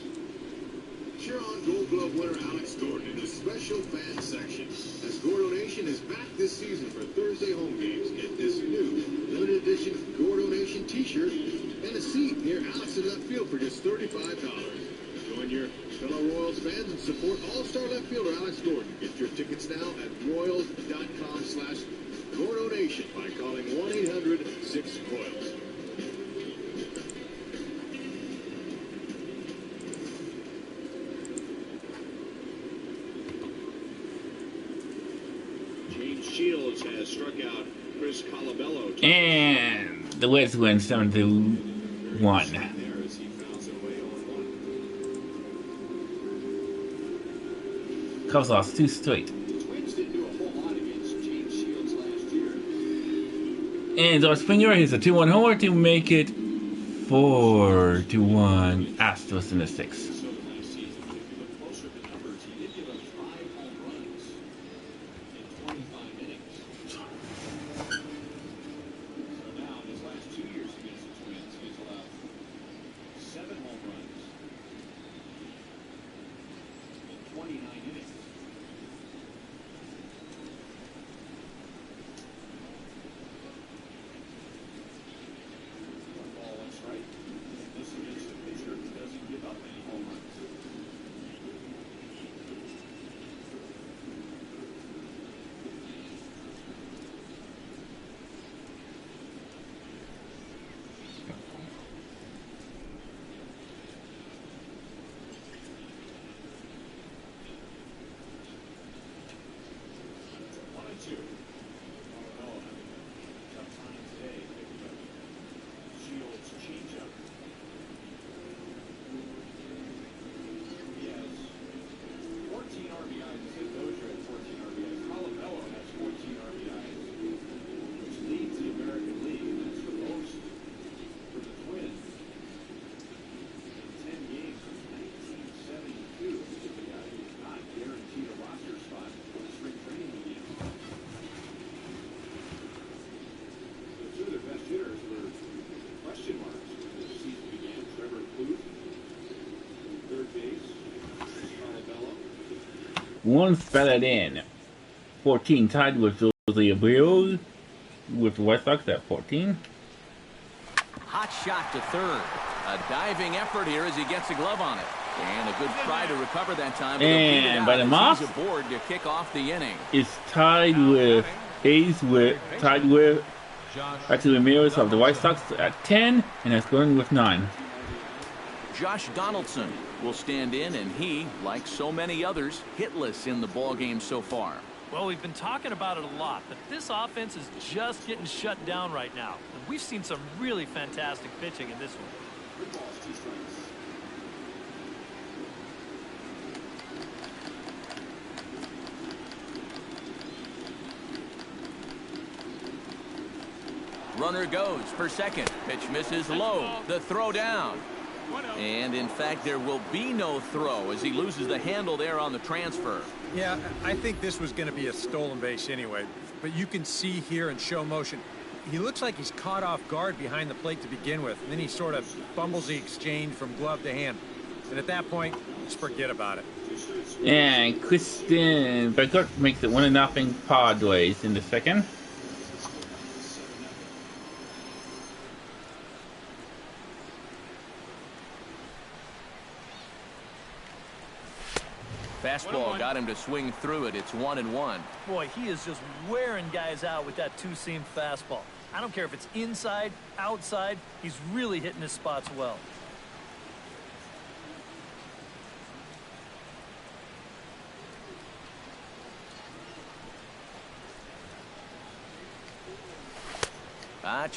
Cheer on Gold Glove winner Alex Gordon in the special fan section. As Gordonation is back this season for Thursday home games, get this new limited edition Gordonation t-shirt and a seat near Alex in left field for just $35. Join your fellow Royals fans and support All-Star left fielder Last Gordon. Get your tickets now at royals.com/Gordonation by calling 1-800-6-ROYALS. James Shields has struck out Chris Colabello. And the Reds win 7-1. Cubs lost 2 straight. Twins didn't do a whole lot against James Shields last year. And George Springer hits a 2-1 homer to make it 4-1 Astros in the 6th. One batted in. 14 tied with Jose Abreu with the White Sox at 14. Hot shot to third. A diving effort here as he gets a glove on it. And a good try to recover that time. And by the Moss aboard to kick off the inning. Is tied with actually Ramirez of the White Sox at 10 and has going with 9. Josh Donaldson will stand in, and he, like so many others, hitless in the ballgame so far. Well, we've been talking about it a lot, but this offense is just getting shut down right now. And we've seen some really fantastic pitching in this one. Good balls, 2 strikes. Runner goes for second. Pitch misses low. The throw down. And in fact, there will be no throw as he loses the handle there on the transfer. Yeah, I think this was going to be a stolen base anyway. But you can see here in show motion, he looks like he's caught off guard behind the plate to begin with. And then he sort of fumbles the exchange from glove to hand. And at that point, just forget about it. And Christian Beckert makes it 1-0 Padres in the second. Fastball got him to swing through it. It's 1-1. Boy, he is just wearing guys out with that 2-seam fastball. I don't care if it's inside, outside, he's really hitting his spots well.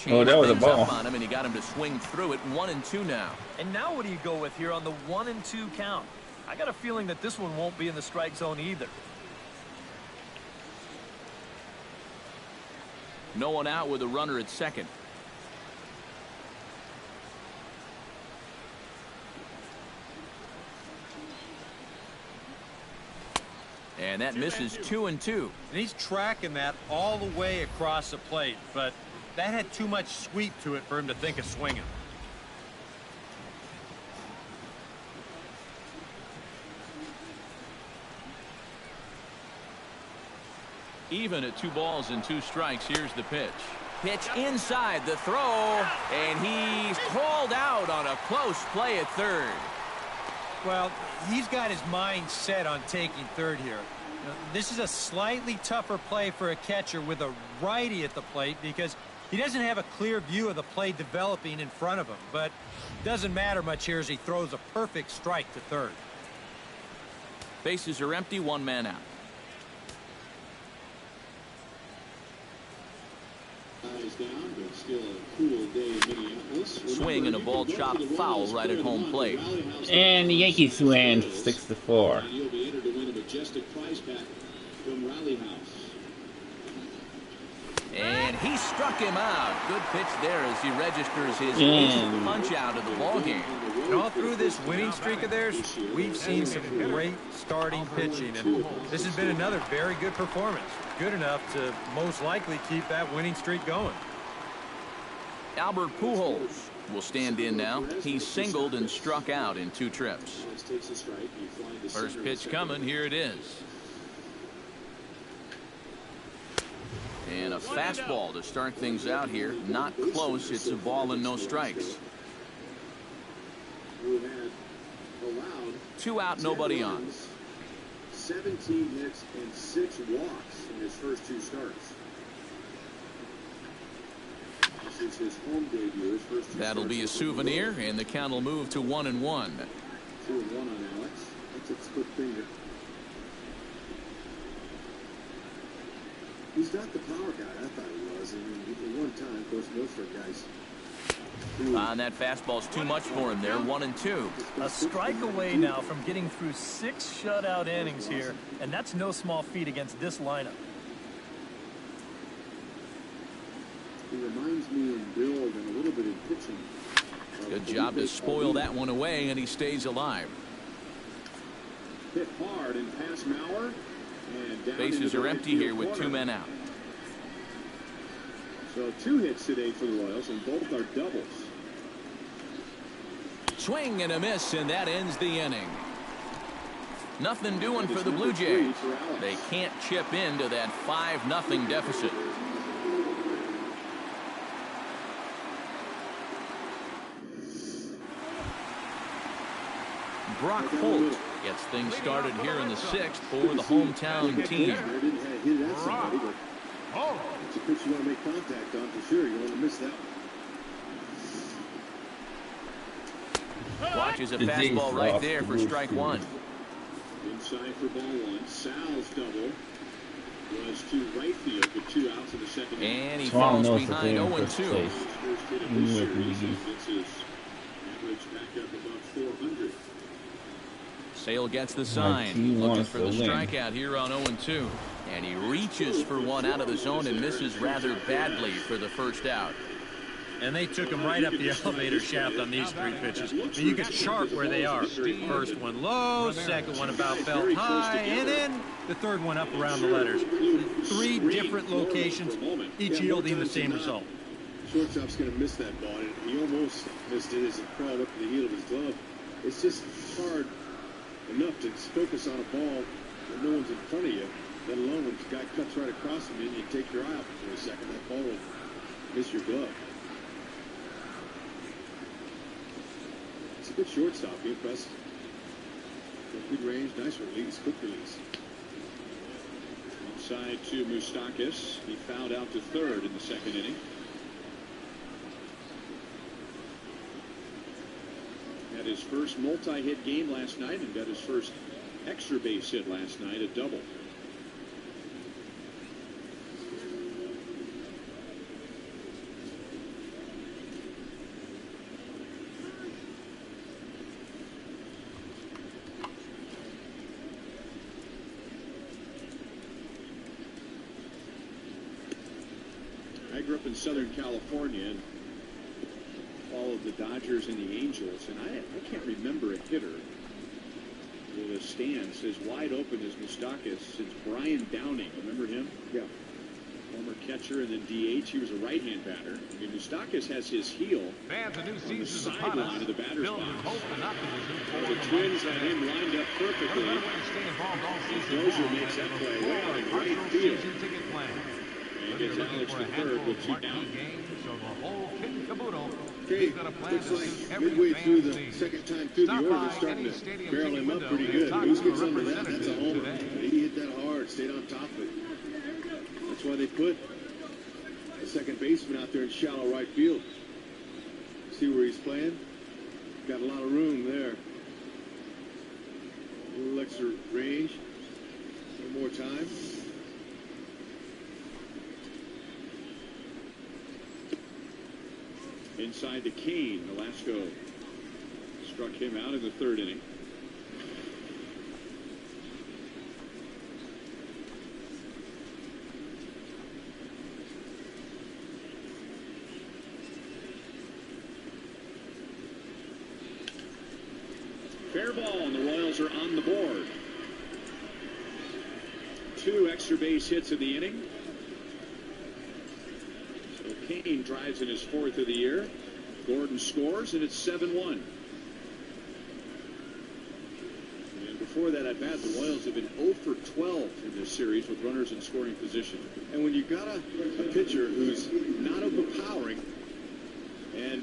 Oh, that was a ball. On him, and he got him to swing through it. 1-2 now. And now what do you go with here on the 1-2 count? I got a feeling that this one won't be in the strike zone either. No one out with a runner at second. And that misses 2-2. And he's tracking that all the way across the plate, but that had too much sweep to it for him to think of swinging. Even at 2 balls and 2 strikes, here's the pitch. Pitch inside the throw, and he's called out on a close play at third. Well, he's got his mind set on taking third here. This is a slightly tougher play for a catcher with a righty at the plate because he doesn't have a clear view of the play developing in front of him. But it doesn't matter much here as he throws a perfect strike to third. Bases are empty, one man out. Down, but still a cool day in Minneapolis. Swing and a ball chopped foul right at home plate. And the Yankees win 6-4. You'll be entered to win a majestic prize pack from Rally House. And he struck him out. Good pitch there as he registers his 8th punch out of the ballgame. And all through this winning streak of theirs, we've seen some great starting pitching, and this has been another very good performance. Good enough to most likely keep that winning streak going. Albert Pujols will stand in now. He's singled and struck out in 2 trips. First pitch coming. Here it is. And a fastball to start things out here. Not close. It's a ball and no strikes. 2 out, nobody on. 17 hits and 6 walks in his first 2 starts. This is his home debut. His first 2 That'll be a souvenir, and the count will move to 1-1. 2-1 on Alex. That's a split finger. He's not the power guy I thought he was. I mean, at one time, of course, most of our guys. And that fastball's too much for him there. 1-2. A strike away now from getting through 6 shutout innings here, and that's no small feat against this lineup. He reminds me in build and a little bit in pitching. Good job to spoil that one away, and he stays alive. Hit hard and past Mauer. And bases are empty here with 2 men out. So 2 hits today for the Royals, and both are doubles. Swing and a miss, and that ends the inning. Nothing doing for the Blue Jays. They can't chip into that 5-0 deficit. Brock Holt gets things started here in the 6th for the hometown team. It's a pitch you want to make contact on for sure. You don't want to miss that one. Watches a fastball right there for strike 1. Inside for ball 1. Sal's double was to right field with 2 outs in the 2nd. And he falls behind 0-2. Sale gets the sign. Looking for the strikeout here on 0-2. And he reaches for one out of the zone and misses rather badly for the first out. And they took him right up the elevator shaft on these 3 pitches. And you can chart where they are. First one low, second one about belt high, and then the third one up around the letters. 3 different locations, each yielding the same result. Shortstop's going to miss that ball. And he almost missed it as it crawled up to the heel of his glove. It's just hard enough to focus on a ball when no one's in front of you, let alone when the guy cuts right across him and you take your eye off for a second. That ball will miss your glove. It's a good shortstop. Be impressed. Good range, nice release, quick release. Inside to Moustakas. He fouled out to third in the 2nd inning. Had his first multi-hit game last night and got his first extra base hit last night, a double. I grew up in Southern California and followed the Dodgers and the Angels, and I can't remember a hitter with a stance as wide open as Moustakas since Brian Downing. Remember him? Yeah. Former catcher and then DH. He was a right-hand batter. I mean, Moustakas has his heel on the sideline of the batter's box. The Twins had him lined up perfectly. Dozier makes that play way out in right field. And gets Alex to third with 2 down. So the whole kit and caboodle Okay, He's got a plan looks to like suit every midway through the fan second time through the Stop order, by they're starting any to stadium barrel ticket him up window pretty and good. talk Who's to a gets under that? That's a representative homer. today. He hit that hard, stayed on top of it. That's why they put a second baseman out there in shallow right field. See where he's playing? Got a lot of room there. A little extra range. A little more time. Inside to Kane. Velasco struck him out in the third inning. Fair ball, and the Royals are on the board. 2 extra base hits in the inning. So Kane drives in his 4th of the year. Gordon scores, and it's 7-1. And before that at bat, the Royals have been 0 for 12 in this series with runners in scoring position. And when you got a pitcher who's not overpowering and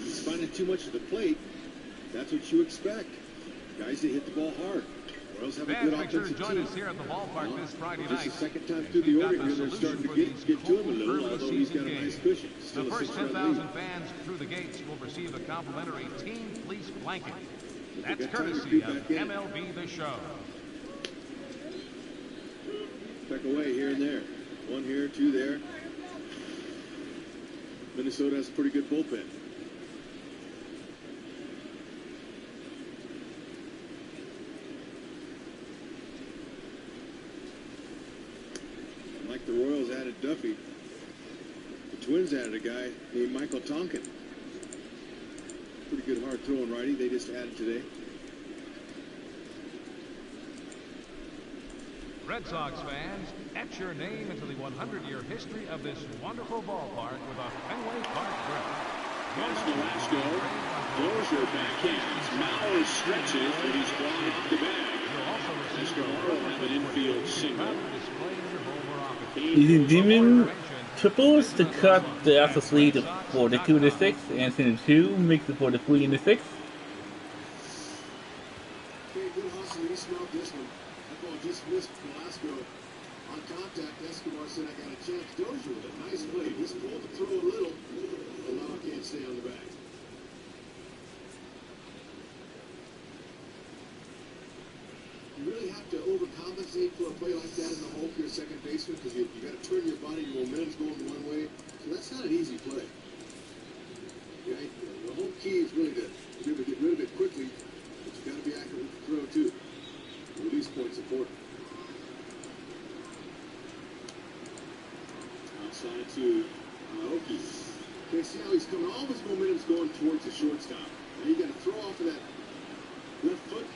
he's finding too much at the plate, that's what you expect. Guys that hit the ball hard. Royals have a good offensive join team. us here at the ballpark this Friday night. This is the second time through the order here. They're starting to get to him a little, although he's got a nice cushion. Still The a first 6-run 10,000 lead. fans through the gates will receive a complimentary Team Fleece blanket. That's Got time to courtesy be of back in. MLB The Show. Peck away here and there. 1 here, 2 there. Minnesota has a pretty good bullpen. Like the Royals added Duffy, the Twins added a guy named Michael Tonkin. Pretty good hard throwing righty they just added today. Red Sox fans, etch your name into the 100-year history of this wonderful ballpark with a Fenway Park grill. Here's Velasco. Dozier backhands. Mauer stretches, but he's blown off the bag. Mr. Morrow will have an infield single. Using Demon triples to cut the Astros lead for the 2 and the 6, and send 2 makes it for the 3 and the 6. Okay, good hustle. He smelled this one. That ball just missed Velasco. On contact, Escobar said, I got a chance. Dozier with a nice play. Just pulled the throw a little. But Lau can't stay on the bag. You really have to overcompensate for a play like that in the hole for your second baseman because you got to turn your body. Your momentum's going one way. So that's not an easy play. Yeah, the whole key is really to be able to get rid of it quickly, but you got to be accurate with the throw too. Release point's important. Outside to Aoki. Okay, see how he's coming? All of his momentum's going towards the shortstop. Now you got to throw off of that left foot,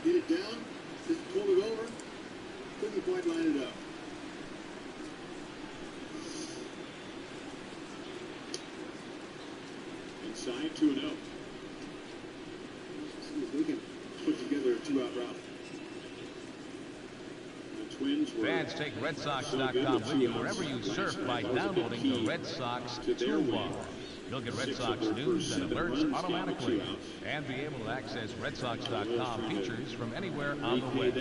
get it down, just pull it over. Couldn't quite line it up. Inside 2-0. See if they can put together a 2-out route. The Twins were Fans, take RedSox.com with you wherever you surf by downloading the Red Sox toolbar. You'll get Red Sox news and alerts automatically and be able to access RedSox.com features from anywhere on the web.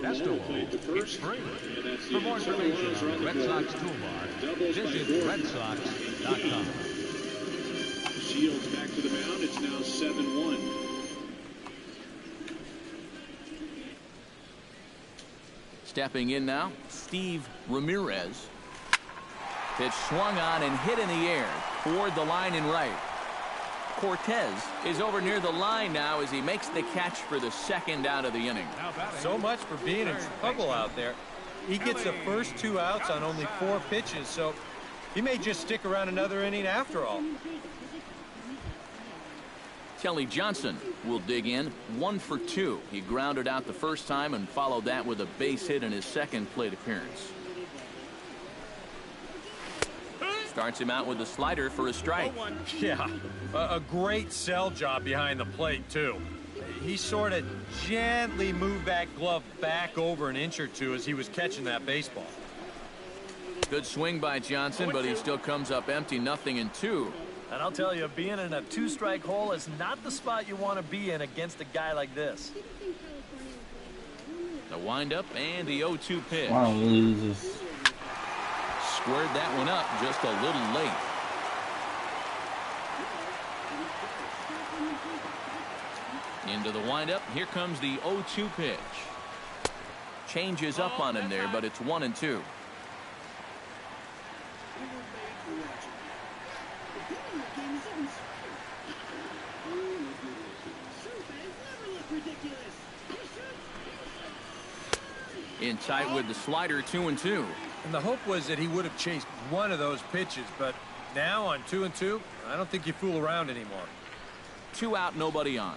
Best of all, it's free. For more information on the Red Sox toolbar, visit RedSox.com. Shields back to the mound. It's now 7-1. Stepping in now, Steve Ramirez. Pitch swung on and hit in the air toward the line and right. Cortez is over near the line now as he makes the catch for the second out of the inning. So much for being in trouble out there. He gets the first 2 outs on only 4 pitches, so he may just stick around another inning after all. Kelly Johnson will dig in 1 for 2. He grounded out the first time and followed that with a base hit in his second plate appearance. Starts him out with a slider for a strike. Yeah, a great sell job behind the plate, too. He sort of gently moved that glove back over an inch or two as he was catching that baseball. Good swing by Johnson, but he still comes up empty, 0-2. And I'll tell you, being in a two-strike hole is not the spot you want to be in against a guy like this. The windup and the 0-2 pitch. Wow, loses. Squared that one up just a little late. Into the windup. Here comes the 0-2 pitch. Changes up on him there, but it's 1-2. In tight with the slider, 2-2. And the hope was that he would have chased one of those pitches, but now on 2-2, I don't think you fool around anymore. 2 out, nobody on.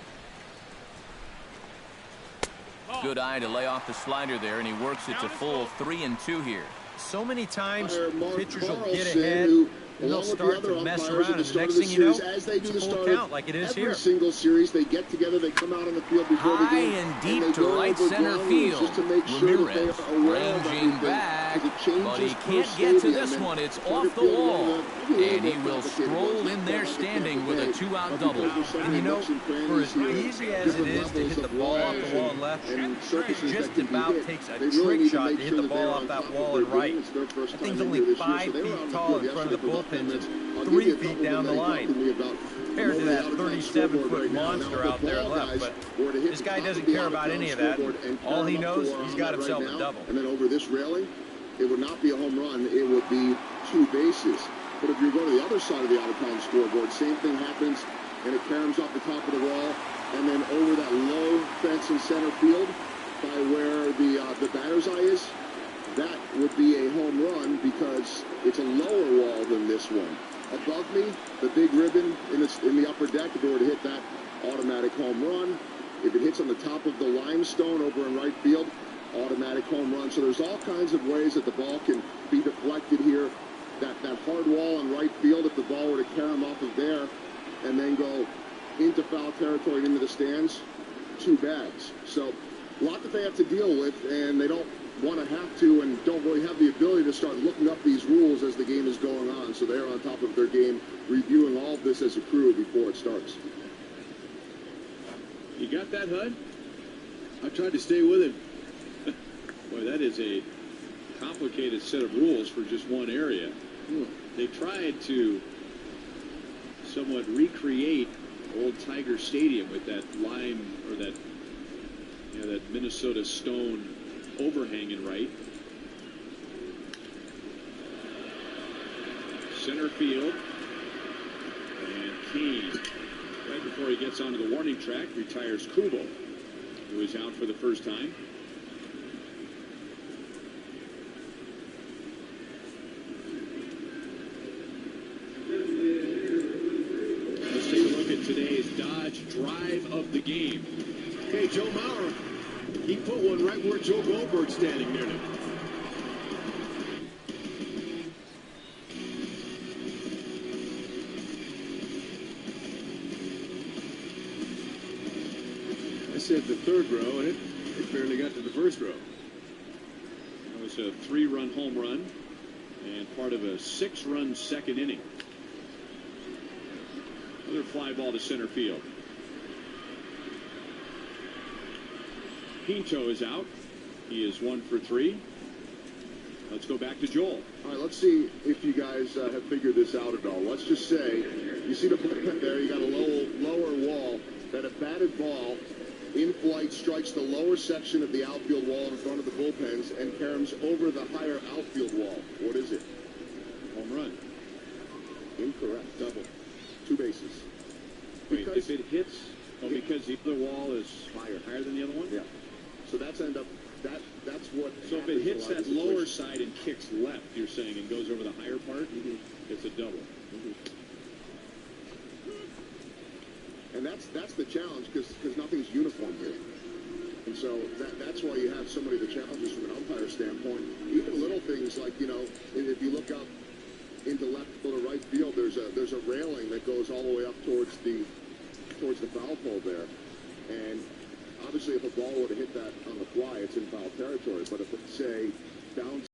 Good eye to lay off the slider there, and he works it to full 3-2 here. So many times pitchers will get Carlson, ahead who, and they'll along with start the to other mess umpires around, at the and the start next of the thing you know, series, as they do it's the a full start count like it is every here. single series, they get together, they come out on the field before the High game, and deep they to go right over center ground field. just to make sure that they Ramirez are aware of ranging everything, back, because it changes but he per can't get to stadium, this and one. It's center off the field wall, is a little and he more will complicated. stroll It's in not there quite standing like with a the 2-out day, double. but because there's so And you many know, nooks and for crannies as here, easy as it different is to levels hit the of ball off wires the wall and left, and it surfaces just that can be about hit. takes a They really trick need to shot to make hit sure the that ball they're off on that top wall of and their right. game. It's their first That time thing's in only here this year, 5 so they were feet on the tall field in front of the yesterday for about 10 bullpens minutes. and I'll 3 give you a feet couple down the when they line. talk to me about Compared to that the out-of-town 37-foot scoreboard right now. monster Now, out the there ball left, guys but were to hit this the guy top doesn't of the care about out-of-town any of that. scoreboard and All he carry them up knows, to where he's I'm got at himself right a now, double. and then over this railing, it would not be a home run. It would be 2 bases. But if you go to the other side of the out-of-town scoreboard, same thing happens, and it caroms off the top of the wall, and then over that low fence in center field by where the batter's eye is, that would be a home run because it's a lower wall than this one. Above me, the big ribbon in the upper deck, if it were to hit that, automatic home run. If it hits on the top of the limestone over in right field, automatic home run. So there's all kinds of ways that the ball can be deflected here. That hard wall in right field, if the ball were to carom off of there and then go into foul territory and into the stands, 2 bags. So a lot that they have to deal with, and they don't want to have to and don't really have the ability to start looking up these rules as the game is going on. So they're on top of their game, reviewing all of this as a crew before it starts. You got that, Hud? I tried to stay with him. Boy, that is a complicated set of rules for just one area. They tried to somewhat recreate old Tiger Stadium with that lime, or that, you know, that Minnesota stone overhang in right. Center field. And Kane, right before he gets onto the warning track, retires Kubo, who is out for the first time. Let's take a look at today's Dodge Drive of the game. Okay, Joe Mauer, he put one right where Joe Goldberg's standing near him. I said the 3rd row, and it barely got to the 1st row. That was a 3-run home run and part of a 6-run second inning. Another fly ball to center field. Pinto is out. He is 1 for 3. Let's go back to Joel. All right, let's see if you guys have figured this out at all. Let's just say, you see the bullpen there, you got a lower wall, that a batted ball in flight strikes the lower section of the outfield wall in front of the bullpens and caroms over the higher outfield wall. What is it? Home run. Incorrect. Double. 2 bases. Wait, if it hits, because the other wall is higher than the other one? Yeah. So that's that's what. So if it hits that lower side and kicks left, you're saying, and goes over the higher part, it's a double. And that's the challenge, because nothing's uniform here. And so that's why you have so many of the challenges from an umpire standpoint. Even little things like, you know, if you look up into left field or right field, there's a railing that goes all the way up towards the foul pole there. And obviously, if a ball were to hit that on the fly, it's in foul territory. But if it, say, bounce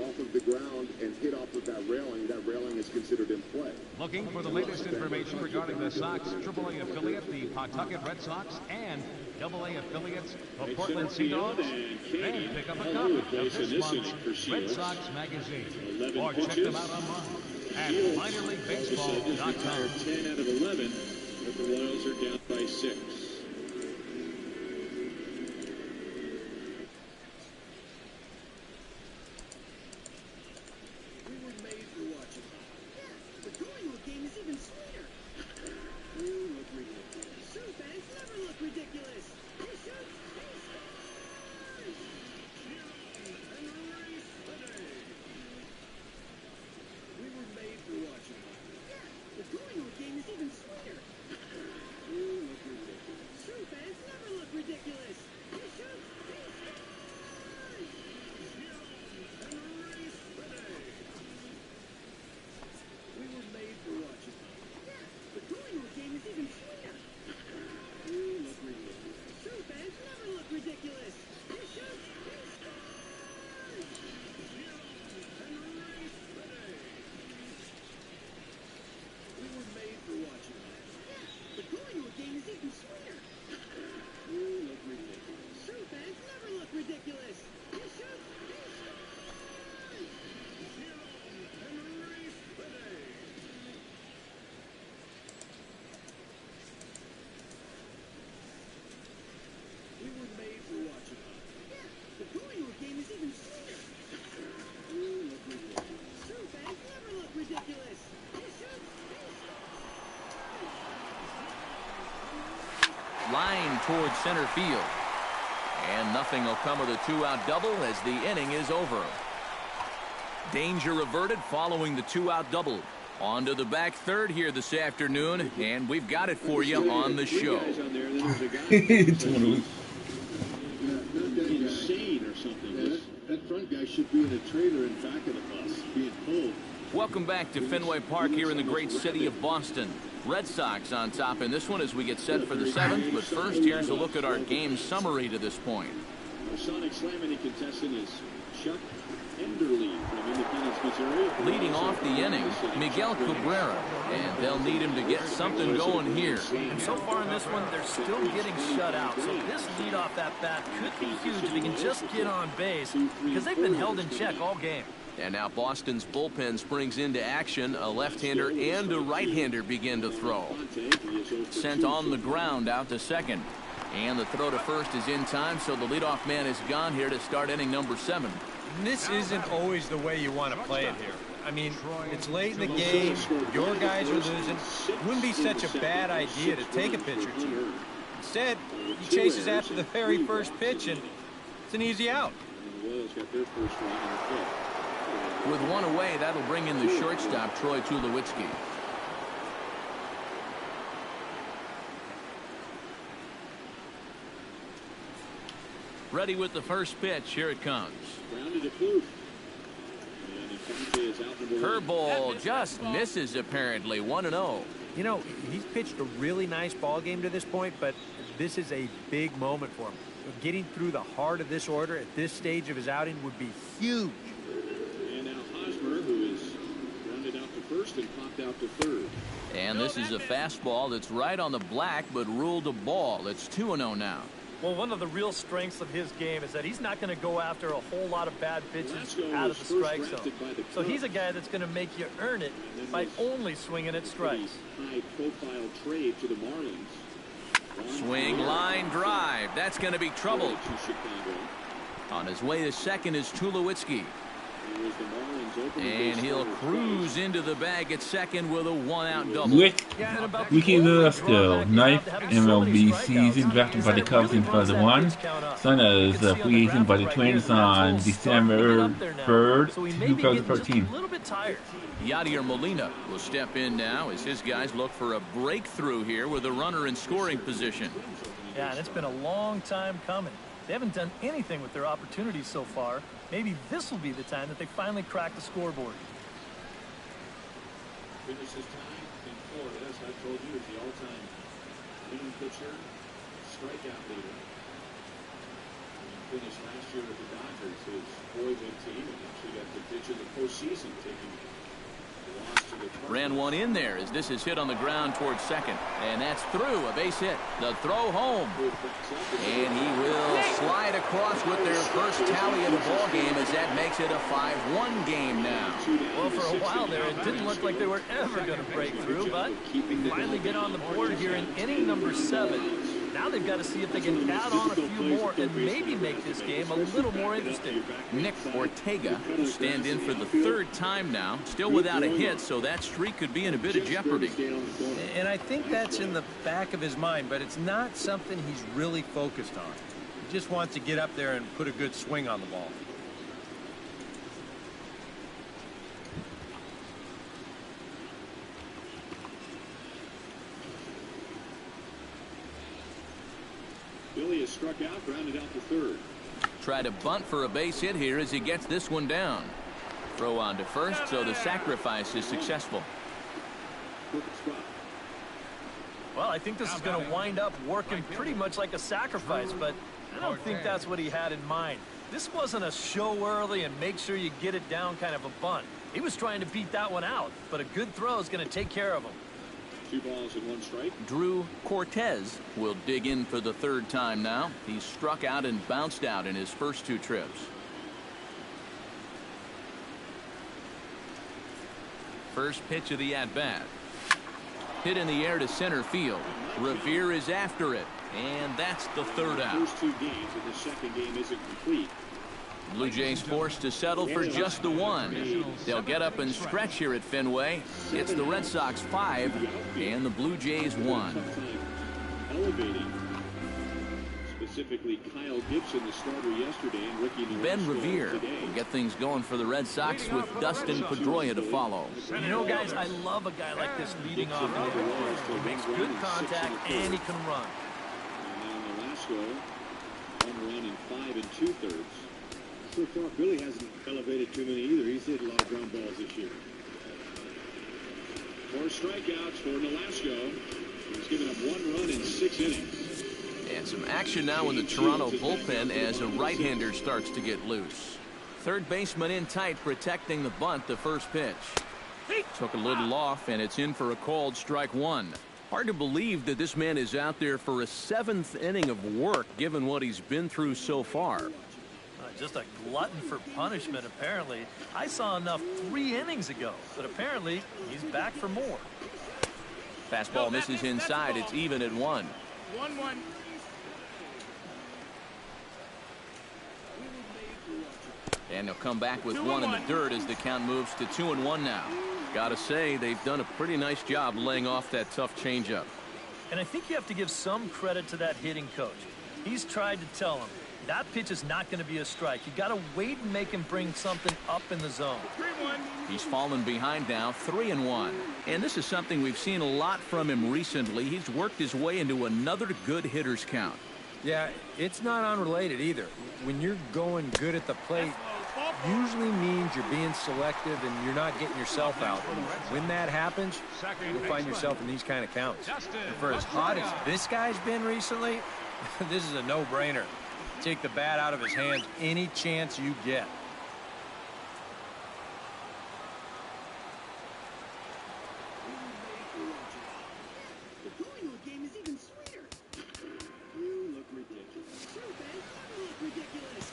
off off of the ground and hit off of that railing is considered in play. Looking for the latest information regarding the Sox AAA affiliate, the Pawtucket Red Sox, and AA affiliates, the Portland Sea Dogs, then pick up a copy of this month's Red Sox magazine, or check them out online at minorleaguebaseball.com. 10 out of 11, but the Royals are down by 6. Line towards center field. And nothing will come of the 2-out double as the inning is over. Danger averted following the 2-out double. On to the back third here this afternoon, and we've got it for you on the show. Insane or something. That front guy should be in a trailer in back of the bus, being pulled. Welcome back to Fenway Park here in the great city of Boston. Red Sox on top in this one as we get set for the 7th. But first, here's a look at our game summary to this point. Our Sonic Slammy contestant is Chuck Enderle from Independence, Missouri. Leading off the inning, Miguel Cabrera. And they'll need him to get something going here. And so far in this one, they're still getting shut out. So this leadoff at bat could be huge if he can just get on base, because they've been held in check all game. And now Boston's bullpen springs into action. A left-hander and a right-hander begin to throw. Sent on the ground out to second. And the throw to first is in time, so the leadoff man is gone here to start inning number 7. This isn't always the way you want to play it here. I mean, it's late in the game. Your guys are losing. It wouldn't be such a bad idea to take a pitch or two. Instead, he chases after the very first pitch, and it's an easy out. With one away, that'll bring in the shortstop, Troy Tulowitzki. Ready with the first pitch. Here it comes. Curveball just misses, apparently. 1-0. You know, he's pitched a really nice ball game to this point, but this is a big moment for him. Getting through the heart of this order at this stage of his outing would be huge. And now Hosmer, who is rounded out to first and popped out to third. And this is a fastball that's right on the black, but ruled a ball. It's 2-0 now. Well, one of the real strengths of his game is that he's not going to go after a whole lot of bad pitches out of the strike zone. So he's a guy that's going to make you earn it by only swinging at strikes. High-profile trade to the Marlins. Swing, line, drive. That's going to be trouble. On his way to second is Tulowitzki. And he'll cruise into the bag at second with a 1-out double. Ricky Velasco, 9th MLB season, drafted by the Cubs in 2001. Signed as a free agent by the Twins on December 3rd, 2013. Yadier Molina will step in now as his guys look for a breakthrough here with a runner in scoring position. Yeah, and it's been a long time coming. They haven't done anything with their opportunities so far. Maybe this will be the time that they finally crack the scoreboard. Finishes time in Florida, as I told you, is the all-time leading pitcher, strikeout leader. finished last year with the Dodgers, his boyhood team, and actually got the pitch in the postseason, taking the loss to the Cardinals. Ran one in there as this is hit on the ground towards second. And that's through. A base hit. The throw home. And he will slide across with their first tally of the ball game as that makes it a 5-1 game now. Well, for a while there, it didn't look like they were ever going to break through, but finally get on the board here in inning number 7. Now they've got to see if they can add on a few more and maybe make this game a little more interesting. Nick Ortega will stand in for the 3rd time now, still without a hit, so that streak could be in a bit of jeopardy. And I think that's in the back of his mind, but it's not something he's really focused on. He just wants to get up there and put a good swing on the ball. Billy has struck out, grounded out to third. Try to bunt for a base hit here as he gets this one down. Throw on to first, so the sacrifice is successful. Well, I think this is going to wind up working pretty much like a sacrifice, but I don't think that's what he had in mind. This wasn't a show early and make sure you get it down kind of a bunt. He was trying to beat that one out, but a good throw is going to take care of him. 2 balls and 1 strike. Drew Cortez will dig in for the 3rd time now. He's struck out and bounced out in his first 2 trips. First pitch of the at-bat. Hit in the air to center field. Revere is after it, and that's the 3rd out. First 2 games, and the 2nd game isn't complete. Blue Jays forced to settle for just the 1. They'll get up and stretch here at Fenway. It's the Red Sox 5 and the Blue Jays 1. Elevating. Specifically, Kyle Gibson, the starter yesterday, and Ricky Nolasco Ben Revere today. will get things going for the Red Sox with Dustin Pedroia to follow. You know, guys, I love a guy like this leading off. He makes good contact and he can run. And now Nolasco, 1 run in 5 2/3. So far, Billy hasn't elevated too many either. He's hit a lot of ground balls this year. 4 strikeouts for Nolasco. He's given up 1 run in 6 innings. And some action now in the Toronto bullpen as a right-hander starts to get loose. Third baseman in tight, protecting the bunt. The first pitch took a little off, and it's in for a called strike 1. Hard to believe that this man is out there for a 7th inning of work, given what he's been through so far. Just a glutton for punishment, apparently. I saw enough 3 innings ago, but apparently he's back for more. Fastball misses inside. It's even at 1. 1-1. And they'll come back with 1 in the dirt as the count moves to 2-1 now. Gotta say, they've done a pretty nice job laying off that tough changeup. And I think you have to give some credit to that hitting coach. He's tried to tell him, that pitch is not going to be a strike. You got to wait and make him bring something up in the zone. 3-1. He's fallen behind now, 3-1. And this is something we've seen a lot from him recently. He's worked his way into another good hitter's count. Yeah, it's not unrelated either. When you're going good at the plate, usually means you're being selective and you're not getting yourself out. When that happens, you'll find yourself in these kind of counts. And for as hot as this guy's been recently, this is a no-brainer. Take the bat out of his hands any chance you get. The Collingwood game is even sweeter. You look ridiculous. True, Ben. You look ridiculous.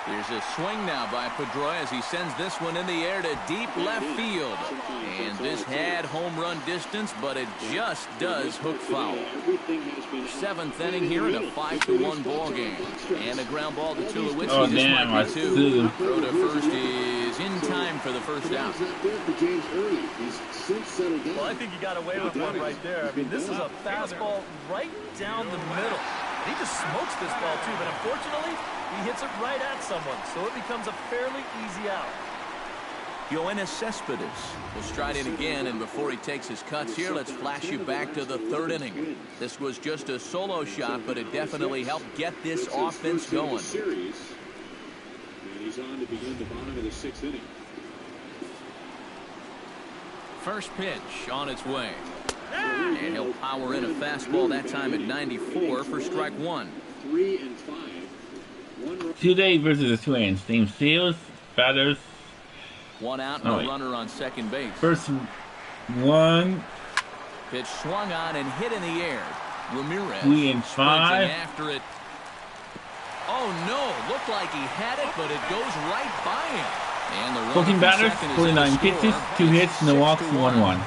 There's a swing now by Pedroia as he sends this one in the air to deep left field. And this had home run distance, but it just does hook foul. 7th inning here in a 5-1 ball game. And a ground ball to Tulowitzki. Oh, damn, I see. Throw to first is in time for the first out. Well, I think he got away with one right there. I mean, this is a fastball right down the middle. He just smokes this ball, too, but unfortunately, he hits it right at someone, so it becomes a fairly easy out. Yoenis Cespedes will stride in again, and before he takes his cuts here, let's flash you back to the third inning. This was just a solo shot, but it definitely helped get this offense going. And he's on to begin the bottom of the sixth inning. First pitch on its way. And he'll power in a fastball that time at 94 for strike one. 3 and 5. Today versus the Twins. Team Steelers, batters. One out and a runner on second base. First one. Pitch swung on and hit in the air. Ramirez 3 and 5. After it. Oh no, looked like he had it, but it goes right by him. And the 14 batters, 49 pitches, 2 hits, no walks, 1-1.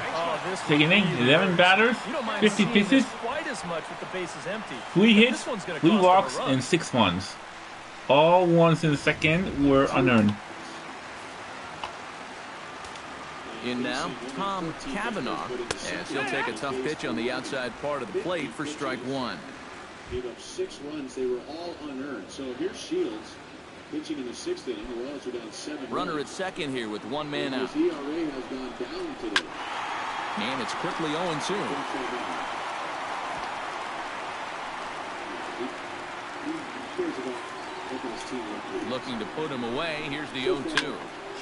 Second inning, 11 batters, 50 pitches, Quite as much with the bases empty. 3 hits, 3 walks, and 6 ones. All ones in the second were unearned. In now, Tom Cavanaugh, as he'll take a tough pitch on the outside part of the plate for strike one. Gave up 6 runs. They were all unearned. So here's Shields pitching in the sixth inning. The Royals are down 7. Runner at second here with 1 man out. His ERA has gone down today. And it's quickly 0-2. Looking to put him away. Here's the 0-2.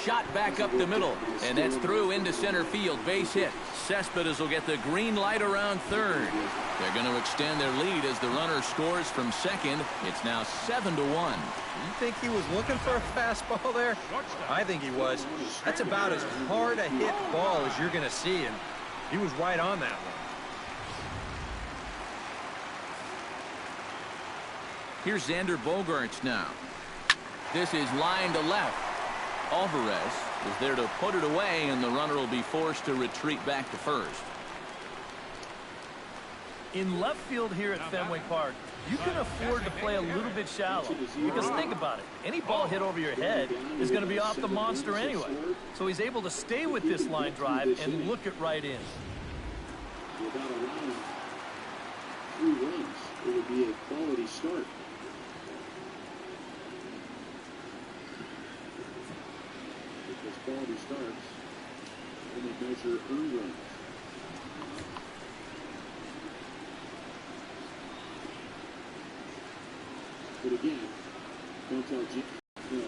Shot back up the middle, and that's through into center field. Base hit. Cespedes will get the green light around third. They're going to extend their lead as the runner scores from second. It's now 7-1. You think he was looking for a fastball there? I think he was. That's about as hard a hit ball as you're going to see, and he was right on that one. Here's Xander Bogaerts now. This is line to left. Alvarez is there to put it away, and the runner will be forced to retreat back to first. In left field here at Fenway Park, you can afford to play a little bit shallow. Because think about it. Any ball hit over your head is going to be off the monster anyway. So he's able to stay with this line drive and look it right in. Without allowing 3 runs, it would be a quality start. Because quality starts only measure earned runs. But again, don't tell G. No.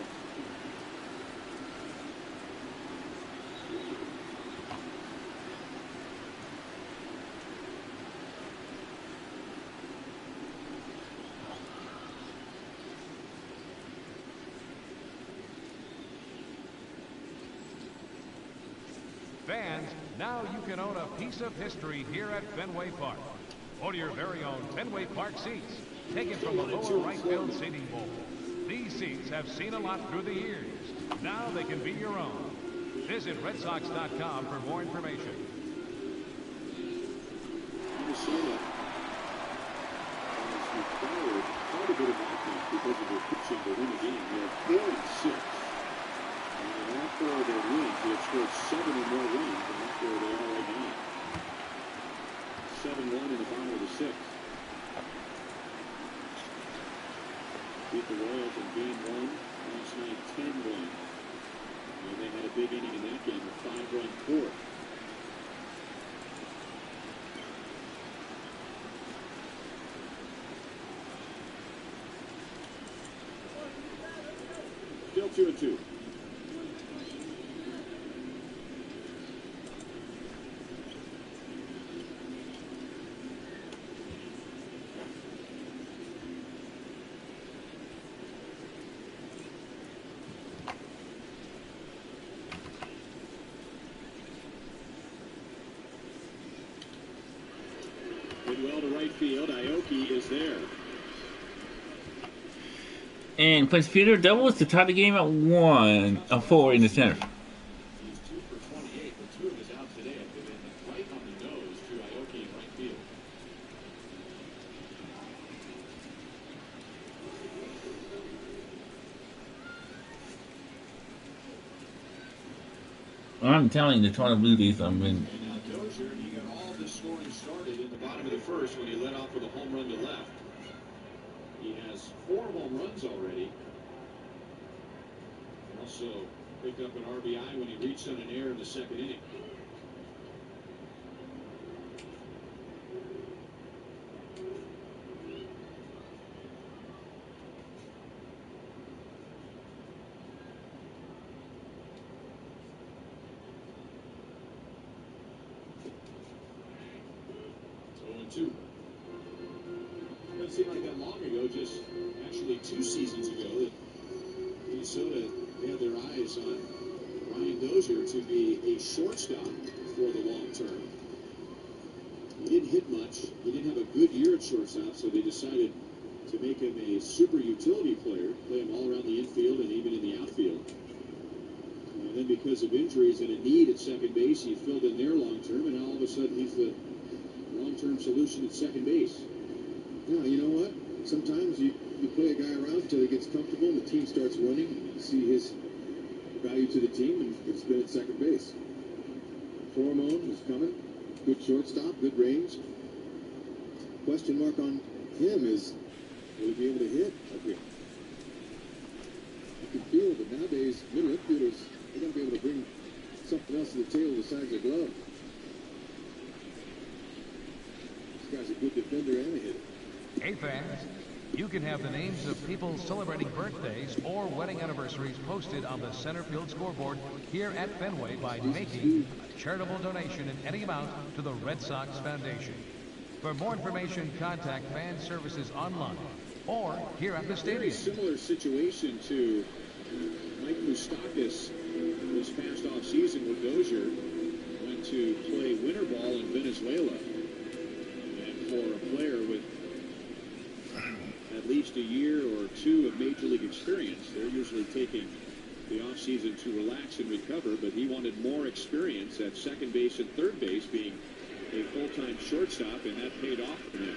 Fans, now you can own a piece of history here at Fenway Park. Own your very own Fenway Park seats, taken from the lower right field seating bowl. These seats have seen a lot through the years. Now they can be your own. Visit RedSox.com for more information. Minnesota has required quite a bit of offense because of their pitching to win the game. They have 4-6. And in all 4 of their wins, they have scored 7 or more runs, and that's where they are right now. 7-1 in the bottom of the 6th. Beat the Royals in game 1. Last night, 10-1. And they had a big inning in that game, a 5-run fourth. Still 2-2. Well to right field. Aoki is there. And plays Peter doubles to tie the game at 1-4 in the center. He's 2 for 28, but 2 of his outs today have been right on the nose to Aoki in right field. I'm telling you, the Toronto Blue Jays, And now Dozier, he got all the scoring started in the bottom of the first when he led off with a home run to left. He has 4 home runs already. And also Picked up an RBI when he reached on an error in the second inning. Two. Doesn't seem like that long ago, just actually 2 seasons ago, that Minnesota had their eyes on Ryan Dozier to be a shortstop for the long term. He didn't hit much. He didn't have a good year at shortstop, so they decided to make him a super utility player, play him all around the infield and even in the outfield. And then because of injuries and a need at second base, he filled in there long term, and all of a sudden he's the long-term solution at second base. Yeah, you know what? Sometimes you play a guy around until he gets comfortable and the team starts winning. You see his value to the team, and it's been at second base. Hormone is coming. Good shortstop, good range. Question mark on him is, will he be able to hit up here? You can feel that nowadays, middle infielders, they're going to be able to bring something else to the table besides their glove. Guy's a good defender and a hitter. Hey fans, you can have the names of people celebrating birthdays or wedding anniversaries posted on the center field scoreboard here at Fenway by making a charitable donation in any amount to the Red Sox Foundation. For more information, contact Fan Services online or here at the stadium. Very similar situation to Mike Moustakas this past offseason where Dozier went to play winter ball in Venezuela. For a player with at least a year or 2 of major league experience, they're usually taking the offseason to relax and recover, but he wanted more experience at second base and third base, being a full-time shortstop, and that paid off for him.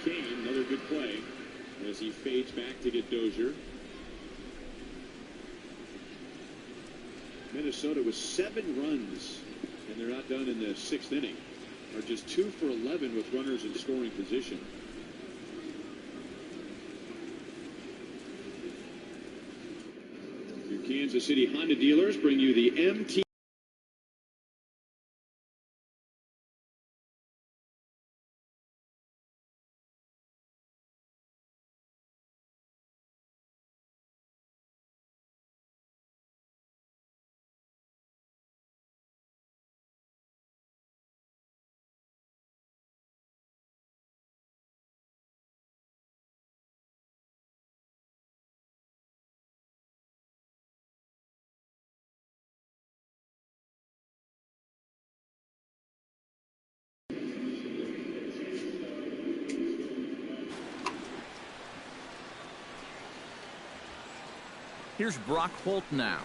Kane, another good play as he fades back to get Dozier. Minnesota with 7 runs, and they're not done in the 6th inning. Are just 2 for 11 with runners in scoring position. Your Kansas City Honda dealers bring you the MT. Here's Brock Holt now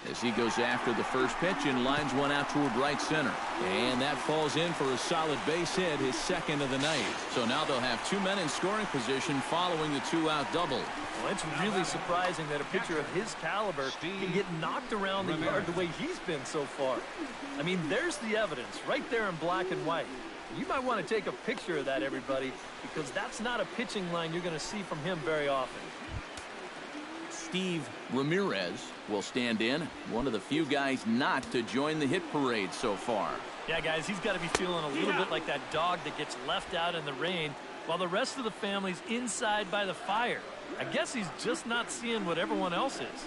as he goes after the first pitch and lines one out toward right center. And that falls in for a solid base hit, his second of the night. So now they'll have 2 men in scoring position following the 2-out double. Well, it's really surprising that a pitcher of his caliber can get knocked around the yard the way he's been so far. I mean, there's the evidence right there in black and white. You might want to take a picture of that, everybody, because that's not a pitching line you're going to see from him very often. Steve Ramirez will stand in, one of the few guys not to join the hit parade so far. Yeah, guys, he's got to be feeling a little bit like that dog that gets left out in the rain while the rest of the family's inside by the fire. I guess he's just not seeing what everyone else is.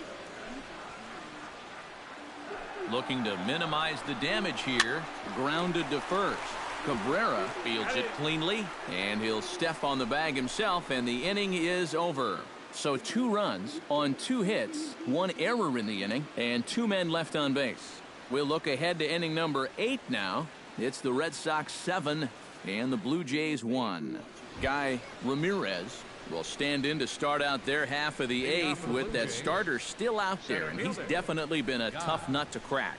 Looking to minimize the damage here, grounded to first. Cabrera fields it cleanly, and he'll step on the bag himself, and the inning is over. So 2 runs on 2 hits, 1 error in the inning, and 2 men left on base. We'll look ahead to inning number 8 now. It's the Red Sox 7 and the Blue Jays 1. Guy Ramirez will stand in to start out their half of the 8th with that starter still out there, and he's definitely been a tough nut to crack.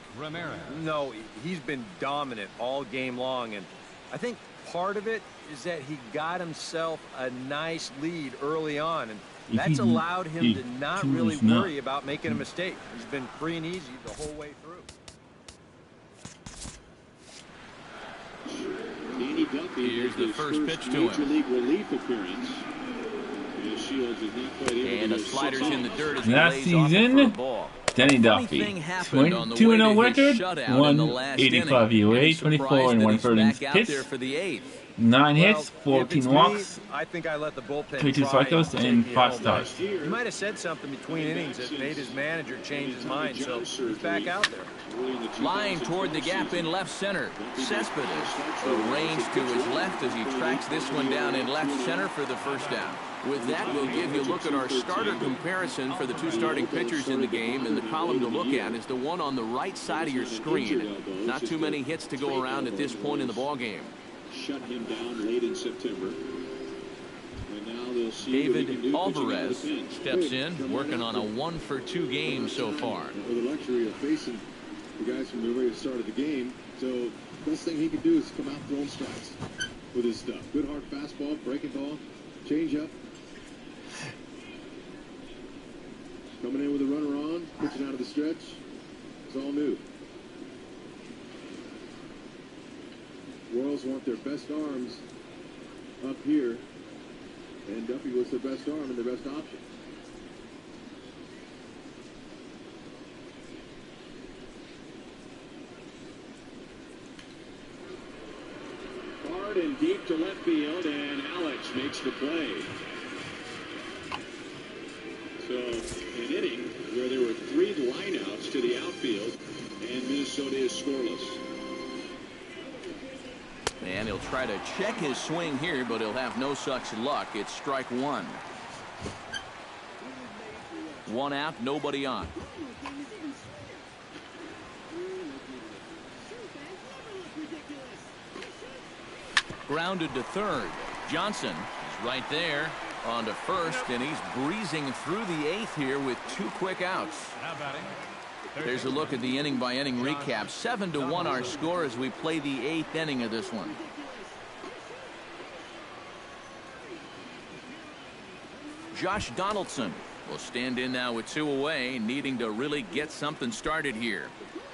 No, he's been dominant all game long, and I think part of it is that he got himself a nice lead early on, and that's allowed him to not really worry about making a mistake. He's been free and easy the whole way through. Danny Duffy, here's the first pitch to Major League relief appearance. Shields is not quite able and to a slider's in the dirt as he last lays off it for a season, ball. Danny Duffy, 22-0 record, 185 EOA, 24 and 1/3 innings pitched, 9 hits, 14 walks, I think I let the bullpen 22 strikeouts, and 5 starts. He might have said something between innings that made his manager change his mind, so he's back out there. Line toward the gap in left center. Cespedes arranged to his left as he tracks this one down in left center for the first down. With that, we'll give you a look at our starter comparison for the two starting pitchers in the game, and the column to look at is the one on the right side of your screen. Not too many hits to go around at this point in the ballgame. Shut him down late in September. And now they'll see David Alvarez steps in, working on a 1-for-2 game so far. With the luxury of facing the guys from the very start of the game, so best thing he can do is come out throwing strikes with his stuff. Good hard fastball, breaking ball, change up. Coming in with a runner on, pitching out of the stretch. It's all new. Royals want their best arms up here, and Duffy was their best arm and their best option. Hard and deep to left field, and Alex makes the play. So, an inning where there were 3 lineouts to the outfield, and Minnesota is scoreless. And he'll try to check his swing here, but he'll have no such luck. It's strike one. 1 out, nobody on. Grounded to third. Johnson is right there on to first, and he's breezing through the 8th here with 2 quick outs. There's a look at the inning-by-inning recap. 7-1 our score as we play the 8th inning of this one. Josh Donaldson will stand in now with 2 away, needing to really get something started here.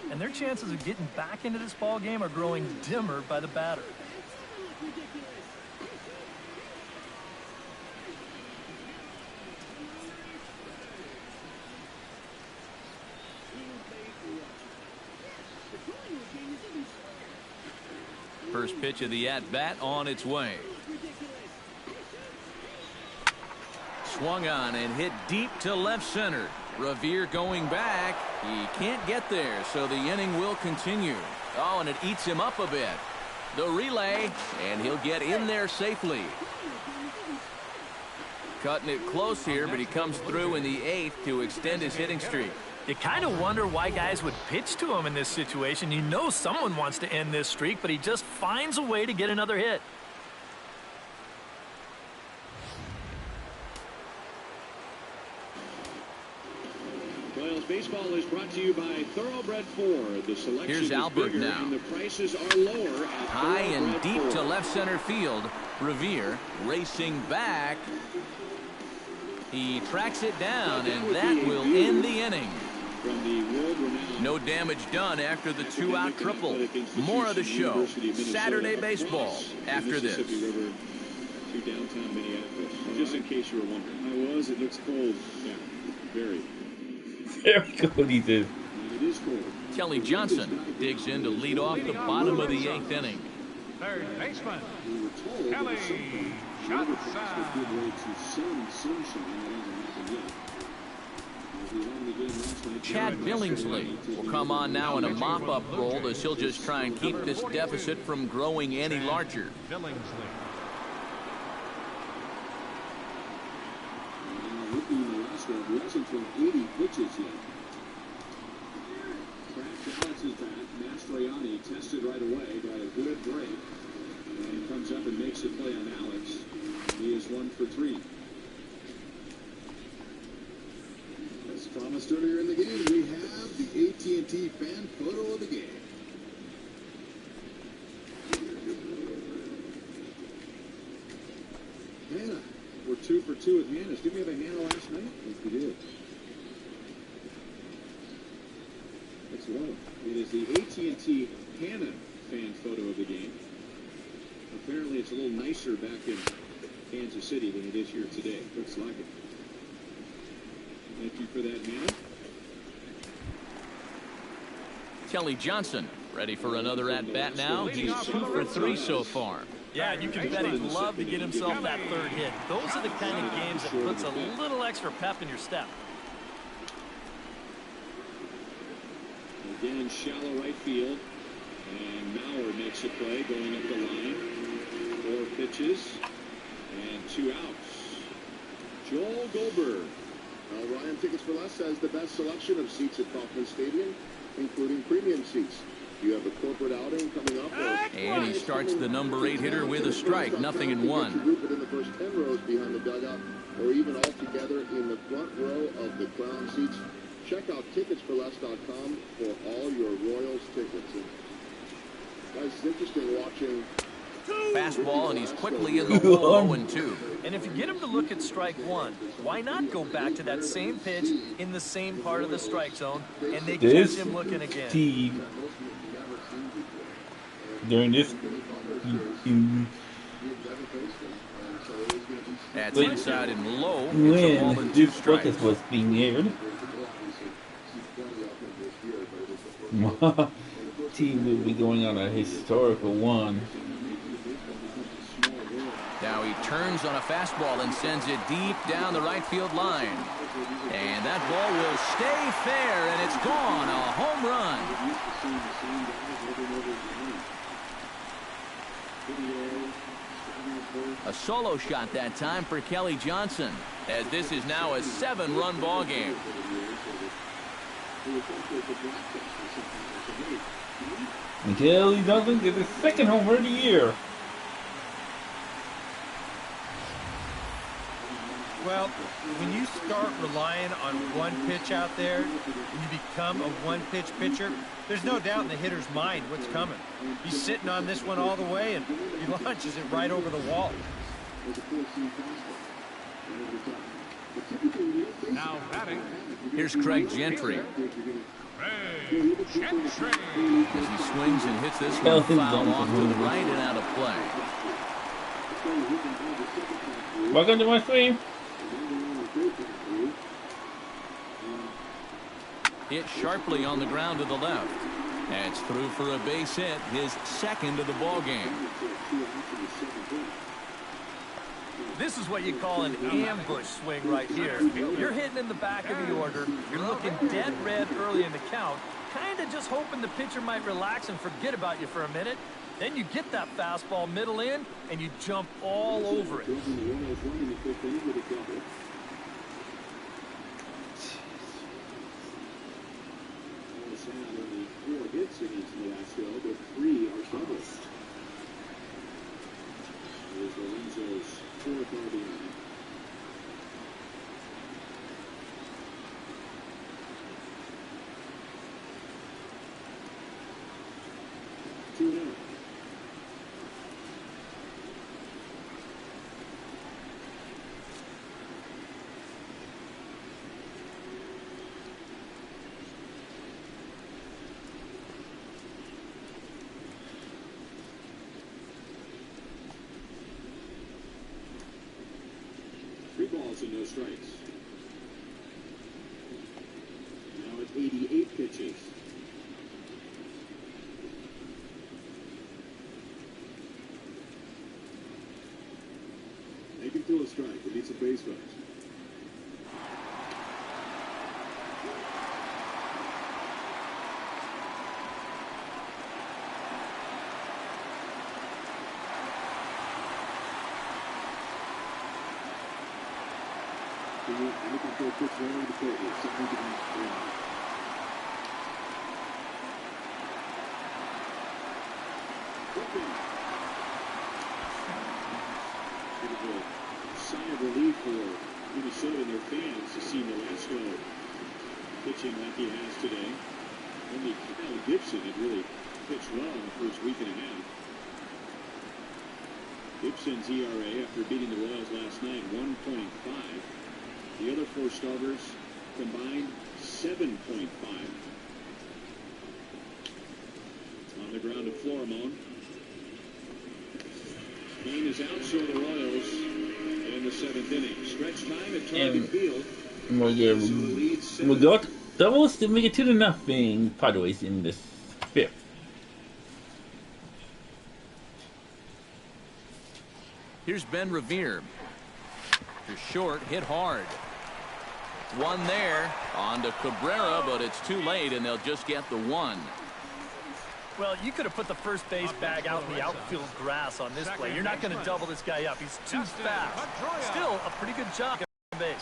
And their chances of getting back into this ball game are growing dimmer by the batter. First pitch of the at-bat on its way. Swung on and hit deep to left center. Revere going back. He can't get there, so the inning will continue. Oh, and it eats him up a bit. The relay, and he'll get in there safely. Cutting it close here, but he comes through in the 8th to extend his hitting streak. You kind of wonder why guys would pitch to him in this situation. You know someone wants to end this streak, but he just finds a way to get another hit. Royals baseball is brought to you by Thoroughbred Ford. The selection Here's is Albert bigger now. and the prices are lower. At High and Thoroughbred deep Ford. to left center field. Revere racing back. He tracks it down, and that will end the inning. From the world-renowned No damage done after the 2-out triple. More of the show. Saturday baseball after this. Mississippi River to downtown Minneapolis. Just in case you were wondering. I was. It looks cold. Yeah, very. Very cold, he did. It is cold. Kelly Johnson digs in to lead off the bottom of the 8th inning. Third baseman, We were told Kelly that sometimes the overcast would give way to some sunshine. That hasn't happened yet. As we won the game last night, Chad Billingsley will come on now in a mop-up role as he'll just try and keep this deficit from growing any larger. Billingsley. Rookie in the last one, he hasn't thrown 80 pitches yet. Cracked Alex's bat. Mastroianni tested right away, got a good break, and comes up and makes a play on Alex. He is 1 for 3. As promised earlier in the game, we have the AT&T fan photo of the game. Hannah. We're 2 for 2 with Hannah's. Did we have a Hannah last night? Yes, we did. That's one. It is the AT&T Hannah fan photo of the game. Apparently, it's a little nicer back in Kansas City than it is here today. Looks like it. Thank you for that, Hannah. Kelly Johnson ready for another at-bat now. He's 2 for 3 so far. Yeah, you can bet he'd love to get himself that third hit. Those are the kind of games that puts a little extra pep in your step. Again, shallow right field. And Mauer makes a play going up the line. 4 pitches and 2 outs. Joel Goldberg. Well, Ryan Tickets for Less has the best selection of seats at Kauffman Stadium, including premium seats. You have a corporate outing coming up. And he starts the number 8 hitter with a strike, 0-1. Group it in the first 10 rows behind the dugout, or even all together in the front row of the Crown seats. Check out ticketsforless.com for all your Royals tickets. And guys, it's interesting watching. Fastball, and he's quickly in the hole, 0-2. And if you get him to look at strike 1, why not go back to that same pitch in the same part of the strike zone, and they catch him looking again. Team during this that's inside and low. when this broadcast was being aired, team will be going on a historical one. Now he turns on a fastball and sends it deep down the right field line. And that ball will stay fair, and it's gone. A home run. A solo shot that time for Kelly Johnson, as this is now a 7-run ball game. And Kelly Johnson gets his second home run of the year. Well, when you start relying on one pitch out there and you become a one-pitch pitcher, there's no doubt in the hitter's mind what's coming. He's sitting on this one all the way, and he launches it right over the wall. Now batting. Here's Craig Gentry. As he swings and hits this one foul off to the right and out of play. Welcome to my stream. Hit sharply on the ground to the left. That's through for a base hit, his second of the ball game. This is what you call an ambush swing right here. You're hitting in the back of the order. You're looking dead red early in the count, kind of just hoping the pitcher might relax and forget about you for a minute. Then you get that fastball middle in, and you jump all over it. Four hits against Velasco, but 3 are doubles. There's Lorenzo's 4th RBI. And no strikes. Now at 88 pitches. They can throw a strike. It needs a base rush. Looking for a pitch right over the plate here. Something to be Bit of a sigh of relief for Minnesota and their fans to see Velasco pitching like he has today. Only Kyle Gibson had really pitched well in the first week and a half. Gibson's ERA after beating the Royals last night, 1.5. The other 4 starters combined 7.5. On the ground to Florimon. Kane is out, so the Royals in the 7th inning. Stretch time at Target Field. We got doubles to make it 2-0 Padres in this fifth. Here's Ben Revere. Just short, hit hard. One there, on to Cabrera, but it's too late, and they'll just get the one. Well, you could have put the first base bag out in the outfield grass on this play. You're not going to double this guy up. He's too fast. Still a pretty good job on base.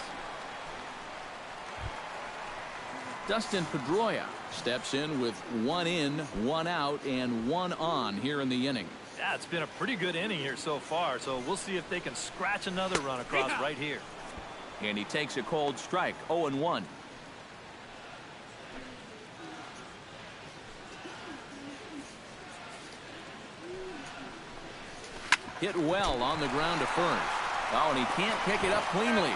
Dustin Pedroia steps in with 1 in, 1 out, and 1 on here in the inning. Yeah, it's been a pretty good inning here so far, so we'll see if they can scratch another run across right here. And he takes a cold strike, 0-1. Hit well on the ground to first. Oh, and he can't pick it up cleanly.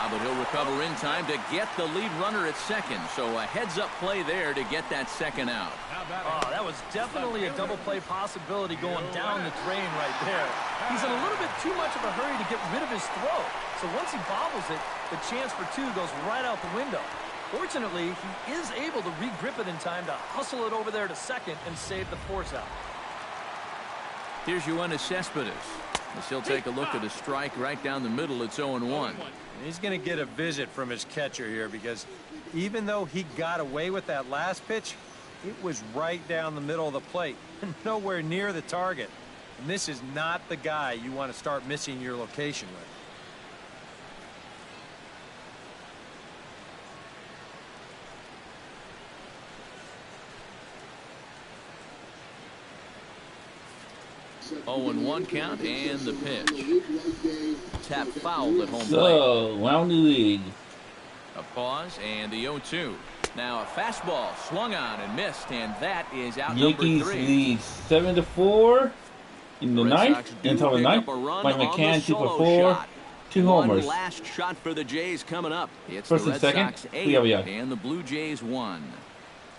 But he'll recover in time to get the lead runner at second. So a heads-up play there to get that second out. Oh, that was definitely a double play possibility going down the drain right there. He's in a little bit too much of a hurry to get rid of his throw. So once he bobbles it, the chance for 2 goes right out the window. Fortunately, he is able to re-grip it in time to hustle it over there to second and save the force out. Here's Yoenis Cespedes. He'll take a look at a strike right down the middle. It's 0-1. He's going to get a visit from his catcher here because even though he got away with that last pitch, it was right down the middle of the plate and nowhere near the target. And this is not the guy you want to start missing your location with. Oh, and 1 count and the pitch. Tap foul at home plate. So, round the league. A pause and the 0-2. Now a fastball swung on and missed, and that is out Yankees number 3. lead 7-4 in the ninth. Until the ninth, Mike McCann 2 for 4, 2 homers. One last shot for the Jays coming up. It's First the and Red second, Sox 8 Cleveland. and the Blue Jays 1.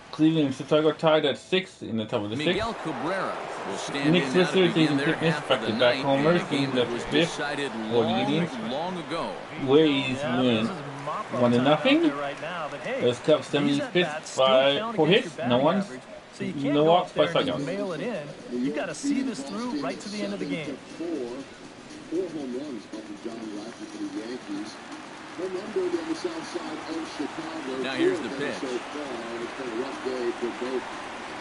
Cleveland and Chicago tied at 6 in the top of the 6th. Miguel Cabrera will stand Nick in now to Swisher begin taking their fitness half of the back-to-back ninth homers in a game in the that was 5th decided for the innings. long ago. Ways win 1-0. Those Cubs 75 for hits, no ones, so you can't no go walks, up there 5 and just strikeouts. mail it in. You got to see this through right to the end of the game. 4 home runs off of John Lackey for the Yankees. Home run derby on the south side of Chicago. Now here's the pitch. So far, it's been a rough day for both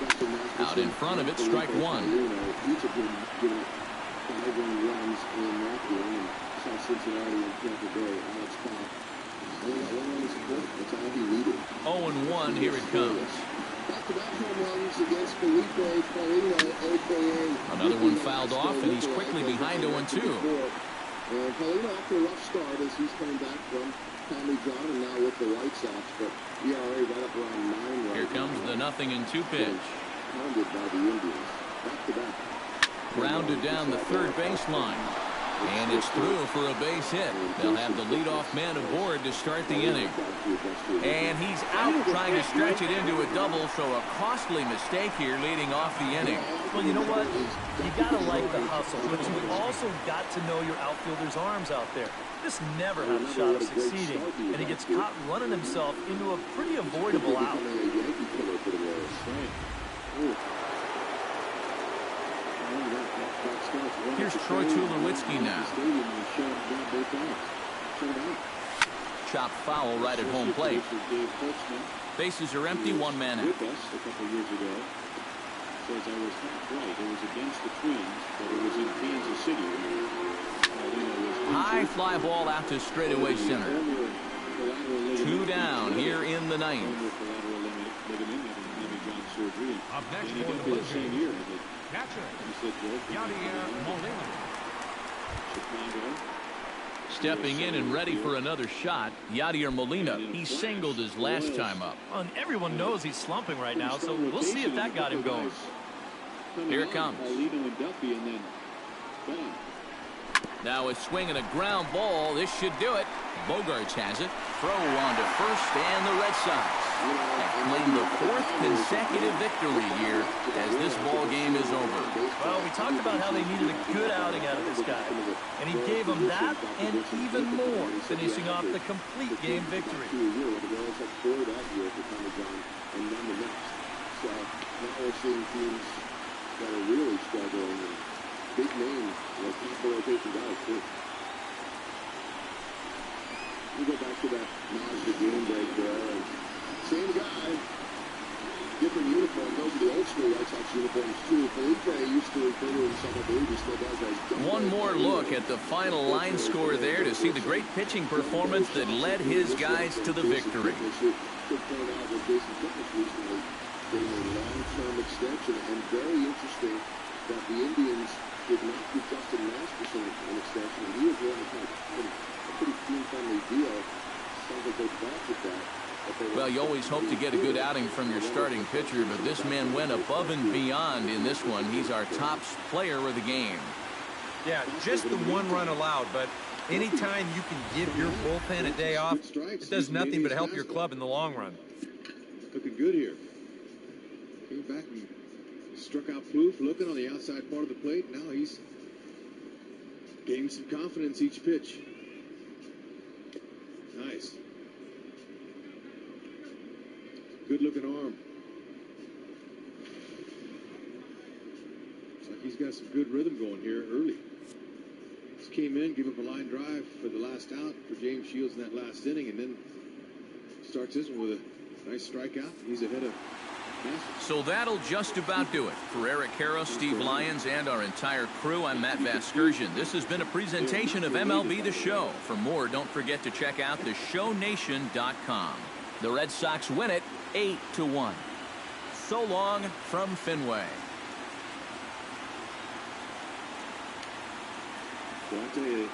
Justin Masterson. Out in front of it, strike 1. Each of them getting 5 runs in that game. South Cincinnati and Tampa Bay. Alex Cobb. Only got 1 run in support. That's all he needed. 0-1, here it comes. Back-to-back home runs against Felipe Paulino, a.k.a. Another one fouled off, and he's quickly behind 0-2. And Paulino after a rough start as he's coming back from Tommy John and now with the White Sox, but ERA right up around 9 right Here comes the 0-2 pitch. Pounded by the Indians. Back-to-back. Grounded down the third baseline. And it's through for a base hit. They'll have the leadoff man aboard to start the inning. And he's out trying to stretch it into a double, so a costly mistake here leading off the inning. Well, you know what? You got to like the hustle, but you also got to know your outfielder's arms out there. This never had a shot of succeeding, and he gets caught running himself into a pretty avoidable out. Here's Troy Tulowitzki now. Chop foul right at home plate. Bases are empty, 1 man out. Says I was half right. It was against the Twins, but it was in Kansas City. High fly ball out to straightaway center. 2 down here in the 9th. Up next for the Blue Jays, catcher, Yadier Molina. Stepping in and ready for another shot, Yadier Molina. He singled his last time up. And everyone knows he's slumping right now, so we'll see if that got him going. Here it comes. Now a swing and a ground ball. This should do it. Bogarts has it. Throw on to first, and the Red Sox have claimed the 4th consecutive victory here as this ball game is over. Well, we talked about how they needed a good outing out of this guy, and he gave them that and even more, finishing off the complete game victory. So now we're seeing teams that are really struggling, and big names like top rotation guys too. We go back to that Mazda game break there, and same guy, different uniform. Those are the old school White Sox uniforms too. Felipe used to refer to himself, I believe he still does, as One more look at the final line score there to see the great pitching performance that led his guys to the victory. Should point out with Jason Kipnis recently getting a long-term extension, and very interesting that the Indians did not give Justin Masterson an extension, and he was willing to kind of a pretty team-friendly deal. Sounds like they drafted that. Well, you always hope to get a good outing from your starting pitcher, but this man went above and beyond in this one. He's our top player of the game. Yeah, just the one run allowed, but anytime you can give your bullpen a day off, it does nothing but help your club in the long run. Looking good here. Came back and struck out Plouffe, looking on the outside part of the plate. Now he's gaining some confidence each pitch. Nice. Good looking arm. Looks like he's got some good rhythm going here early. Just came in, gave up a line drive for the last out for James Shields in that last inning, and then starts this one with a nice strikeout. He's ahead of Masters. So that'll just about do it. For Eric Harrow, Steve Lyons, and our entire crew, I'm Matt Vasgersian. This has been a presentation of MLB The Show. For more, don't forget to check out theshownation.com. The Red Sox win it 8-1. So long from Fenway. Well, I tell you,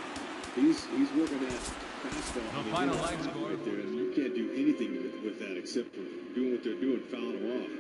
he's working that fastball. The final line score right there, and you can't do anything with that except for doing what they're doing, fouling them off.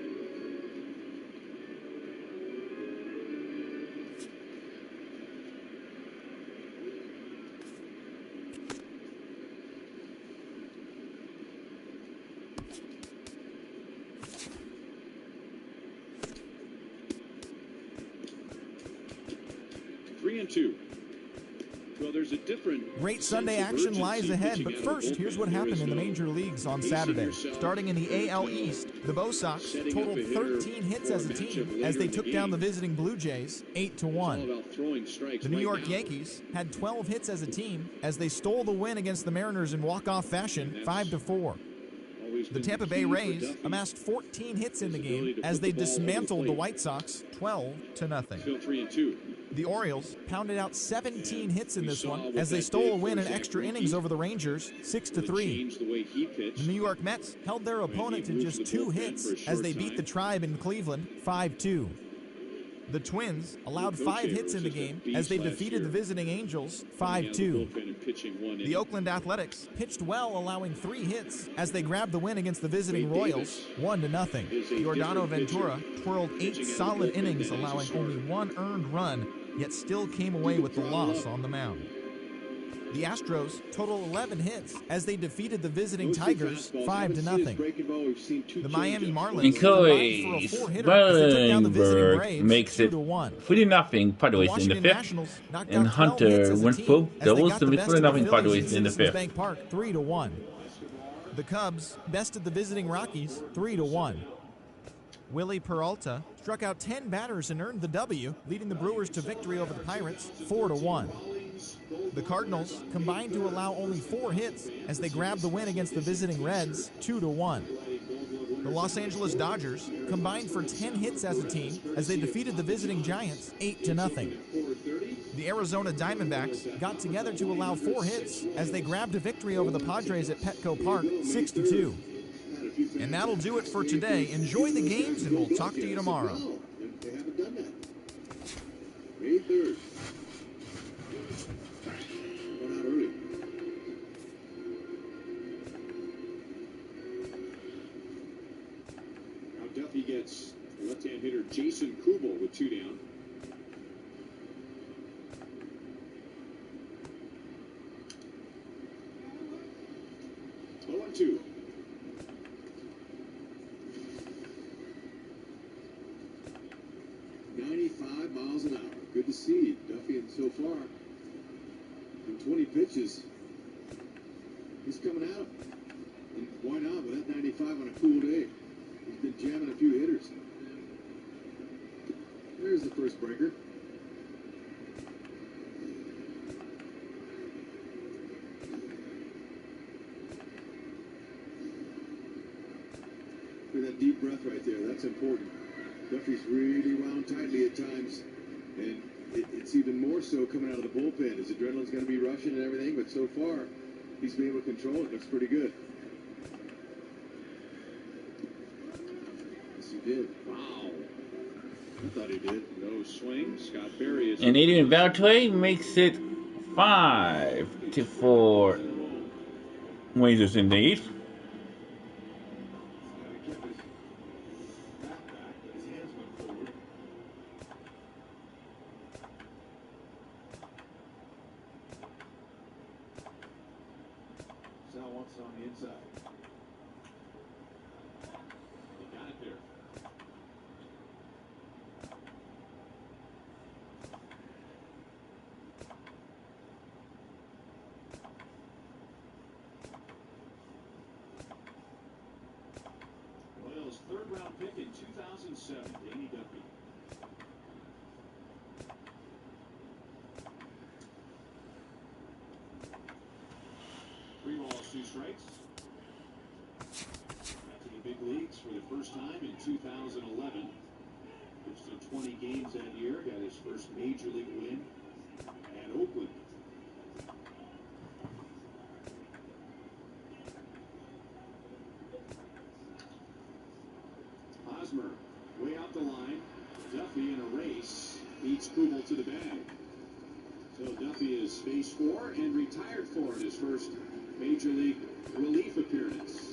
Well, there's a different Great Sunday action lies ahead, but first, here's what happened in the major leagues on Saturday. Starting in the AL East, the Bo Sox totaled 13 hits as a team as they took down the visiting Blue Jays 8-1. The New York Yankees had 12 hits as a team as they stole the win against the Mariners in walk-off fashion 5-4. The Tampa Bay Rays amassed 14 hits in the game as they dismantled the White Sox 12-0. The Orioles pounded out 17 hits in this one as they stole a win in extra innings over the Rangers 6-3. The New York Mets held their opponent to just 2 hits as they beat the Tribe in Cleveland 5-2. The Twins allowed 5 hits in the game as they defeated the visiting Angels 5-2. The Oakland Athletics pitched well, allowing 3 hits as they grabbed the win against the visiting Royals 1-0. Yordano Ventura twirled 8 solid innings, allowing only 1 earned run, yet still came away with the loss on the mound. The Astros total 11 hits as they defeated the visiting Tigers 5-0. The Miami Marlins combined for a 4-hitter as they took down the visiting Braves makes it 2-1. 3-0 Padres in the 5th, and Hunter Renfroe doubles the 3-0 Padres in the 5th. Bank Park 3-1. The Cubs bested the visiting Rockies 3-1. Willie Peralta struck out 10 batters and earned the W, leading the Brewers to victory over the Pirates 4-1. The Cardinals combined to allow only 4 hits as they grabbed the win against the visiting Reds 2-1. The Los Angeles Dodgers combined for 10 hits as a team as they defeated the visiting Giants 8-0. The Arizona Diamondbacks got together to allow 4 hits as they grabbed a victory over the Padres at Petco Park 6-2. And that'll do it for today. Enjoy the games, and we'll talk to you tomorrow. They haven't done that. May 3rd. Going out early. Now Duffy gets left-hand hitter Jason Kubel with 2 down. Oh, 1-2. 95 miles an hour. Good to see Duffy, and so far in 20 pitches, he's coming out. And why not with that 95 on a cool day? He's been jamming a few hitters. There's the first breaker. With that deep breath right there, that's important. Duffy's really wound tightly at times, and it's even more so coming out of the bullpen. His adrenaline's going to be rushing and everything, but so far, he's been able to control it. Looks pretty good. Yes, he did. Wow. I thought he did. No swing. Scott Berry is. And Adrian Beltre makes it 5-4. Rangers in the eighth. On the inside. He got it there. Royals' third-round pick in 2007, Danny Duffy. Three balls, two strikes. Back to the big leagues for the first time in 2011. Pitched in 20 games that year. Got his first major league win at Oakland. Hosmer way out the line. Duffy in a race beats Kubel to the bag. So Duffy is phase 4 and retired for his first Major League relief appearance.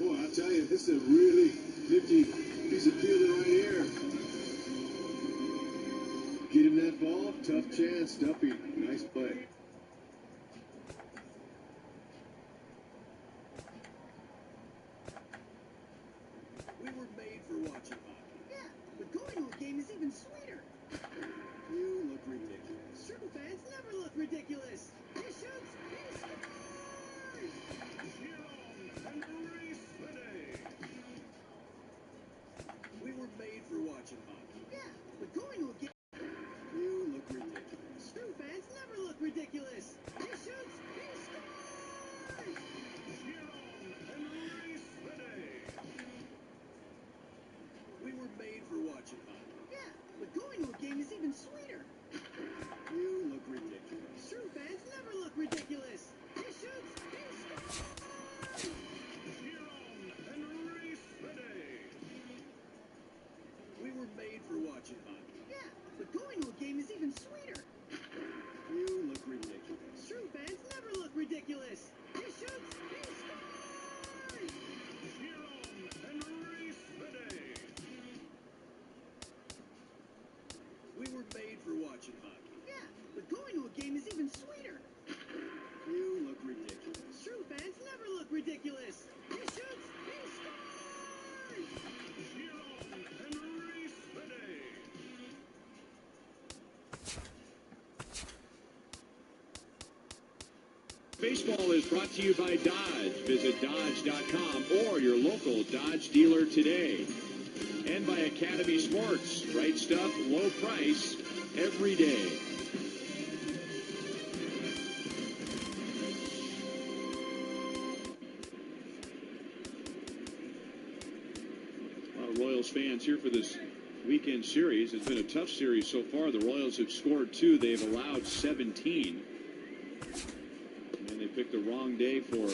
Boy, I'll tell you, this is a really nifty piece of fielding right here. Get him that ball, tough chance, Duffy. Nice play. We were made for watching hockey. Yeah, but going to a game is even sweeter. You look ridiculous. True fans never look ridiculous. He shoots, he scores! And erase the day. We were made for watching hockey. Yeah, but going to a game... You look ridiculous. True fans never look ridiculous. He shoots, he scores! And erase the day. We were made for watching hockey. Yeah, but going to a game is even sweeter. You look ridiculous. True fans never look ridiculous. He shoots, he scores! And erase the day. We were made for watching hockey. Yeah, but going to a game is even sweeter. You look ridiculous. True fans never look ridiculous. He shoots, he scores! And erase the day. We were made for watching hockey. Yeah, but going to a game is even sweeter. You look ridiculous. True fans never look ridiculous. He shoots, he scores! And erase the day. Baseball is brought to you by Dodge. Visit Dodge.com or your local Dodge dealer today. And by Academy Sports. Right stuff, low price, every day. A lot of Royals fans here for this weekend series. It's been a tough series so far. The Royals have scored 2. They've allowed 17. And they picked the wrong day for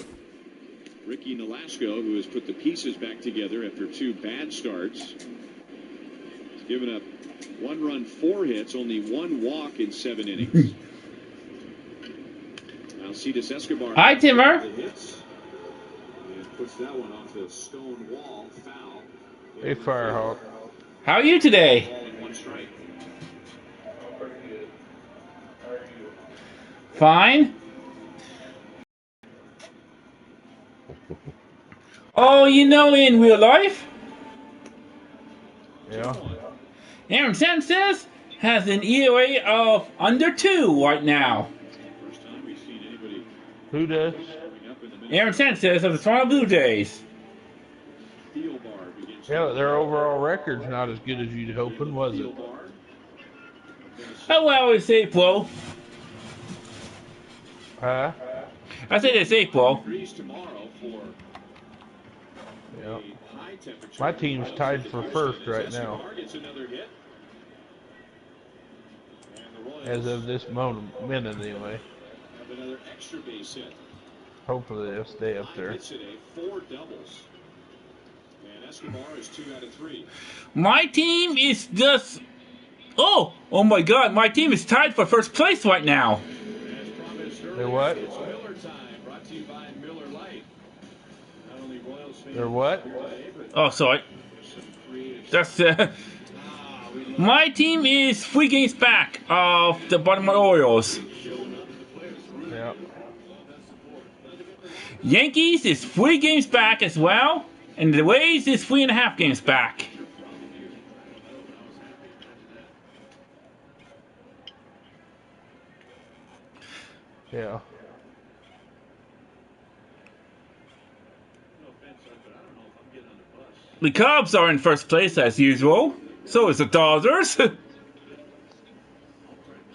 Ricky Nolasco, who has put the pieces back together after 2 bad starts. He's given up 1 run, 4 hits, only 1 walk in 7 innings. Alcides Escobar. Hi, Timmer. The hits. And puts that one off the stone wall. Foul. Hey, Firehawk. How are you today? Ball and 1 strike. Fine. Oh, you know, in real life, Yeah. Aaron Sanchez has an ERA of under 2 right now. First time we've seen anybody Who does? coming up in the Aaron Sanchez of the Toronto Blue Jays. Yeah, their overall record's not as good as you'd hoping, was it? Oh, well, it's April. Huh? I said it's April. Yeah. My team's tied for first right now. As of this minute, anyway. Hopefully they'll stay up there. My team is just... Oh my God, my team is tied for first place right now. They're what? They're what? Oh, sorry. That's my team is 3 games back of the Baltimore Orioles. Yeah. Yankees is 3 games back as well, and the Rays is 3.5 games back. Yeah. The Cubs are in first place as usual. So is the Dodgers.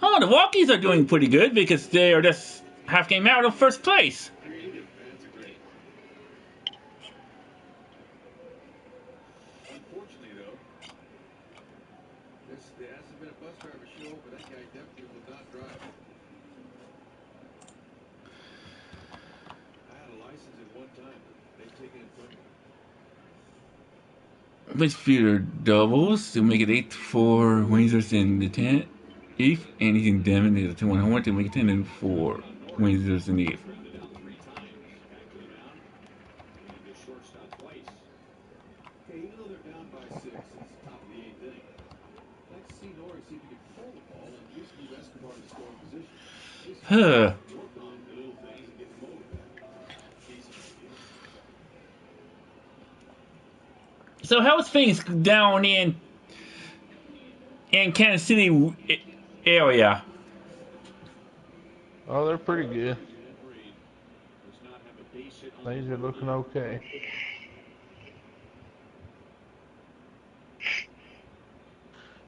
Oh, the Rockies are doing pretty good because they are just half game out of first place. Unfortunately, though, there hasn't been a bus driver show, but that guy definitely will not drive. I had a license at one time, but they've taken it from me. Midfielder doubles to make it 8 for Rangers in the 10th. Eighth, anything damage is a 2-1 home run to make it 10 and 4 Rangers in the 8th. Okay, even though they're down by 6, it's the top of the 8th inning. I'd like to see Norrie see if he can pull the ball and at least move Escobar to scoring position. Huh. So how's things down in Kansas City area? Oh, they're pretty good. Things are looking okay.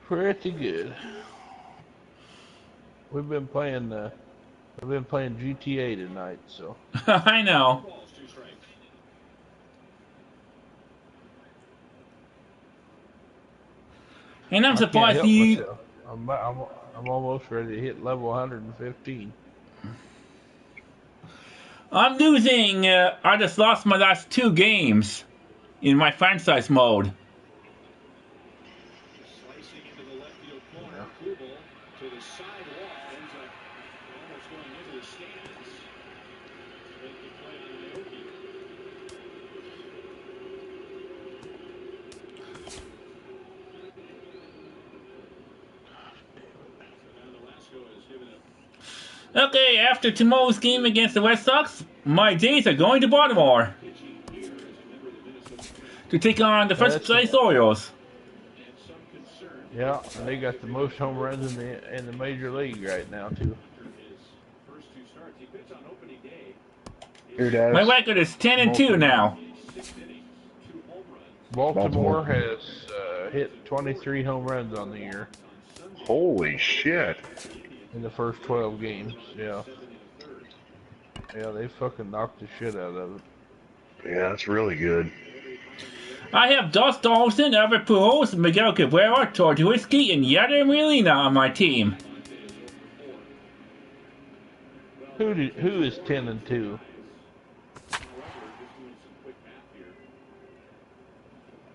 Pretty good. We've been playing GTA tonight, so. I know. And I'm surprised you. I'm almost ready to hit level 115. I'm losing. I just lost my last 2 games in my franchise mode. Okay, after tomorrow's game against the Red Sox, my Jays are going to Baltimore to take on the first place Orioles. Yeah, and they got the most home runs in the major league right now too. My record is 10-2 now. Baltimore has hit 23 home runs on the year. Holy shit. In the first 12 games, yeah. Yeah, they fucking knocked the shit out of it. Yeah, that's really good. I have Dos Dawson, Albert Pujols, Miguel Cabrera, Tulowitzki, and Yadier Molina on my team. Who is 10-2?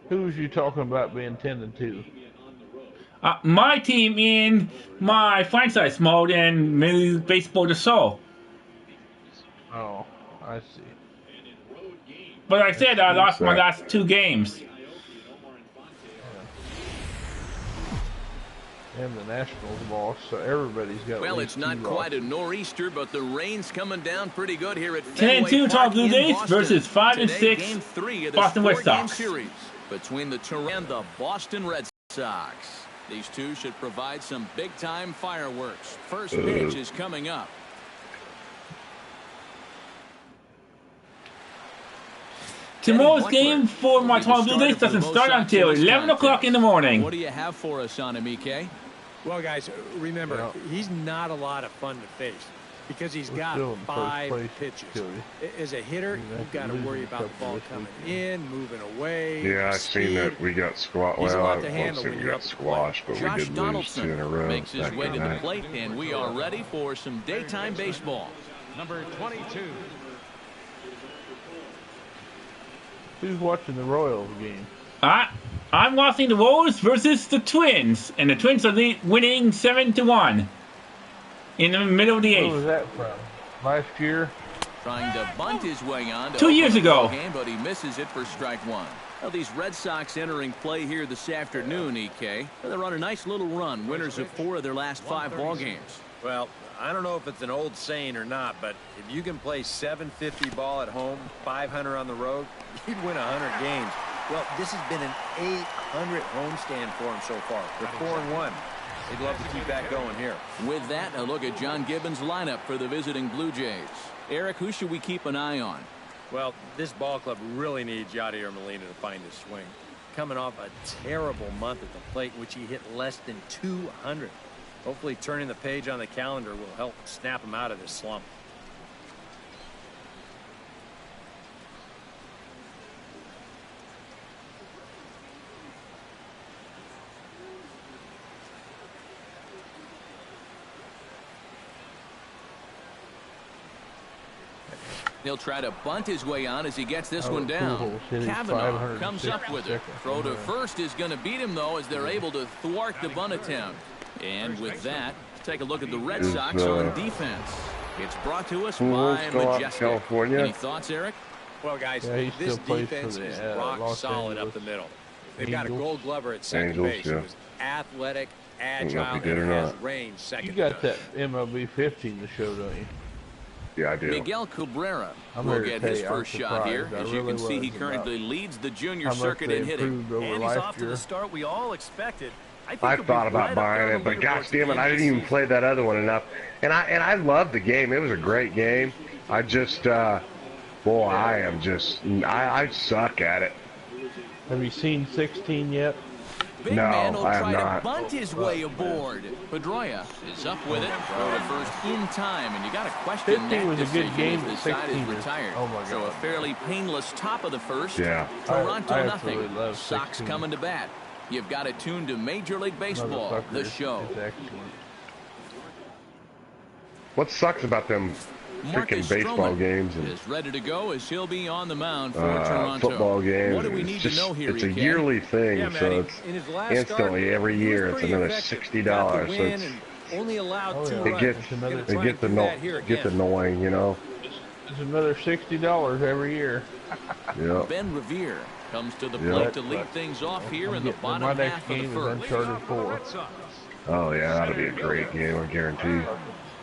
Who's you talking about being 10-2? My team in my franchise mode and maybe Baseball the Soul. Oh, I see. But like I said, I lost my last 2 games. And the Nationals lost, so everybody's got. Well, it's not quite a nor'easter, but the rain's coming down pretty good here at 10-2 Toronto Blue Jays versus 5-6 Game 3 of Boston Red Sox. Series between the Toronto and the Boston Red Sox. These two should provide some big-time fireworks. First pitch is coming up. Tomorrow's game for my Toronto Blue Jays doesn't start until 11 o'clock in the morning. What do you have for us on him, EK? Well, guys, remember, he's not a lot of fun to face because he's got 5 pitches. As a hitter, you've got to worry about the ball coming in, moving away. Yeah, I've seen that we got squashed. Well, I won't say we got squashed, but we did lose 2 in a row. Makes his way to the plate, and we are ready for some daytime baseball. Number 22. Who's watching the Royals game? I'm watching the Royals versus the Twins, and the Twins are winning 7-1 in the middle of the 8th. Where was that from? Last year? Trying to bunt his way on to 2 years ago. Game, but he misses it for strike 1. Well, these Red Sox entering play here this afternoon, EK. They're on a nice little run, winners of 4 of their last 5 ball games. Well, I don't know if it's an old saying or not, but if you can play 750 ball at home, 500 on the road, you'd win 100 games. Well, this has been an 800 homestand for him so far. They're 4-1. They'd love to keep that going here. With that, a look at John Gibbons' lineup for the visiting Blue Jays. Eric, who should we keep an eye on? Well, this ball club really needs Yadier Molina to find his swing. Coming off a terrible month at the plate, which he hit less than 200. Hopefully turning the page on the calendar will help snap him out of this slump. He'll try to bunt his way on as he gets this one down. Kavanaugh comes up with it. Throw to first is going to beat him, though, as they're able to thwart the bunt attempt. And with that, take a look at the Red Sox on defense. It's brought to us by Majestic. California. Any thoughts, Eric? Well, guys, this defense is rock solid up the middle. They've got a Gold Glover at second base who's athletic, agile, and has range second. You got that MLB 15 to show, don't you? Yeah, I do. Miguel Cabrera will get his first shot here. As you can see, he currently leads the junior circuit in hitting. And he's off to the start we all expected. I thought about buying it, but gosh damn it, I didn't even play that other one enough. And I loved the game. It was a great game. I just, boy, I suck at it. Have you seen 16 yet? Big no, man will I have try not. to bunt his way aboard. Pedroia is up with it. Throw to first in time, and you got to question that was a good game, as the side is retired. Oh my God. So a fairly painless top of the first. Yeah. Toronto I nothing. love Sox 16. coming to bat. You've got it tuned to Major League Baseball, the show. What sucks about them freaking baseball games and is ready to go as he'll be on the mound for Toronto. football games? What do we need to know here, it's a EK? yearly thing, Yeah, so Matty, it's in his last instantly start, every he was year it's pretty another effective. $60. Got the So win it's and only allowed 2 it runs. gets Gonna try and it do that here gets again. annoying, you know. It's another $60 every year. Yeah. Ben Revere comes to the plate to lead things off here in the bottom my half next of the game is first. Uncharted 4. Oh yeah, that'll be a great game, I guarantee.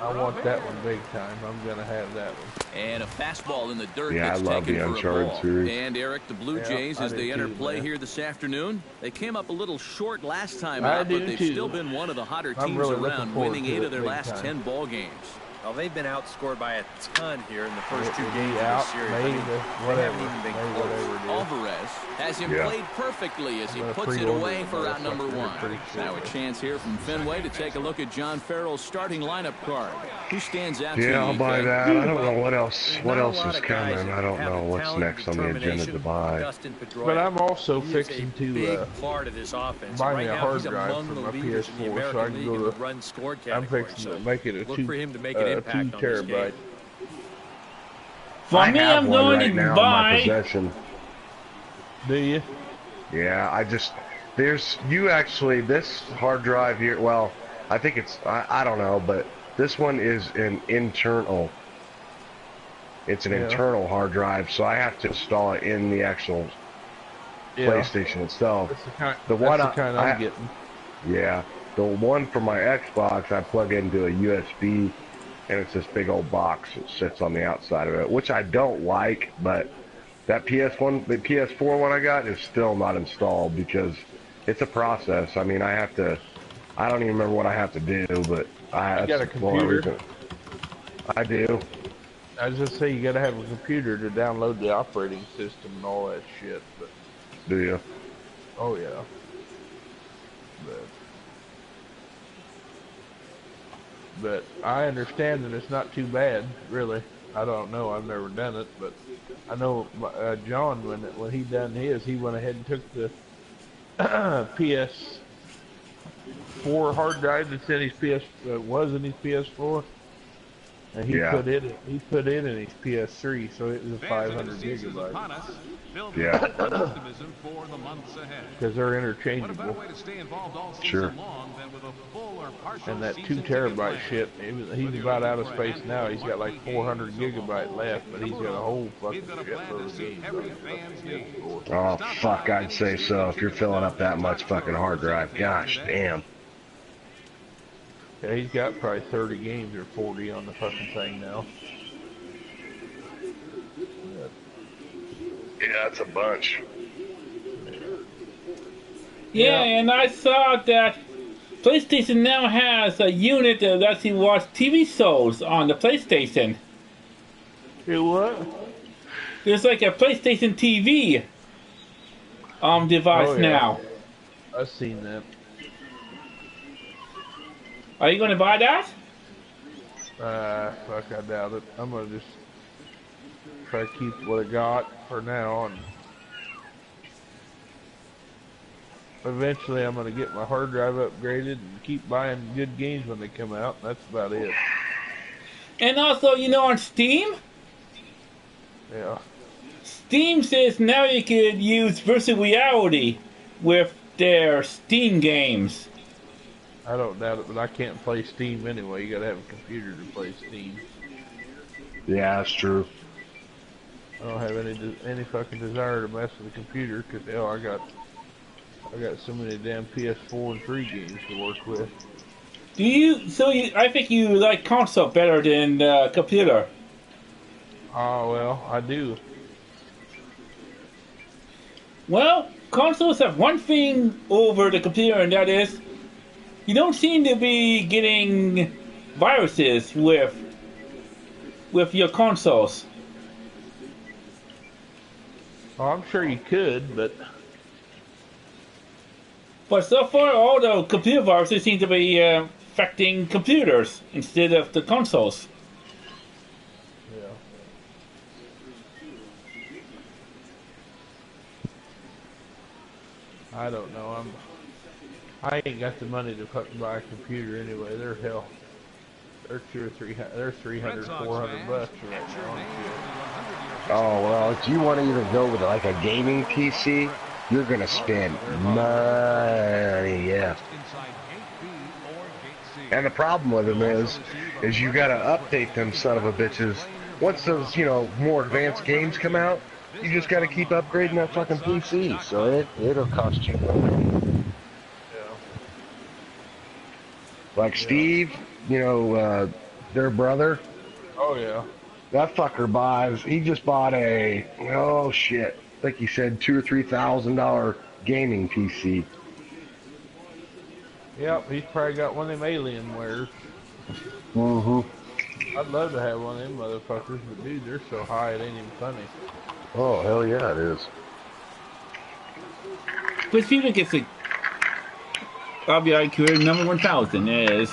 I want that one big time. I'm gonna have that one. And a fastball in the dirt Yeah, gets I love taken the for a Uncharted ball. series. And Eric, the Blue Yeah, Jays, I as do they enter too, play man. here this afternoon, they came up a little short last time I out, do but they've too. still been one of the hotter I'm teams really looking around, forward winning to 8 it of their big last time. 10 ball games. Well, they've been outscored by a ton here in the first 2 It'll be games of out, the series. May I mean, the they whatever, haven't even been May close. whatever it is. Alvarez has him Yeah. played perfectly as he I'm gonna puts it pre-order away it, for out number motherfucker, 1. pretty soon. Now a chance here from Fenway to take a look at John Farrell's starting lineup card. Who stands out to you? Yeah, I'll buy EK? that. I don't know what else There's not a lot is of guys coming. I don't that have know the what's talent, next on the agenda to determination. buy. Dustin Pedroia. But I'm also He is fixing a to big part of this offense. buy Right me a now, hard he's drive among for the my leaders in the PS4 so I American can League go in the to. run scored I'm category. fixing So to make it a look 2 for him to make an impact on this game. terabyte. For I me, have I'm one going right to now in my buy. possession. Do you? Yeah, this hard drive here, well, I think it's, I don't know, but this one is an internal. It's an internal hard drive, so I have to install it in the actual PlayStation itself. That's the kind, The one that's the kind I'm getting. Yeah, the one for my Xbox, I plug into a USB, and it's this big old box that sits on the outside of it, which I don't like, but that the PS4 one I got is still not installed because it's a process. I mean, I don't even remember what I have to do, but You got a computer? I do. I was just say you gotta have a computer to download the operating system and all that shit. But Do you? oh yeah. But I understand that it's not too bad, really. I don't know. I've never done it, but I know John when he done his, he went ahead and took the PS4 hard drive that's in his was in his PS4. And he put it in his PS3, so it was a 500 gigabyte. Yeah. Because they're interchangeable. Sure. And that 2 terabyte shit, he's about out of space now. He's got like 400 gigabyte left, but he's got a whole fucking shitload of games on it. Oh, fuck, I'd say so. If you're filling up that much fucking hard drive. Gosh, damn. Yeah, he's got probably 30 games or 40 on the fucking thing now. Yeah, that's a bunch. Yeah, and I saw that PlayStation now has a unit that lets you watch TV shows on the PlayStation. You what? There's like a PlayStation TV device now. I've seen that. Are you going to buy that? Fuck, I doubt it. I'm going to just try to keep what I got for now, and eventually I'm going to get my hard drive upgraded and keep buying good games when they come out. That's about it. And also, you know, on Steam? Yeah. Steam says now you could use virtual reality with their Steam games. I don't doubt it, but I can't play Steam anyway. You gotta have a computer to play Steam. Yeah, that's true. I don't have any fucking desire to mess with the computer because hell, I got so many damn PS4 and 3 games to work with. Do you? So I think you like console better than computer. Oh well, I do. Well, consoles have one thing over the computer, and that is you don't seem to be getting viruses with your consoles. Oh, I'm sure you could, but so far all the computer viruses seem to be affecting computers instead of the consoles. Yeah. I don't know. I ain't got the money to fucking buy a computer anyway. They're hell. They're $300, $400 bucks for that one. Oh, well, if you want to even go with like a gaming PC, you're going to spend money, yeah. And the problem with them is you got to update them son of a bitches. Once those, more advanced games come out, you just got to keep upgrading that fucking PC, so it'll cost you money. Like Steve, their brother. Oh, yeah. That fucker he just bought I think he said $2,000 or $3,000 gaming PC. Yep, he's probably got one of them Alienwares. Mm-hmm. I'd love to have one of them motherfuckers, but dude, they're so high it ain't even funny. Oh, hell yeah, it is. But people get the RBI career number 1000 is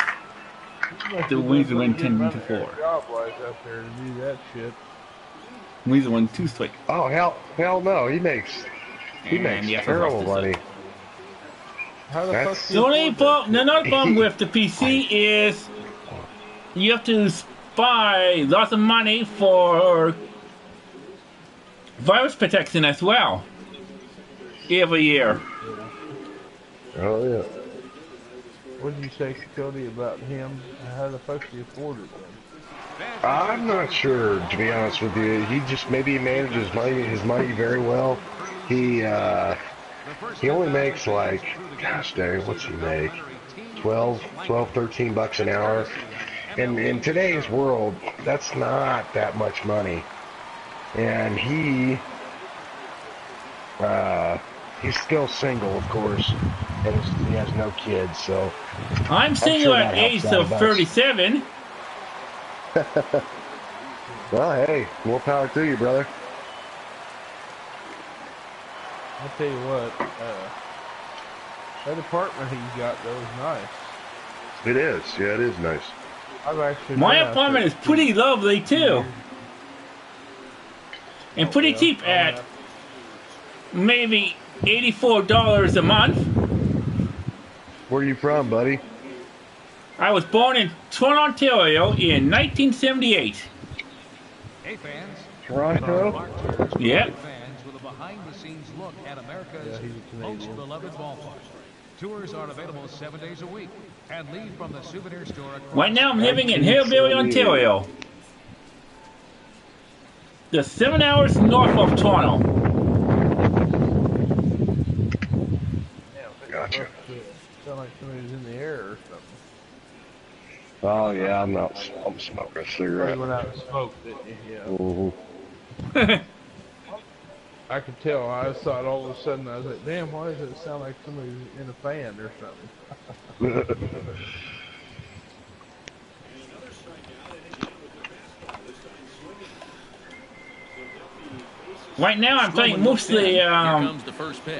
the Weezer 110-4. Job-wise out there to do that shit. Weezer 1-2 strike. Oh hell no, he makes terrible money. How the fuck? The only problem with the PC is you have to spend lots of money for virus protection as well every year. Oh yeah. What did you say, Cody, about him? How the fuck do you afford it then? I'm not sure, to be honest with you. He just maybe manages his money very well. He only makes like, gosh dang, what's he make? 12, 13 bucks an hour. And in today's world, that's not that much money. And he's still single, of course, and he has no kids, so... I'm single at age of 37. Well, hey, more power to you, brother. I'll tell you what, that apartment he's got though is nice. It is. Yeah, it is nice. I've actually My been out apartment there is pretty lovely too. And pretty yeah, cheap at maybe $84 a month. Where are you from, buddy? I was born in Toronto, Ontario in 1978. Hey fans. Toronto? Yep. Fans with a behind-the-scenes look at America's most beloved ballpark. Tours are available 7 days a week and leave from the souvenir store. Right now I'm living in Hillbilly, Ontario. Just 7 hours north of Toronto. Gotcha. Sound like somebody was in the air or something. Oh yeah, I'm smoking a cigarette. You went out and smoked, didn't you? Yeah. Mm-hmm. I could tell. I thought all of a sudden, I was like, damn, why does it sound like somebody's in a fan or something? Right now I'm playing mostly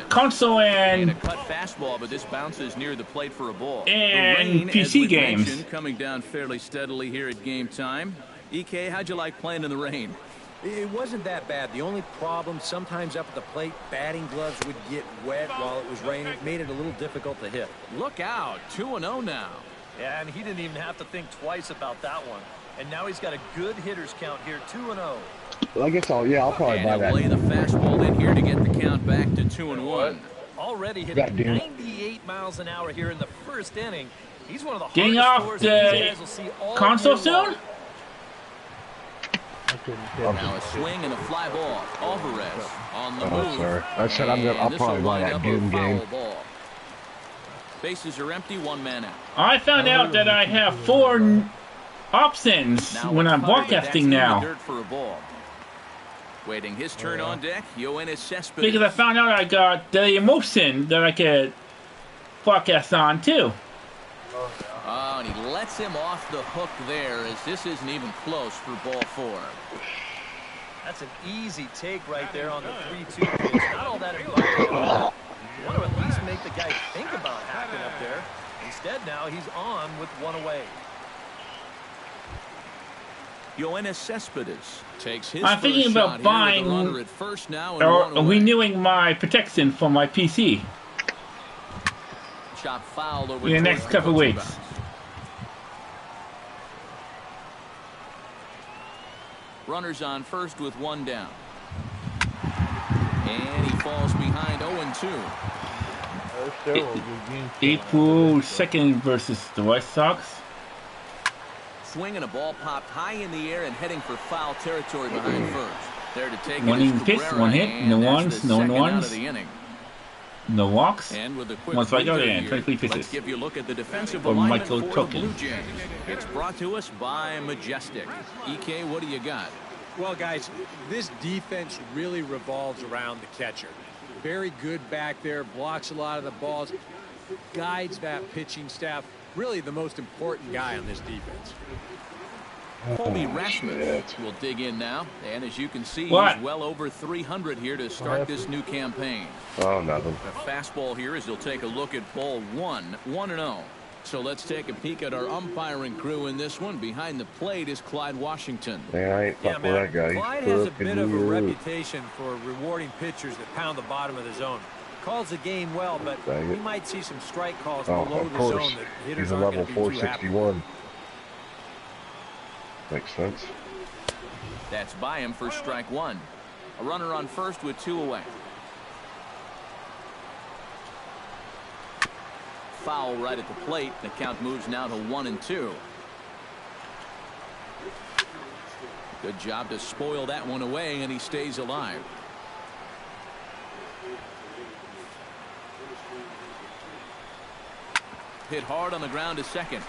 console and a cut fastball, but this bounces near the plate for a ball. And the rain, PC as we games. mentioned, coming down fairly steadily here at game time. EK, how'd you like playing in the rain? It wasn't that bad. The only problem, sometimes up at the plate, batting gloves would get wet while it was raining. It made it a little difficult to hit. Look out, 2-0 now. Yeah, and he didn't even have to think twice about that one. And now he's got a good hitter's count here, 2-0. Well, I guess I'll probably buy that. Lay the fastball in here to get the count back to 2-1. Already hitting 98 miles an hour here in the first inning. He's one of the getting hardest off scorers that these guys will see the all console year long. soon? Now a swing and a fly ball. Alvarez on the move. Sorry. I said I'll probably buy that Doom game. Ball. Bases are empty, one man out. I found out that I have 4 options when I'm broadcasting now. Dirt for a ball. Waiting his turn on deck, Yoenis Cespedes. Because I found out I got the emotion that I could broadcast on too. Oh, and he lets him off the hook there as this isn't even close for ball 4. That's an easy take right there on the 3-2 pitch. Not all that inviting. You want to at least make the guy think about hacking up there. Instead, now he's on with one away. Yoenis Cespedes takes his I'm thinking about buying at first now or renewing my protection for my PC Shot fouled over in the next couple of weeks. Runners on first with 1 down. And he falls behind 0-2. April 2nd versus the White Sox. Swing and a ball popped high in the air and heading for foul territory behind first. There to take One it even is pitch, Cabrera, one hit, no and ones, that's the no second out ones, of the inning. no walks, And with a quick one strikeout, breather and here, 23 let's pitches. give you a look at the defensive For alignment Michael for the Token. Blue Jays. It's brought to us by Majestic. EK, what do you got? Well, guys, this defense really revolves around the catcher. Very good back there, blocks a lot of the balls, guides that pitching staff. Really the most important guy on this defense. Colby Rasmus will dig in now, and as you can see, What? he's well over 300 here to start this new campaign. Oh, nothing. The fastball here as he'll take a look at ball 1, 1-0. So let's take a peek at our umpiring crew in this one. Behind the plate is Clyde Washington. Man, I ain't fucking with that guy. Clyde He's has a bit of a fucking reputation for rewarding pitchers that pound the bottom of the zone. Calls the game well, but Dang it. we might see some strike calls Oh, below of the course. zone that hitters He's a aren't level going to be too happy with. 461. Makes sense. That's by him for strike 1. A runner on first with 2 away. Foul right at the plate. The count moves now to 1-2. Good job to spoil that one away, and he stays alive. Hit hard on the ground to second.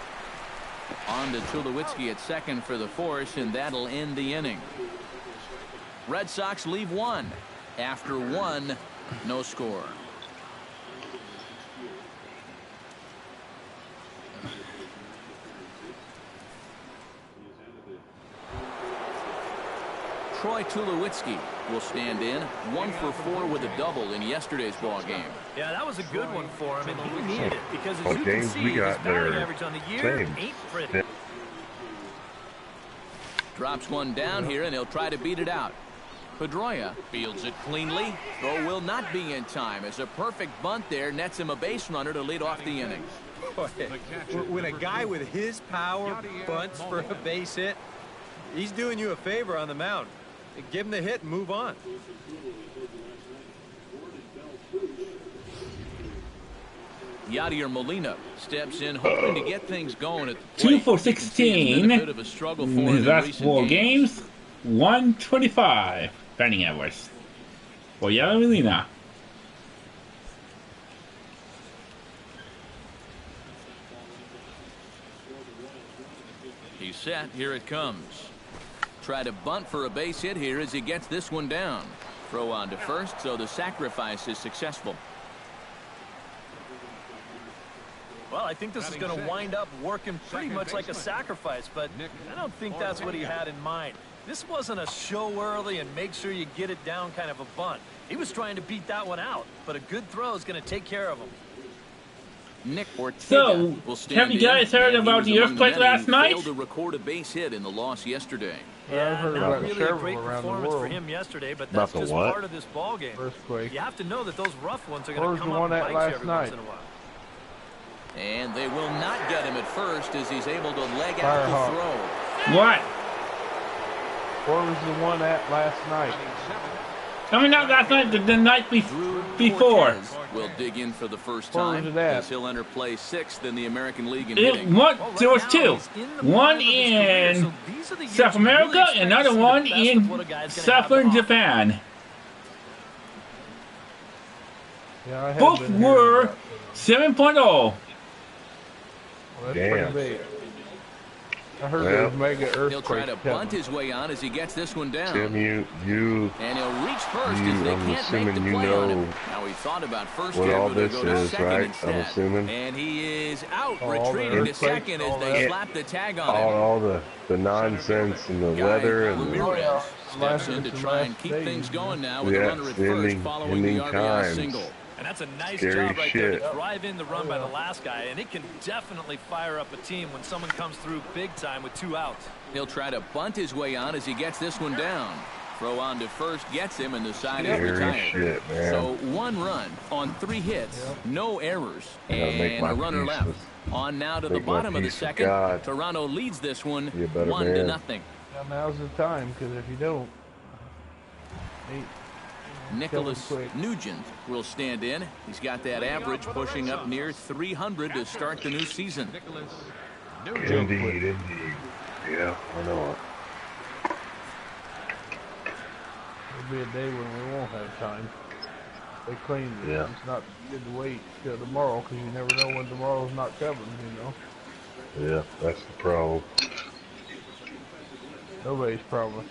On to Tulowitzki at second for the force, and that'll end the inning. Red Sox leave 1. After 1, no score. Troy Tulowitzki will stand in, 1 for 4 with a double in yesterday's ball game. Yeah, that was a good one for him, and he needed it because, as you can games see, we his got batting there average on the year same. ain't pretty. Drops one down here, and he'll try to beat it out. Pedroia fields it cleanly. Throw will not be in time as a perfect bunt there nets him a base runner to lead off the inning. When a guy with his power bunts for a base hit, he's doing you a favor on the mound. Give him the hit and move on. Yadier Molina steps in, hoping to get things going at the plate. 2 for 16 a bit of a struggle for him in his in last recent 4 games. 125 batting average for Yadier Molina. He's set. Here it comes. Try to bunt for a base hit here as he gets this one down. Throw on to first, so the sacrifice is successful. Well, I think this is going to wind up working pretty much like a sacrifice, but I don't think that's what he had in mind. This wasn't a show early and make sure you get it down kind of a bunt. He was trying to beat that one out, but a good throw is going to take care of him. Nick Ortega So, will stand have you guys heard about the earthquake last night? Failed to record a base hit in the loss yesterday. Yeah, I've heard not about really a several great around the performance for world. him yesterday, but About that's the just what? part of this ball game. Earthquake. You have to know that those rough ones are going Where's to come the up one and at bite last you every night? once in a while. And they will not get him at first as he's able to leg out Firehawk. the throw. What? Where was the one at last night? Coming out last night, the night before. Cortez will dig in for the first Where was time it at? as he'll enter play 6th in the American League in There hitting. was 2. One in South America, and another one in Southern Japan. Yeah, I have Both been hearing were about it. 7.0. Well, that's Damn. pretty big. I heard Well, there was mega He'll try earthquake to bunt coming. his way on as he gets this one down. Tim, you, And he'll reach first as I'm they can't make assuming the you play on him. know Now he thought about first what here, all but he'll this go to is, second right? I'm instead. assuming. And he is out, Oh, all the retreating to earthquakes, second all as they that. slap the tag on him. all the nonsense and the Guy weather and Ramirez steps Last- in to it's the try and last keep days, things man. going now with a Yeah, runner at it's first ending- following the ending RBI times. single. And that's a nice Scary job right there shit. to drive in the run by the last guy, and it can definitely fire up a team when someone comes through big time with 2 outs. He'll try to bunt his way on as he gets this one down. Throw on to first gets him, and the side is Scary retired. shit, man. So 1 run on 3 hits, no errors, I gotta make and my a runner peace left. with- On now to the make my bottom of the peace with second. God. Toronto leads this one Be a better 1-0. man. Now, now's the time, because if you don't, Nicholas quick. Nugent will stand in. He's got that average pushing up near 300 to start the new season. Indeed. Yeah, I know it. there'll be a day when we won't have time. They claim that Yeah. it's not good to wait till tomorrow, because you never know when tomorrow's not coming, you know. Yeah, that's the problem. Nobody's promised.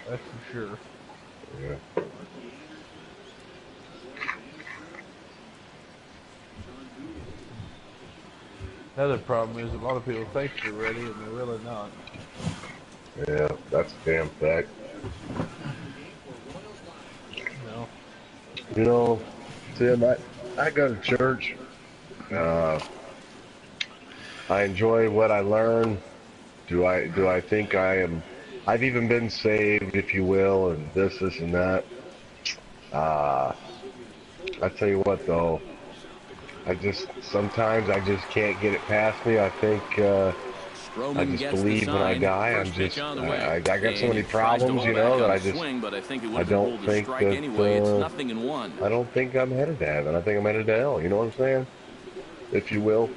That's for sure. Yeah. Another problem is a lot of people think they're ready and they're really not. Yeah, that's a damn fact. No. You know, Tim, I go to church. I enjoy what I learn. Do I think I've even been saved, if you will, and this and that. I tell you what though, sometimes I just can't get it past me. I think I just believe when I die. I got so many problems, you know, that I don't think that I don't think I'm headed to heaven. I think I'm headed to hell. You know what I'm saying? If you will.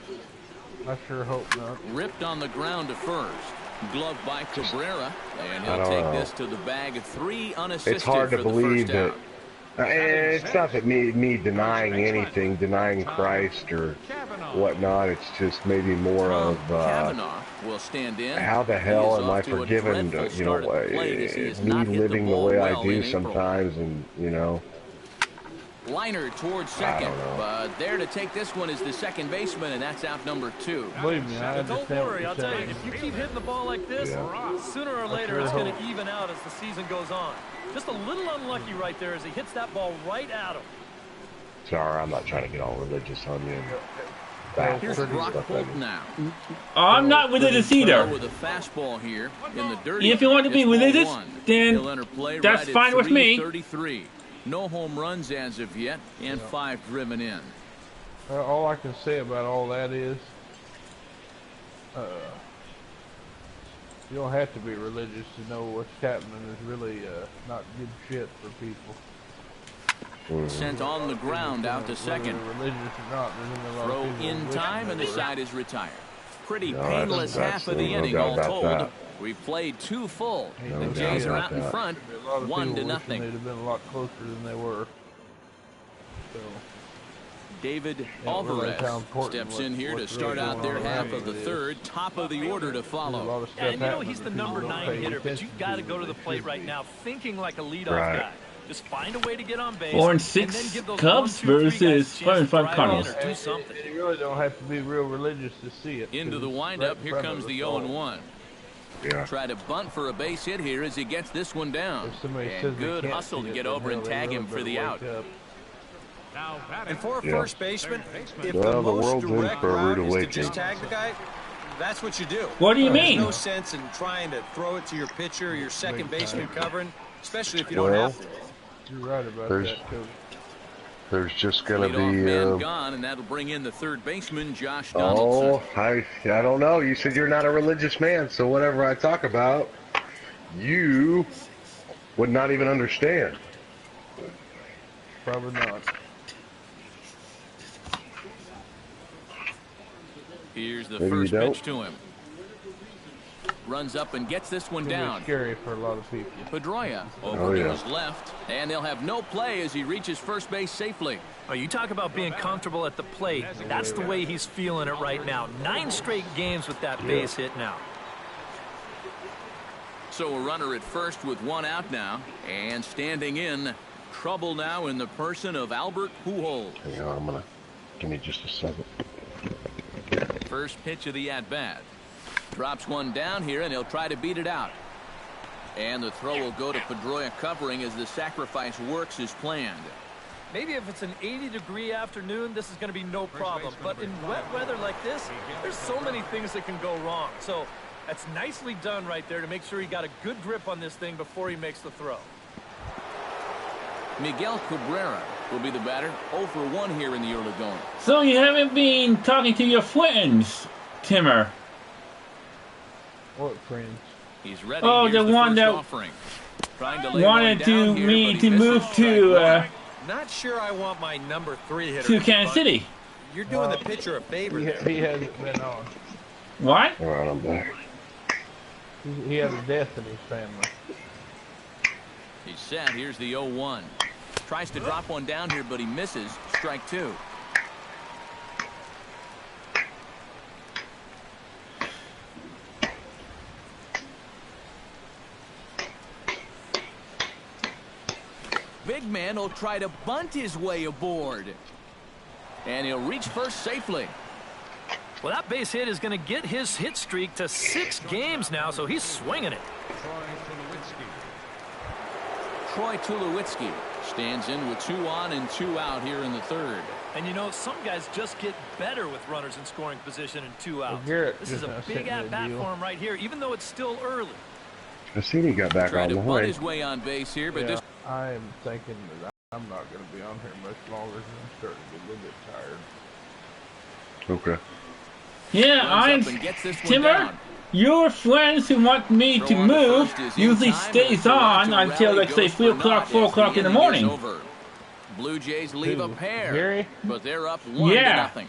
I sure hope not. Ripped on the ground to first. Glove by Cabrera, and I he'll don't take know. this to the bag of 3 unassisted It's hard to for the believe first that. out. It's not that me denying anything, denying Christ or whatnot. It's just maybe more of Kavanaugh will stand in. how the He hell is am I off to a forgiven? dreadful You know, start at the plate as he has me not hit the living the ball way well I do in April. sometimes, and you know, Liner towards second, but there to take this one is the second baseman, and that's out number 2. Believe me, I Don't worry, I'll tell you, if you keep hitting the ball like this, sooner or later it's going to even out as the season goes on. Just a little unlucky right there as he hits that ball right at him. Sorry, I'm not trying to get all religious on you. Here's Brock Holt now. I'm not religious either. With a fastball here in the dirty. If you want to be religious, then that's fine with me. 33. No home runs as of yet, and 5 driven in. All I can say about all that is, you don't have to be religious to know what's happening is really not good shit for people. Sent on the ground out to second. Religious or not, throw in time, and the side is retired. Pretty painless half of the inning, all told. We've played 2 full. The Jays are out in front, 1-0. They'd have been a lot closer than they were. So, David Alvarez steps in here to start out their half of the third. Top of the order to follow. And you know he's the number 9 hitter, but you've got to go to the plate right now thinking like a leadoff guy. Just find a way to get on base. 4-6 Cubs versus 5-5 Cardinals. Do something. You really don't have to be real religious to see it. Into the windup, here comes the 0-1. Yeah. Try to bunt for a base hit here as he gets this one down. And good hustle to get over and tag him for the out. And for a first baseman, if well, the most world's direct in for a rude route is to awakening. just tag the guy, that's what you do. What do you mean? There's no sense in trying to throw it to your pitcher or your second baseman covering, especially if you don't have to. You're right about that, too. There's just going to be... man gone, and that'll bring in the third baseman, Josh Oh, Donaldson. I don't know. You said you're not a religious man, so whatever I talk about, you would not even understand. Probably not. Here's the Maybe first you don't. pitch to him. Runs up and gets this one It's gonna down. be scary for a lot of people. Pedroia over to his left, and they'll have no play as he reaches first base safely. Oh, you talk about being comfortable at the plate. That's the way he's feeling it right now. 9 straight games with that base hit now. So a runner at first with 1 out now, and standing in, trouble now in the person of Albert Pujols. Hang on, give me just a second. First pitch of the at-bat. Drops one down here, and he'll try to beat it out. And the throw will go to Pedroia covering as the sacrifice works as planned. Maybe if it's an 80-degree afternoon, this is going to be no problem. But in wet weather like this, there's so many things that can go wrong. So that's nicely done right there to make sure he got a good grip on this thing before he makes the throw. Miguel Cabrera will be the batter. 0 for 1 here in the early going. So you haven't been talking to your friends, Timmer? What friends? He's ready. Oh, Here's the one that offering. Trying to lay wanted one to down here, me but to he misses. move to Not sure I want my number 3 hitter to Kansas City. You're doing the pitcher a favor there. He hasn't been on. What? All right, I'm back. He has a death in his family. He's set. Here's the 0-1. Tries to drop one down here, but he misses. Strike 2. Big man will try to bunt his way aboard. And he'll reach first safely. Well, that base hit is going to get his hit streak to 6 games now, so he's swinging it. Troy Tulowitzki stands in with 2 on and 2 out here in the third. And you know, some guys just get better with runners in scoring position and 2 outs. Garrett This is a big at-bat for him right here, even though it's still early. I seen he got back Trying on to the bunt way. his way on base here, but this I am thinking that I'm not going to be on here much longer because I'm starting to get a little bit tired. Okay. Yeah, runs up and gets this one Timmer. down. Your friends who want me to Throw on the move first is in usually time, stays and on Toronto until rally like say goes 3 for o'clock, naught 4 as o'clock in the inning is morning. over. Blue Jays leave a pair, Gary? but they're up 1-0.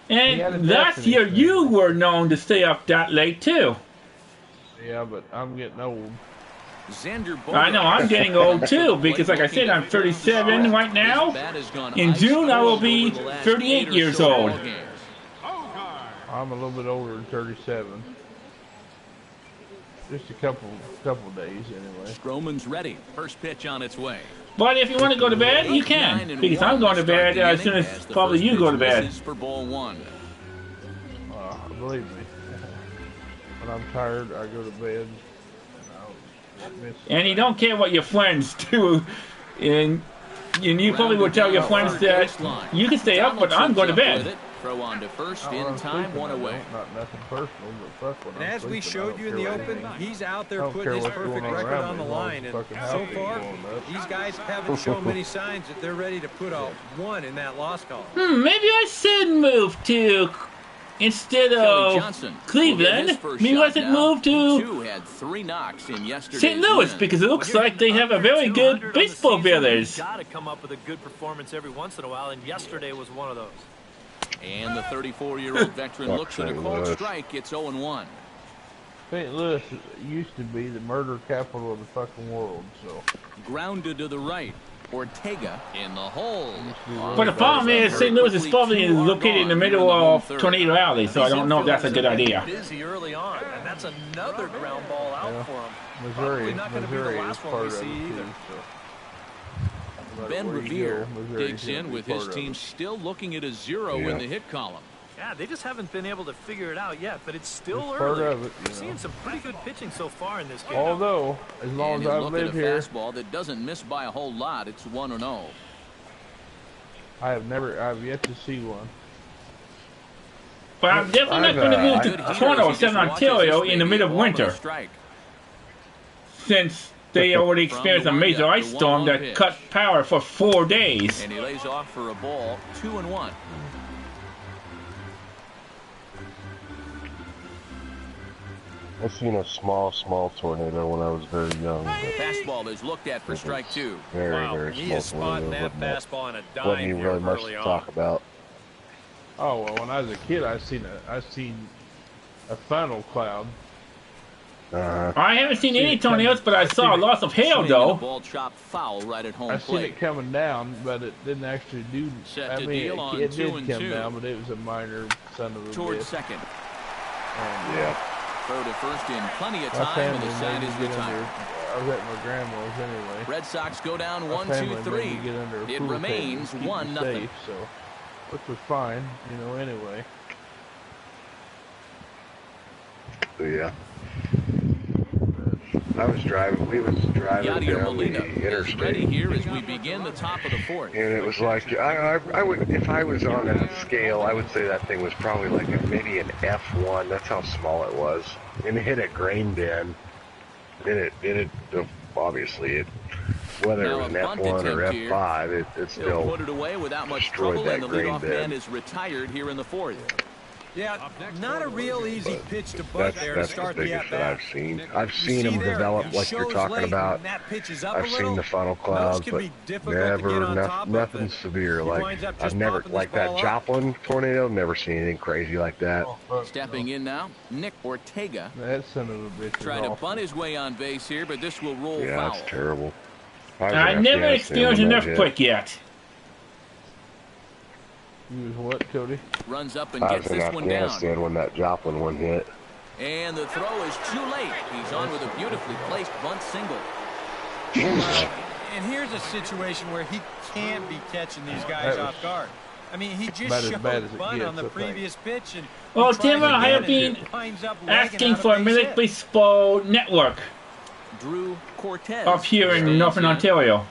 And last year you were known to stay up that late too. Yeah, but I'm getting old. Xander I know I'm getting old too because like I said I'm 37 right now. In June I will be 38 years old. I'm a little bit older than 37. Just a couple days anyway. Stroman's ready. First pitch on its way. But if you want to go to bed, you can. Because I'm going to bed as soon as probably you go to bed. For ball one. Believe me, when I'm tired, I go to bed. And you don't care what your friends do. And you probably would tell your friends that you can stay up, but I'm going to bed. Throw on to first in time, one away. Not nothing personal, but fuck when And as we showed you in the open, he's out there don't putting his care what's perfect going on record around on the me, as long as line. And fucking house so ain't far, blowing up. these guys haven't shown many signs that they're ready to put a 1 in that loss column. Maybe I should move to instead of Cleveland. Maybe I should move to Had 3 knocks in yesterday's St. Louis win. because it looks like they have a very good baseball village. You got to come up with a good performance every once in a while, and yesterday was one of those. And the 34-year-old veteran looks at a cold strike. It's 0-1. St. Louis used to be the murder capital of the fucking world, so. Grounded to the right. Ortega in the hole. But the problem is, St. Louis is probably located in the middle of Tornado Alley, so I don't know if that's a good idea. Busy early on, and that's another ground ball out for him. Missouri, Not going to be the last one we see either. Ben Revere digs in with his team still looking at a 0 in the hit column. Yeah, they just haven't been able to figure it out yet, but it's still It's early. part of it, We're seeing some pretty good pitching so far in this game. Although, as long as I've lived here, fastball that doesn't miss by a whole lot. It's 1-0. I've yet to see one. But I'm definitely not going to move to Toronto or Southern Ontario in the middle of winter, since they already experienced a major ice storm that cut power for 4 days. And he lays off for a ball, 2-1. I've seen a small tornado when I was very young. The fastball is looked at for strike 2. Very, Wow, very he small is spotting tornado. that fastball on a dime Wasn't even here really much early to on. talk about. Oh well, when I was a kid, I seen a funnel cloud. I haven't seen any tornadoes, but I saw lots of hail, though. Ball chopped foul right at home I seen plate. it coming down, but it didn't actually do. Set I to mean, deal on it 2 did and come 2. down, but it was a minor son of a Towards bitch. second. And, Throw to first in plenty of my time, and family the side made is me get retired. under. I was at my grandma's anyway. Red Sox go down My 1, family 2, made me 3. get under a It pool remains table to keep me 1-0. safe, so, which was fine, anyway. So, yeah. We was driving Yadier down Molina the is ready interstate, here as we begin the top of the 4th. and it was like, I would, if I was on a scale, I would say that thing was probably like maybe an F1. That's how small it was. And it hit a grain bin. And it obviously, whether Now it was an a bunt F1 or attempt here. F5, it He'll still put it away without much destroyed trouble, that and the grain leadoff bin. man is retired here in the 4th. Yeah, not a real easy pitch to butt there to that's the start the biggest that at-bat. I've seen. I've seen them develop like you're talking about. I've seen the funnel clouds, but never nothing severe. Like I've never like that Joplin tornado. Never seen anything crazy like that. Stepping in now, Nick Ortega. That son of a bitch. Tried to bunt his way on base here, but this will roll Yeah, foul. that's terrible. I never experienced an earthquake yet. You was what, Cody? Runs up and I gets was in this one down. Afghanistan when that Joplin one hit. And the throw is too late. He's on with a beautifully placed bunt single. And here's a situation where he can't be catching these guys off guard. I mean, he just showed bunt on the previous pitch. And Well, Tim, I have been asking for a Minute Baseball Network Drew Cortez up here in Northern Ontario.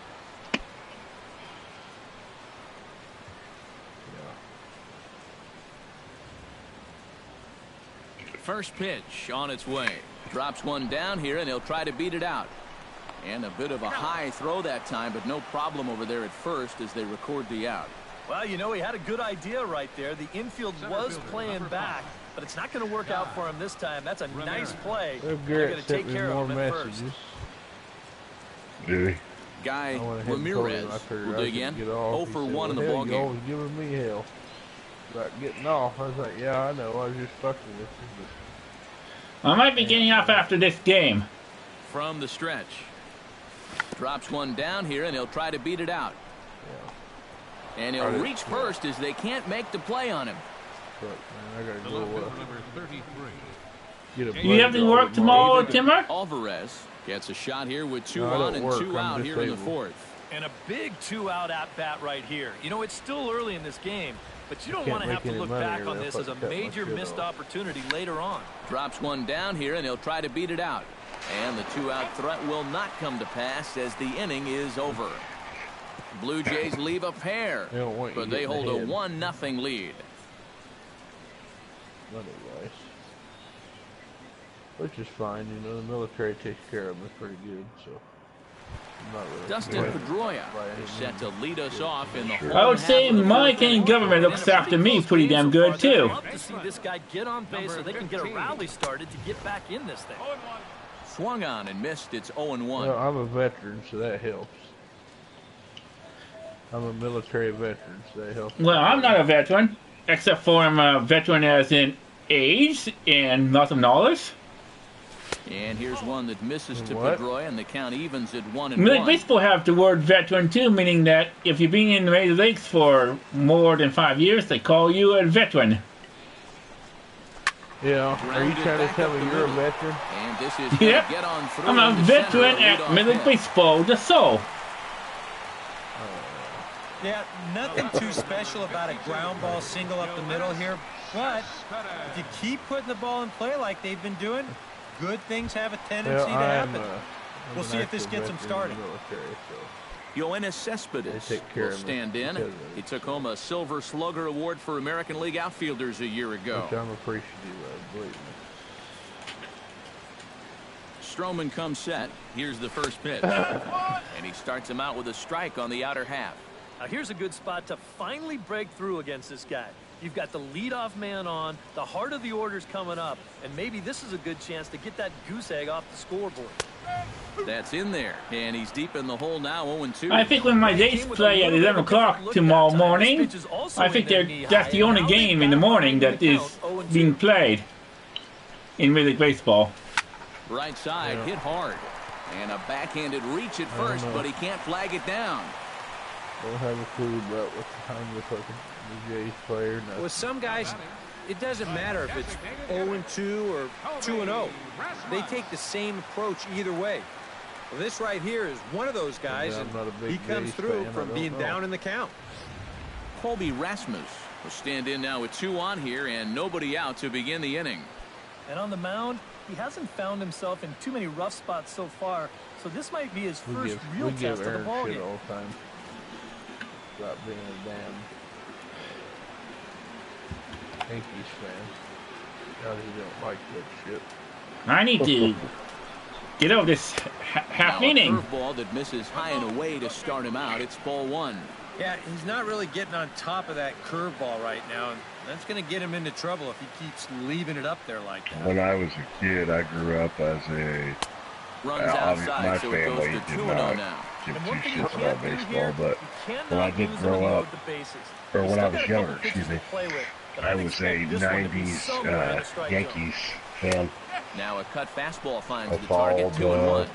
First pitch on its way. Drops one down here, and he'll try to beat it out. And a bit of a high throw that time, but no problem over there at first as they record the out. Well, you know, he had a good idea right there. The infield was playing back, but it's not going to work out for him this time. That's a nice play. They're going to take care of him at first. Dude. Guy Ramirez will dig in. 0 for 1 in the ball You're game. always giving me hell about getting off. I was like, yeah, I know. I was just fucking with you. I might be getting off after this game. From the stretch. Drops one down here, and he'll try to beat it out. Yeah. And he'll reach first as they can't make the play on him. But, man, I gotta go number 33. Do you have to work tomorrow, Timmer? Alvarez gets a shot here with 2 on and 2 out here in the 4th. And a big 2-out at-bat right here. You know, it's still early in this game, but you don't want to have to look back on this as a major missed opportunity later on. Drops one down here, and he'll try to beat it out. And the 2-out threat will not come to pass as the inning is over. Blue Jays leave a pair, but they hold a 1-0 lead. Otherwise, which is fine, you know, the military takes care of them pretty good, so I'm not really Dustin Pedroia is set to lead us off in the whole. I would say my Canadian government looks after me pretty damn good too. I'd love to see this guy get on base so they can get a rally started to get back in this thing. Swung on and missed. It's 0-1. Well, I'm a veteran, so that helps. I'm a military veteran, so that helps. Well, I'm not a veteran, except for I'm a veteran as in age and lots of knowledge. And here's one that misses to Pedroia, and the count evens at 1-1. Major Baseball have the word veteran too, meaning that if you've been in the Major Leagues for more than 5 years, they call you a veteran. Yeah, are you trying to tell me you're a veteran? And this is yep. Get on through I'm a veteran at Major League Baseball, the soul. Yeah, nothing too special about a ground ball single up the middle here, but if you keep putting the ball in play like they've been doing, good things have a tendency to happen. We'll see if this gets them started. Yoenis Cespedes will stand in. He took home a Silver Slugger Award for American League outfielders a year ago. Which I'm appreciative of, believe me. Stroman comes set. Here's the first pitch. And he starts him out with a strike on the outer half. Now here's a good spot to finally break through against this guy. You've got the leadoff man on, the heart of the order's coming up, and maybe this is a good chance to get that goose egg off the scoreboard. That's in there, and he's deep in the hole now, 0-2. I think when my Jays play at 11 o'clock tomorrow morning, I think that's the only game in the morning that is being played in Major League Baseball. Right side, hit hard, and a backhanded reach at first, but he can't flag it down. Don't have a clue about what's behind the fucking Jays player. No. With some guys, it doesn't matter if it's 0-2 or 2-0. They take the same approach either way. Well, this right here is one of those guys, and he comes through from being down in the count. Colby Rasmus will stand in now with 2 on here and nobody out to begin the inning. And on the mound, he hasn't found himself in too many rough spots so far, so this might be his first real test of the ballgame. All the time. About being a damn Yankees fan. God, he don't like that shit. I need to get over this half inning. A curveball that misses high and away to start him out. It's ball 1. Yeah, he's not really getting on top of that curveball right now, and that's going to get him into trouble if he keeps leaving it up there like that. When I was a kid, I grew up as a runs outside, my so family it goes to did 2-0 not now. give two shits about baseball, but when I did grow up, or when I was younger, excuse me, I was a 90s Yankees fan. Now a cut fastball finds I the target, 2-1. followed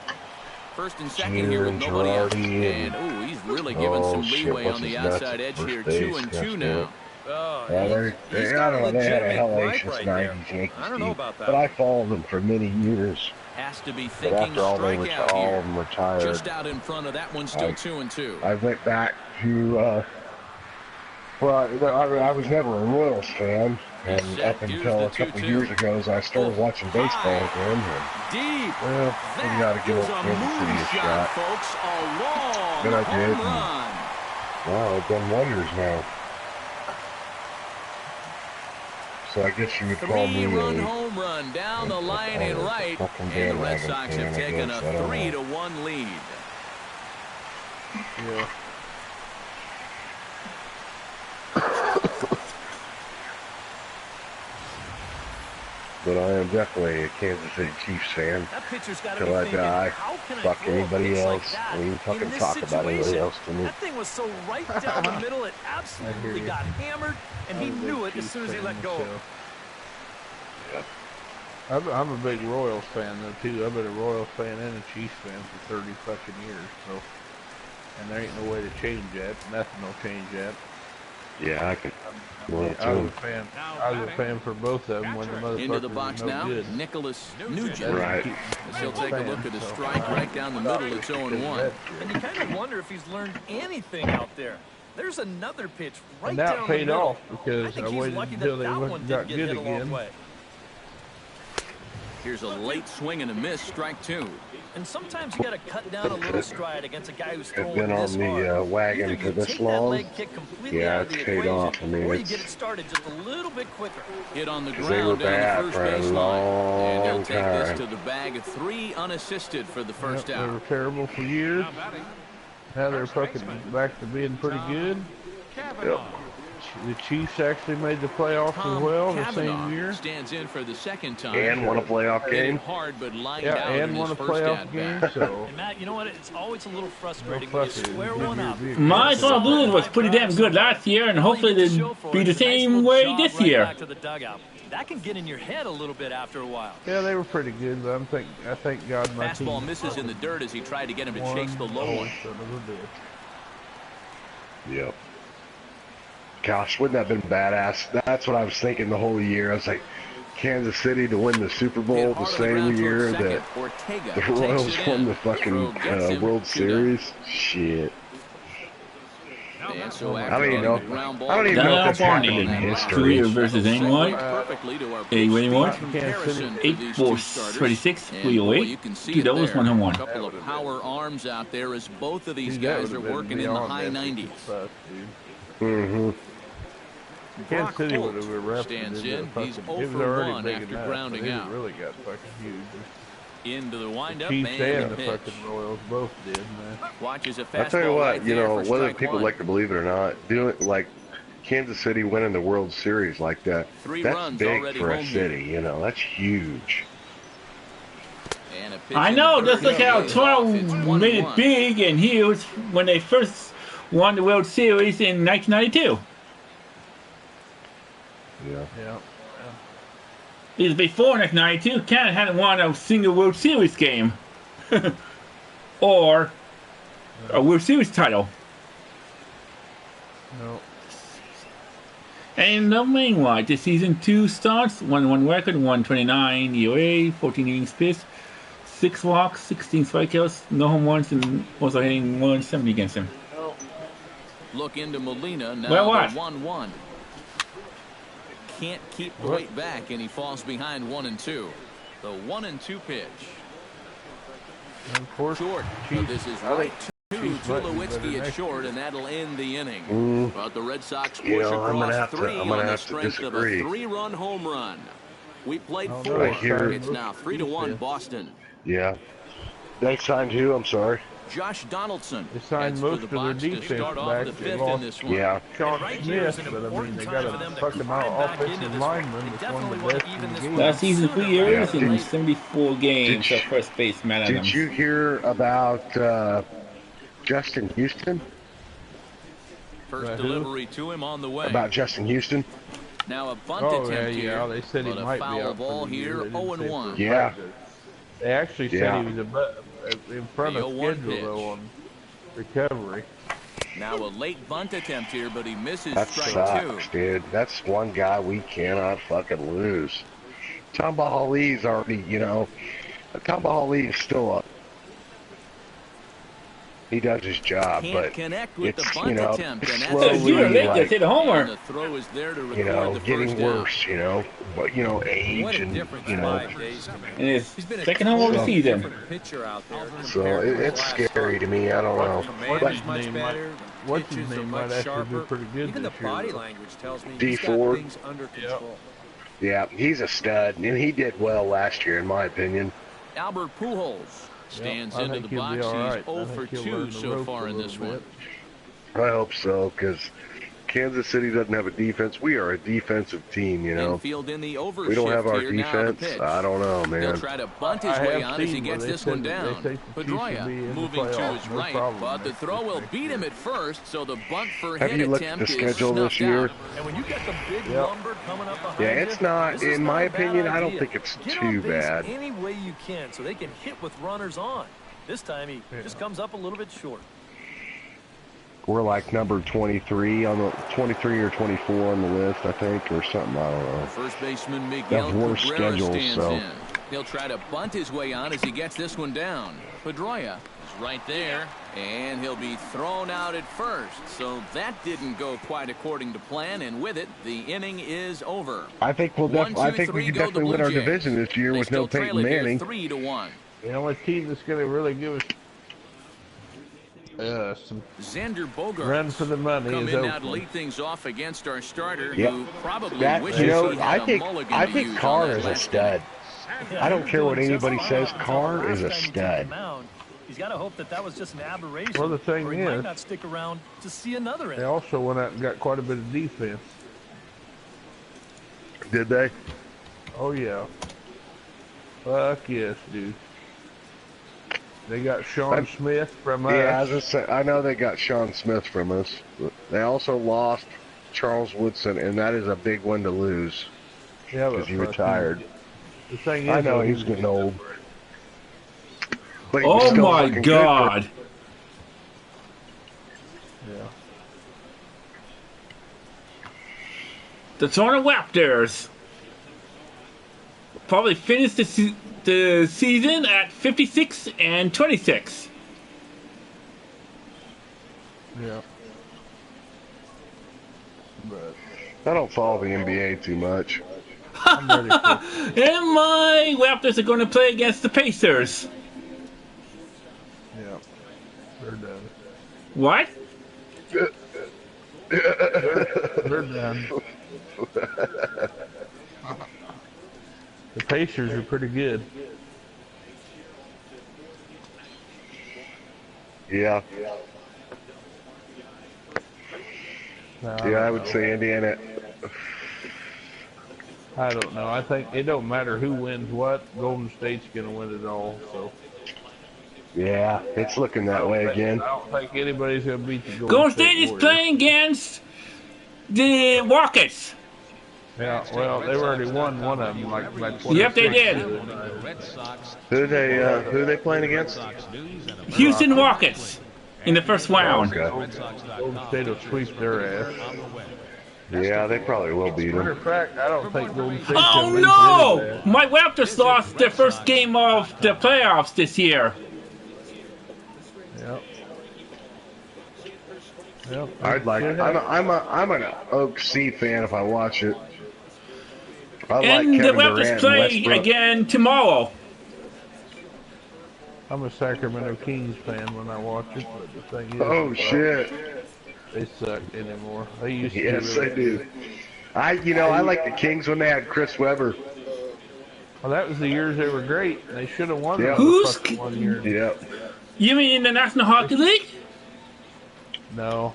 First and second here with nobody out. And ooh, he's really giving some leeway on the outside edge here. 2-2 now. Oh, well, they had a hellacious 90s Yankees team, but I followed them for many years. Has to be But thinking after all strikeout all here. of them retired, Just out in front of that one, still 2-2. I went back to, I was never a Royals fan, and up until a couple of years ago, as I started watching baseball again, deep. Well, we got to give Kansas City a shot. Folks, a long But I did. home run. Wow, I've done wonders now. So I guess you would call me Three-run home run down the line and right, and the Red Sox have taken a 3-1 lead. Yeah. But I am definitely a Kansas City Chiefs fan. Till I die. Fuck anybody else. I don't even fucking talk about anybody else to me. That thing was so right down the middle, it absolutely got hammered, and he knew it as soon as he let go. I'm a big Royals fan though too. I've been a Royals fan and a Chiefs fan for 30 fucking years. So, and there ain't no way to change that. Nothing will change that. Yeah, I can. I was a fan for both of them when the motherfuckers Into the box were no now, good. Nicholas Nugent. Right. As he'll take a look at his strike right down the middle. It's 0-1. And you kind of wonder if he's learned anything out there. There's another pitch right And down that the paid middle. off because I waited until they got good again. Here's a late swing and a miss, strike 2. And sometimes you got to cut down a little stride against a guy who's throwing Been on this hard. the wagon for this long. Yeah, it's paid off. I mean, or you it's get it started just a little bit quicker. Hit on the they were ground down bad the first for a baseline. And he'll long take this time. to the bag of 3 unassisted for the first They out. were terrible for years. Now they're fucking back to being pretty good. Yep. The Chiefs actually made the playoffs as well the same year. Stands in for the second time. And won a playoff game. Hard, but lined Yeah, out and in won his a first playoff at-bat. game. So And Matt, you know what? It's always a little frustrating No when you fucking square one up. My Toronto Blues was pretty damn good last year, and hopefully they'll be the same way this year. Back to the dugout. That can get in your head a little bit after a while. yeah, they were pretty good. But I thank God my Fastball team misses in the dirt as he tried to get him to chase the low one. son of a bitch. Yep. Gosh, wouldn't that have been badass? That's what I was thinking the whole year. I was like, Kansas City to win the Super Bowl the same year that the Royals won the fucking World Series. Shit. And so I don't even know. I don't even know if that's happened in history. Career versus anyone. Perfectly to our A winning one. comparison for 8 these for two starters. 36, And 308. boy, you can see 2 it doubles, there. 1 home run. A couple of power arms out there as both of these Dude, that guys are would've been working in the beyond high epic 90s. stuff, dude. Mm-hmm. Kansas City would have Holt erupted. stands into in. fucking- He's it was 0 for already 1 big after enough, grounding but it out. really got fucking huge. Into the windup Chiefs and and the the pitch. fucking Royals both did, man. Watches a I fastball tell you right what, you there know, for whether strike people 1. like to believe it or not, doing like Kansas City winning the World Series like that, 3 that's runs big already for a home here. city. You know, that's huge. And a pitch I in know, the just third look how base. It's Toronto 1-1. made it big and huge when they first won the World Series in 1992. Yeah. Yeah. Because before 1992, Canada hadn't won a single World Series game. Or a World Series title. No. And the main one, this season 2 starts, 1-1 record, 129 ERA, 14 innings pitched, 6 walks, 16 strikeouts, no home runs, and also hitting 170 against him. Look into Molina now. Well, what? The 1-1. Can't keep the weight back, and he falls behind 1-2. The 1-2 pitch. Of course, Short. So this is right to Tulowitzki at short, and that'll end the inning. But the Red Sox push across 3 on the strength of a 3-run home run. We played 4. It's now 3-1 Boston. Yeah. They signed who? I'm sorry. Josh Donaldson. They signed most of their defense back. They lost Yeah. Sean Smith, but I mean, they got a fucking offensive lineman that's one of the best in the game. Last season, 3 years and 74 games at first base, Matt Adams. Did you hear about Justin Houston? First delivery to him on the way. About Justin Houston? Now a bunt attempt here. Yeah, they said he but might a foul be out ball for the here, year. 0-1. Yeah. They actually said he was in front of The 0-1 schedule pitch. though on recovery. Now a late bunt attempt here, but he misses That strike sucks, 2. dude. That's one guy we cannot fucking lose. Tom Bahali's already, you know, Tom Bahali is still up. He does his job, Can't but connect with it's, the bunt you know, attempt, it's and that's slowly, You're late to like, hit a homer. And the throw is there to record you know, the getting first down. worse, you know, but, you know, age What a and, difference you know, 5 days can make. And his He's been a second home of the totally season. different pitcher out there so compared to it's last scary start. to me. I don't know. Command But is much better. What's his Pitches are name much might actually be sharper. pretty good Even the this year, body though. language tells me D he's got Ford. things under control. yeah, he's a stud, and he did well last year, in my opinion. Albert Pujols stands I into think the he'll be box. all right. He's 0 I for think he'll 2 learn the so ropes far a in little this bit. one. I hope so, because Kansas City doesn't have a defense. We are a defensive team, you know. Infield in the overshift We don't have our here. Now the defense. pitch. I don't know, He'll man. try to bunt his I way have on as he seen gets where they this one said that down. they think the Chiefs will Pedroia be in the moving to playoffs, his no right, problem but the next throw will year. beat him at first, so the bunt for Have hit you looked at attempt the is schedule this snuffed year? out. And when you got the big Yep. lumber coming up behind Yeah, it's not, this is in my a bad opinion, I don't idea. think it's Get too on base bad. any way you can so they can hit with runners on. This time he just comes up a little bit short. we're like number 23 on the 23 or 24 on the list, I think, or something. I don't know. First baseman Miguel worse Cabrera schedules, stands so. in. He'll try to bunt his way on as he gets this one down. Pedroia is right there, and he'll be thrown out at first. So that didn't go quite according to plan, and with it, the inning is over. I think we can definitely win our division this year with no Peyton Manning. 3-1. The only team that's going to really give us some Xander Bogaerts run for the money come is in now to Oakland. lead things off against our starter, Yep. who probably That, wishes you know, he had a mulligan I to think use Carr on that is a last stud. I don't care what anybody says. Carr Last is a time he took stud. the mound, he's got to hope that was just an aberration. Well, the thing or he is, might not stick around to see another they inning. also went out and got quite a bit of defense. Did they? Oh, yeah. Fuck yes, dude. They got Sean Smith from us. Yeah, as I said, I know they got Sean Smith from us. But they also lost Charles Woodson, and that is a big one to lose. Yeah, because he retired. The thing is, I know though, he's getting old. But he was Oh still my looking good God! Yeah. The Toronto Raptors probably finished the season at 56-26. Yeah. But I don't follow the NBA too much. I'm ready for And my Raptors are going to play against the Pacers. Yeah. They're done. What? They're done. The Pacers are pretty good. Yeah. No, Yeah, I would say Indiana. I don't know. I think it don't matter who wins what. Golden State's going to win it all. So Yeah, it's looking that way again. I don't think anybody's going to beat the Golden State is playing against the Rockets. Yeah, well, they've already won one of them. Like Yep, they did. Who they playing against? Houston Rockets in the first round. Okay. Golden State will sweep their ass. Yeah, they probably will beat Matter them. of fact, I don't think Golden State's Oh gonna no! lose to My Raptors lost their first game of the playoffs this year. Yep. Yep. I'd like. I'm an Oak C fan if I watch it. I like And the Kevin Raptors Durant and play Westbrook. again tomorrow. I'm a Sacramento Kings fan when I watch it, but the thing is, Oh shit! they suck anymore. They used to. Yes, really they do. I like the Kings when they had Chris Webber. Well, that was the years they were great. They should have won. Yeah. another Who's fucking 1 year. Yep. You mean in the National Hockey League? No,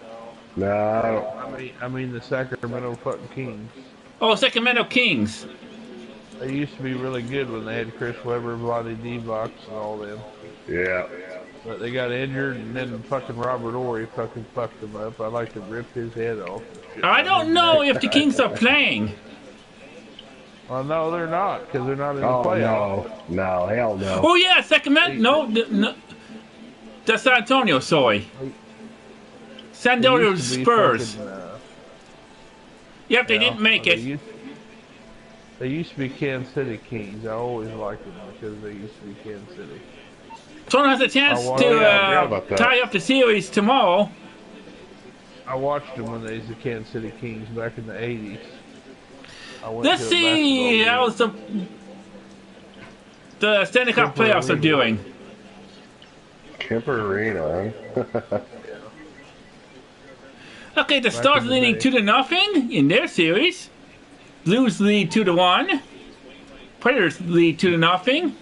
No, I don't. I mean the Sacramento fucking Kings. Oh, Sacramento Kings. They used to be really good when they had Chris Webber, Vlade Divac, and all them. Yeah. But they got injured, and then fucking Robert Ory fucking fucked them up. I like to rip his head off. I don't know if the Kings are playing. Well, no, they're not, because they're not in the Oh playoffs. no, hell no. Oh yeah, Sacramento. No, that's San Antonio. Sorry, San They Antonio used to be Spurs. fucking, Yep, they yeah, didn't make they it. They used to be Kansas City Kings. I always liked them because they used to be Kansas City. Toronto has a chance Oh, to yeah, about that. tie up the series tomorrow. I watched them when they was the Kansas City Kings back in the 80s. I went Let's to a see basketball how the Stanley Cup Kemper playoffs are Arena. doing. Kemper Arena, huh? Okay, the Back Stars in the leading day. 2-0 in their series. Blues lead 2-1. Predators lead 2-0.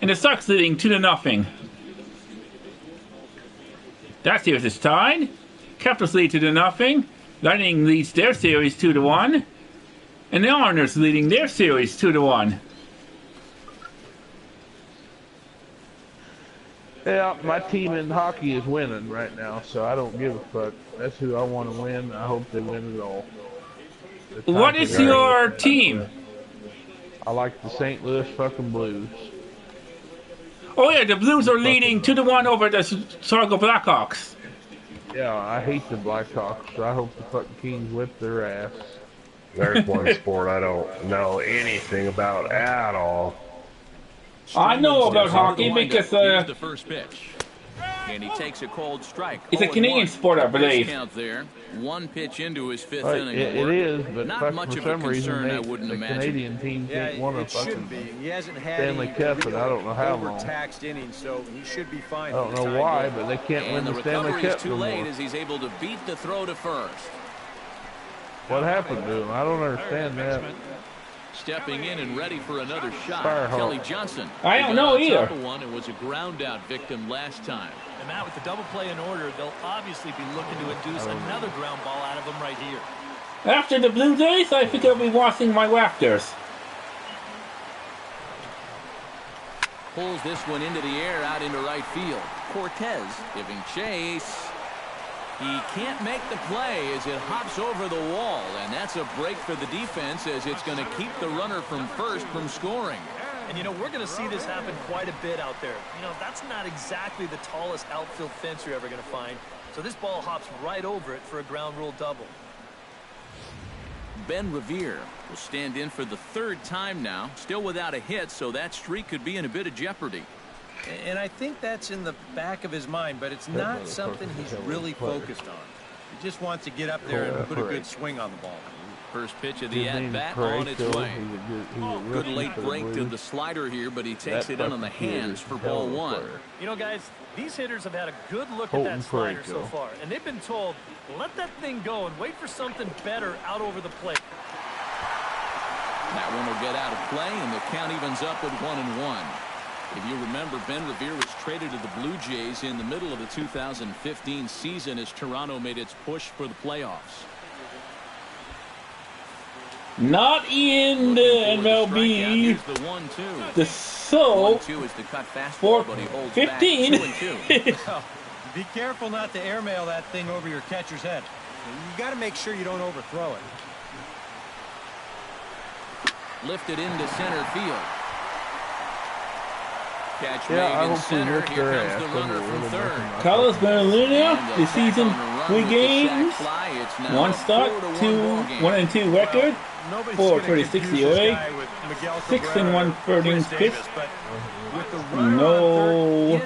And the Sox leading 2-0. That series is tied. Capitals lead 2-0. Lightning leads their series 2-1. And the Islanders leading their series 2-1. Yeah, my team in hockey is winning right now, so I don't give a fuck. That's who I want to win. I hope they win it all. The What is Tigers- your team? I like the St. Louis fucking Blues. Oh yeah, the Blues are leading 2-1 over the Chicago Blackhawks. Yeah, I hate the Blackhawks. I hope the fucking Kings whip their ass. There's one sport I don't know anything about at all. I know about hockey because Here's the first pitch. And he takes a cold strike. it's a Canadian sport, I believe. Count there. One pitch into his fifth Right, inning. it is, but not much for of a some reason, concern, I wouldn't the imagine. Canadian team can't win a it should fucking be. He hasn't had Stanley any Cup, and I don't know how long. overtaxed innings, so he should be fine. I don't know why, but they can't win And the the Stanley recovery is Cup too no late more. as he's able to beat the throw to first. What happened to him? I don't understand that. Stepping in and ready for another shot, Firehawk. Kelly Johnson. I don't know He got on either. top of one and was a ground out victim last time. And Matt, with the double play in order, they'll obviously be looking to induce another ground ball out of him right here. After the Blue Jays, I think I'll be watching my Raptors. Pulls this one into the air out into right field. Cortez giving chase. He can't make the play as it hops over the wall, and that's a break for the defense as it's going to keep the runner from first from scoring. And, you know, we're going to see this happen quite a bit out there. You know, that's not exactly the tallest outfield fence you're ever going to find. So this ball hops right over it for a ground rule double. Ben Revere will stand in for the third time now, still without a hit, so that streak could be in a bit of jeopardy. And I think that's in the back of his mind, but it's not something he's really focused on. He just wants to get up there and put a good swing on the ball. First pitch of the at-bat on its way. Good late break to the slider here, but he takes it in on the hands for ball one. You know, guys, these hitters have had a good look at that slider so far, and they've been told, let that thing go and wait for something better out over the plate. That one will get out of play, and the count evens up at 1-1. If you remember, Ben Revere was traded to the Blue Jays in the middle of the 2015 season as Toronto made its push for the playoffs. Not in the MLB. The 1-2. The so 1-2 is the cut fastball, for but he holds 15. back 2-2. Be careful not to airmail that thing over your catcher's head. You got to make sure you don't overthrow it. Lifted into center field. Catch Yeah, made in center. Here comes the runner from third. Carlos Berlino, this season, 3 games, Fly. It's now 1 start, 1-2 record, 4.36 ERA, 6-1 third innings pitched, no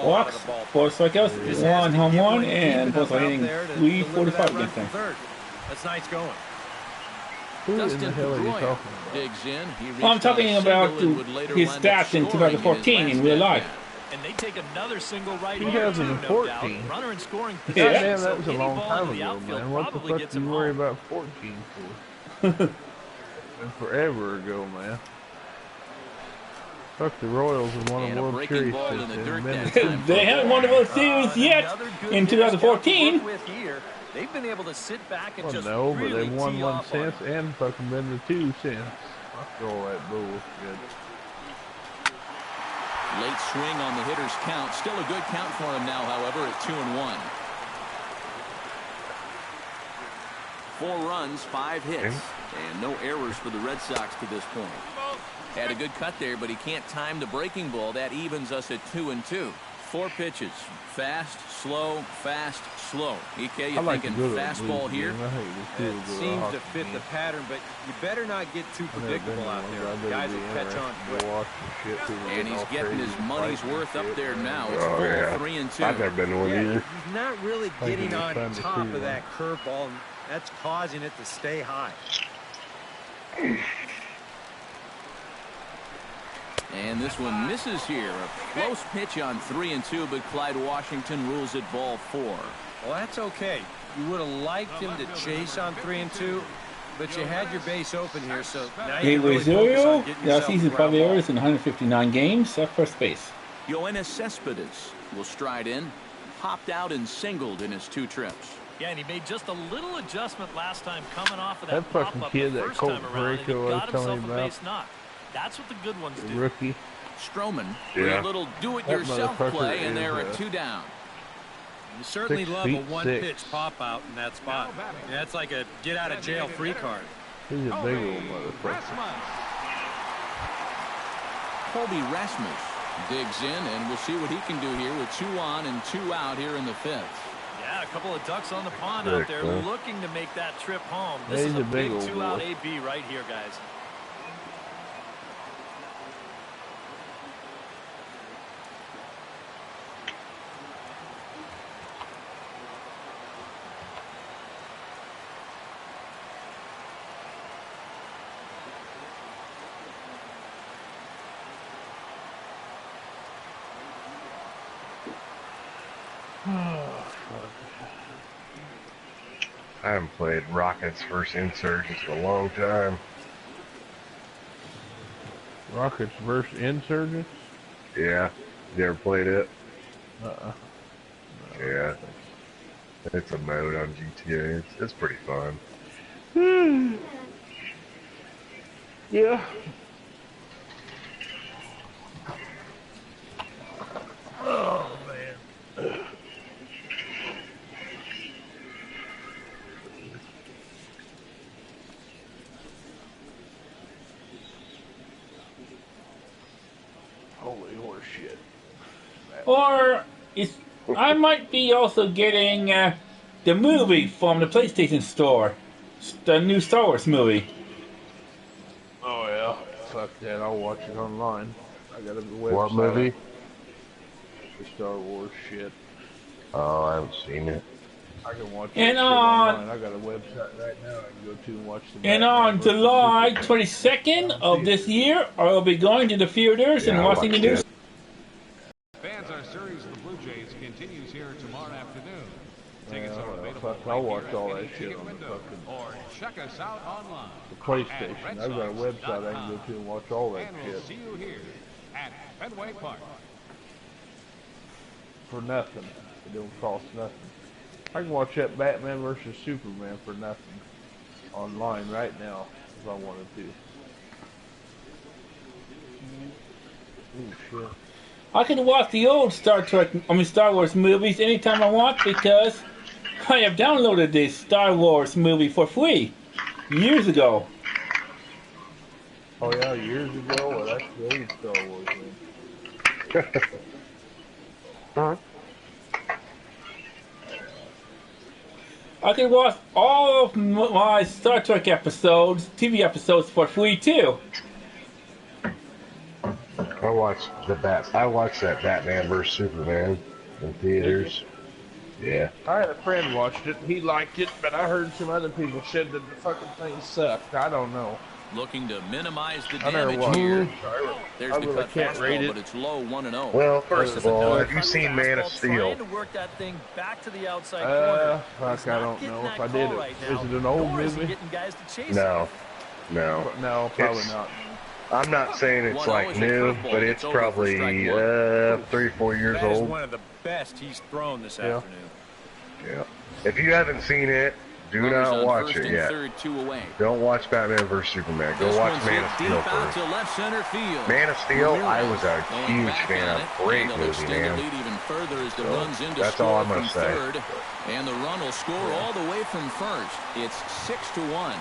walks, 4 strikeouts, 1 home run, and both are hitting .345 against him. That's nice going. Who in the hell are you talking about? Digs in. I'm talking about his stats in 2014 in real life. And they take another single right 2014. Runner in scoring Yeah. position. Damn, that was a Any long ball time into the ago, outfield man. What the probably fuck gets do you him worry home. about 14 for? Been forever ago, man. Fuck, the Royals have won a World Series since then. They haven't won the World Series yet in 2014. They've been able to sit back and Well, just no, but really they've won tee one off since and fucking been to 2 since. Fuck all that bullshit. Late swing on the hitter's count. Still a good count for him now, however, at 2-1. 4 runs, 5 hits, and no errors for the Red Sox to this point. Had a good cut there, but he can't time the breaking ball. That evens us at 2-2. 4 pitches. Fast, slow, fast, slow. EK, you like thinking fastball here? It seems to fit the pattern, but you better not get too predictable out there. Guys will catch on quick. And he's getting his money's worth up there now. It's Oh, full yeah. 3-2. I've never been one either. He's not really I think getting it's on fun to top see, of man. that curveball, and that's causing it to stay high. And this one misses here. A close pitch on 3-2, but Clyde Washington rules it ball 4. Well, that's okay. You would have liked him to chase on 3-2, but you had your base open here, so now you Gabe can really focus Rosario, on getting last yourself season a ground 5 ball. errors in 159 games at first base. Yoenis Cespedes will stride in. Popped out and singled in his 2 trips. Yeah, and he made just a little adjustment last time coming off of that, That fucking pop-up kid, the that first Colt time around, and he Perico I was got telling himself you a about. base knock. That's what the good ones The do. rookie. Stroman, Yeah. a little That do-it-yourself motherfucker play, and is, they're at 2 down. You certainly 6 love a feet one-pitch 6. pop-out in that spot. Yeah, that's like a get-out-of-jail-free card. He's a big old motherfucker. Colby Rasmus digs in, and we'll see what he can do here with 2 on and 2 out here in the 5th. Yeah, couple of ducks on the pond out there looking to make that trip home. This is a big two-out AB right here, guys. I haven't played Rockets vs. Insurgents in a long time. Rockets vs. Insurgents? Yeah. You ever played it? No, yeah. It's a mode on GTA. It's pretty fun. Yeah. Oh, man. Holy horse shit. Or I might be also getting the movie from the PlayStation Store, the new Star Wars movie. Oh yeah, fuck that! I'll watch it online. I got a website. What movie? The Star Wars shit. Oh, I haven't seen it. I can watch and it online. I got a website right now I can go to and watch the. And on July 22nd of this year, I'll be going to the theaters and watching the new. Fans, our series of the Blue Jays continues here tomorrow afternoon. Tickets are available. I'll watch all that shit on the fucking. Or check us out online. The PlayStation. I've got a website I can go to and watch all that and shit. We'll see you here at Fenway Park. For nothing. It don't cost nothing. I can watch that Batman vs. Superman for nothing online right now if I wanted to. Oh shit. I can watch the old Star Wars movies anytime I want because I have downloaded this Star Wars movie for free years ago. Oh yeah, years ago? Well, that's the old Star Wars man. Huh? I can watch all of my Star Trek episodes, TV episodes for free too. I watched that Batman vs Superman in theaters. Yeah. I had a friend watched it. He liked it, but I heard some other people said that the fucking thing sucked. I don't know. Looking to minimize the I never damage watched here. it. There's I the really cut can't rate fastball, it. but it's low 1-0. Well, first of all, have you seen Man of Steel? Trying to work that thing back to the outside corner. Fuck, I don't know if I did it. Right is it an old movie? No. No, probably not. I'm not saying it's like new, but it's probably 3 or 4 years That is old. one of the best he's thrown this afternoon. Yeah. If you haven't seen it, do not watch it yet. Don't watch Batman vs Superman. Go watch Man of Steel first. Man of Steel, I was a huge fan of. Great movie, man. So, that's all I'm gonna say. And the run will score all the way from first. It's 6-1.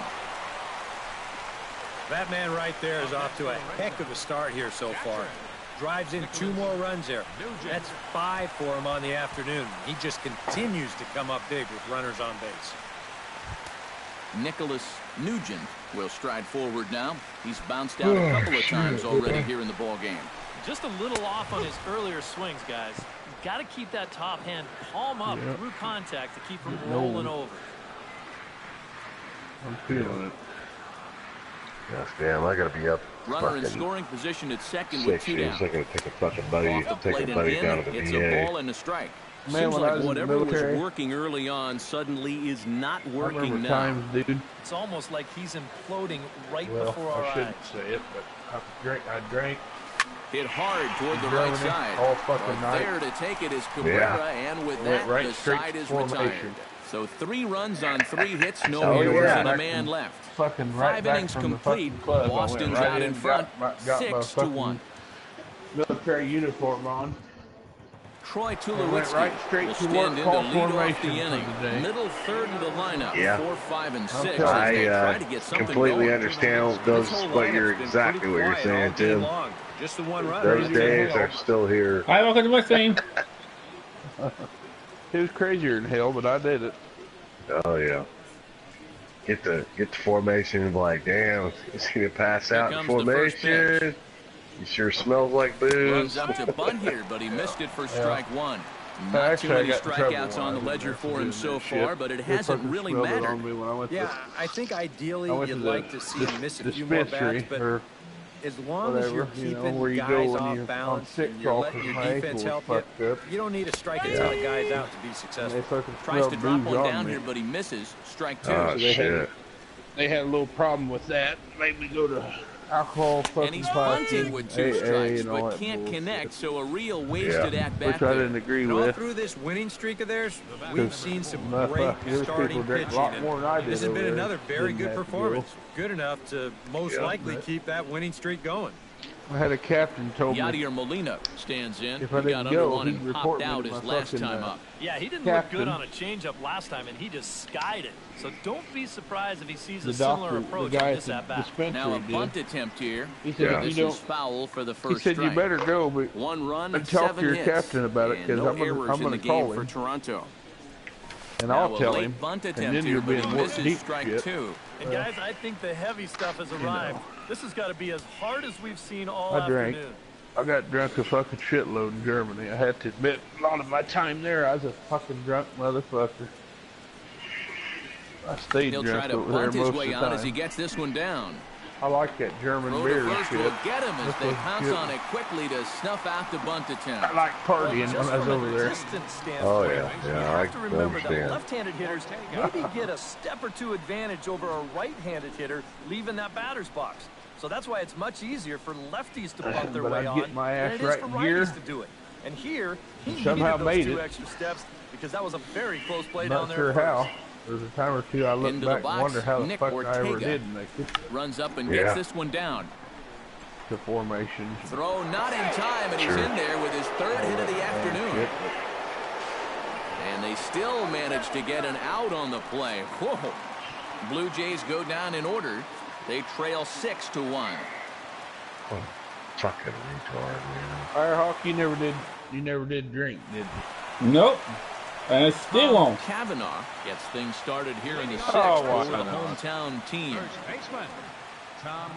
That man right there is off to a heck of a start here so far. Drives in 2 more runs there. That's 5 for him on the afternoon. He just continues to come up big with runners on base. Nicholas Nugent will stride forward now. He's bounced out a couple of times already here in the ball game. Just a little off on his earlier swings, guys. You've got to keep that top hand palm up through contact to keep him rolling over. I'm feeling it. Yes, damn, I gotta be up. Runner in scoring position at second with 2 down. I gotta take a fucking buddy, down to the It's VA. a ball and a strike. Man, Seems when I like was in the whatever was military, working early on suddenly is not I working remember now. times, dude. It's almost like he's imploding right Well, before our I eyes. shouldn't say it, but I drank. Hit hard toward the Germany right side. all fucking But night. there to take it is Cabrera, and with Went that, right the straight side to is formation. retired. So 3 runs on 3 hits, no Oh, errors, yeah. and a Back man from left. Fucking right 5 back innings from the complete. fucking club. I went Boston's right out in front, got my 6-1. military uniform on. Troy Went Tulowitzki right straight will to stand work, in to call lead off formation the for inning. the day. Middle third of the lineup, Yeah. 4, 5, and 6. Okay. As they try to I get something completely going. understand those, what you're exactly what you're saying, Tim. Just the one run. Those days are still here. Hi, welcome to my stream. It was crazier than hell, but I did it. Oh yeah. Get the formation and be like, damn, he's gonna pass out in formation. He sure smells like booze. Runs up to bunt here, but he missed it for strike one. Not too many strikeouts on the ledger for him so far, but it hasn't really mattered. Yeah, I think ideally you'd like to see him miss a few more bats, but as long as you're keeping guys off balance and you're letting your defense help you, you don't need to strike a ton of guys out to be successful. Tries to drop one down here, but he misses. Strike two. Oh, shit. They had a little problem with that. Made me go to alcohol fucking and he's bunting with two strikes, but can't connect, so a real wasted at bat. Which I didn't agree with. All through this winning streak of theirs, we've seen some great starting pitching. This has been another very good performance. Good enough to most likely keep that winning streak going. I had a captain told me Yadier Molina stands in. If I didn't got under go, one he'd and popped report me out to his my last fucking, time up. Yeah, he didn't look good on a changeup last time, and he just skied it. So don't be surprised if he sees a similar approach on this at-bat. Now a bunt attempt here. He said, This is foul for the first He said, strike. you better go, but one run and talk 7 to your hits, captain about it, because no I'm errors going in to the call game him. for Toronto. And Now I'll tell him. Bunt And attempt then here, you're but he being more misses deep strike shit. two. And guys, I think the heavy stuff has arrived. This has got to be as hard as we've seen all I drank. afternoon. I got drunk a fucking shitload in Germany. I had to admit, a lot of my time there, I was a fucking drunk motherfucker. I stayed He'll drunk try to over there bunt his most way of the out as he time. gets this one down. I like that German Throw beer to first shit. will get him as That's they what pounce good. on it quickly to snuff out the bunt attempt. I like partying when I was over there. Oh yeah, You yeah, I have to remember that understand. left-handed hitters maybe get a step or two advantage over a right-handed hitter leaving that batter's box. So that's why it's much easier for lefties to bunt their But way I'd on get my than ass it is right for in righties gear. to do it. And here, he Somehow needed made those 2 it. extra steps because that was a very close play Not down there. sure at first. how. There's a time or two I look Into the back and box, wonder how the Nick fuck I ever Ortega. did make it Runs up and Yeah. gets this one down. to formation. Throw not in time, and he's in there with his third hit of the afternoon. Shit. And they still manage to get an out on the play. Whoa. Blue Jays go down in order. They trail 6-1. Oh, fucking retard, man. Firehawk, you never did drink, did you? Nope. And I still won't. Kavanaugh gets things started here in the 6th Oh, for the wow. hometown team. First baseman, Tom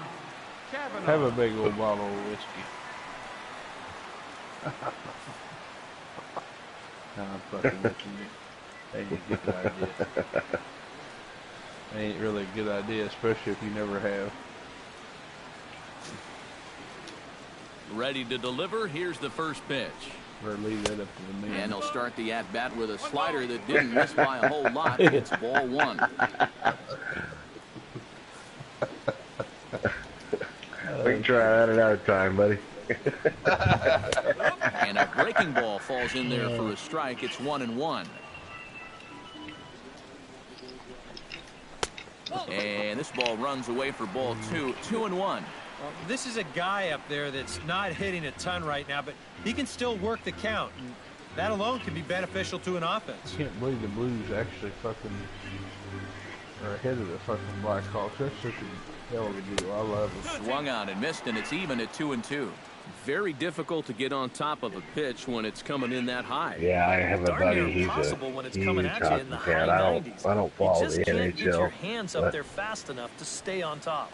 Cavanaugh. Have a big old bottle of whiskey. Nah, I'm fucking with you. That ain't a good idea. That ain't really a good idea, especially if you never have. Ready to deliver. Here's the first pitch. Better leave that up to the man. And he'll start the at-bat with a slider that didn't miss by a whole lot. It's ball one. We can try that another time, buddy. And a breaking ball falls in there for a strike. It's 1-1. And this ball runs away for ball two. 2-1. Well, this is a guy up there that's not hitting a ton right now, but he can still work the count. And that alone can be beneficial to an offense. I can't believe the Blues actually fucking are ahead of the fucking Blackhawks. That's such a hell of a deal. I love it. Swung on and missed, and it's even at 2-2. Very difficult to get on top of a pitch when it's coming in that high. Yeah, I have a Darn near buddy. He's impossible a when it's huge coming at you hockey in the fan. high I 90s. don't follow You just the can't get your NHL. hands up but there fast enough to stay on top.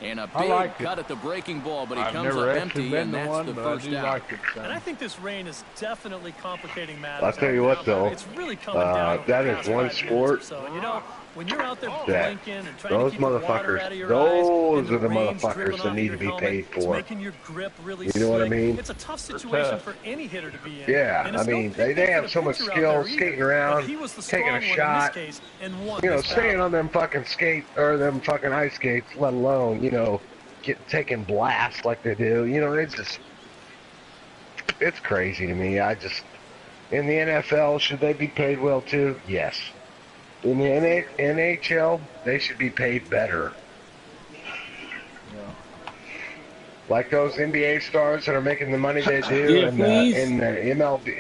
And a I big like cut at the breaking ball, but he I've comes never up actually empty, been and to that's one, the but first I do out. like it. And I think this rain is definitely complicating matters. I'll tell you what, though, It's really coming down over that the is past one 5 minutes or sport so. And, you know, when you're out there that blinking and trying those to keep the water out of motherfuckers, your eyes, those and are the rain's motherfuckers dripping that off need your to be helmet, paid it's for. making your grip really You know what I slick. mean? It's a tough situation for any hitter to be in. Yeah, And I it's no mean, picnic they for have the so much pitcher out skill there either. skating But around, he was the taking strong a one in shot, this case and won you know, this staying battle. on them fucking skates or them fucking ice skates, let alone, you know, taking blasts like they do. You know, it's crazy to me. In the NFL, should they be paid well too? Yes. In the NHL, they should be paid better. Like those NBA stars that are making the money they do, Yeah, and the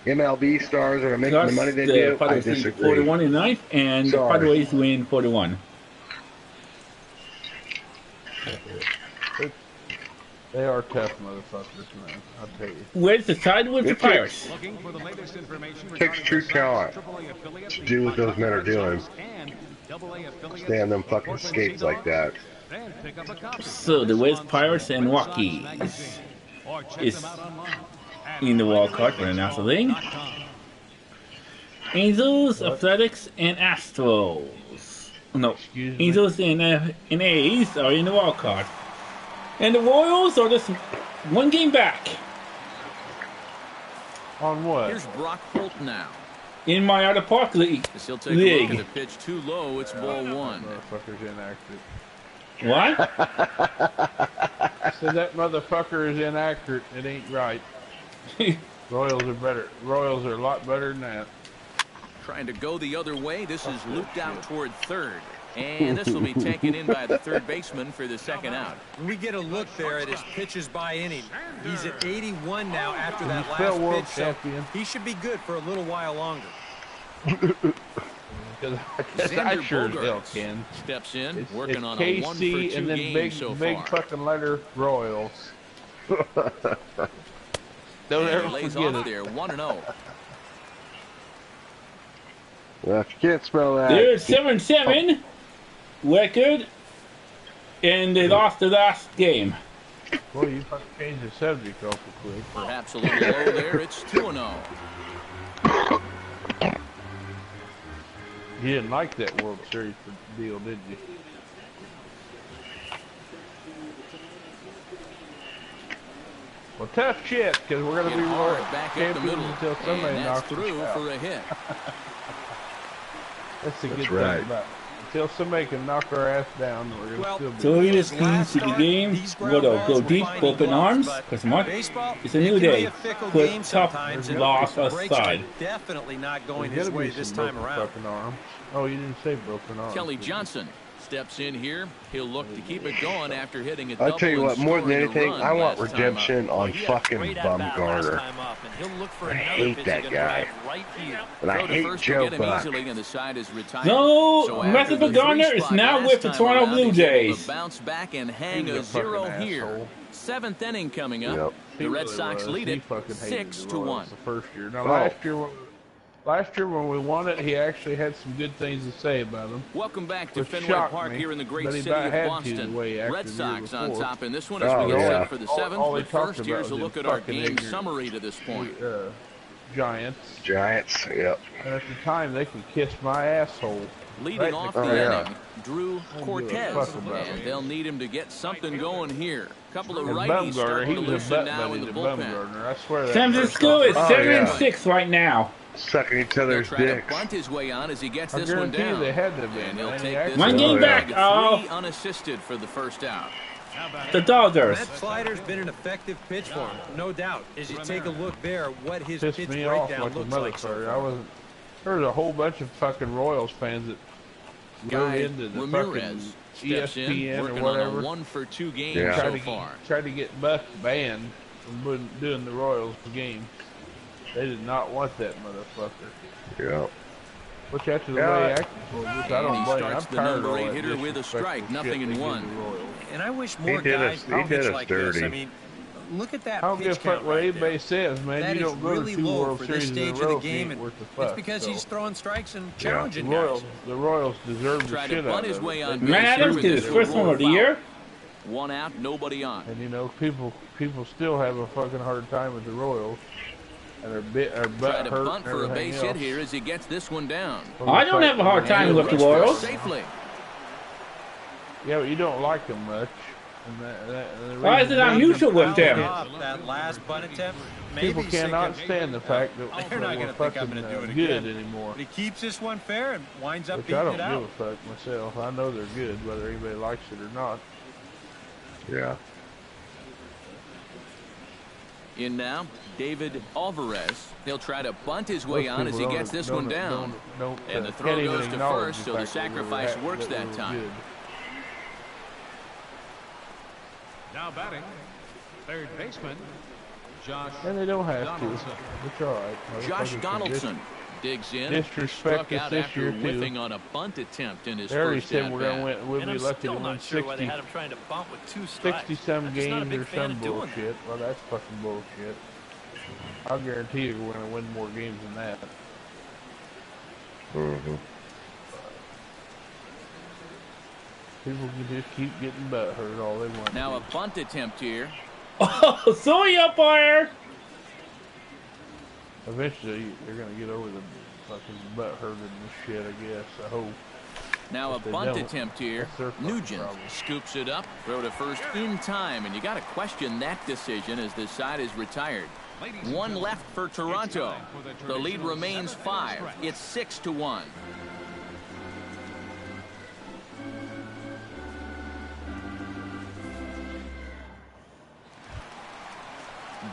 MLB stars that are making the money they do. I disagree. 41 in ninth, and the Sorry. Padres win 41. They are tough motherfuckers, man. I'll tell you. Where's the side with the Pirates? Looking for the latest information It takes true talent to do what those men are doing. Stay on them fucking skates like that. So the West Pirates and Rockies is in the wild card for the National League. Angels, Athletics, and Astros. No, Angels and A's are in the wild card. And the Royals are just one game back. On what? Here's Brock Holt now. In my other park league. He'll take a look at the pitch too low. It's ball one. Motherfucker's inaccurate. What? So that motherfucker is inaccurate. It ain't right. Royals are better. Royals are a lot better than that. Trying to go the other way. This is looped out toward third. And this will be taken in by the third baseman for the second out. We get a look there at his pitches by inning. He's at 81 now after that last pitch, so he should be good for a little while longer. I sure as hell can. Steps in, it's working on KC a 1 for 2 and then game big, so big far. fucking letter Royals. Don't ever lays forget off it. there, 1-0. Well, if you can't spell that. They're 7-7 record, and they lost the last game. Boy, you fucking changed the subject awful quick. Perhaps a little low there. It's 2-0. You didn't like that World Series deal, did you? Well, tough shit, because we're going to be World Back up the Champions middle. until somebody And knocks that's through us out. for a hit. That's the good That's thing right. about it. Until somebody can knock our ass down, we're going to still be. So he just keys to the game. Gotta go deep, open arms, because Mark, it's a new day. Put tough loss aside. Definitely not going There's his gotta way be this some time broken around. fucking arm. Oh, you didn't say broken arm. Kelly Johnson steps in here. He'll look to keep it going after hitting a I'll double tell you and what, more than scoring a anything, run I want last time up. redemption on fucking Bumgarner. I hate that guy. And I Throw to hate first Joe will get him Buck. easily, and the side is retired. No, So Matthew after the Bumgarner three is spot now last with the time Toronto around, Blue he's able to Jays. bounce back and hang He's a a fucking 0 here. asshole. Seventh inning coming up. Yep. The He Red really Sox was. lead He it fucking hated the 6-1. Royals the first year. Now, Oh. last year when we won it, he actually had some good things to say about them. Welcome back to Which Fenway shocked Park me, here in the great but he city about of had to Boston. the way he acted Red the year Sox on before. top in this one as Oh, we get yeah. set for the seventh. All he But talked first, here's a about look was at our fucking game ignorant. summary to this point. Giants. Giants, yep. And at the time, they could kiss my asshole. Leading Right in off the the yeah. inning, Drew Don't give a Cortez, fuck about and it. they'll need him to get something going here. Couple of And righties Bumgarner, starting he to was a loosen butt now in buddy the to bullpen. Bumgarner. I swear that. San Francisco is Oh, 7-6 right now. Sucking each He'll other's try to dicks. bunt his way on as he gets I this one guarantee you down. they had to be. And he'll man. take He this One game Oh, back. to Oh, three unassisted for the first out. the Dodgers. That slider's been an effective pitch for him, no doubt. As you take a look there, what his pissed pitch me off breakdown like a looks like so motherfucker. far. I wasn't. There was a whole bunch of fucking Royals fans that Guy wrote into the Ramirez fucking steps in, ESPN or working whatever. on a 1 for 2 game Yeah. so far. Tried to get Buck banned from doing the Royals game. They did not want that motherfucker. Yep. Which after the Yeah. way he acted for us, I And don't he blame him. starts I'm the tired of number all 8 that hitter with a disrespectful strike, shit nothing they in give the 1. Royals. And I wish more did guys us- would he did pitch us like this. dirty. I mean, look at that I don't give a pitch fuck count what right anybody there. says, man. That You is don't go really to 2 low World for Series this in a stage of the row, game, ain't and worth the it's fuck. because so. he's throwing strikes and Yeah. challenging The Royals, guys. the Royals deserve the Tried to shit bunt out his of way it. on They- base. Matt Adams did his first one of the year. 1 out, nobody on. And you know, people still have a fucking hard time with the Royals, and are Try butt to hurt bunt and for a everything base hit else. here as he gets this one down. I don't have a hard time And with the reached first Royals. safely. Yeah, but you don't like them much. And the Why is reason it I'm being- neutral with them? That last bunt attempt, maybe People he's cannot thinking, stand the fact that they're not we're going to think I'm fucking going to do it good again. anymore. But he keeps this one fair and winds up Which beating I don't it out. give a fuck myself. I know they're good, whether anybody likes it or not. Yeah. In now, David Alvarez. He'll try to bunt his way Most on as he people gets don't- this one don't- down. don't, And the can't throw even goes to acknowledge first, so the fact that we were sacrifice ha- works that we that were time. good. Now batting, third baseman, Josh And they don't have Donaldson. to. It's all right. Josh Motherfuckers can Donaldson digs in. Disrespect Struck us out this after year, too. whiffing on a bunt attempt in his They already first said we're going to at-bat. win. We'll And be I'm lucky still to win not sure why they 60, had him trying to bunt with 2 strikes. 60-some I'm just not a games big or fan some of doing that. bullshit. Well, that's fucking bullshit. I'll guarantee you we're going to win more games than that. Mm-hmm. People can just keep getting butt hurt all they want. Now a bunt attempt here. Oh, sorry, umpire. Eventually, they're going to get over the fucking butt hurting and shit, I guess. I hope. Now a If they bunt don't, attempt here. that's their fucking Nugent problem. scoops it up, throw to first in time, and you got to question that decision as the side is retired. One left for Toronto. The lead remains 5. It's 6-1.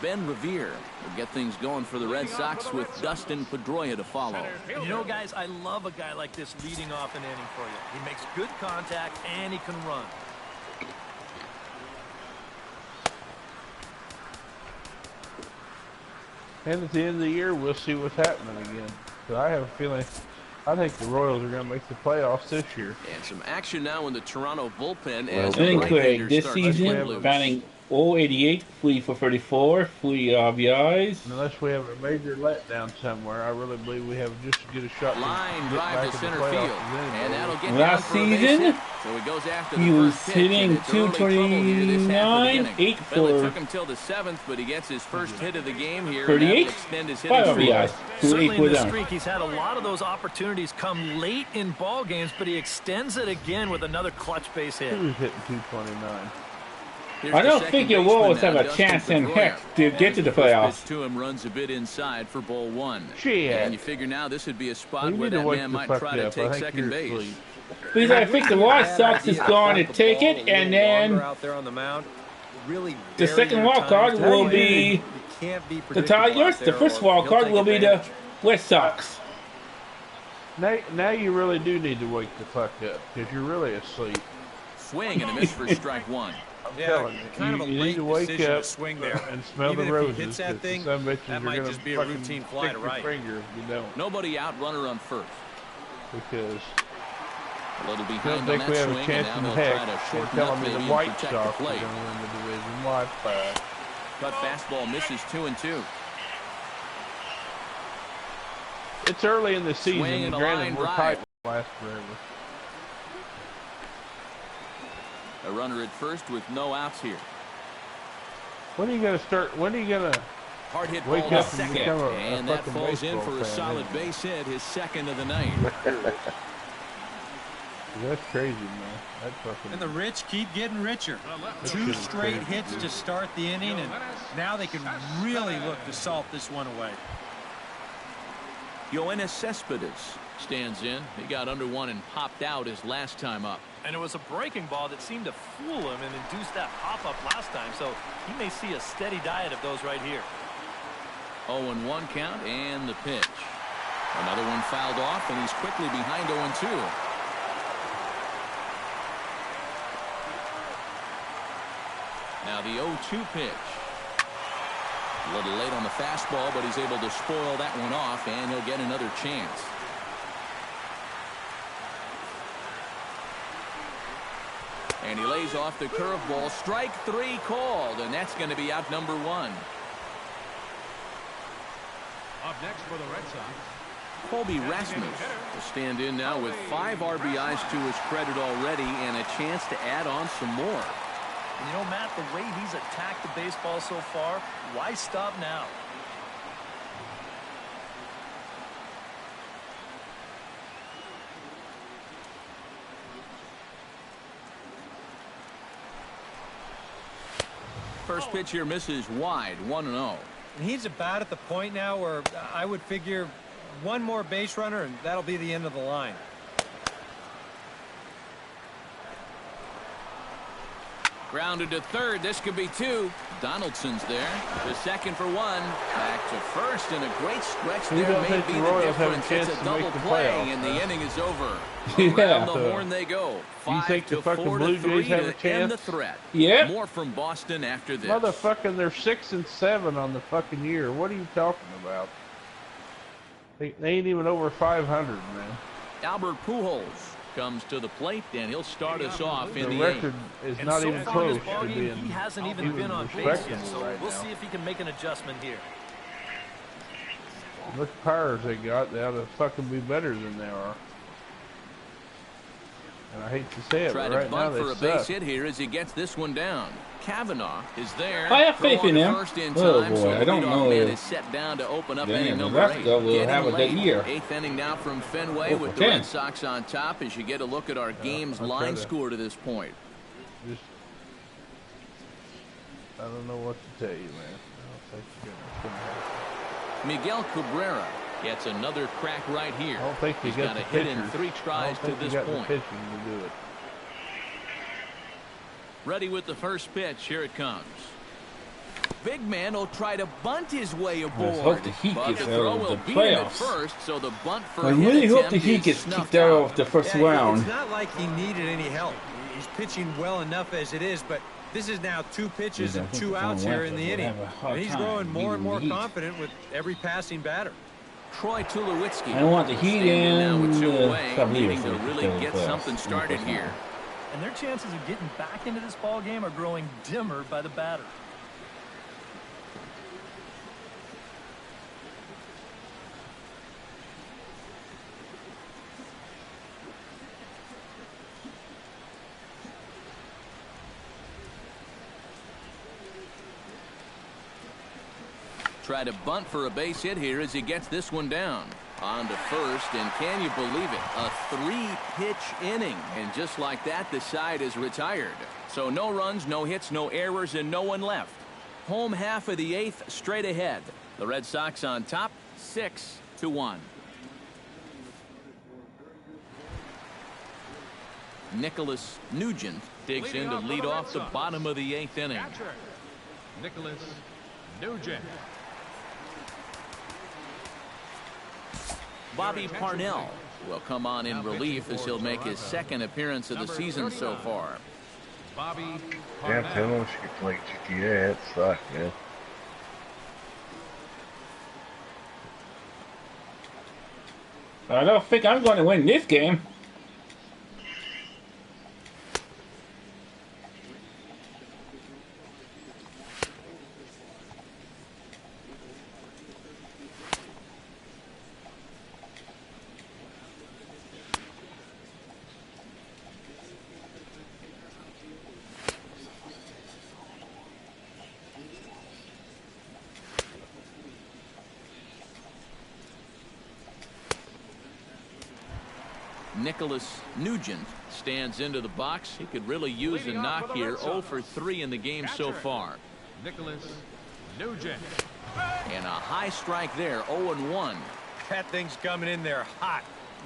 Ben Revere will get things going for the Red Sox with Dustin Pedroia to follow. And you know, guys, I love a guy like this leading off an inning for you. He makes good contact and he can run. And at the end of the year, we'll see what's happening again. But I have a feeling, I think the Royals are going to make the playoffs this year. And some action now in the Toronto bullpen Well, as Inning the Craig right-hander this starts to season, loose. batting 088, free for 34, free RBIs. Unless we have a major letdown somewhere, I really believe we have just as good a shot Line to get drive back to in the center playoffs field, as anybody. and that'll get Last down for a base season, hit. So he goes after the he was first pitch, and hitting it's early trouble here this half of the 229, inning. 8 Well, it for took him till the 7th, but he gets his first hit of the game here. 38, and that'll extend his 5 hitting streak. RBIs, 2 Certainly 8 in for this them. streak, he's had a lot of those opportunities come late in ball games, but he extends it again with another clutch base hit. He was hitting 229. Here's I the don't second think your baseman Wolves have now, a Dustin chance in Pedroia. heck to get to the And first playoffs. pitch to him runs a bit inside for ball 1. Shit. And you figure now this would be a spot You where need to that wake man the might fuck try to up. I take think second you're base. asleep. Because I think the White Sox is going to take it, and then out there on the mound, really the vary second your wild card times. will You be can't be the predictable out Tigers. The there, first or wild you'll card take will be the advantage. Red Sox. Now you really do need to wake the fuck up because you're really asleep. Swing and a miss for strike 1. I'm Yeah, telling you, kind of a you need late to wake decision to up swing there. and smell Even the if he roses. hits that 'cause thing, some bitches that are might gonna just be a fucking routine fly stick to your right. finger if you don't. Nobody out, runner on first. Because A little I don't behind on think that we have a swing, chance and in now the they'll try heck. to They're shorten up telling me maybe the and White protect Sox the are plate. going to win the division. Why five? Cut fastball misses 2-2. It's early in the Swing season. and a Granted, line we're drive. tight. Last forever. A runner at first with no outs here. When are you going to start? When are you going to Hard hit wake ball to up and second, become a and that fucking falls in baseball for a fan, solid isn't it? base hit, his second of the night. That's crazy, man. That fucking. And the rich keep getting richer. 2 straight hits to start the inning, and now they can really look to salt this one away. Yoenis Cespedes stands in. He got under one and popped out his last time up. And it was a breaking ball that seemed to fool him and induce that pop-up last time, so he may see a steady diet of those right here. 0-1 count and the pitch. Another one fouled off, and he's quickly behind 0-2. Now the 0-2 pitch. A little late on the fastball, but he's able to spoil that one off, and he'll get another chance. And he lays off the curveball. Strike 3 called, and that's going to be out number 1. Up next for the Red Sox. Colby Rasmus will stand in now with 5 RBIs to his credit already and a chance to add on some more. And you know, Matt, the way he's attacked the baseball so far, why stop now? First pitch here misses wide, 1-0. And he's about at the point now where I would figure one more base runner, and that'll be the end of the line. Grounded to third. This could be 2. Donaldson's there. The second for 1. Back to first, and a great stretch You there don't may think be the the Royals have a difference. chance It's a to make double the play, playoffs, and the huh? inning is over. Yeah. Around the horn they go. You think the 5-4 fucking to Blue 3 Jays have a to end the chance? threat. Yep. More from Boston after this. Motherfucking, they're 6-7 on the fucking year. What are you talking about? They ain't even over 500, man. Albert Pujols comes to the plate, and he'll start us off in The the record eighth. is not even close to He being hasn't even been on base yet, respectable so right we'll now. see if he can make an adjustment here. Look at powers they got. They ought to fucking be better than they are. And I hate to say it, Try but to right now bunt they for a base suck. hit here as he gets this one down. Kavanaugh is there. I have faith in him. First in Oh time, boy, so I the don't leadoff know man if is set down to open up Damn, inning number Nebraska 8. will Getting have a good late. year. 8th inning now from Fenway with the 10. Red Sox on top as you get a look at our game's I'll try line to- score to this point. Just, I don't know what to tell you, man. I don't think it's gonna happen. Miguel Cabrera gets another crack right here. I don't think you He's got got the a hit pitchers. in 3 I tries don't to think this you got point. the pitching to do it. Ready with the first pitch. Here it comes. Big man will try to bunt his way aboard. Let's hope the Heat but gets the out throw of will the beat him at playoffs. first, so the bunt for I hit really hope attempt the Heat is gets snuffed kicked out out. of the first Yeah, round. It's not like he needed any help. He's pitching well enough as it is, but this is now 2 pitches I and think 2 it's outs on here in Wednesday. the We'll inning. have a hard And he's time growing more and more beating the Heat. confident with every passing batter. Troy Tulowitzki. I want the Heat standing now with and 2 the away, Cavaliers needing to to really go to the get playoffs something in the started first here. round. And their chances of getting back into this ball game are growing dimmer by the batter. Try to bunt for a base hit here as he gets this one down. On to first, and can you believe it? A 3-pitch inning, and just like that, the side is retired. So no runs, no hits, no errors, and no one left. Home half of the 8th straight ahead. The Red Sox on top, 6-1. Nicholas Nugent digs in to lead off the bottom of the 8th inning. Catcher, Nicholas Nugent. Bobby Parnell will come on in relief as he'll make his 2nd appearance of the season so far. Bobby Damn, Parnell. Tim, I wish you could play GTA. It sucked, man. I don't think I'm going to win this game. Nicholas Nugent stands into the box. He could really use a knock here. 0 for 3 in the game so far. Nicholas Nugent. And a high strike there. 0-1. That thing's coming in there hot.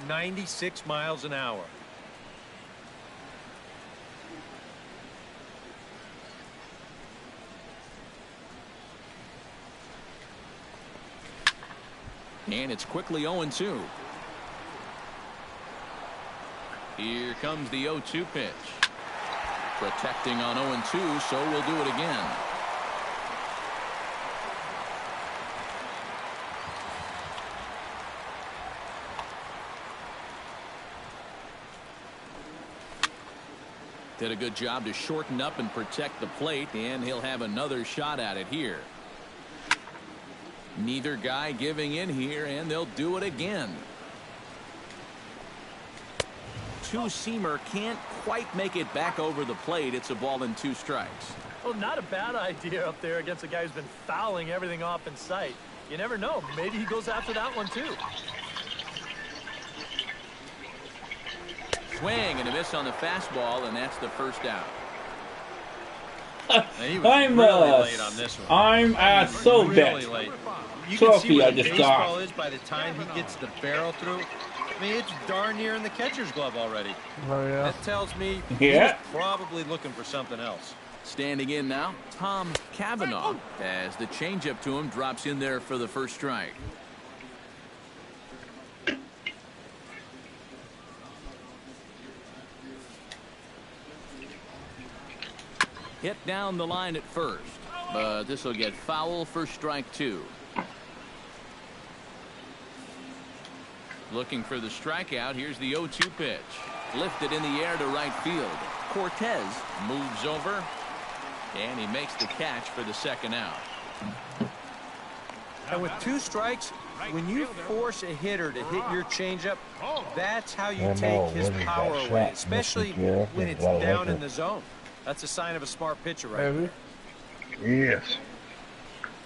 96 miles an hour. And it's quickly 0-2. Here comes the 0-2 pitch. Protecting on 0-2, so we'll do it again. Did a good job to shorten up and protect the plate, and he'll have another shot at it here. Neither guy giving in here, and they'll do it again. Two-seamer can't quite make it back over the plate. It's a ball and 2 strikes. Well, not a bad idea up there against a guy who's been fouling everything off in sight. You never know. Maybe he goes after that one, too. Swing and a miss on the fastball, and that's the first out. I'm late on this one. I'm so Really bad. late. You can see Trophy where I the just baseball got. is by the time he gets the barrel through. I mean, it's darn near in the catcher's glove already. Oh, yeah. That tells me he Yeah. was probably looking for something else. Standing in now, Tom Cavanaugh, as the changeup to him drops in there for the first strike. Hit down the line at first, but this will get foul for strike 2. Looking for the strikeout. Here's the 0-2 pitch. Lifted in the air to right field. Cortez moves over, and he makes the catch for the second out. And with 2 strikes, when you force a hitter to hit your changeup, that's how you take his power away, especially when it's down in the zone. That's a sign of a smart pitcher right there. Yes.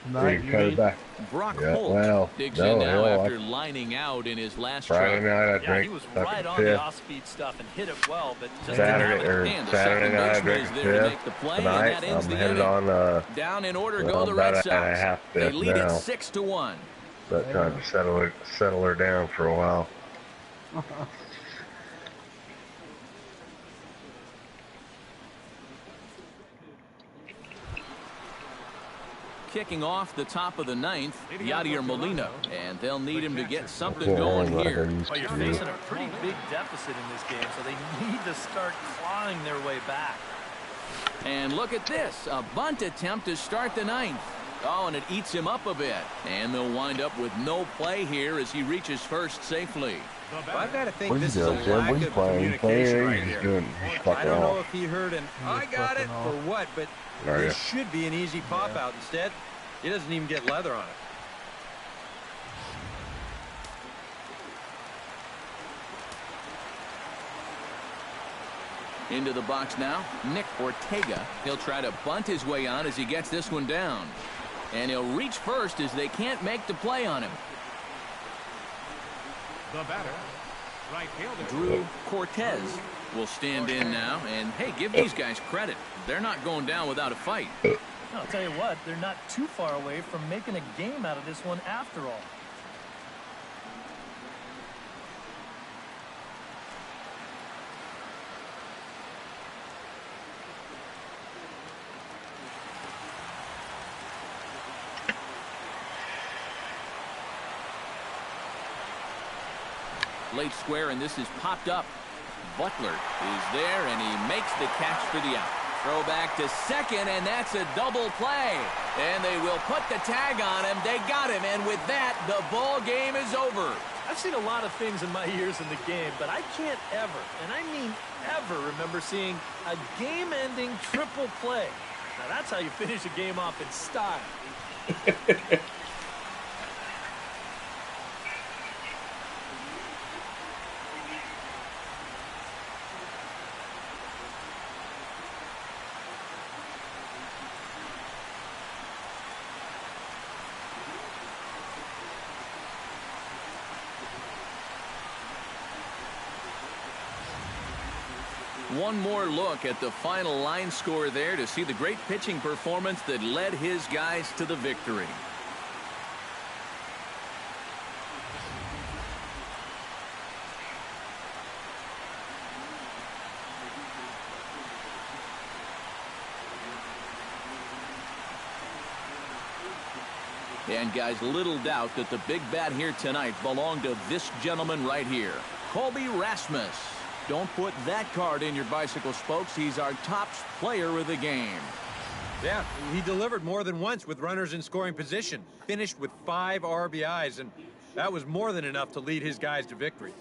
Tonight, you mean? Brock Yeah, Holt well, digs no, in now hell, after lining out in his last Friday try. night I Yeah, drank he was fucking right on the fifth. off-speed stuff and hit it well, but just Saturday night I drank fifth. Tonight I'm headed on down in order well, go the about Red a and a Sox. half They fifth lead now. it 6-1. But trying to settle her down for a while. Kicking off the top of the 9th, Yadier Molina, and they'll need him to get something going here. Well, you're facing a pretty big deficit in this game, so they need to start clawing their way back. And look at this, a bunt attempt to start the 9th. Oh, and it eats him up a bit. And they'll wind up with no play here as he reaches first safely. I've got to think What this is is a he doing, Jim? lack What of playing? communication right He's here. doing. He's I fucking don't know off. if he heard an "I got it" or what, but Are ya? this should be an easy pop out. Instead, he doesn't even get leather on it. Into the box now, Nick Ortega. He'll try to bunt his way on as he gets this one down. And he'll reach first as they can't make the play on him. The batter, right fielder. Drew Cortez will stand in now. And, hey, give these guys credit. They're not going down without a fight. I'll tell you what, they're not too far away from making a game out of this one after all. Late square, and this is popped up. Butler is there, and he makes the catch for the out. Throw back to second, and that's a double play. And they will put the tag on him. They got him, and with that, the ball game is over. I've seen a lot of things in my years in the game, but I can't ever, and I mean ever, remember seeing a game-ending triple play. Now that's how you finish a game off in style. One more look at the final line score there to see the great pitching performance that led his guys to the victory. And guys, little doubt that the big bat here tonight belonged to this gentleman right here, Colby Rasmus. Don't put that card in your bicycle spokes. He's our top player of the game. Yeah, he delivered more than once with runners in scoring position. Finished with 5 RBIs, and that was more than enough to lead his guys to victory.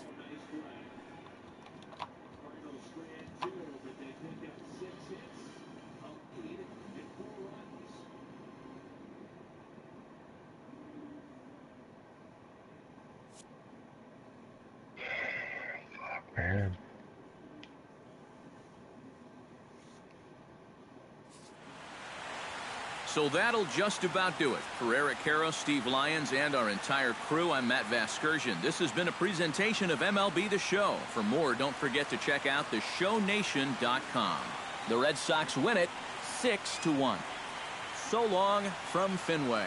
Man. So that'll just about do it. For Eric Harrow, Steve Lyons, and our entire crew, I'm Matt Vasgersian. This has been a presentation of MLB The Show. For more, don't forget to check out theshownation.com. The Red Sox win it 6-1. So long from Fenway.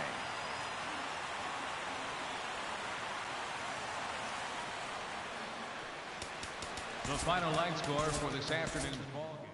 The final line score for this afternoon's ball game.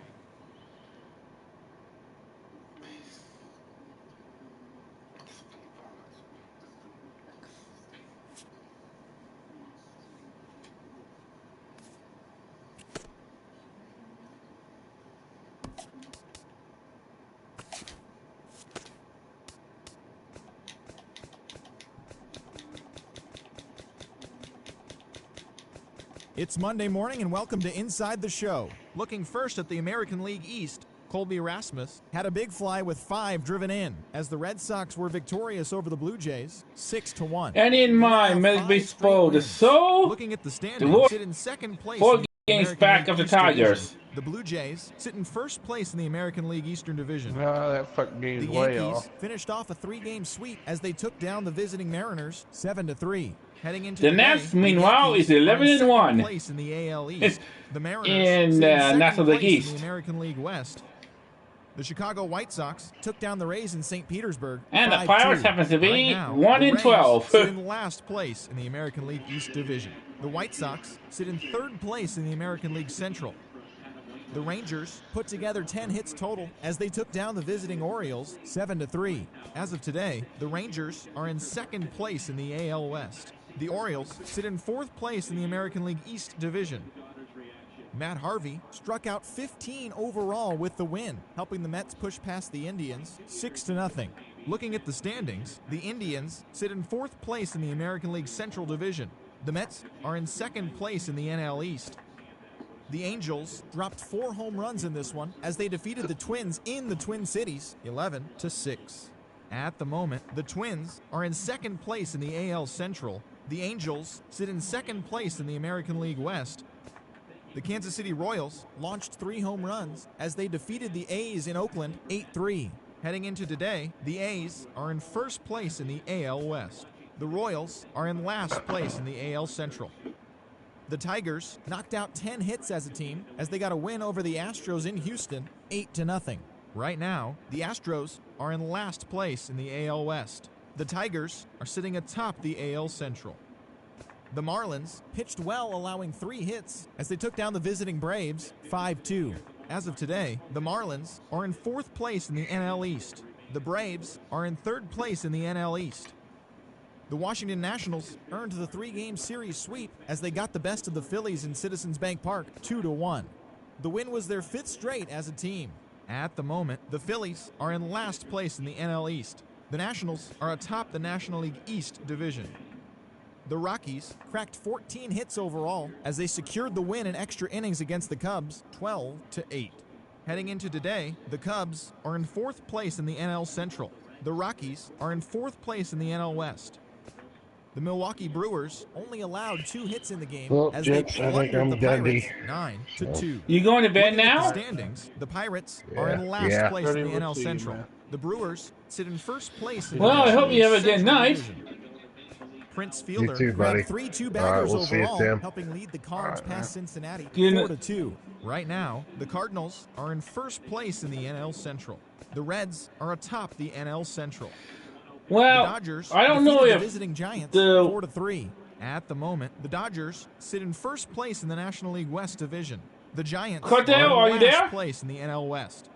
It's Monday morning and welcome to Inside the Show. Looking first at the American League East, Colby Rasmus had a big fly with 5 driven in as the Red Sox were victorious over the Blue Jays 6-1. And in my Major Baseball, the Soul, looking at the standings, sit in second place. 4 games back of the Tigers. The Blue Jays sit in first place in the American League Eastern Division. No, that fucking game's the way Yankees off. finished off a 3-game sweep as they took down the visiting Mariners 7-3. Heading into the Nats, meanwhile, is 11-1 place in the AL East. The Mariners in National League East. In the American League West. The Chicago White Sox took down the Rays in St. Petersburg. And the Pirates happens to be right now, 1-12. Sit in last place in the American League East Division. The White Sox sit in third place in the American League Central. The Rangers put together 10 hits total as they took down the visiting Orioles 7-3. As of today, the Rangers are in second place in the AL West. The Orioles sit in fourth place in the American League East Division. Matt Harvey struck out 15 overall with the win, helping the Mets push past the Indians 6-0. Looking at the standings, the Indians sit in fourth place in the American League Central Division. The Mets are in second place in the NL East. The Angels dropped 4 home runs in this one as they defeated the Twins in the Twin Cities 11-6. At the moment, the Twins are in second place in the AL Central. The Angels sit in second place in the American League West. The Kansas City Royals launched 3 home runs as they defeated the A's in Oakland 8-3. Heading into today, the A's are in first place in the AL West. The Royals are in last place in the AL Central. The Tigers knocked out 10 hits as a team as they got a win over the Astros in Houston 8-0. Right now, the Astros are in last place in the AL West. The Tigers are sitting atop the AL Central. The Marlins pitched well, allowing 3 hits as they took down the visiting Braves 5-2. As of today, the Marlins are in fourth place in the NL East. The Braves are in third place in the NL East. The Washington Nationals earned the 3-game series sweep as they got the best of the Phillies in Citizens Bank Park 2-1. The win was their 5th straight as a team. At the moment, the Phillies are in last place in the NL East. The Nationals are atop the National League East Division. The Rockies cracked 14 hits overall as they secured the win in extra innings against the Cubs 12-8. Heading into today, the Cubs are in fourth place in the NL Central. The Rockies are in fourth place in the NL West. The Milwaukee Brewers only allowed 2 hits in the game as they plundered the Pirates 9-2. You going to bed now? The standings, the Pirates are in last place in the NL Central. The Brewers sit in first place in the I hope you have a good night. Prince Fielder You too, buddy. grabbed 3 2-baggers We'll see you, overall, Tim. helping lead the Cards past Cincinnati Good night. 4-2. Right now, the Cardinals are in first place in the NL Central. The Reds are atop the NL Central. Well, the Dodgers I don't know defeated if the visiting Giants the 4-3. At the moment, the Dodgers sit in first place in the National League West Division. The Giants Cartel, are are you in there? last place in the NL West.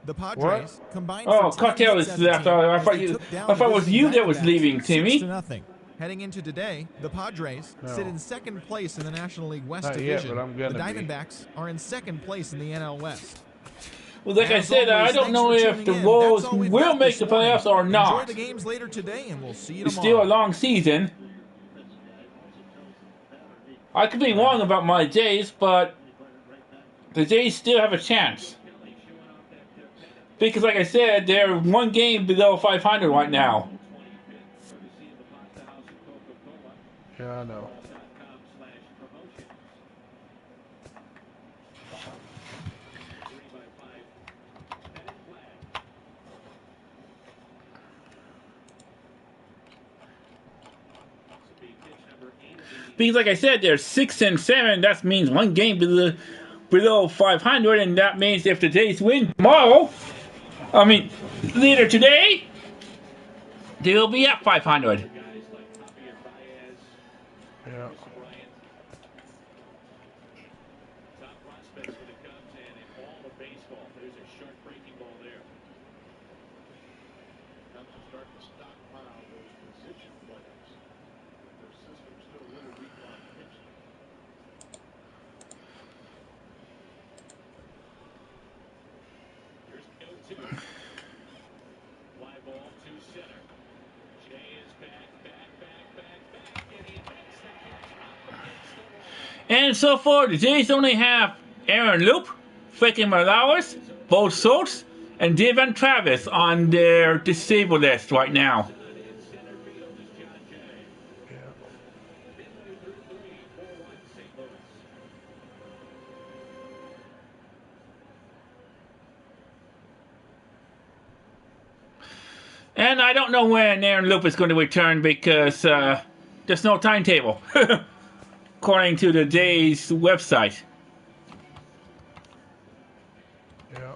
The Padres combined Oh, for 10 Cartel hits is as a left. team I as thought they you. took down I thought it the was visiting you that was Diamondbacks leaving, Timmy. 6-0. Heading into today, the Padres sit in second place in the National League West Not yet, Division. but I'm gonna The be. Diamondbacks are in second place in the NL West. Well, like I As said, always, I don't thanks know for if tuning the in. Wolves That's all we've will got make this the playoffs or morning. not. Enjoy the games later today, and we'll see you It's tomorrow. still a long season. I could be wrong about my Jays, but the Jays still have a chance. Because, like I said, they're 1 game below 500 right now. Yeah, I know. Because, like I said, they're 6-7. That means 1 game below 500, and that means if the Jays win tomorrow, later today, they will be at 500. Yeah. And so far, the Jays only have Aaron Loop, Frankie Morales, Bo Schultz, and Devon Travis on their disabled list right now. And I don't know when Aaron Loop is going to return because there's no timetable, according to the Jays website. Yeah.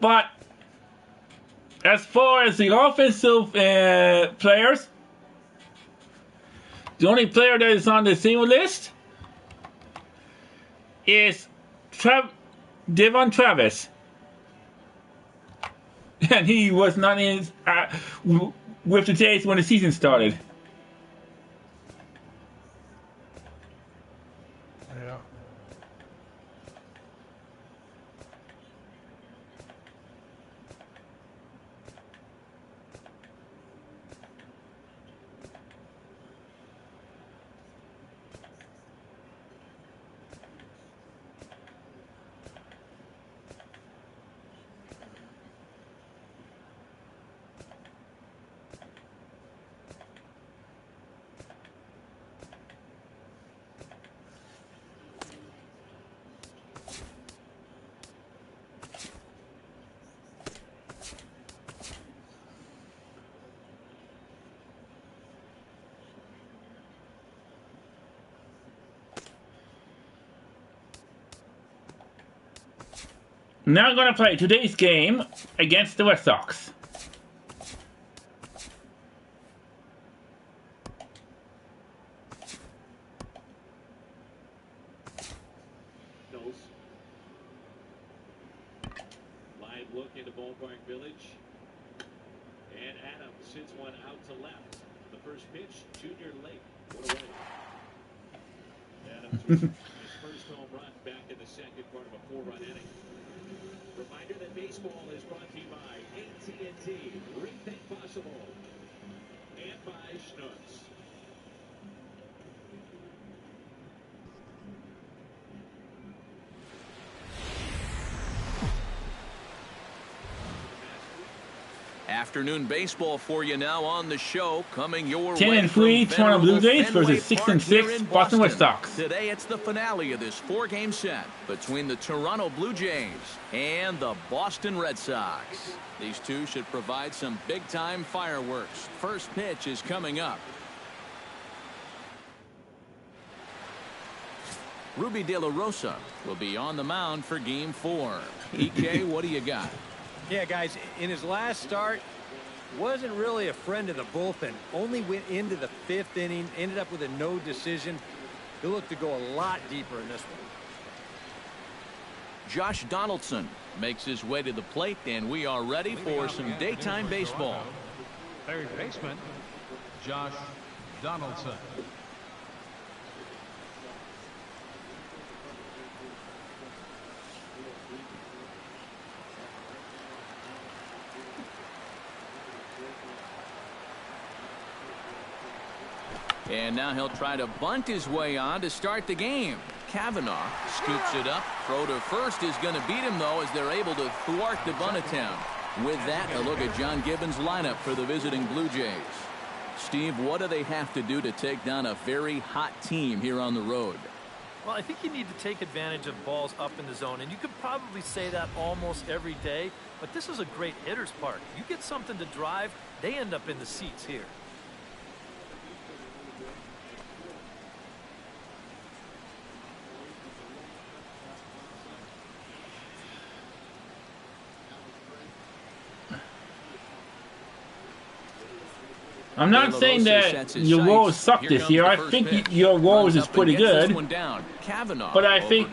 But as far as the offensive players, the only player that is on the single list is Devon Travis. And he was not in with the Jays when the season started. Yeah. Now I'm going to play today's game against the Red Sox. Live look into Ballpark Village. And Adams sends one out to left. The first pitch, Junior Lake. What a way. Adams with his first home run back in the second part of a 4-run inning. Reminder that baseball is brought to you by AT&T, Rethink Possible, and by Schnucks. Afternoon baseball for you now on the show, coming your 10-3 Toronto Blue Jays versus 6-6 Boston Red Sox. Today it's the finale of this 4-game set between the Toronto Blue Jays and the Boston Red Sox. These two should provide some big-time fireworks. First pitch is coming up. Ruby De La Rosa will be on the mound for Game 4. EK, what do you got? Yeah, guys, in his last start, wasn't really a friend of the bullpen. Only went into the 5th inning, ended up with a no decision. He'll look to go a lot deeper in this one. Josh Donaldson makes his way to the plate, and we are ready for some daytime baseball. Third baseman, Josh Donaldson. And now he'll try to bunt his way on to start the game. Kavanaugh scoops it up. Throw to first is going to beat him, though, as they're able to thwart the bunt attempt. With that, a look at John Gibbons' lineup for the visiting Blue Jays. Steve, what do they have to do to take down a very hot team here on the road? Well, I think you need to take advantage of balls up in the zone, and you could probably say that almost every day, but this is a great hitter's park. You get something to drive, they end up in the seats here. I'm not saying that your Wolves suck this year. I think your Wolves is pretty good. But I think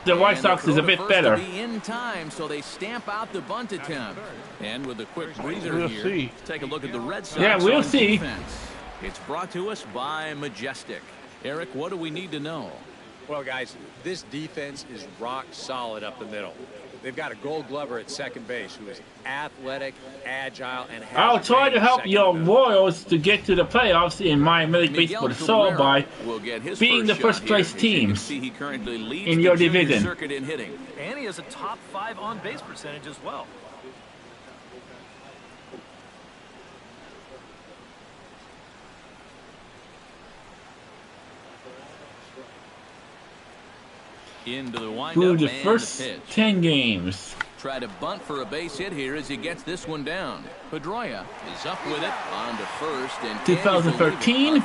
the White Sox is a bit better. In time, so they stamp out the bunt attempt. And with a quick breather here, take a look at the Red Sox. Yeah, we'll see. Defense. It's brought to us by Majestic. Eric, what do we need to know? Well, guys, this defense is rock solid up the middle. they've got a Gold Glover at second base who is athletic, agile, and has I'll try to help second your field. Royals to get to the playoffs in Minor League Baseball to Soul by will get his being the shot first place here. As you can teams see, he currently leads in the your junior division. circuit in hitting. And he has a top 5 on-base percentage as well. Into the windup through the and first the pitch. 10 games. Try to bunt for a base hit here as he gets this one down. Pedroia is up with it on to first. And 2013,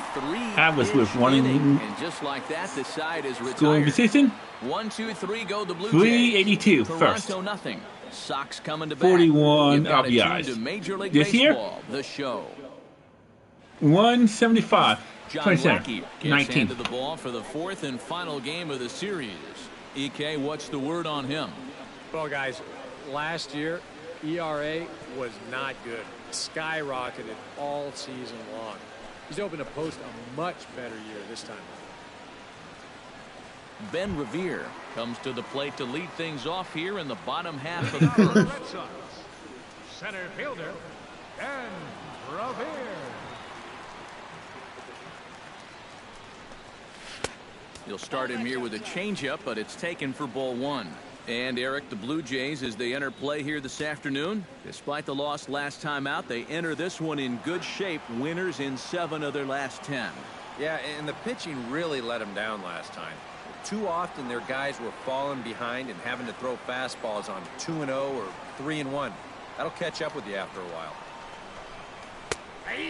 I was with one and just like that, the side is scoring retired. position. 1, 2, 3, go the Blue 382 Jays. first. Toronto nothing. Sox coming to bat. 41 You've got a RBIs. tune to Major League This year, Baseball, the show. 175. John 27. Lackey gets 19. handed the ball for the 4th and final game of the series. EK, what's the word on him? Well, guys, last year, ERA was not good. Skyrocketed all season long. He's hoping to post a much better year this time. Ben Revere comes to the plate to lead things off here in the bottom half of the first. Red Sox. Center fielder, Ben Revere. He'll start him here with a changeup, but it's taken for ball 1. And Eric, the Blue Jays, as they enter play here this afternoon, despite the loss last time out, they enter this one in good shape, winners in 7 of their last 10. Yeah, and the pitching really let them down last time. Too often their guys were falling behind and having to throw fastballs on 2-0 or 3-1. That'll catch up with you after a while.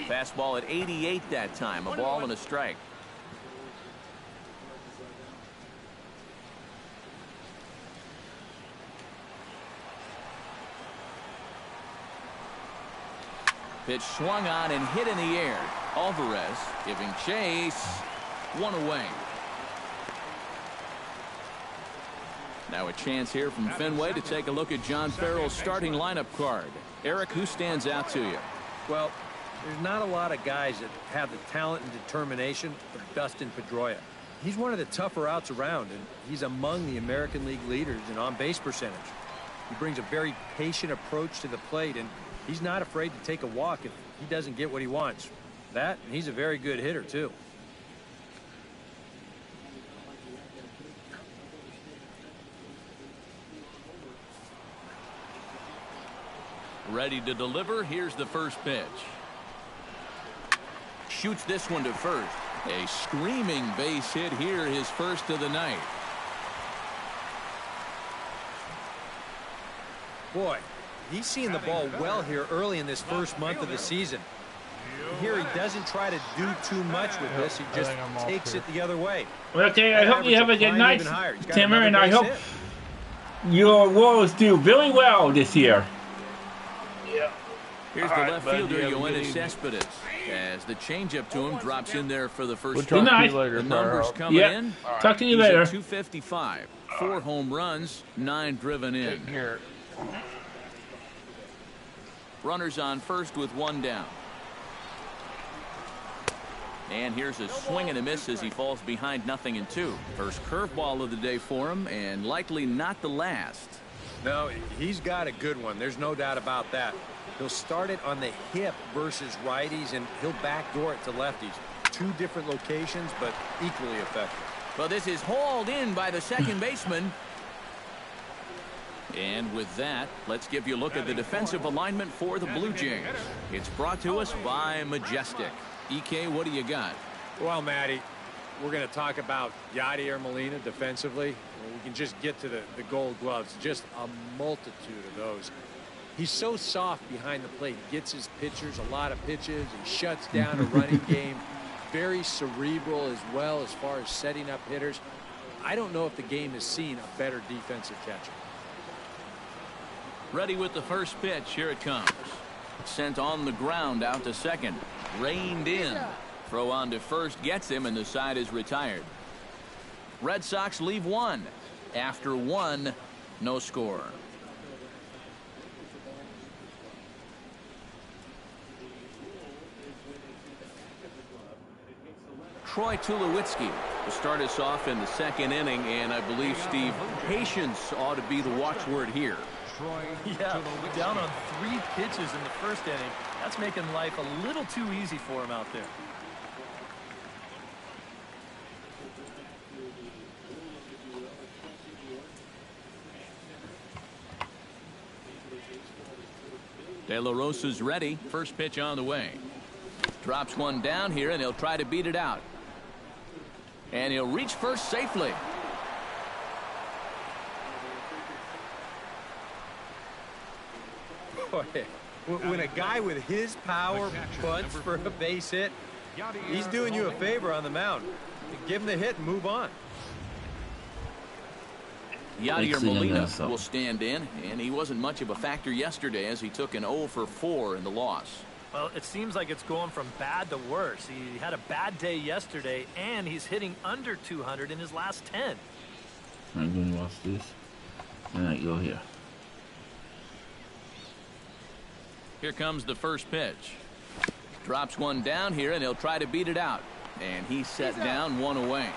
Fastball at 88 that time, a ball and a strike. Pitch swung on and hit in the air. Alvarez giving chase. 1 away. Now a chance here from Fenway to take a look at John Farrell's starting lineup card. Eric, who stands out to you? Well, there's not a lot of guys that have the talent and determination of Dustin Pedroia. He's one of the tougher outs around, and he's among the American League leaders in on-base percentage. He brings a very patient approach to the plate, and he's not afraid to take a walk if he doesn't get what he wants. That, and he's a very good hitter, too. Ready to deliver. Here's the first pitch. Shoots this one to first. A screaming base hit here, his first of the night. Boy, he's seeing the ball well here early in this first month of the season. Here he doesn't try to do too much with this. He just takes it the other way. Okay, I hope you have a good night, Timmer, and I hope hit. your Royals do very well this year. Yeah. Here's the left fielder, Yoenis Cespedes, as the changeup to him drops in there for the first Good night. The numbers coming in. Talk to you He's later. at 255, 4 home runs, 9 driven in. Runners on first with 1 down. And here's a swing and a miss as he falls behind 0-2. First curveball of the day for him, and likely not the last. No, he's got a good one. There's no doubt about that. He'll start it on the hip versus righties, and he'll backdoor it to lefties. 2 different locations, but equally effective. Well, this is hauled in by the second baseman. And with that, let's give you a look at the defensive alignment for the Blue Jays. It's brought to us by Majestic. EK, what do you got? Well, Matty, we're going to talk about Yadier Molina defensively. We can just get to the Gold Gloves. Just a multitude of those. He's so soft behind the plate. He gets his pitchers a lot of pitches. He shuts down a running game. Very cerebral as well as far as setting up hitters. I don't know if the game has seen a better defensive catcher. Ready with the first pitch. Here it comes. Sent on the ground out to second. Reined in. Throw on to first gets him, and the side is retired. Red Sox leave 1. After 1, no score. Troy Tulowitzki To start us off in the second inning, and I believe, Steve, patience ought to be the watchword here. Yeah, down on 3 pitches in the first inning. That's making life a little too easy for him out there. De La Rosa's ready. First pitch on the way. Drops one down here, and he'll try to beat it out. And he'll reach first safely. Boy, when a guy with his power bunts for a base hit, he's doing you a favor on the mound. Give him the hit and move on. Yadier Molina will stand in, and he wasn't much of a factor yesterday as he took an 0 for 4 in the loss. Well, it seems like it's going from bad to worse. He had a bad day yesterday, and he's hitting under 200 in his last 10. I'm going to watch this. All right, go here. Here comes the first pitch. Drops one down here, and he'll try to beat it out. And he's set down, 1 away.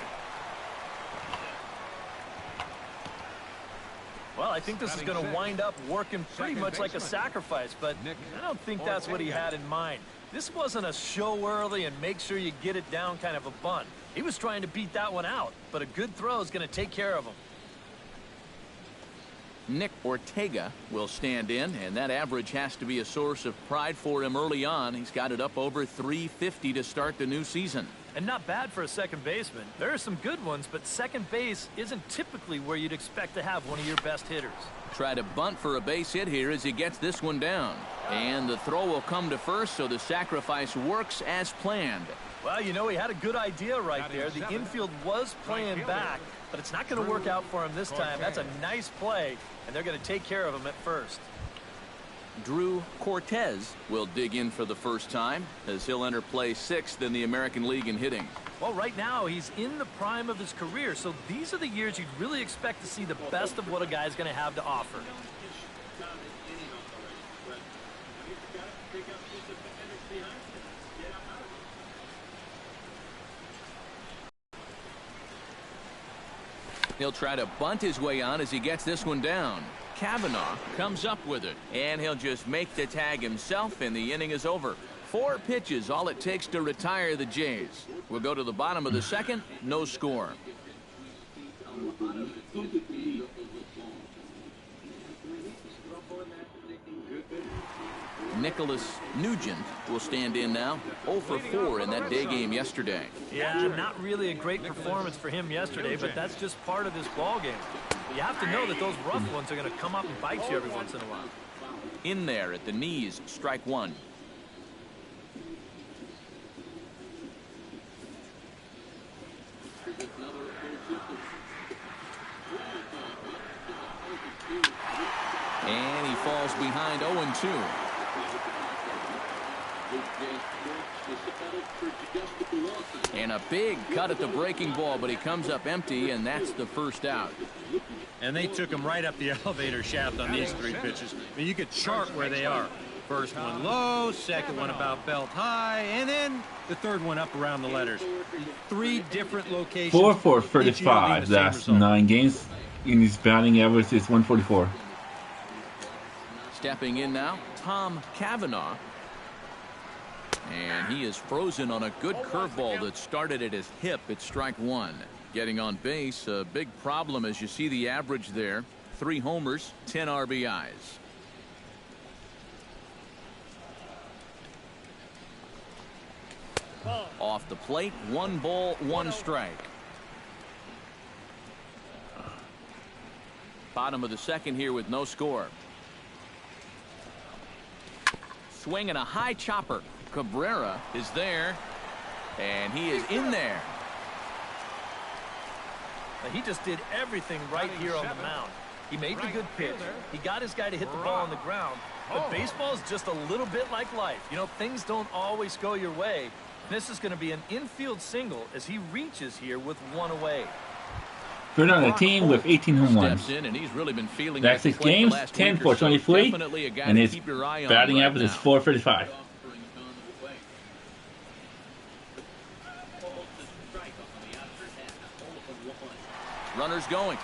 Well, I think this is going to wind up working pretty much like a sacrifice, but I don't think that's what he had in mind. This wasn't a show early and make sure you get it down kind of a bunt. He was trying to beat that one out, but a good throw is going to take care of him. Nick Ortega will stand in, and that average has to be a source of pride for him early on. He's got it up over 350 to start the new season. And not bad for a second baseman. There are some good ones, but second base isn't typically where you'd expect to have one of your best hitters. Try to bunt for a base hit here as he gets this one down. And the throw will come to first, so the sacrifice works as planned. Well, you know, he had a good idea right there. The infield was playing back, but it's not going to work out for him this time. That's a nice play, and they're going to take care of him at first. Drew Cortez will dig in for the first time as he'll enter play 6th in the American League in hitting. Well, right now he's in the prime of his career, so these are the years you'd really expect to see the best of what a guy's going to have to offer. He'll try to bunt his way on as he gets this one down. Kavanaugh comes up with it, and he'll just make the tag himself, and the inning is over. 4 pitches, all it takes to retire the Jays. We'll go to the bottom of the second, no score. Nicholas Nugent will stand in now. 0 for 4 in that day game yesterday. Yeah, not really a great performance for him yesterday, but that's just part of this ball game. You have to know that those rough ones are going to come up and bite you every once in a while. In there at the knees, strike 1. And he falls behind 0-2. And a big cut at the breaking ball, but he comes up empty, and that's the first out. And they took him right up the elevator shaft on these 3 pitches. I mean, you could chart where they are. First one low, second one about belt high, and then the third one up around the letters. 3 different locations. 4 for 35. That's 9 games. In his batting average is 144. Stepping in now, Tom Kavanaugh. And he is frozen on a good curveball that started at his hip at strike 1. Getting on base, a big problem as you see the average there. 3 homers, 10 RBIs. Off the plate, 1 ball, 1 strike. Bottom of the second here with no score. Swinging a high chopper. Cabrera is there, and he is in there. He just did everything right here on the mound. He made the good pitch. He got his guy to hit the ball on the ground. But baseball is just a little bit like life. You know, things don't always go your way. This is going to be an infield single as he reaches here with 1 away. Third on the team with 18 home runs. That's 6 games, 10 for 23, and his batting average is 435. Runners going.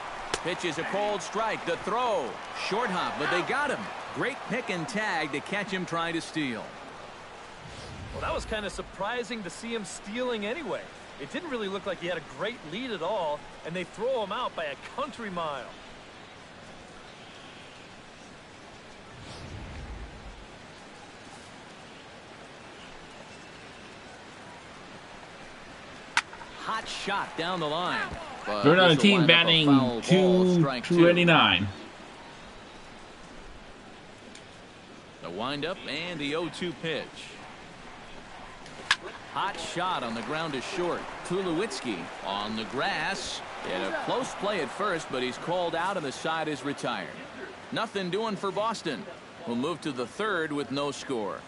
Pitch is a cold strike. The throw. Short hop, but they got him. Great pick and tag to catch him trying to steal. Well, that was kind of surprising to see him stealing anyway. It didn't really look like he had a great lead at all, and they throw him out by a country mile. Hot shot down the line. They're another team batting 289. The windup and the 0-2 pitch. Hot shot on the ground is short. Tulowitzki on the grass. Had a close play at first, but he's called out and the side is retired. Nothing doing for Boston. We'll move to the third with no score.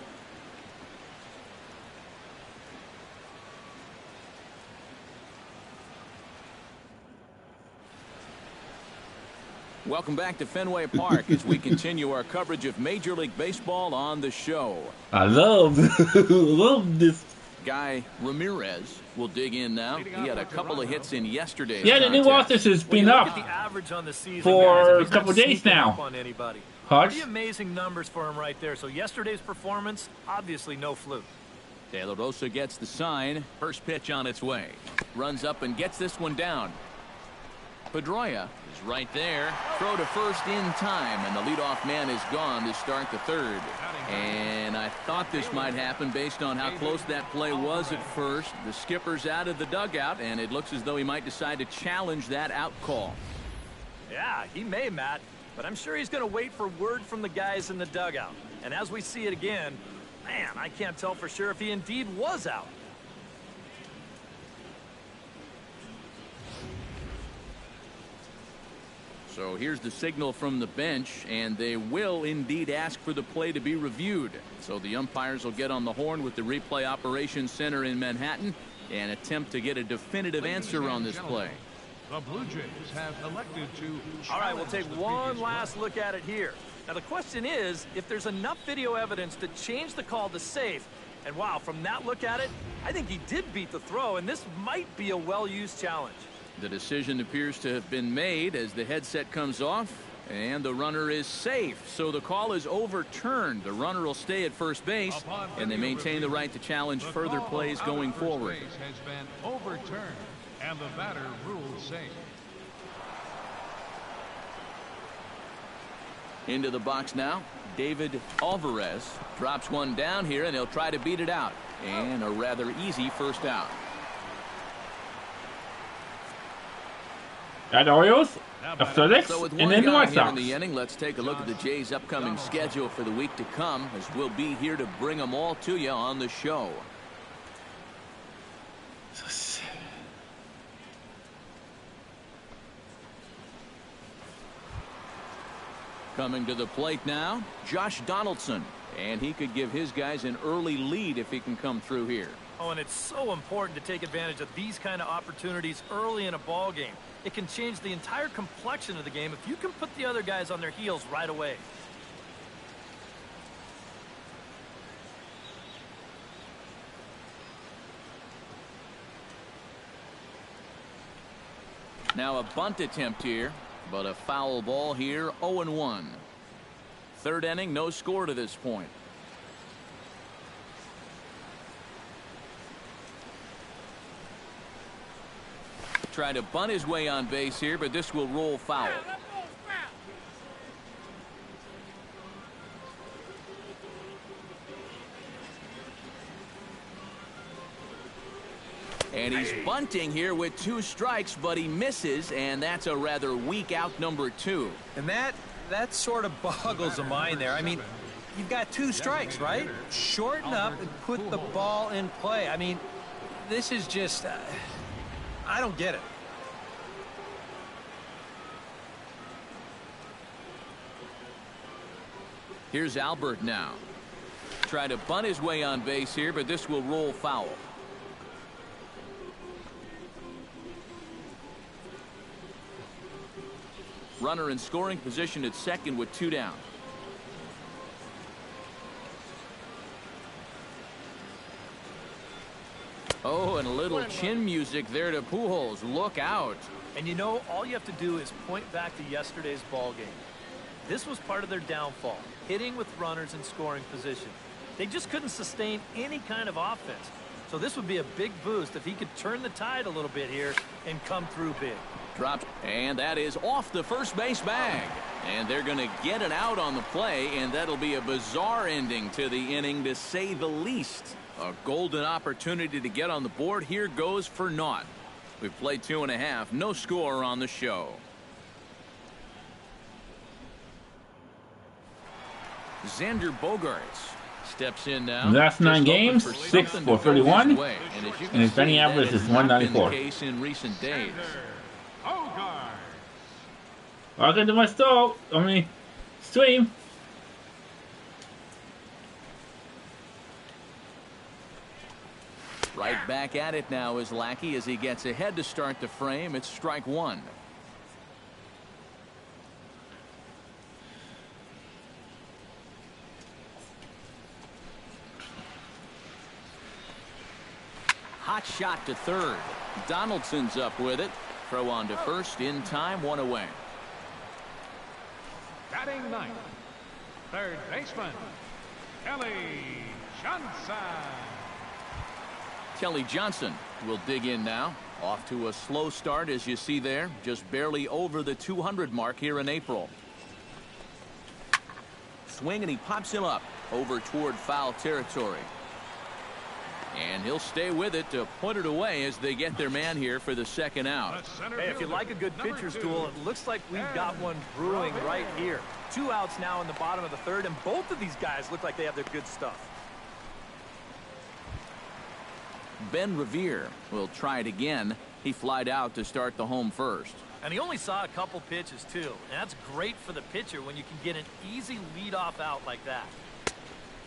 Welcome back to Fenway Park as we continue our coverage of Major League Baseball on the show. I love this. Guy Ramirez will dig in now. He had a couple of hits in yesterday's Yeah, the new office has been up for a couple of days now. Hutch? Pretty amazing numbers for him right there. So yesterday's performance, obviously no fluke. De La Rosa gets the sign. First pitch on its way. Runs up and gets this one down. Pedroia is right there. Throw to first in time, and the leadoff man is gone to start the third. And I thought this might happen based on how close that play was at first. The skipper's out of the dugout, and it looks as though he might decide to challenge that out call. Yeah, he may, Matt, but I'm sure he's going to wait for word from the guys in the dugout. And as we see it again, man, I can't tell for sure if he indeed was out. So here's the signal from the bench, and they will indeed ask for the play to be reviewed. So the umpires will get on the horn with the replay operations center in Manhattan and attempt to get a definitive answer on this play. The Blue Jays have elected to. All right, we'll take one last look at it here. Now the question is if there's enough video evidence to change the call to safe. And wow, from that look at it, I think he did beat the throw, and this might be a well-used challenge. The decision appears to have been made as the headset comes off, and the runner is safe. So the call is overturned. The runner will stay at first base, and they maintain the right to challenge further plays going forward. Has been overturned, and the batter ruled safe. Into the box now, David Alvarez drops one down here, and he'll try to beat it out. And a rather easy first out. Got the Orioles, the Celtics, So with and one then the guy White here in Sox. the inning, let's take a look at the Jays' upcoming schedule for the week to come, as we'll be here to bring them all to you on the show. Coming to the plate now, Josh Donaldson, and he could give his guys an early lead if he can come through here. Oh, and it's so important to take advantage of these kind of opportunities early in a ball game. It can change the entire complexion of the game if you can put the other guys on their heels right away. Now a bunt attempt here, but a foul ball here, 0-1. Third inning, no score to this point. Trying to bunt his way on base here, but this will roll foul. And he's bunting here with 2 strikes, but he misses, and that's a rather weak out number 2. And that sort of boggles the mind there. I mean, you've got 2 strikes, right? Shorten up and put the ball in play. I mean, this is just, I don't get it. Here's Albert now. Try to bunt his way on base here, but this will roll foul. Runner in scoring position at second with 2 down. Oh, and a little chin music there to Pujols. Look out. And you know, all you have to do is point back to yesterday's ball game. This was part of their downfall, hitting with runners in scoring position. They just couldn't sustain any kind of offense. So this would be a big boost if he could turn the tide a little bit here and come through big. Drops, and that is off the first base bag. And they're going to get it out on the play, and that'll be a bizarre ending to the inning, to say the least. A golden opportunity to get on the board here goes for naught. We've played 2.5, no score on the show. Xander Bogaerts steps in now. Last 9 games, 6 for 31, and his batting average is 194. Case in recent days. Welcome to my stream. Right back at it now is Lackey as he gets ahead to start the frame. It's strike 1. Hot shot to third. Donaldson's up with it. Throw on to first in time, 1 away. Batting ninth, third baseman, Kelly Johnson. Kelly Johnson will dig in now. Off to a slow start, as you see there. Just barely over the 200 mark here in April. Swing, and he pops him up over toward foul territory. And he'll stay with it to put it away as they get their man here for the second out. Hey, if you like a good pitcher's duel, it looks like we've got one brewing right here. 2 outs now in the bottom of the third, and both of these guys look like they have their good stuff. Ben Revere will try it again. He flied out to start the home first. And he only saw a couple pitches, too. And that's great for the pitcher when you can get an easy leadoff out like that.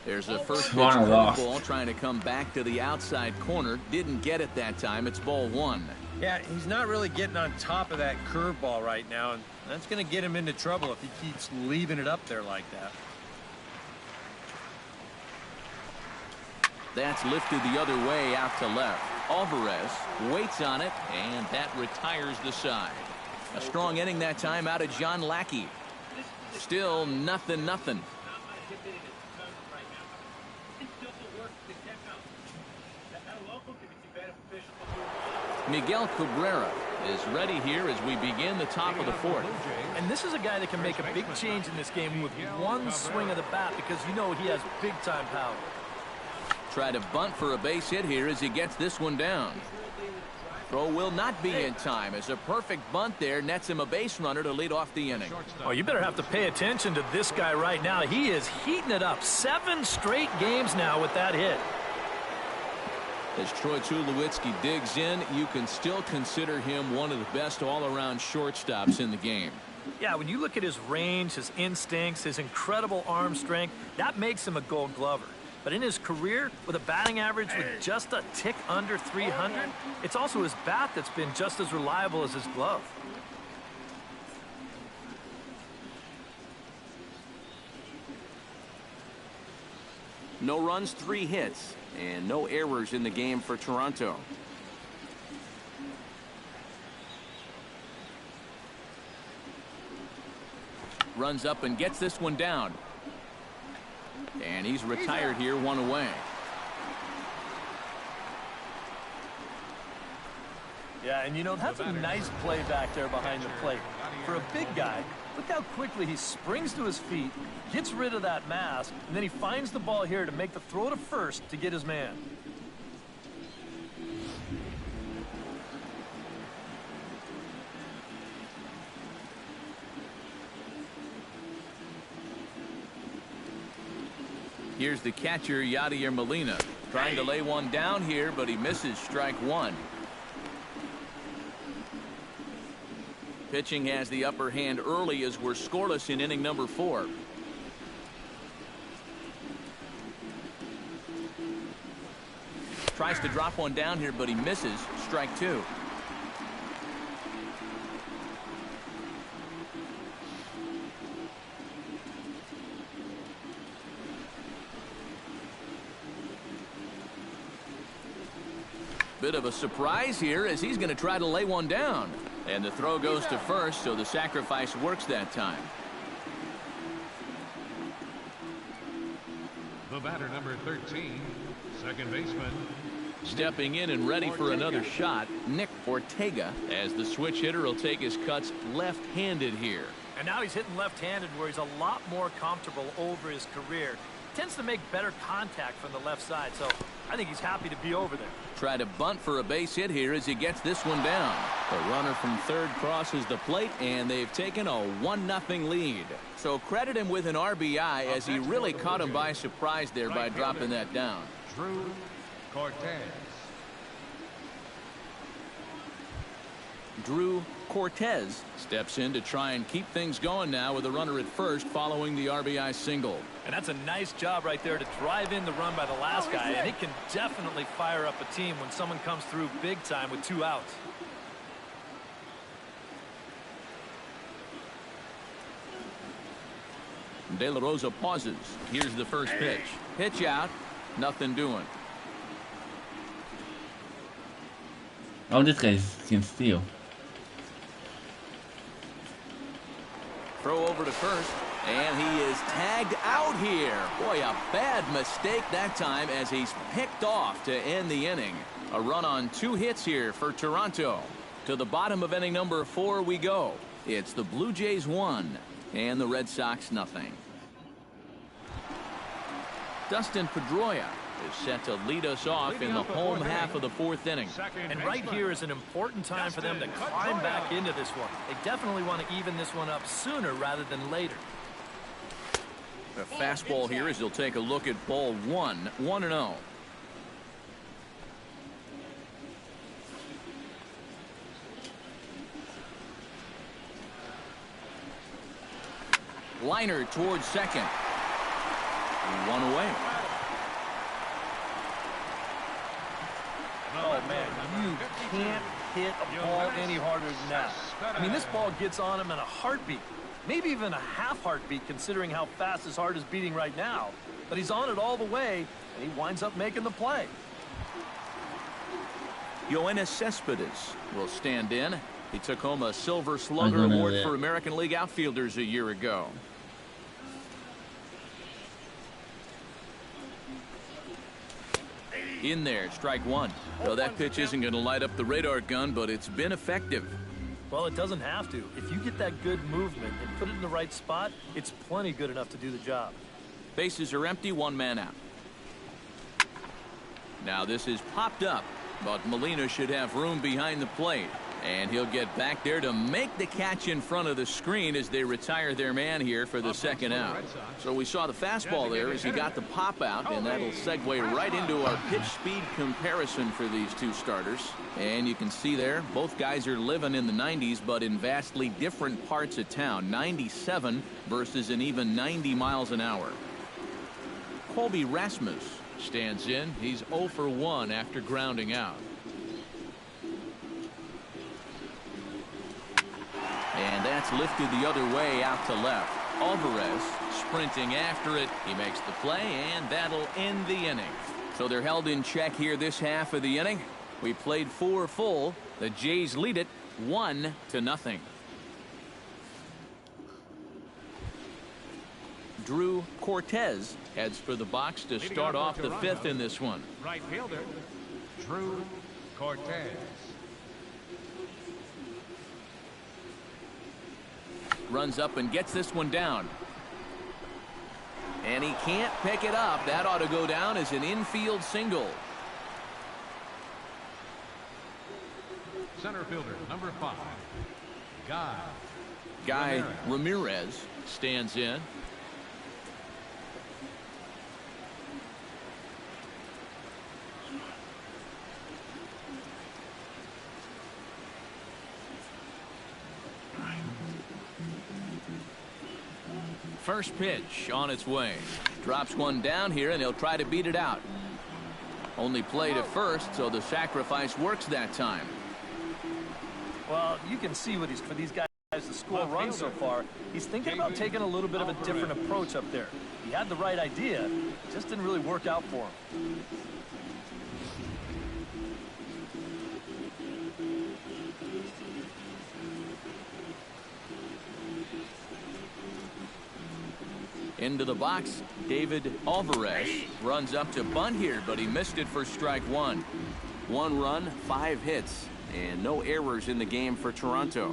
There's a first pitch ball trying to come back to the outside corner. Didn't get it that time. It's ball 1. Yeah, he's not really getting on top of that curveball right now, and that's going to get him into trouble if he keeps leaving it up there like that. That's lifted the other way out to left. Alvarez waits on it, and that retires the side. A strong inning that time out of John Lackey. Still nothing. Miguel Cabrera is ready here as we begin the top of the fourth. And this is a guy that can make a big change in this game with one swing of the bat, because you know he has big-time power. Try to bunt for a base hit here as he gets this one down. Throw will not be in time as a perfect bunt there nets him a base runner to lead off the inning. Oh, you better have to pay attention to this guy right now. He is heating it up. 7 straight games now with that hit. As Troy Tulowitzki digs in, you can still consider him one of the best all-around shortstops in the game. Yeah, when you look at his range, his instincts, his incredible arm strength, that makes him a Gold Glover. But in his career, with a batting average with just a tick under 300, it's also his bat that's been just as reliable as his glove. No runs, 3 hits, and no errors in the game for Toronto. Runs up and gets this one down. And he's retired here, 1 away. Yeah, and you know, that's a nice play back there behind the plate. For a big guy, look how quickly he springs to his feet, gets rid of that mass, and then he finds the ball here to make the throw to first to get his man. Here's the catcher, Yadier Molina, trying to lay one down here, but he misses strike 1. Pitching has the upper hand early as we're scoreless in inning number 4. Tries to drop one down here, but he misses strike 2. Bit of a surprise here as he's going to try to lay one down. And the throw goes to first, so the sacrifice works that time. The batter, number 13, second baseman. Stepping in and ready for another shot, Nick Ortega, as the switch hitter will take his cuts left-handed here. And now he's hitting left-handed where he's a lot more comfortable over his career. Tends to make better contact from the left side, so I think he's happy to be over there. Try to bunt for a base hit here as he gets this one down. The runner from third crosses the plate, and they've taken a 1-0 lead. So credit him with an RBI as he really caught him by surprise there by dropping that down. Drew Cortes. Drew Cortes steps in to try and keep things going now with a runner at first following the RBI single. And that's a nice job right there to drive in the run by the last guy, and it can definitely fire up a team when someone comes through big time with 2 outs. De La Rosa pauses. Here's the first pitch. Pitch out. Nothing doing. Oh, this guy can steal. Throw over to first, and he is tagged out here. Boy, a bad mistake that time as he's picked off to end the inning. A run on 2 hits here for Toronto. To the bottom of inning number 4 we go. It's the Blue Jays 1 and the Red Sox nothing. Dustin Pedroia is set to lead us off in the home half of the 4th inning. And right here is an important time for them to climb back into this one. They definitely want to even this one up sooner rather than later. A fastball here as he'll take a look at ball 1, 1-0. Liner towards second. 1 away. Oh, man, you can't hit a ball any harder than that. I mean, this ball gets on him in a heartbeat. Maybe even a half heartbeat considering how fast his heart is beating right now. But he's on it all the way, and he winds up making the play. Yoenis Cespedes will stand in. He took home a Silver Slugger Award for American League outfielders a year ago. In there, strike 1. So that pitch isn't going to light up the radar gun, but it's been effective. Well, it doesn't have to. If you get that good movement and put it in the right spot, it's plenty good enough to do the job. Bases are empty, 1 man out. Now this is popped up, but Molina should have room behind the plate. And he'll get back there to make the catch in front of the screen as they retire their man here for the second out. So we saw the fastball there as he got the pop out, and that'll segue right into our pitch speed comparison for these 2 starters. And you can see there, both guys are living in the 90s, but in vastly different parts of town. 97 versus an even 90 miles an hour. Colby Rasmus stands in. He's 0 for 1 after grounding out. And that's lifted the other way out to left. Alvarez sprinting after it. He makes the play, and that'll end the inning. So they're held in check here this half of the inning. We played 4 full. The Jays lead it 1-0. Drew Cortes heads for the box to start off the 5th in this one. Right fielder, Drew Cortes. Runs up and gets this one down. And he can't pick it up. That ought to go down as an infield single. Center fielder, number 5, Guy Ramirez stands in. First pitch on its way. Drops one down here, and he'll try to beat it out. Only play to first, so the sacrifice works that time. Well, you can see what he's for these guys to score runs so far. He's thinking about taking a little bit of a different approach up there. He had the right idea, just didn't really work out for him. Into the box, David Alvarez runs up to bunt here, but he missed it for strike one. 1 run, 5 hits, and no errors in the game for Toronto.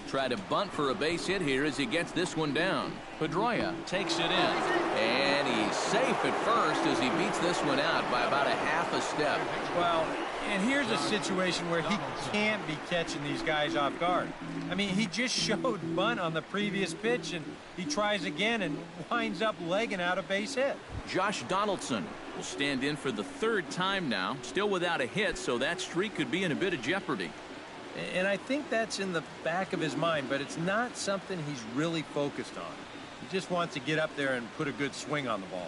Try to bunt for a base hit here as he gets this one down. Pedroia takes it in, and he's safe at first as he beats this one out by about a half a step. Well, and here's a situation where he can't be catching these guys off guard. I mean, he just showed bunt on the previous pitch, and he tries again and winds up legging out a base hit. Josh Donaldson will stand in for the 3rd time now, still without a hit, so that streak could be in a bit of jeopardy. And I think that's in the back of his mind, but it's not something he's really focused on. He just wants to get up there and put a good swing on the ball.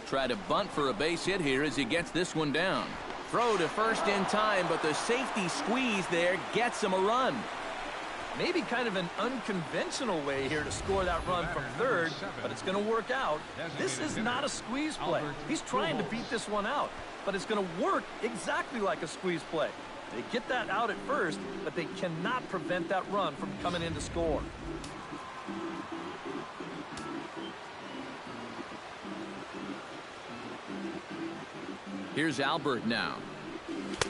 Try to bunt for a base hit here as he gets this one down. Throw to first in time, but the safety squeeze there gets him a run. Maybe kind of an unconventional way here to score that run from third, but it's going to work out. This is not a squeeze play. He's trying to beat this one out, but it's going to work exactly like a squeeze play. They get that out at first, but they cannot prevent that run from coming in to score. Here's Albert now.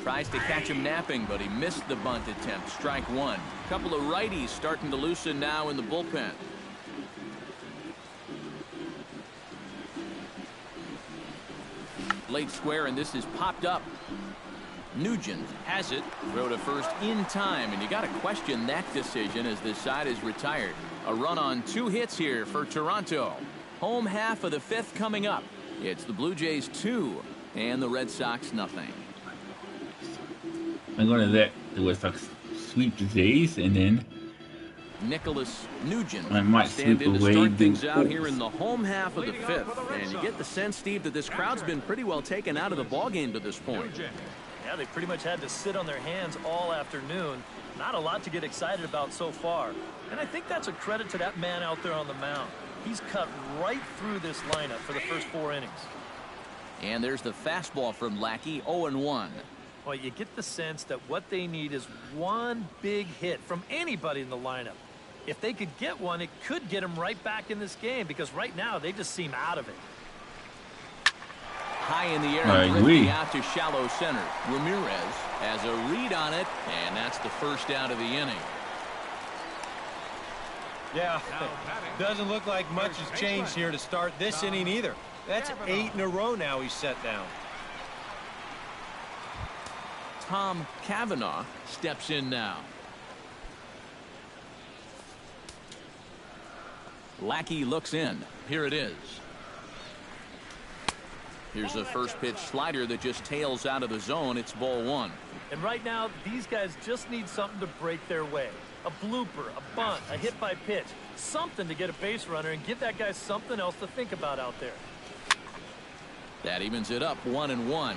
Tries to catch him napping, but he missed the bunt attempt. Strike one. Couple of righties starting to loosen now in the bullpen. Late square, and this is popped up. Nugent has it. Throw to first in time, and you got to question that decision as this side is retired. A run on 2 hits here for Toronto. Home half of the 5th coming up. It's the Blue Jays 2 and the Red Sox nothing. I'm going to let the Red Sox sweep the Jays, and then Nicholas Nugent I might stand sweep in to away start the things out Colts. here in the home half of the 5th. And you get the sense, Steve, that this crowd's been pretty well taken out of the ballgame to this point. Yeah, they pretty much had to sit on their hands all afternoon. Not a lot to get excited about so far. And I think that's a credit to that man out there on the mound. He's cut right through this lineup for the first 4 innings. And there's the fastball from Lackey, 0-1. Well, you get the sense that what they need is one big hit from anybody in the lineup. If they could get one, it could get them right back in this game, because right now they just seem out of it. High in the air, I and agree. drifting out to shallow center. Ramirez has a read on it, and that's the first out of the inning. Yeah, doesn't look like much has changed here to start this inning either. That's 8 in a row now he's set down. Tom Cavanaugh steps in now. Lackey looks in. Here it is. Here's a first pitch slider that just tails out of the zone. It's ball 1. And right now, these guys just need something to break their way. A blooper, a bunt, a hit by pitch. Something to get a base runner and give that guy something else to think about out there. That evens it up, 1-1.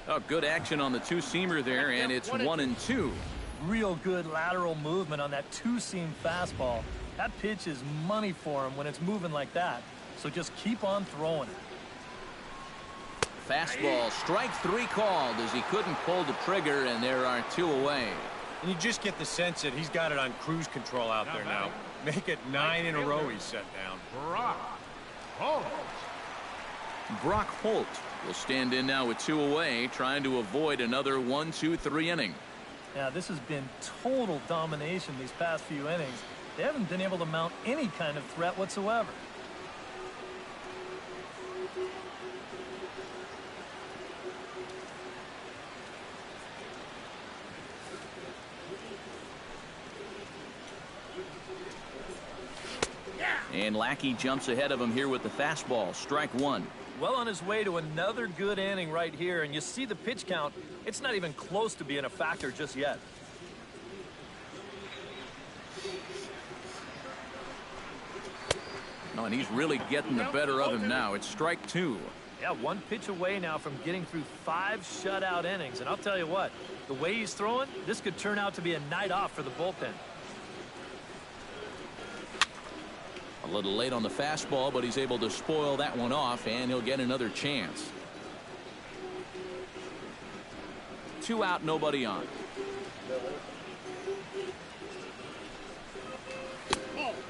Oh, good action on the two-seamer there, and it's 1-2. Real good lateral movement on that two-seam fastball. That pitch is money for him when it's moving like that. So just keep on throwing it. Fastball, strike 3 called as he couldn't pull the trigger, and there are 2 away. And you just get the sense that he's got it on cruise control out there now. Make it 9 in a row he's set down. Brock Holt will stand in now with 2 away, trying to avoid another 1-2-3 inning. Yeah, this has been total domination these past few innings. They haven't been able to mount any kind of threat whatsoever. And Lackey jumps ahead of him here with the fastball. Strike 1. Well on his way to another good inning right here, and you see the pitch count. It's not even close to being a factor just yet. Oh, and he's really getting the better of him now. It's strike 2. Yeah, 1 pitch away now from getting through 5 shutout innings. And I'll tell you what, the way he's throwing, this could turn out to be a night off for the bullpen. A little late on the fastball, but he's able to spoil that one off, and he'll get another chance. 2 out, nobody on.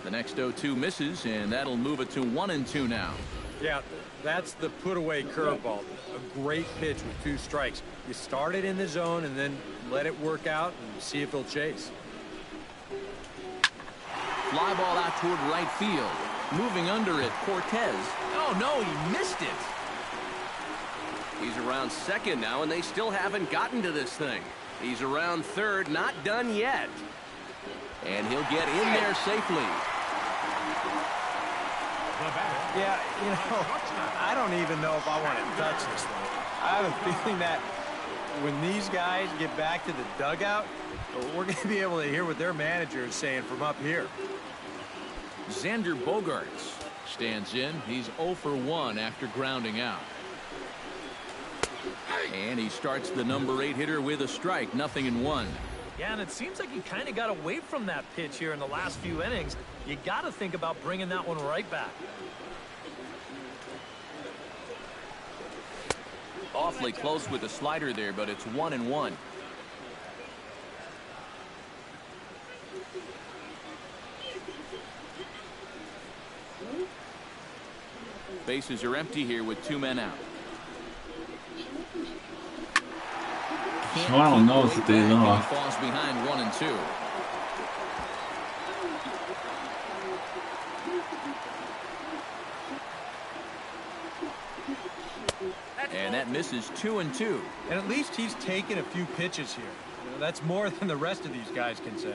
The next 0-2 misses, and that'll move it to 1-2 now. Yeah, that's the put-away curveball. A great pitch with 2 strikes. You start it in the zone and then let it work out and see if he'll chase. Fly ball out toward right field. Moving under it, Cortez. Oh, no, he missed it. He's around second now, and they still haven't gotten to this thing. He's around third, not done yet. And he'll get in there safely. Yeah, you know, I don't even know if I want to touch this one. I have a feeling that when these guys get back to the dugout, we're going to be able to hear what their manager is saying from up here. Xander Bogaerts stands in. He's 0 for 1 after grounding out. And he starts the number 8 hitter with a strike, 0-1. Yeah, and it seems like he kind of got away from that pitch here in the last few innings. You got to think about bringing that one right back. Awfully close with the slider there, but it's 1-1. Bases are empty here with 2 men out. Toronto knows that they lost. Falls behind 1-2. And that misses 2-2. And at least he's taken a few pitches here. You know, that's more than the rest of these guys can say.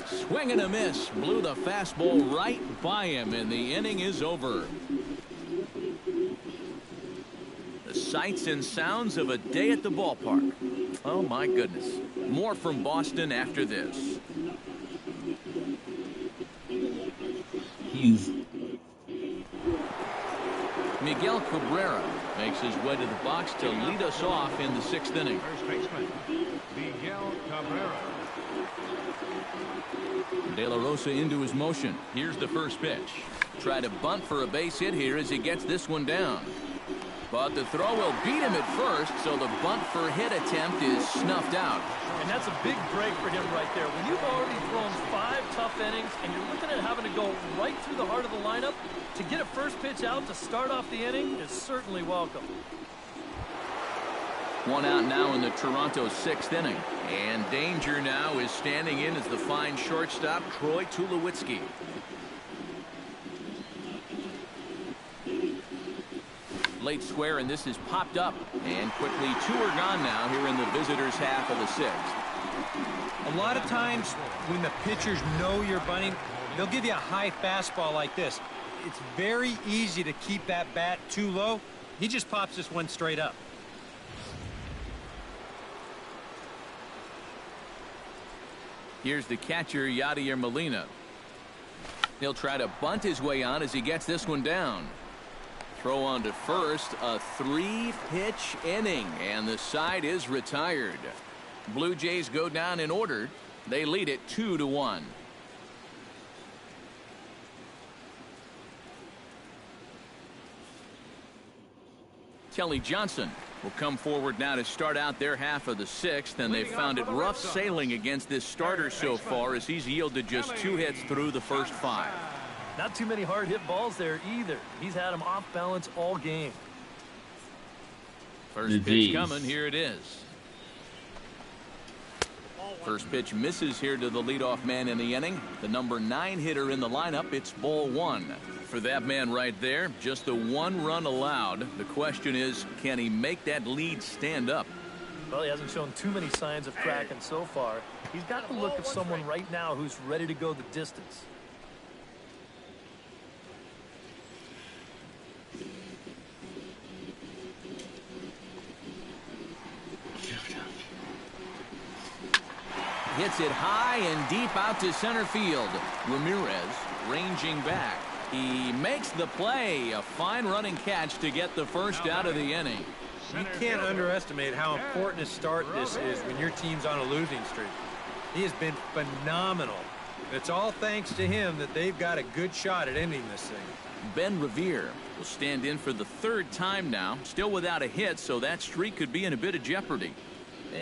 Swing and a miss. Blew the fastball right by him, and the inning is over. The sights and sounds of a day at the ballpark. Oh, my goodness. More from Boston after this. Miguel Cabrera makes his way to the box to lead us off in the 6th inning. First baseman, Miguel Cabrera. De La Rosa into his motion. Here's the first pitch. Try to bunt for a base hit here as he gets this one down. But the throw will beat him at first, so the bunt for hit attempt is snuffed out. And that's a big break for him right there. When you've already thrown 5 tough innings and you're looking at having to go right through the heart of the lineup, to get a first pitch out to start off the inning is certainly welcome. 1 out now in the Toronto 6th inning. And danger now is standing in as the fine shortstop, Troy Tulowitzki. Late square, and this is popped up. And quickly 2 are gone now here in the visitors' half of the 6th. A lot of times when the pitchers know you're bunting, they'll give you a high fastball like this. It's very easy to keep that bat too low. He just pops this one straight up. Here's the catcher, Yadier Molina. He'll try to bunt his way on as he gets this one down. Throw on to first, a 3-pitch inning, and the side is retired. Blue Jays go down in order. They lead it 2-1. Kelly Johnson will come forward now to start out their half of the 6th, and they've found it rough sailing against this starter so far as he's yielded just 2 hits through the first 5. Not too many hard hit balls there either. He's had them off balance all game. First pitch coming. Here it is. First pitch misses here to the leadoff man in the inning. The number 9 hitter in the lineup. It's ball 1. For that man right there, just the 1 run allowed. The question is, can he make that lead stand up? Well, he hasn't shown too many signs of cracking so far. He's got the look of someone right now who's ready to go the distance. Hits it high and deep out to center field. Ramirez ranging back. He makes the play. A fine running catch to get the first out of the inning. You can't underestimate how important a start this is when your team's on a losing streak. He has been phenomenal. It's all thanks to him that they've got a good shot at ending this thing. Ben Revere will stand in for the third time now, still without a hit, so that streak could be in a bit of jeopardy.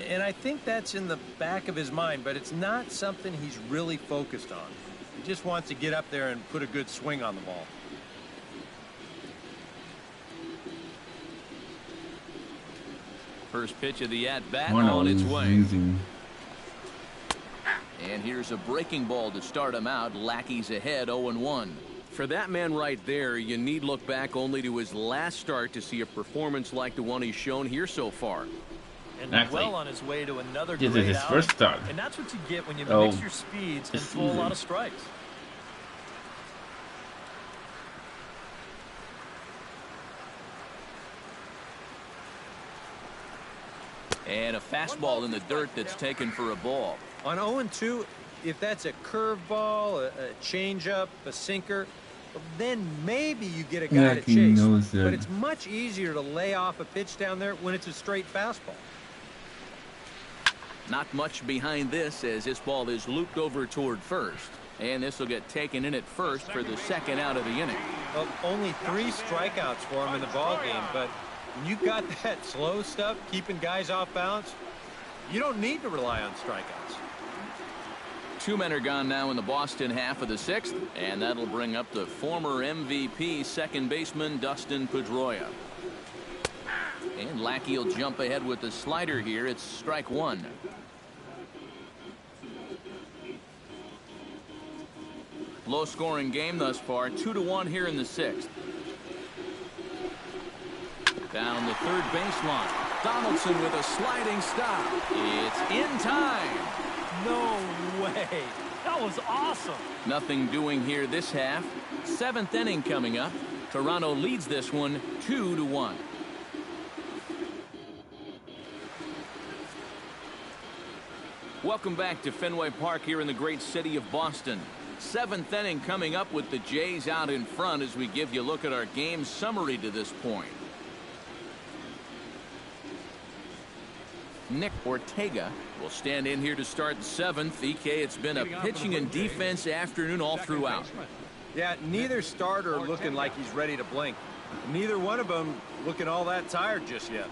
And I think that's in the back of his mind, but it's not something he's really focused on. He just wants to get up there and put a good swing on the ball. First pitch of the at-bat on its way. And here's a breaking ball to start him out. Lackey's ahead 0-1. For that man right there, you need look back only to his last start to see a performance like the one he's shown here so far. And Exactly. well on his way to another This great is his outing. first start. And that's what you get when you Oh, mix your speeds and throw a lot of strikes. And a fastball in the dirt that's taken for a ball. On 0-2, if that's a curveball, a changeup, a sinker, then maybe you get a guy to Lackey chase. knows that. But it's much easier to lay off a pitch down there when it's a straight fastball. Not much behind this as this ball is looped over toward first. And this will get taken in at first for the second out of the inning. Well, only 3 strikeouts for him in the ball game, but when you've got that slow stuff, keeping guys off balance, you don't need to rely on strikeouts. 2 men are gone now in the Boston half of the 6th, and that'll bring up the former MVP second baseman Dustin Pedroia. And Lackey will jump ahead with the slider here. It's strike 1. Low scoring game thus far, 2-1 here in the 6th. Down the third baseline. Donaldson with a sliding stop. It's in time. No way. That was awesome. Nothing doing here this half. 7th inning coming up. Toronto leads this one 2-1. Welcome back to Fenway Park here in the great city of Boston. 7th inning coming up with the Jays out in front as we give you a look at our game summary to this point. Nick Ortega will stand in here to start the 7th. EK, it's been a pitching and defense afternoon all throughout. Yeah, neither starter looking like he's ready to blink. Neither one of them looking all that tired just yet.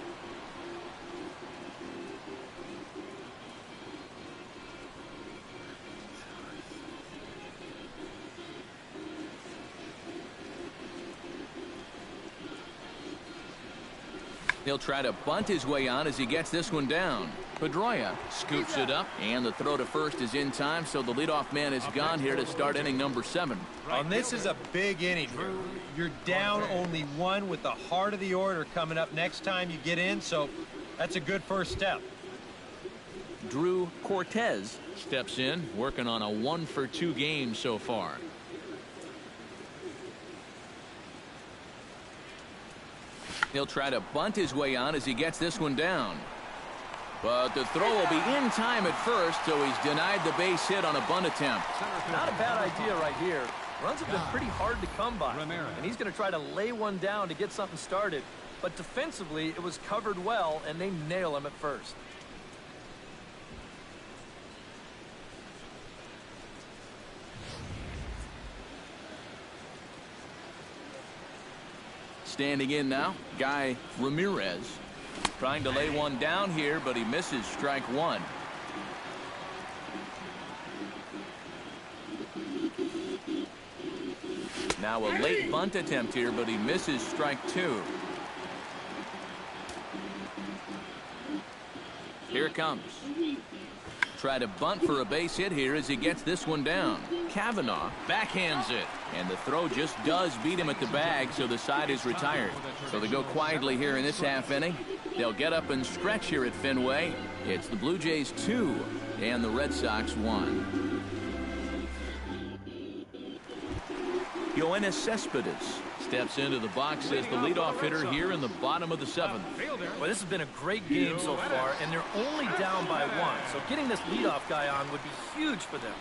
He'll try to bunt his way on as he gets this one down. Pedroia scoops it up, and the throw to first is in time, so the leadoff man is gone here to start inning number 7. And this is a big inning. You're down only 1 with the heart of the order coming up next time you get in, so that's a good first step. Drew Cortez steps in, working on a 1-for-2 game so far. He'll try to bunt his way on as he gets this one down. But the throw will be in time at first, so he's denied the base hit on a bunt attempt. Not a bad idea right here. Runs have been pretty hard to come by. And he's going to try to lay one down to get something started. But defensively, it was covered well, and they nail him at first. Standing in now, Guy Ramirez. Trying to lay one down here, but he misses strike 1. Now a late bunt attempt here, but he misses strike 2. Here it comes. Try to bunt for a base hit here as he gets this one down. Kavanaugh backhands it, and the throw just does beat him at the bag, so the side is retired. So they go quietly here in this half inning. They'll get up and stretch here at Fenway. It's the Blue Jays 2 and the Red Sox 1. Yoenis Cespedes steps into the box as the leadoff hitter here in the bottom of the 7th. Well, this has been a great game so far, and they're only down by 1. So getting this leadoff guy on would be huge for them.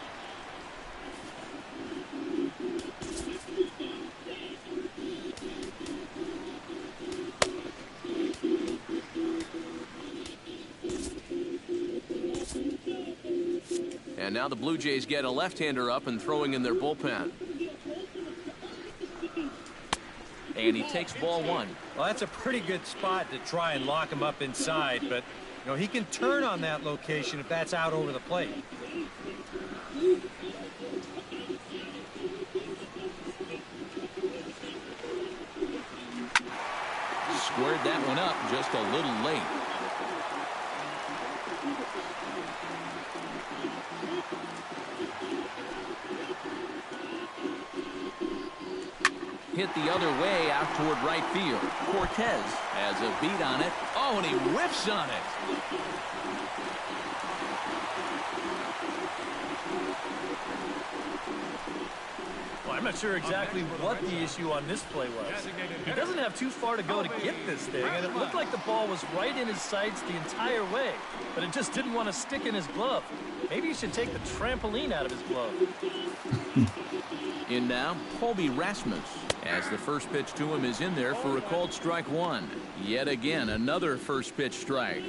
And now the Blue Jays get a left-hander up and throwing in their bullpen. And he takes ball 1. Well, that's a pretty good spot to try and lock him up inside, but you know, he can turn on that location if that's out over the plate. Squared that one up just a little late. Hit the other way out toward right field. Cortez has a beat on it. Oh, and he whiffs on it. Well, I'm not sure exactly what the issue on this play was. He doesn't have too far to go to get this thing, and it looked like the ball was right in his sights the entire way, but it just didn't want to stick in his glove. Maybe he should take the trampoline out of his glove. In now, Colby Rasmus, as the first pitch to him is in there for a called strike 1. Yet again, another first pitch strike.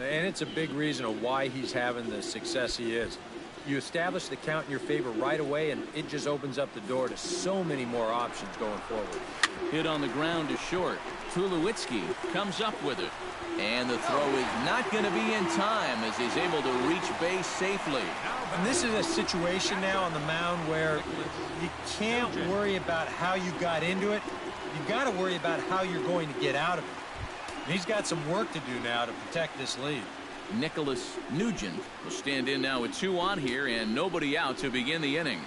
And it's a big reason of why he's having the success he is. You establish the count in your favor right away, and it just opens up the door to so many more options going forward. Hit on the ground to short. Tulowitzki comes up with it. And the throw is not going to be in time as he's able to reach base safely. And this is a situation now on the mound where you can't worry about how you got into it. You've got to worry about how you're going to get out of it. And he's got some work to do now to protect this lead. Nicholas Nugent will stand in now with 2 on here and nobody out to begin the inning.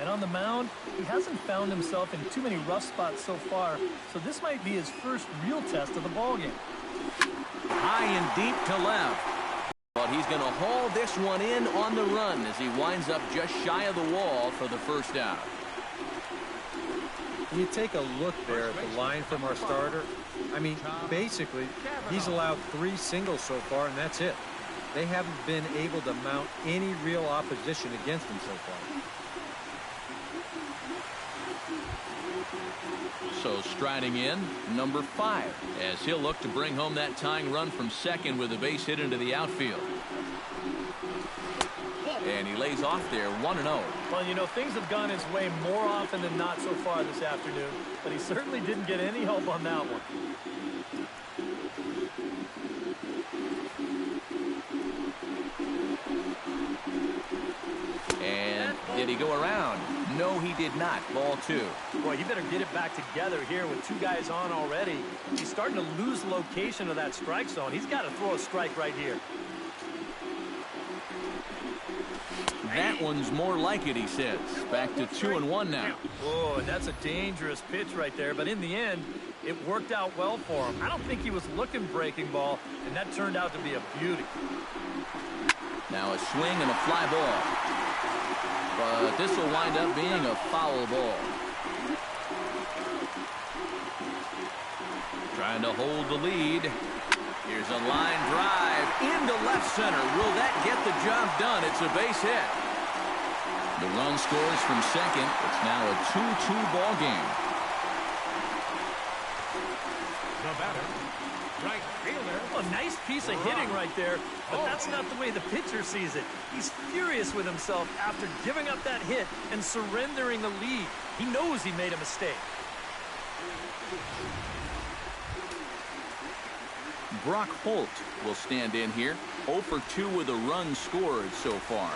And on the mound, he hasn't found himself in too many rough spots so far, so this might be his first real test of the ballgame. High and deep to left. But he's going to haul this one in on the run as he winds up just shy of the wall for the first out. You take a look there at the line from our starter. I mean, basically, he's allowed 3 singles so far, and that's it. They haven't been able to mount any real opposition against him so far. So striding in, number 5, as he'll look to bring home that tying run from second with a base hit into the outfield. And he lays off there 1-0. Well, you know, things have gone his way more often than not so far this afternoon, but he certainly didn't get any help on that one. And did he go around? No, he did not. Ball 2. Boy, he better get it back together here with 2 guys on already. He's starting to lose location of that strike zone. He's got to throw a strike right here. That one's more like it, he says. Back to 2-1 now. Oh, and that's a dangerous pitch right there, but in the end, it worked out well for him. I don't think he was looking breaking ball, and that turned out to be a beauty. Now a swing and a fly ball. But this will wind up being a foul ball. Trying to hold the lead. Here's a line drive into left center. Will that get the job done? It's a base hit. The run scores from second. It's now a 2-2 ball game. The batter, right fielder. Well, a nice piece of hitting right there, but that's not the way the pitcher sees it. He's furious with himself after giving up that hit and surrendering the lead. He knows he made a mistake. Brock Holt will stand in here. 0 for 2 with a run scored so far.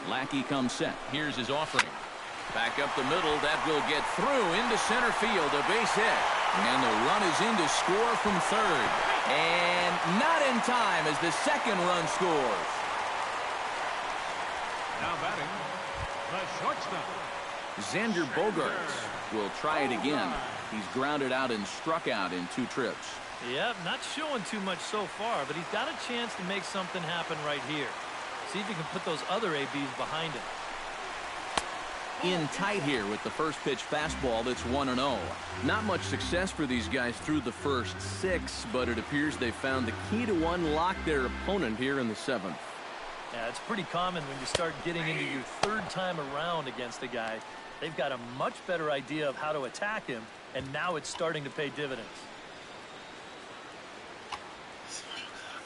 Lackey comes set. Here's his offering. Back up the middle. That will get through into center field. A base hit. And the run is in to score from third. And not in time as the second run scores. Now batting, the shortstop. Xander Bogaerts will try it again. He's grounded out and struck out in 2 trips. Yep, not showing too much so far, but he's got a chance to make something happen right here. See if he can put those other ABs behind him. In tight here with the first pitch fastball that's 1-0. Not much success for these guys through the first 6, but it appears they found the key to unlock their opponent here in the 7th. Yeah, it's pretty common when you start getting into your 3rd time around against a guy. They've got a much better idea of how to attack him, and now it's starting to pay dividends.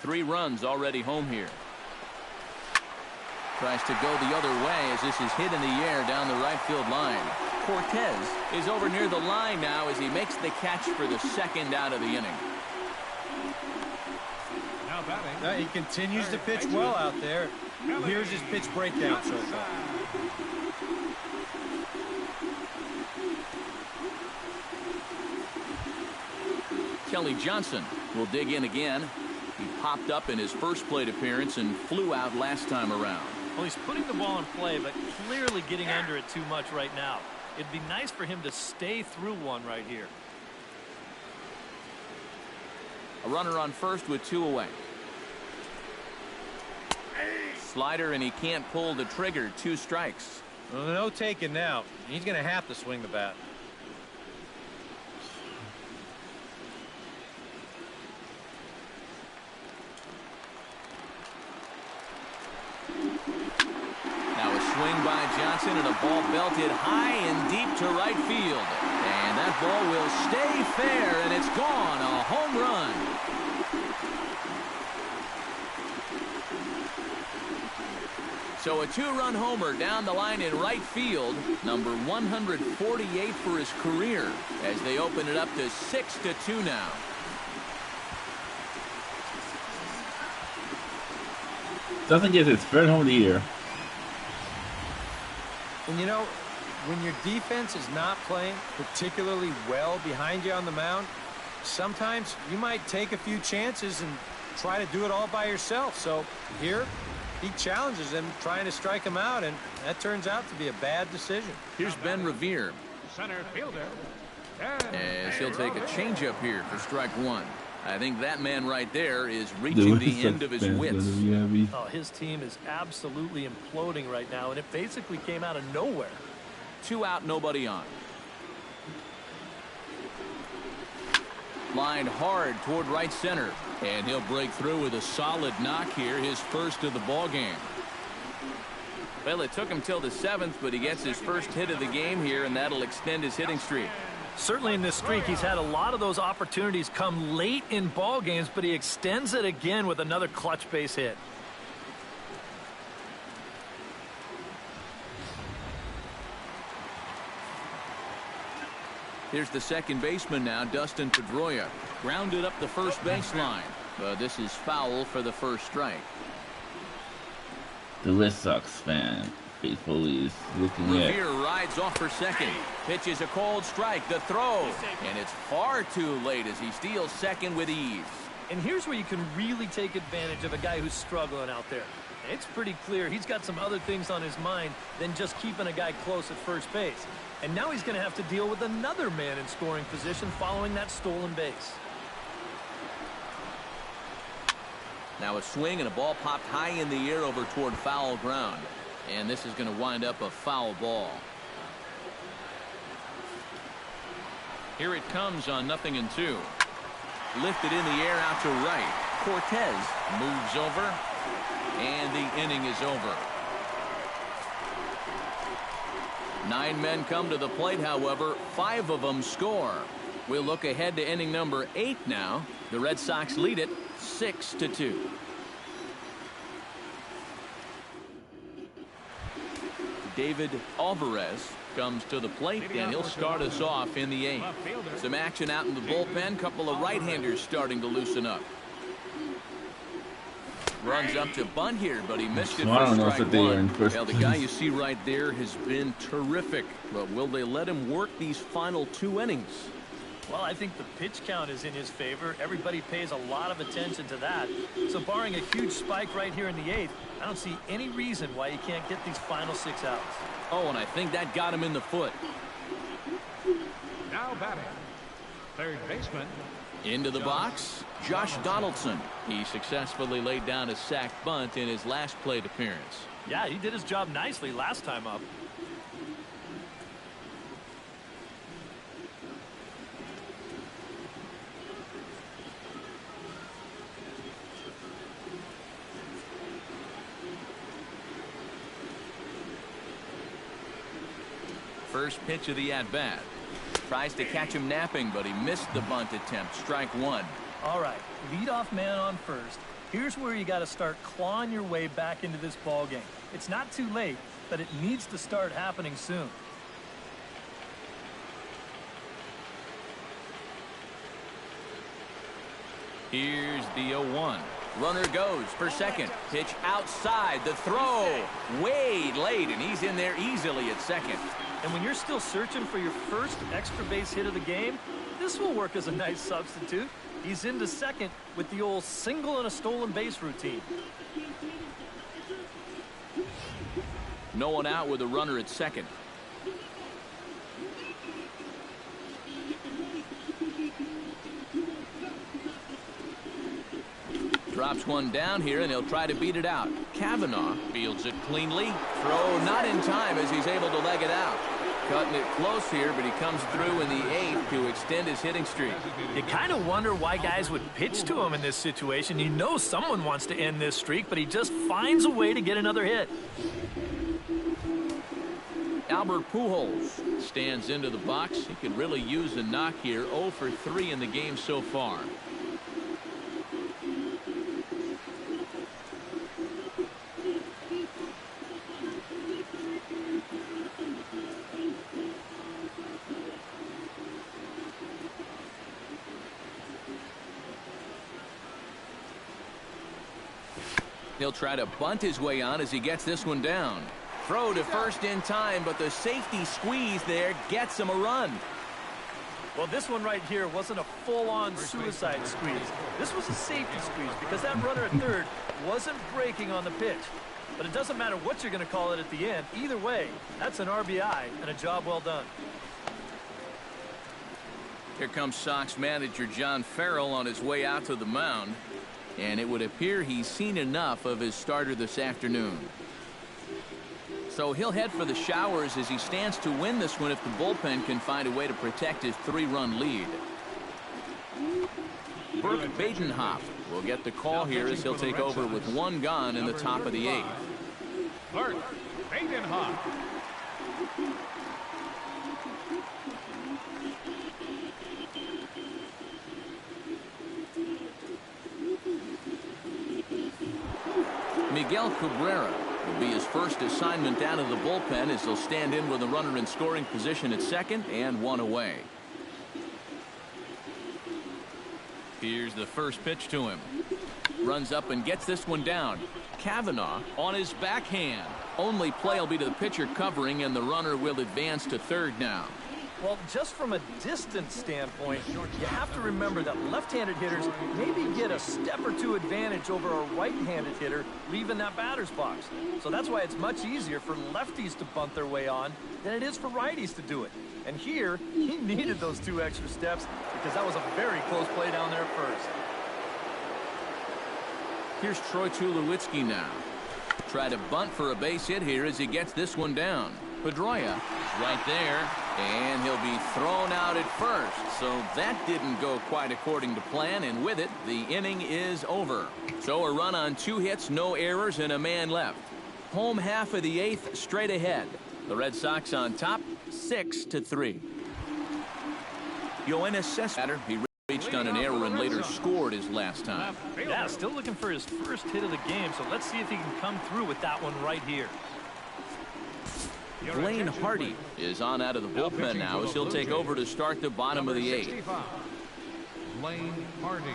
3 runs already home here. Tries to go the other way as this is hit in the air down the right field line. Cortez is over near the line now as he makes the catch for the 2nd out of the inning. Now batting. He continues to pitch well out there. Here's his pitch breakdown so far. Kelly Johnson will dig in again. He popped up in his first plate appearance and flew out last time around. Well, he's putting the ball in play, but clearly getting under it too much right now. It'd be nice for him to stay through one right here. A runner on first with 2 away. Slider, and he can't pull the trigger. 2 strikes. Well, no taking now. He's going to have to swing the bat. Now a swing by Johnson and a ball belted high and deep to right field. And that ball will stay fair, and it's gone. A home run. So a 2-run homer down the line in right field, number 148 for his career, as they open it up to 6-2 now. Doesn't get his 3rd home of the year. And you know, when your defense is not playing particularly well behind you on the mound, sometimes you might take a few chances and try to do it all by yourself. So here, he challenges him, trying to strike him out, and that turns out to be a bad decision. Here's Ben Revere. Center fielder. As he'll take a changeup here for strike 1. I think that man right there is reaching the end of his wits. Oh, his team is absolutely imploding right now, and it basically came out of nowhere. 2 out, nobody on. Lined hard toward right center, and he'll break through with a solid knock here, his first of the ball game. Well, it took him till the 7th, but he gets his first hit of the game here, and that'll extend his hitting streak. Certainly in this streak, he's had a lot of those opportunities come late in ball games, but he extends it again with another clutch base hit. Here's the second baseman now, Dustin Pedroia. Grounded up the first baseline. But this is foul for the first strike. The Red Sox fan faithfully is looking at. Revere rides off for second. Pitches a cold strike. The throw. And it's far too late as he steals second with ease. And here's where you can really take advantage of a guy who's struggling out there. It's pretty clear he's got some other things on his mind than just keeping a guy close at first base. And now he's going to have to deal with another man in scoring position following that stolen base. Now a swing and a ball popped high in the air over toward foul ground. And this is going to wind up a foul ball. Here it comes on 0-2. Lifted in the air out to right. Cortez moves over. And the inning is over. 9 men come to the plate, however. 5 of them score. We'll look ahead to inning number 8 now. The Red Sox lead it 6-2. David Alvarez comes to the plate, and he'll start us off in the 8th. Some action out in the bullpen. Couple of right-handers starting to loosen up. Runs up to bunt here, but he missed it for strike 1. Well, the guy you see right there has been terrific, but will they let him work these final 2 innings? Well, I think the pitch count is in his favor. Everybody pays a lot of attention to that. So barring a huge spike right here in the 8th, I don't see any reason why he can't get these final 6 outs. Oh, and I think that got him in the foot. Now batting, third baseman, Into the box, Josh Donaldson. He successfully laid down a sack bunt in his last plate appearance. Yeah, he did his job nicely last time up. First pitch of the at-bat. Tries to catch him napping, but he missed the bunt attempt. Strike one. All right, leadoff man on first. Here's where you got to start clawing your way back into this ball game. It's not too late, but it needs to start happening soon. Here's the 0-1. Runner goes for second. Pitch outside. The throw way late, and he's in there easily at second. And when you're still searching for your first extra base hit of the game, this will work as a nice substitute. He's into second with the old single and a stolen base routine. No one out with a runner at second. Drops one down here, and he'll try to beat it out. Kavanaugh fields it cleanly. Throw not in time as he's able to leg it out. Cutting it close here, but he comes through in the 8th to extend his hitting streak. You kind of wonder why guys would pitch to him in this situation. You know someone wants to end this streak, but he just finds a way to get another hit. Albert Pujols stands into the box. He could really use a knock here. 0 for 3 in the game so far. He'll try to bunt his way on as he gets this one down. Throw to first in time, but the safety squeeze there gets him a run. Well, this one right here wasn't a full-on suicide squeeze. This was a safety squeeze because that runner at third wasn't breaking on the pitch. But it doesn't matter what you're going to call it at the end. Either way, that's an RBI and a job well done. Here comes Sox manager John Farrell on his way out to the mound. And it would appear he's seen enough of his starter this afternoon. So he'll head for the showers as he stands to win this one if the bullpen can find a way to protect his 3-run lead. Burke Badenhop will get the call here as he'll take over with one gone in the top of the 8th. Burke Badenhop. Miguel Cabrera will be his first assignment down to the bullpen as he'll stand in with a runner in scoring position at second and one away. Here's the first pitch to him. Runs up and gets this one down. Kavanaugh on his backhand. Only play will be to the pitcher covering, and the runner will advance to third now. Well, just from a distance standpoint, you have to remember that left-handed hitters maybe get a step or two advantage over a right-handed hitter leaving that batter's box. So that's why it's much easier for lefties to bunt their way on than it is for righties to do it. And here, he needed those 2 extra steps because that was a very close play down there first. Here's Troy Tulowitzki now. Try to bunt for a base hit here as he gets this one down. Pedroia is right there, and he'll be thrown out at first. So that didn't go quite according to plan, and with it, the inning is over. So a run on 2 hits, no errors, and a man left. Home half of the 8th straight ahead. The Red Sox on top, 6-3. Yoenis Cespedes, he reached on an error and later scored his last time. Yeah, still looking for his first hit of the game, so let's see if he can come through with that one right here. Blaine Hardy is on out of the bullpen now as he'll take over to start the bottom of the 8th. Blaine Hardy.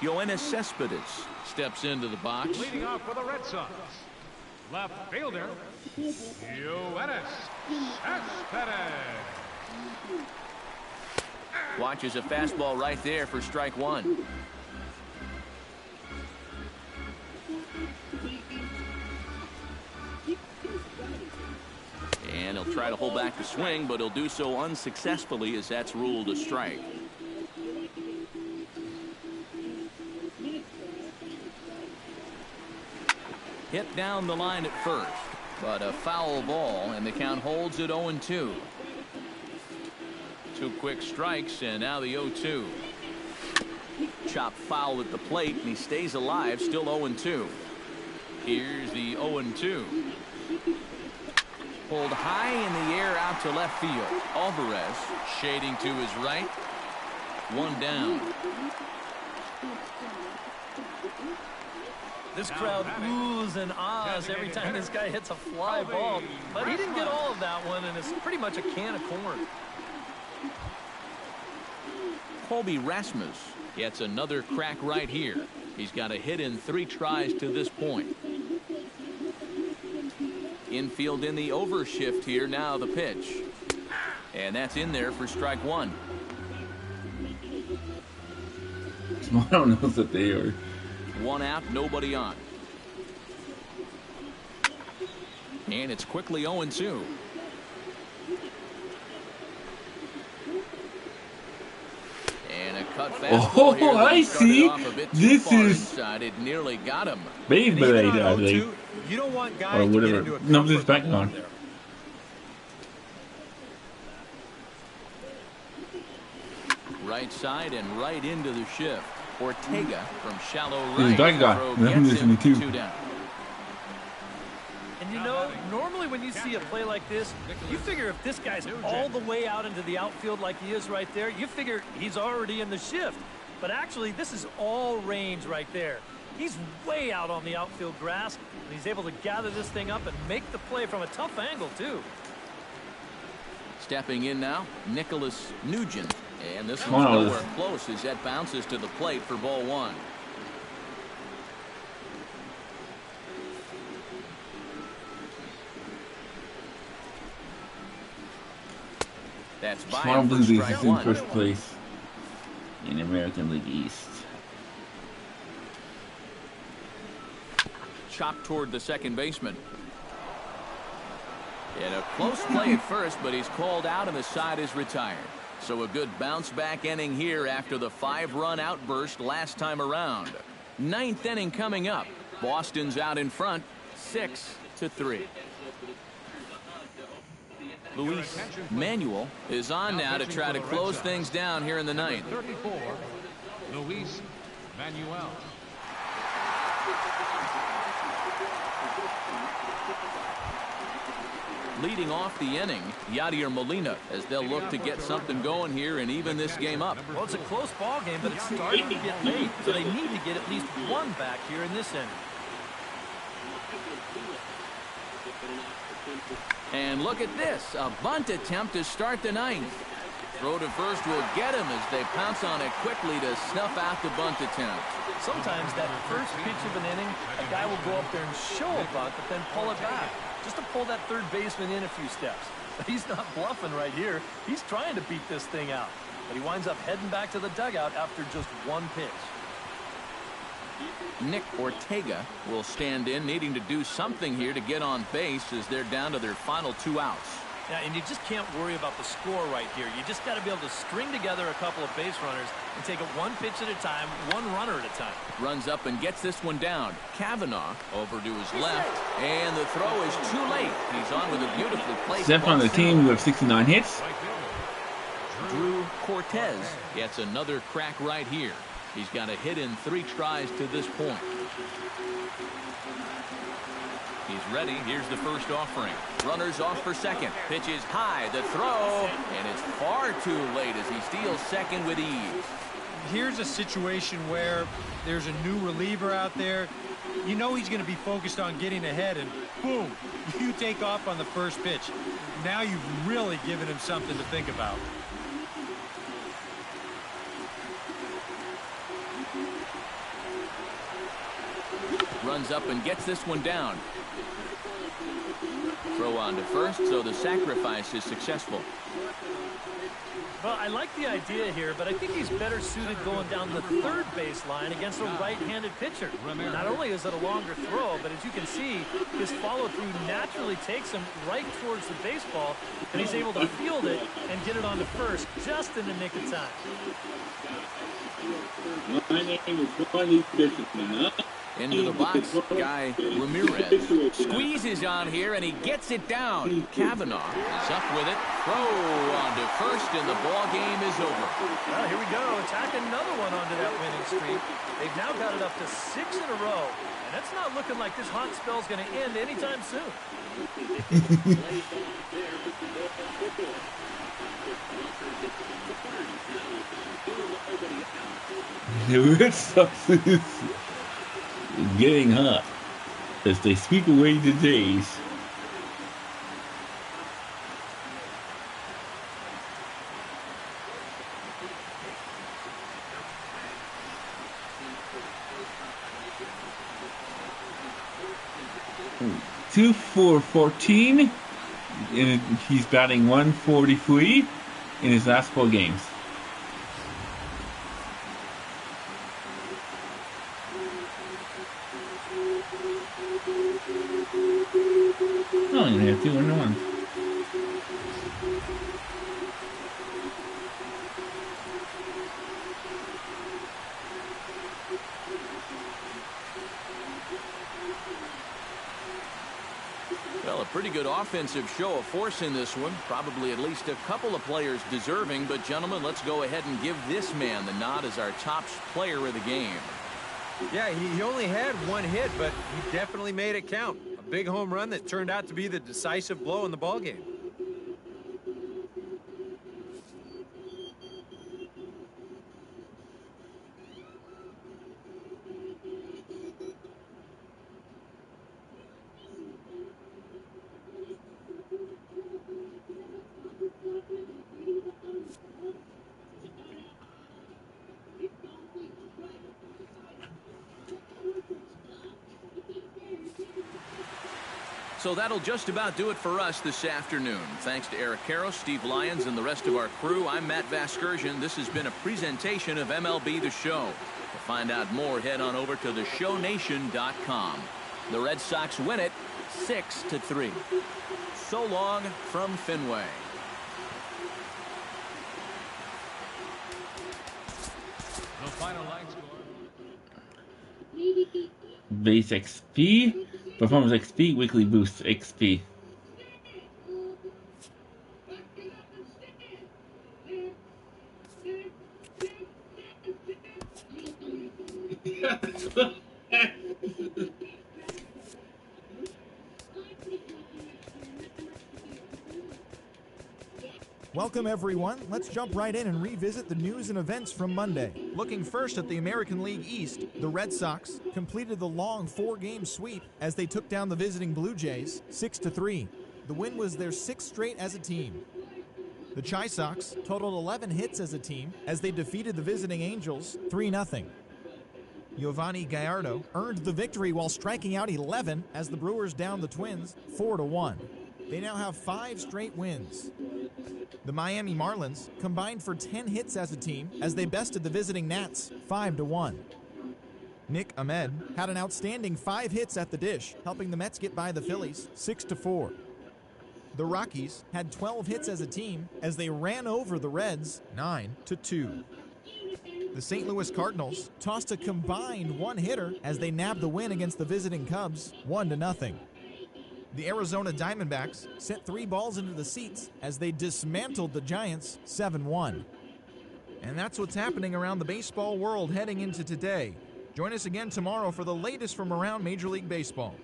Yoenis Cespedes steps into the box. Leading off for the Red Sox, left fielder, Yoenis Cespedes. Watches a fastball right there for strike one. And he'll try to hold back the swing, but he'll do so unsuccessfully as that's ruled a strike. Hit down the line at first, but a foul ball, and the count holds at 0-2. 2 quick strikes, and now the 0-2. Chop foul at the plate, and he stays alive, still 0-2. Here's the 0-2. Pulled high in the air out to left field. Alvarez shading to his right. 1 down. This crowd oohs and ahs every time this guy hits a fly ball. But he didn't get all of that one, and it's pretty much a can of corn. Colby Rasmus gets another crack right here. He's got a hit in 3 tries to this point. Infield in the overshift here. Now the pitch. And that's in there for strike 1. I don't know that they are. 1 out, nobody on. And it's quickly 0-2. And a cut fastball here. I see. This is inside. It nearly got him. Beyblade, I think. You don't want guys or to whatever. get into a No, this is back on. there. Right side and right into the shift. Ortega from shallow This is right. back on. Throw I'm gets listening him too. 2 down. And you know, normally when you see a play like this, you figure if this guy's all the way out into the outfield like he is right there, you figure he's already in the shift. But actually, this is all range right there. He's way out on the outfield grass, and he's able to gather this thing up and make the play from a tough angle, too. Stepping in now, Nicholas Nugent. And this one's nowhere close as that bounces to the plate for ball 1. That's by Toronto Blue Jays is in 1. first place in American League East. Chopped toward the second baseman. And a close play at first, but he's called out and the side is retired. So a good bounce back inning here after the 5-run outburst last time around. 9th inning coming up. Boston's out in front, 6-3. Luis Manuel is on now to try to close things down here in the 9th. 34, Luis Manuel. Leading off the inning, Yadier Molina, as they'll look to get something going here and even this game up. Well, it's a close ball game, but it's starting to get late, so they need to get at least 1 back here in this inning. And look at this, a bunt attempt to start the 9th. Throw to first will get him as they pounce on it quickly to snuff out the bunt attempt. Sometimes that first pitch of an inning, a guy will go up there and show a bunt, but then pull it back, just to pull that third baseman in a few steps. But he's not bluffing right here. He's trying to beat this thing out. But he winds up heading back to the dugout after just 1 pitch. Nick Ortega will stand in, needing to do something here to get on base as they're down to their final 2 outs. Yeah, and you just can't worry about the score right here. You just got to be able to string together a couple of base runners and take it 1 pitch at a time, 1 runner at a time. Runs up and gets this one down. Kavanaugh over to his left, and the throw is too late. He's on with a beautifully placed. 7th on the team with 69 hits. Drew Cortez gets another crack right here. He's got a hit in 3 tries to this point. He's ready. Here's the first offering. Runners off for second. Pitch is high. The throw, and it's far too late as he steals second with ease. Here's a situation where there's a new reliever out there. You know he's going to be focused on getting ahead, and boom, you take off on the first pitch. Now you've really given him something to think about. runs up and gets this one down. Throw on to first, so the sacrifice is successful. Well, I like the idea here, but I think he's better suited going down the third baseline against a right-handed pitcher. Not only is it a longer throw, but as you can see, his follow-through naturally takes him right towards the baseball, and he's able to field it and get it on to first just in the nick of time. My name is Tony Bishopman. Into the box, Guy Ramirez. Squeezes on here, and he gets it down. Kavanaugh is up with it. Throw on to first, and the ball game is over. Well, here we go. Attack another one onto that winning streak. They've now got it up to 6 in a row. And it's not looking like this hot spell's going to end anytime soon. The Red Sox is getting hot as they sweep away the Jays. Two for 14, and he's batting 143 in his last 4 games. Oh, you have 2-1. Well, a pretty good offensive show of force in this one. Probably at least a couple of players deserving. But, gentlemen, let's go ahead and give this man the nod as our top player of the game. Yeah, he only had 1 hit, but he definitely made it count. A big home run that turned out to be the decisive blow in the ballgame. So that'll just about do it for us this afternoon. Thanks to Eric Karros, Steve Lyons, and the rest of our crew. I'm Matt Vasgersian. This has been a presentation of MLB The Show. To find out more, head on over to theshownation.com. The Red Sox win it 6-3. So long from Fenway. The final line score. Base XP, Performance XP, Weekly Boost XP. Welcome, everyone. Let's jump right in and revisit the news and events from Monday. Looking first at the American League East, the Red Sox completed the long 4-game sweep as they took down the visiting Blue Jays 6-3. The win was their 6th straight as a team. The Chi Sox totaled 11 hits as a team as they defeated the visiting Angels 3-0. Giovanni Gallardo earned the victory while striking out 11 as the Brewers downed the Twins 4-1. They now have 5 straight wins. The Miami Marlins combined for 10 hits as a team as they bested the visiting Nats 5-1. Nick Ahmed had an outstanding 5 hits at the dish, helping the Mets get by the Phillies 6-4. The Rockies had 12 hits as a team as they ran over the Reds 9-2. The St. Louis Cardinals tossed a combined 1-hitter as they nabbed the win against the visiting Cubs 1-0. The Arizona Diamondbacks sent 3 balls into the seats as they dismantled the Giants 7-1. And that's what's happening around the baseball world heading into today. Join us again tomorrow for the latest from around Major League Baseball.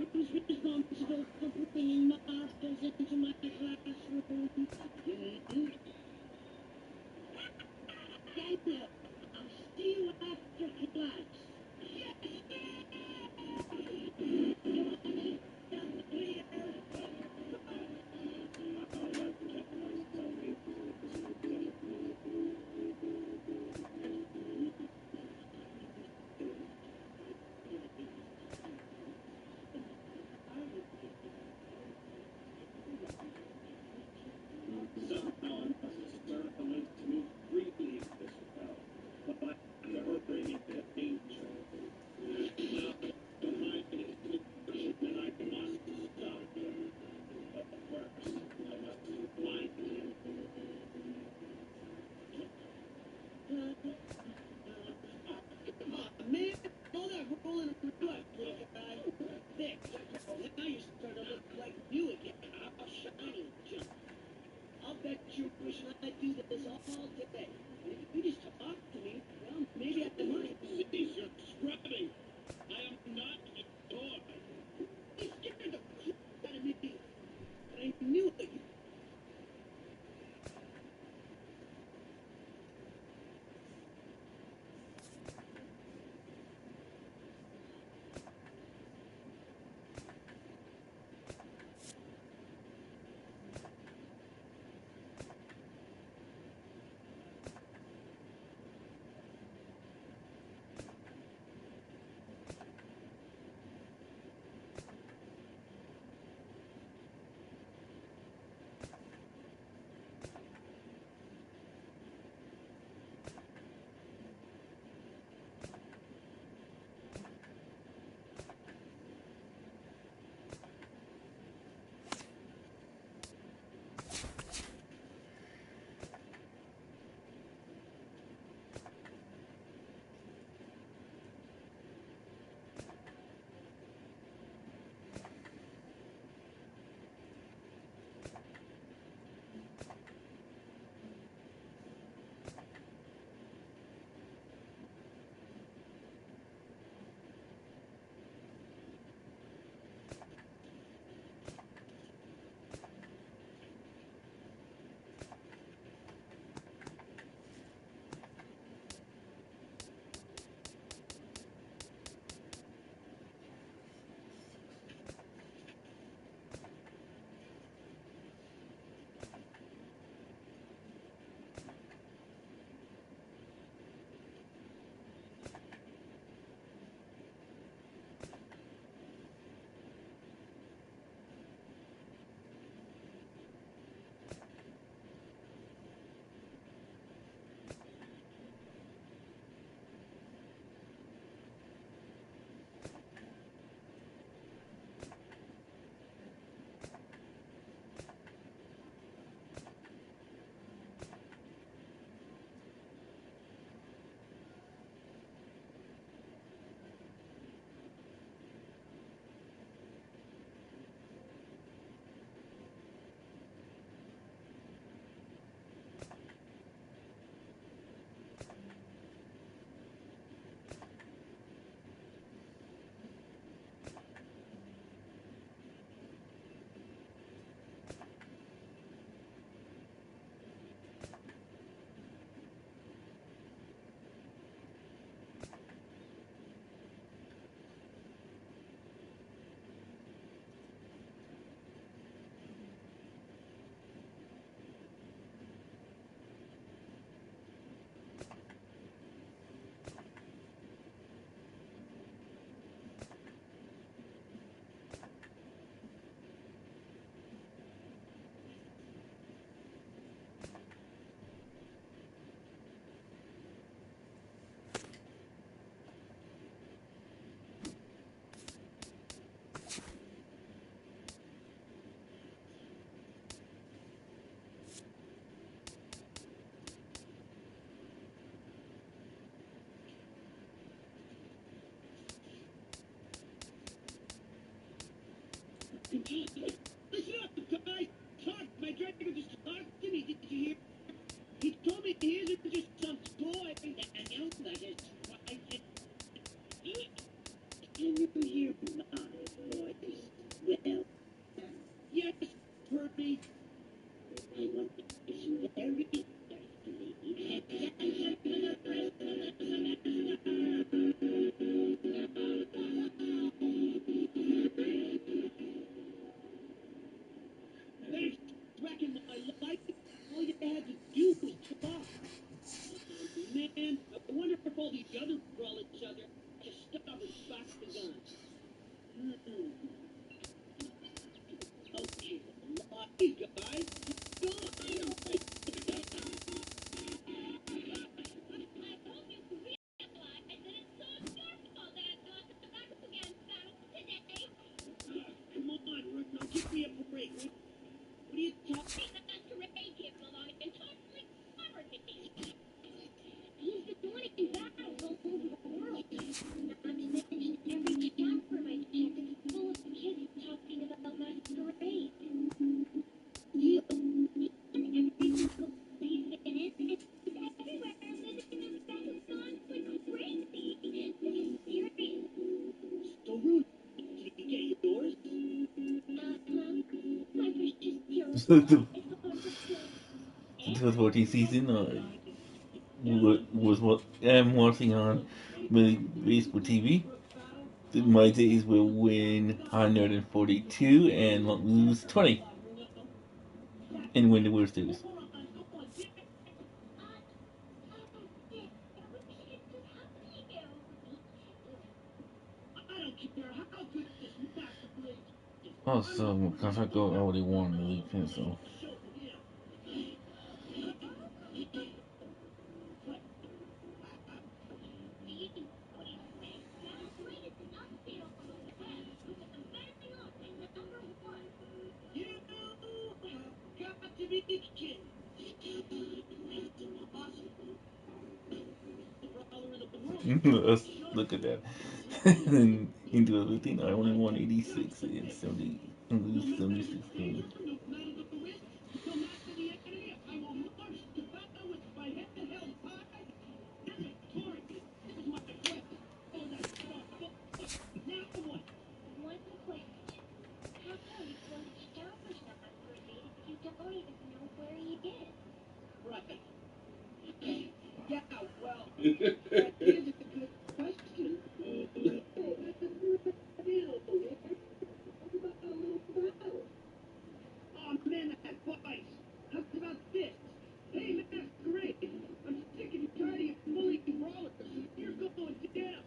Who's responsible for bringing marbles into my classroom? Daniel, I'll see you after class. Man, all that rolling around, little guy. Thick. Now you're starting to look like you again. How shiny and junk. I'll bet you're wishing I'd do this all day. And if you just talk to me, well, maybe I might. Cease your scrubbing. I am not a toy. You scared the crap out of me. But I knew it. Listen up, guys. Talk. My driver just talked to me. Did you hear? He told me he isn't just some toy. Daniel, that is why. Can you hear my voice? the other brawl each other. Just stop and box the guns. Okay, lucky guys. Come on, Rick, give me a break. What are you talking about? He's been winning battles all over the world. Not to mention every chapter of my check is full of kids talking about masquerade. You, every single he's been in, it's everywhere. Living in Bakugan like crazy. This is serious. So rude. Did you get yours? My precious hero. So the 2014 season was what I'm watching on baseball TV. My days will win 142 and lose 20 and win the World Series. Also, because I already won the league pencil. Let's look at that. Into everything, I only won 86 and 70 and lose 76 games. Yeah, well, here's a good question. Oh man, that bites. How about this? Hey, Masquerade, I'm sick and tired of you bullying brawlers. You're going down.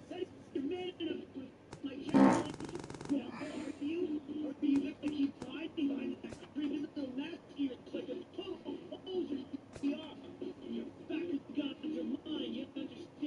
That is your man enough with my challenge. Well, are you? Or are you gonna keep hiding behind that creepy little mask of yours like a total poser you are? Your back guns are mine, you understand?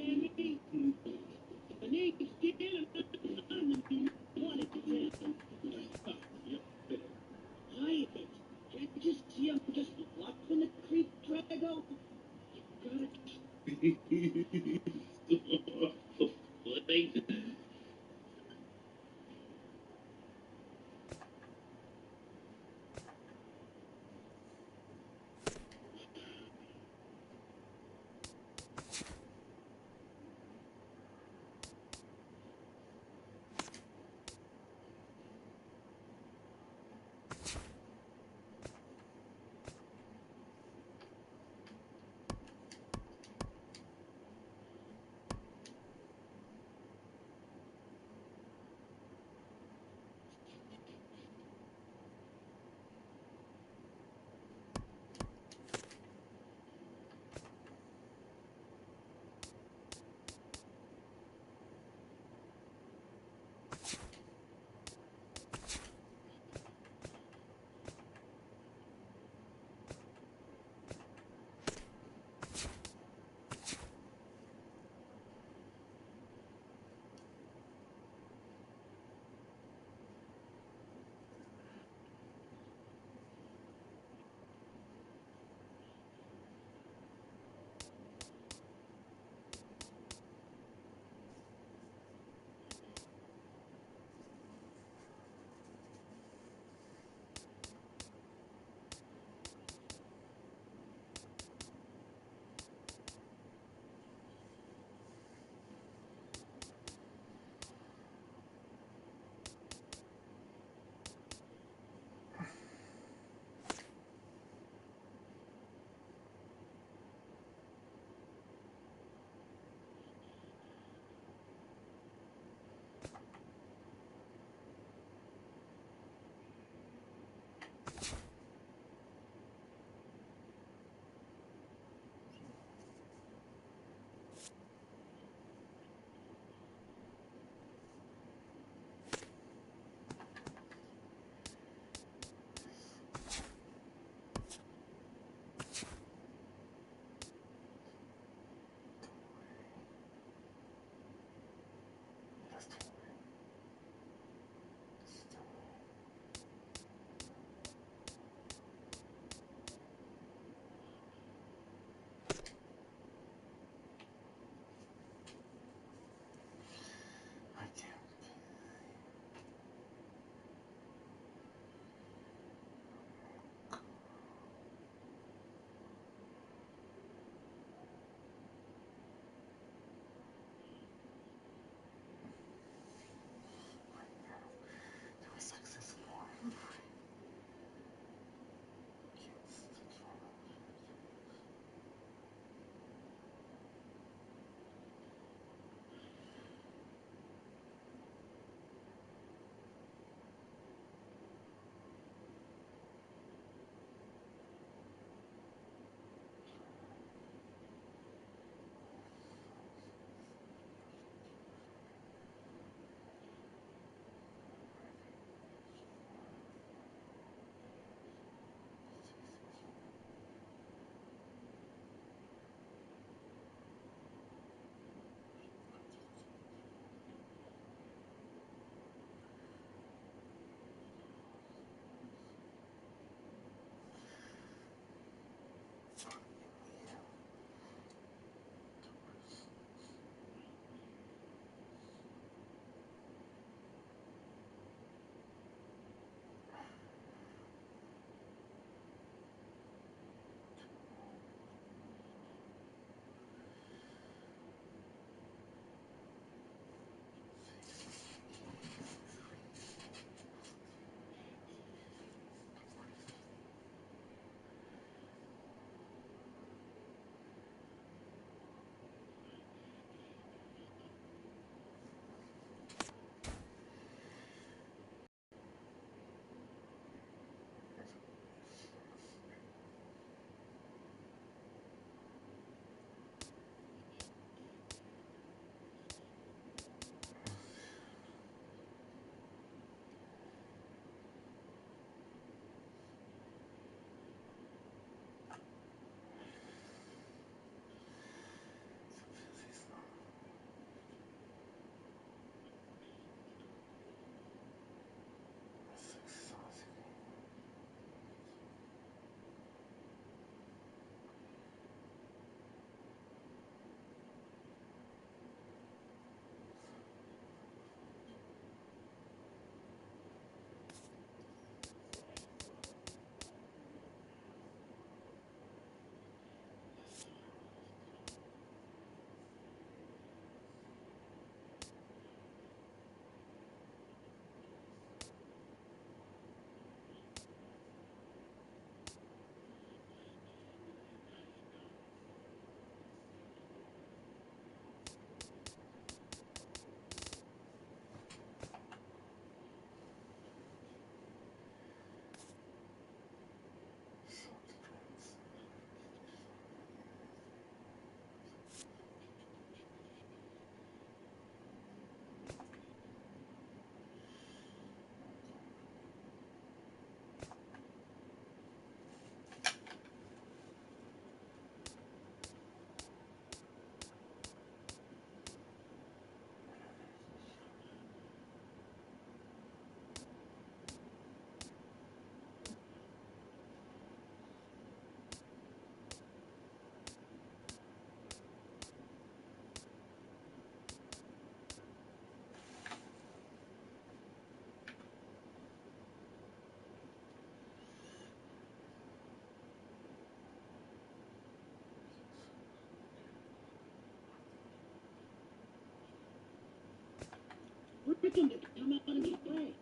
freaking to come out and play.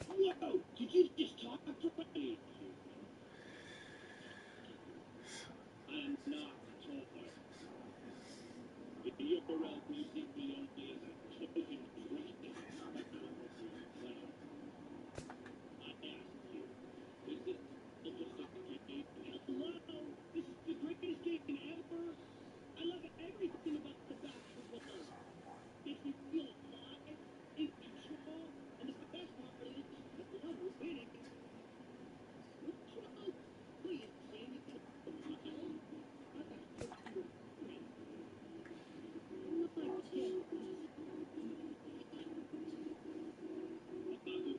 Whoa, did you just talk to me? I am not a toy. You're around me, see me only as a token rookie. I asked you, is this just a game? Hello, this is the greatest game ever. I love everything about the basketball. Makes me feel alive, in control, and the best part is, I love winning. What's wrong? What are you saying? You got a smile? I got to put you in. My goodness.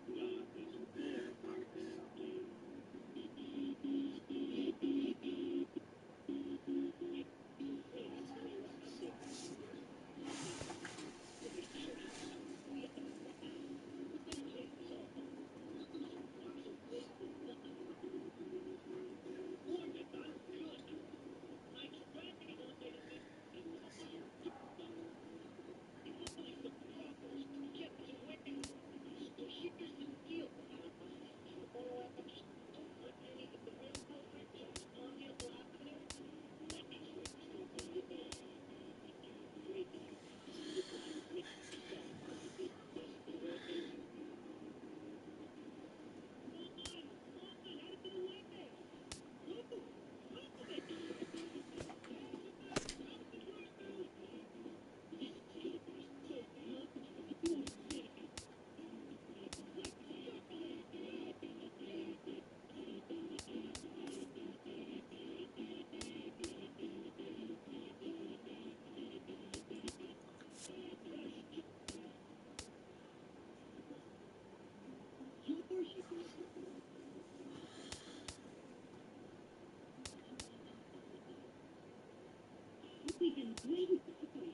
We've been waiting for you.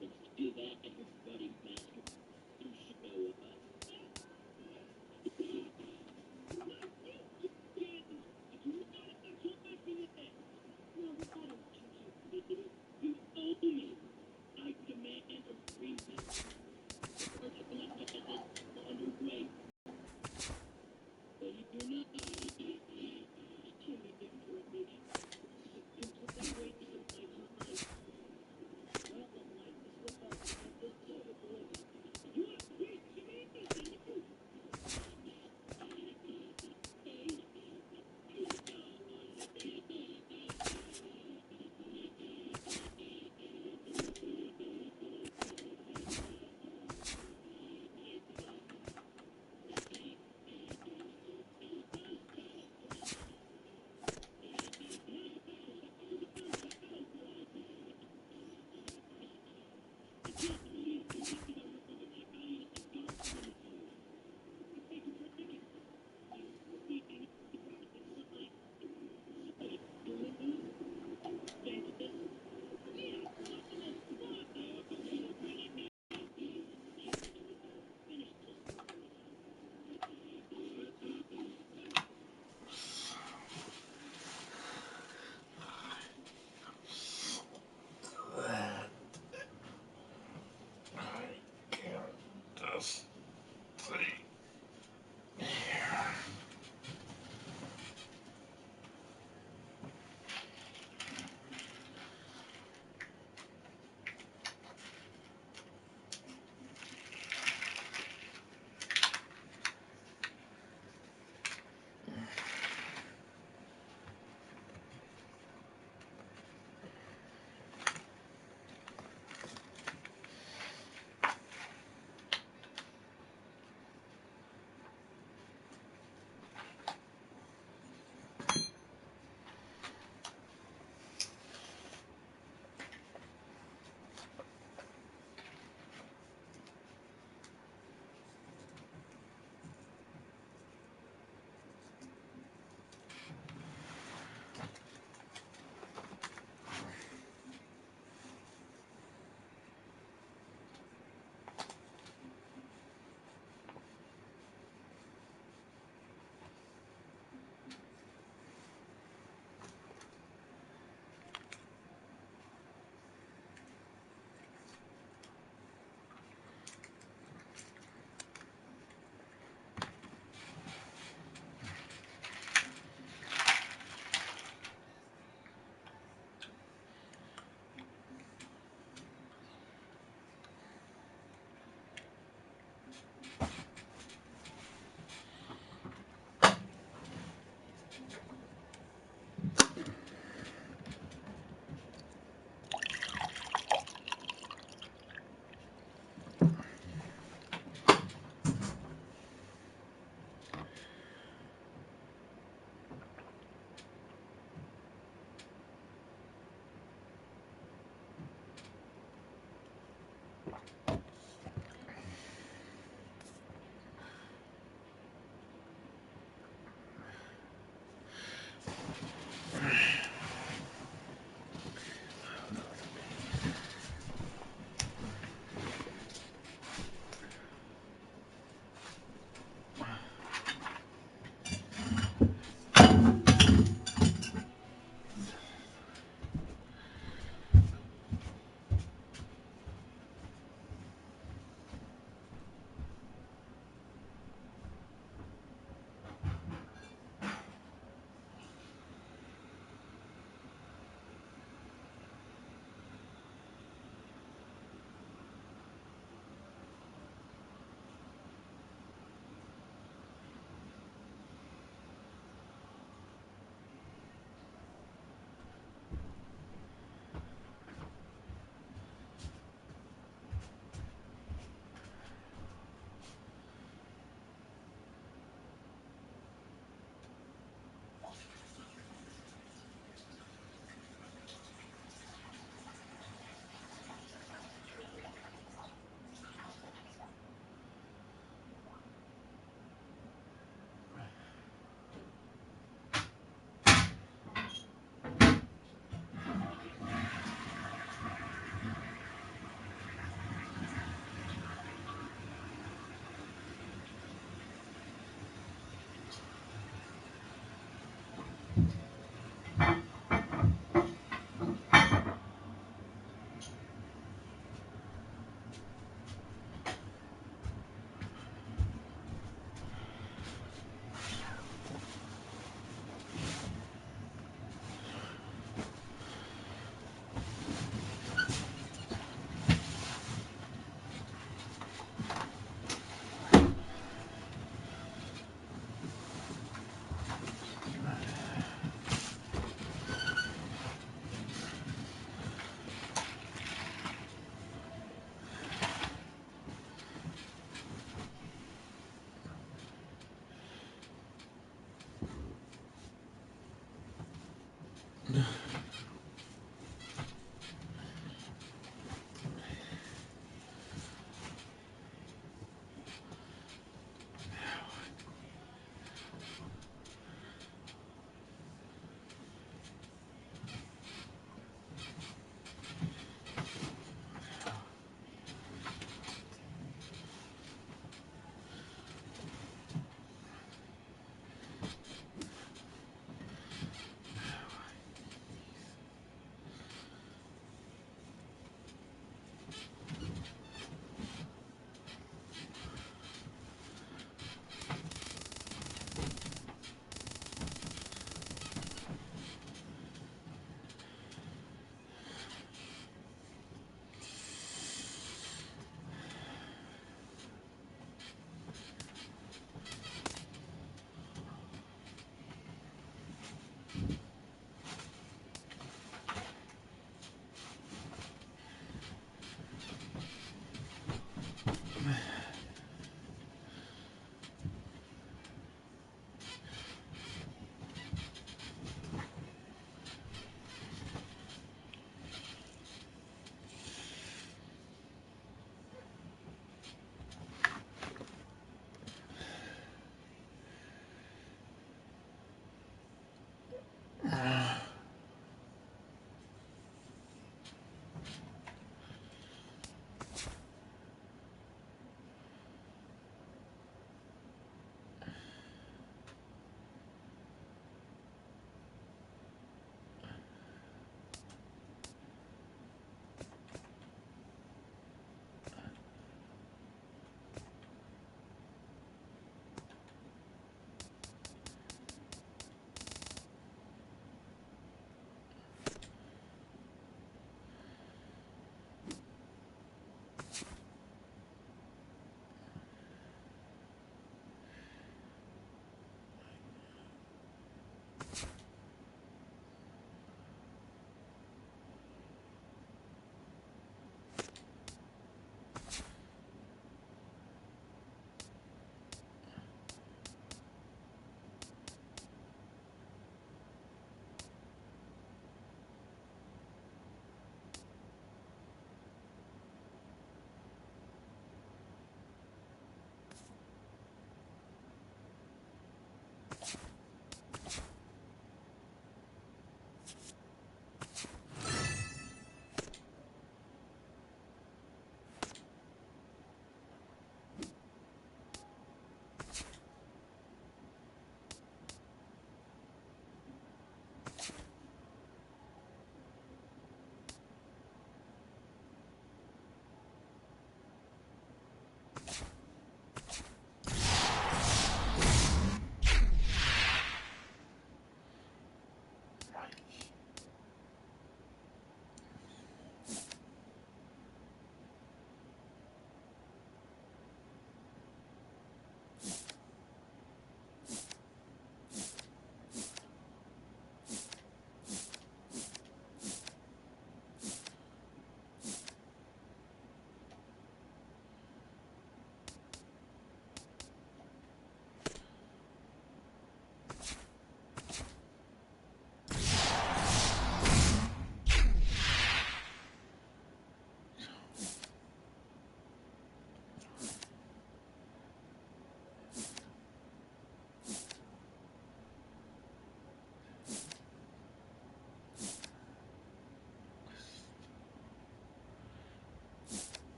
Let's do that, buddy.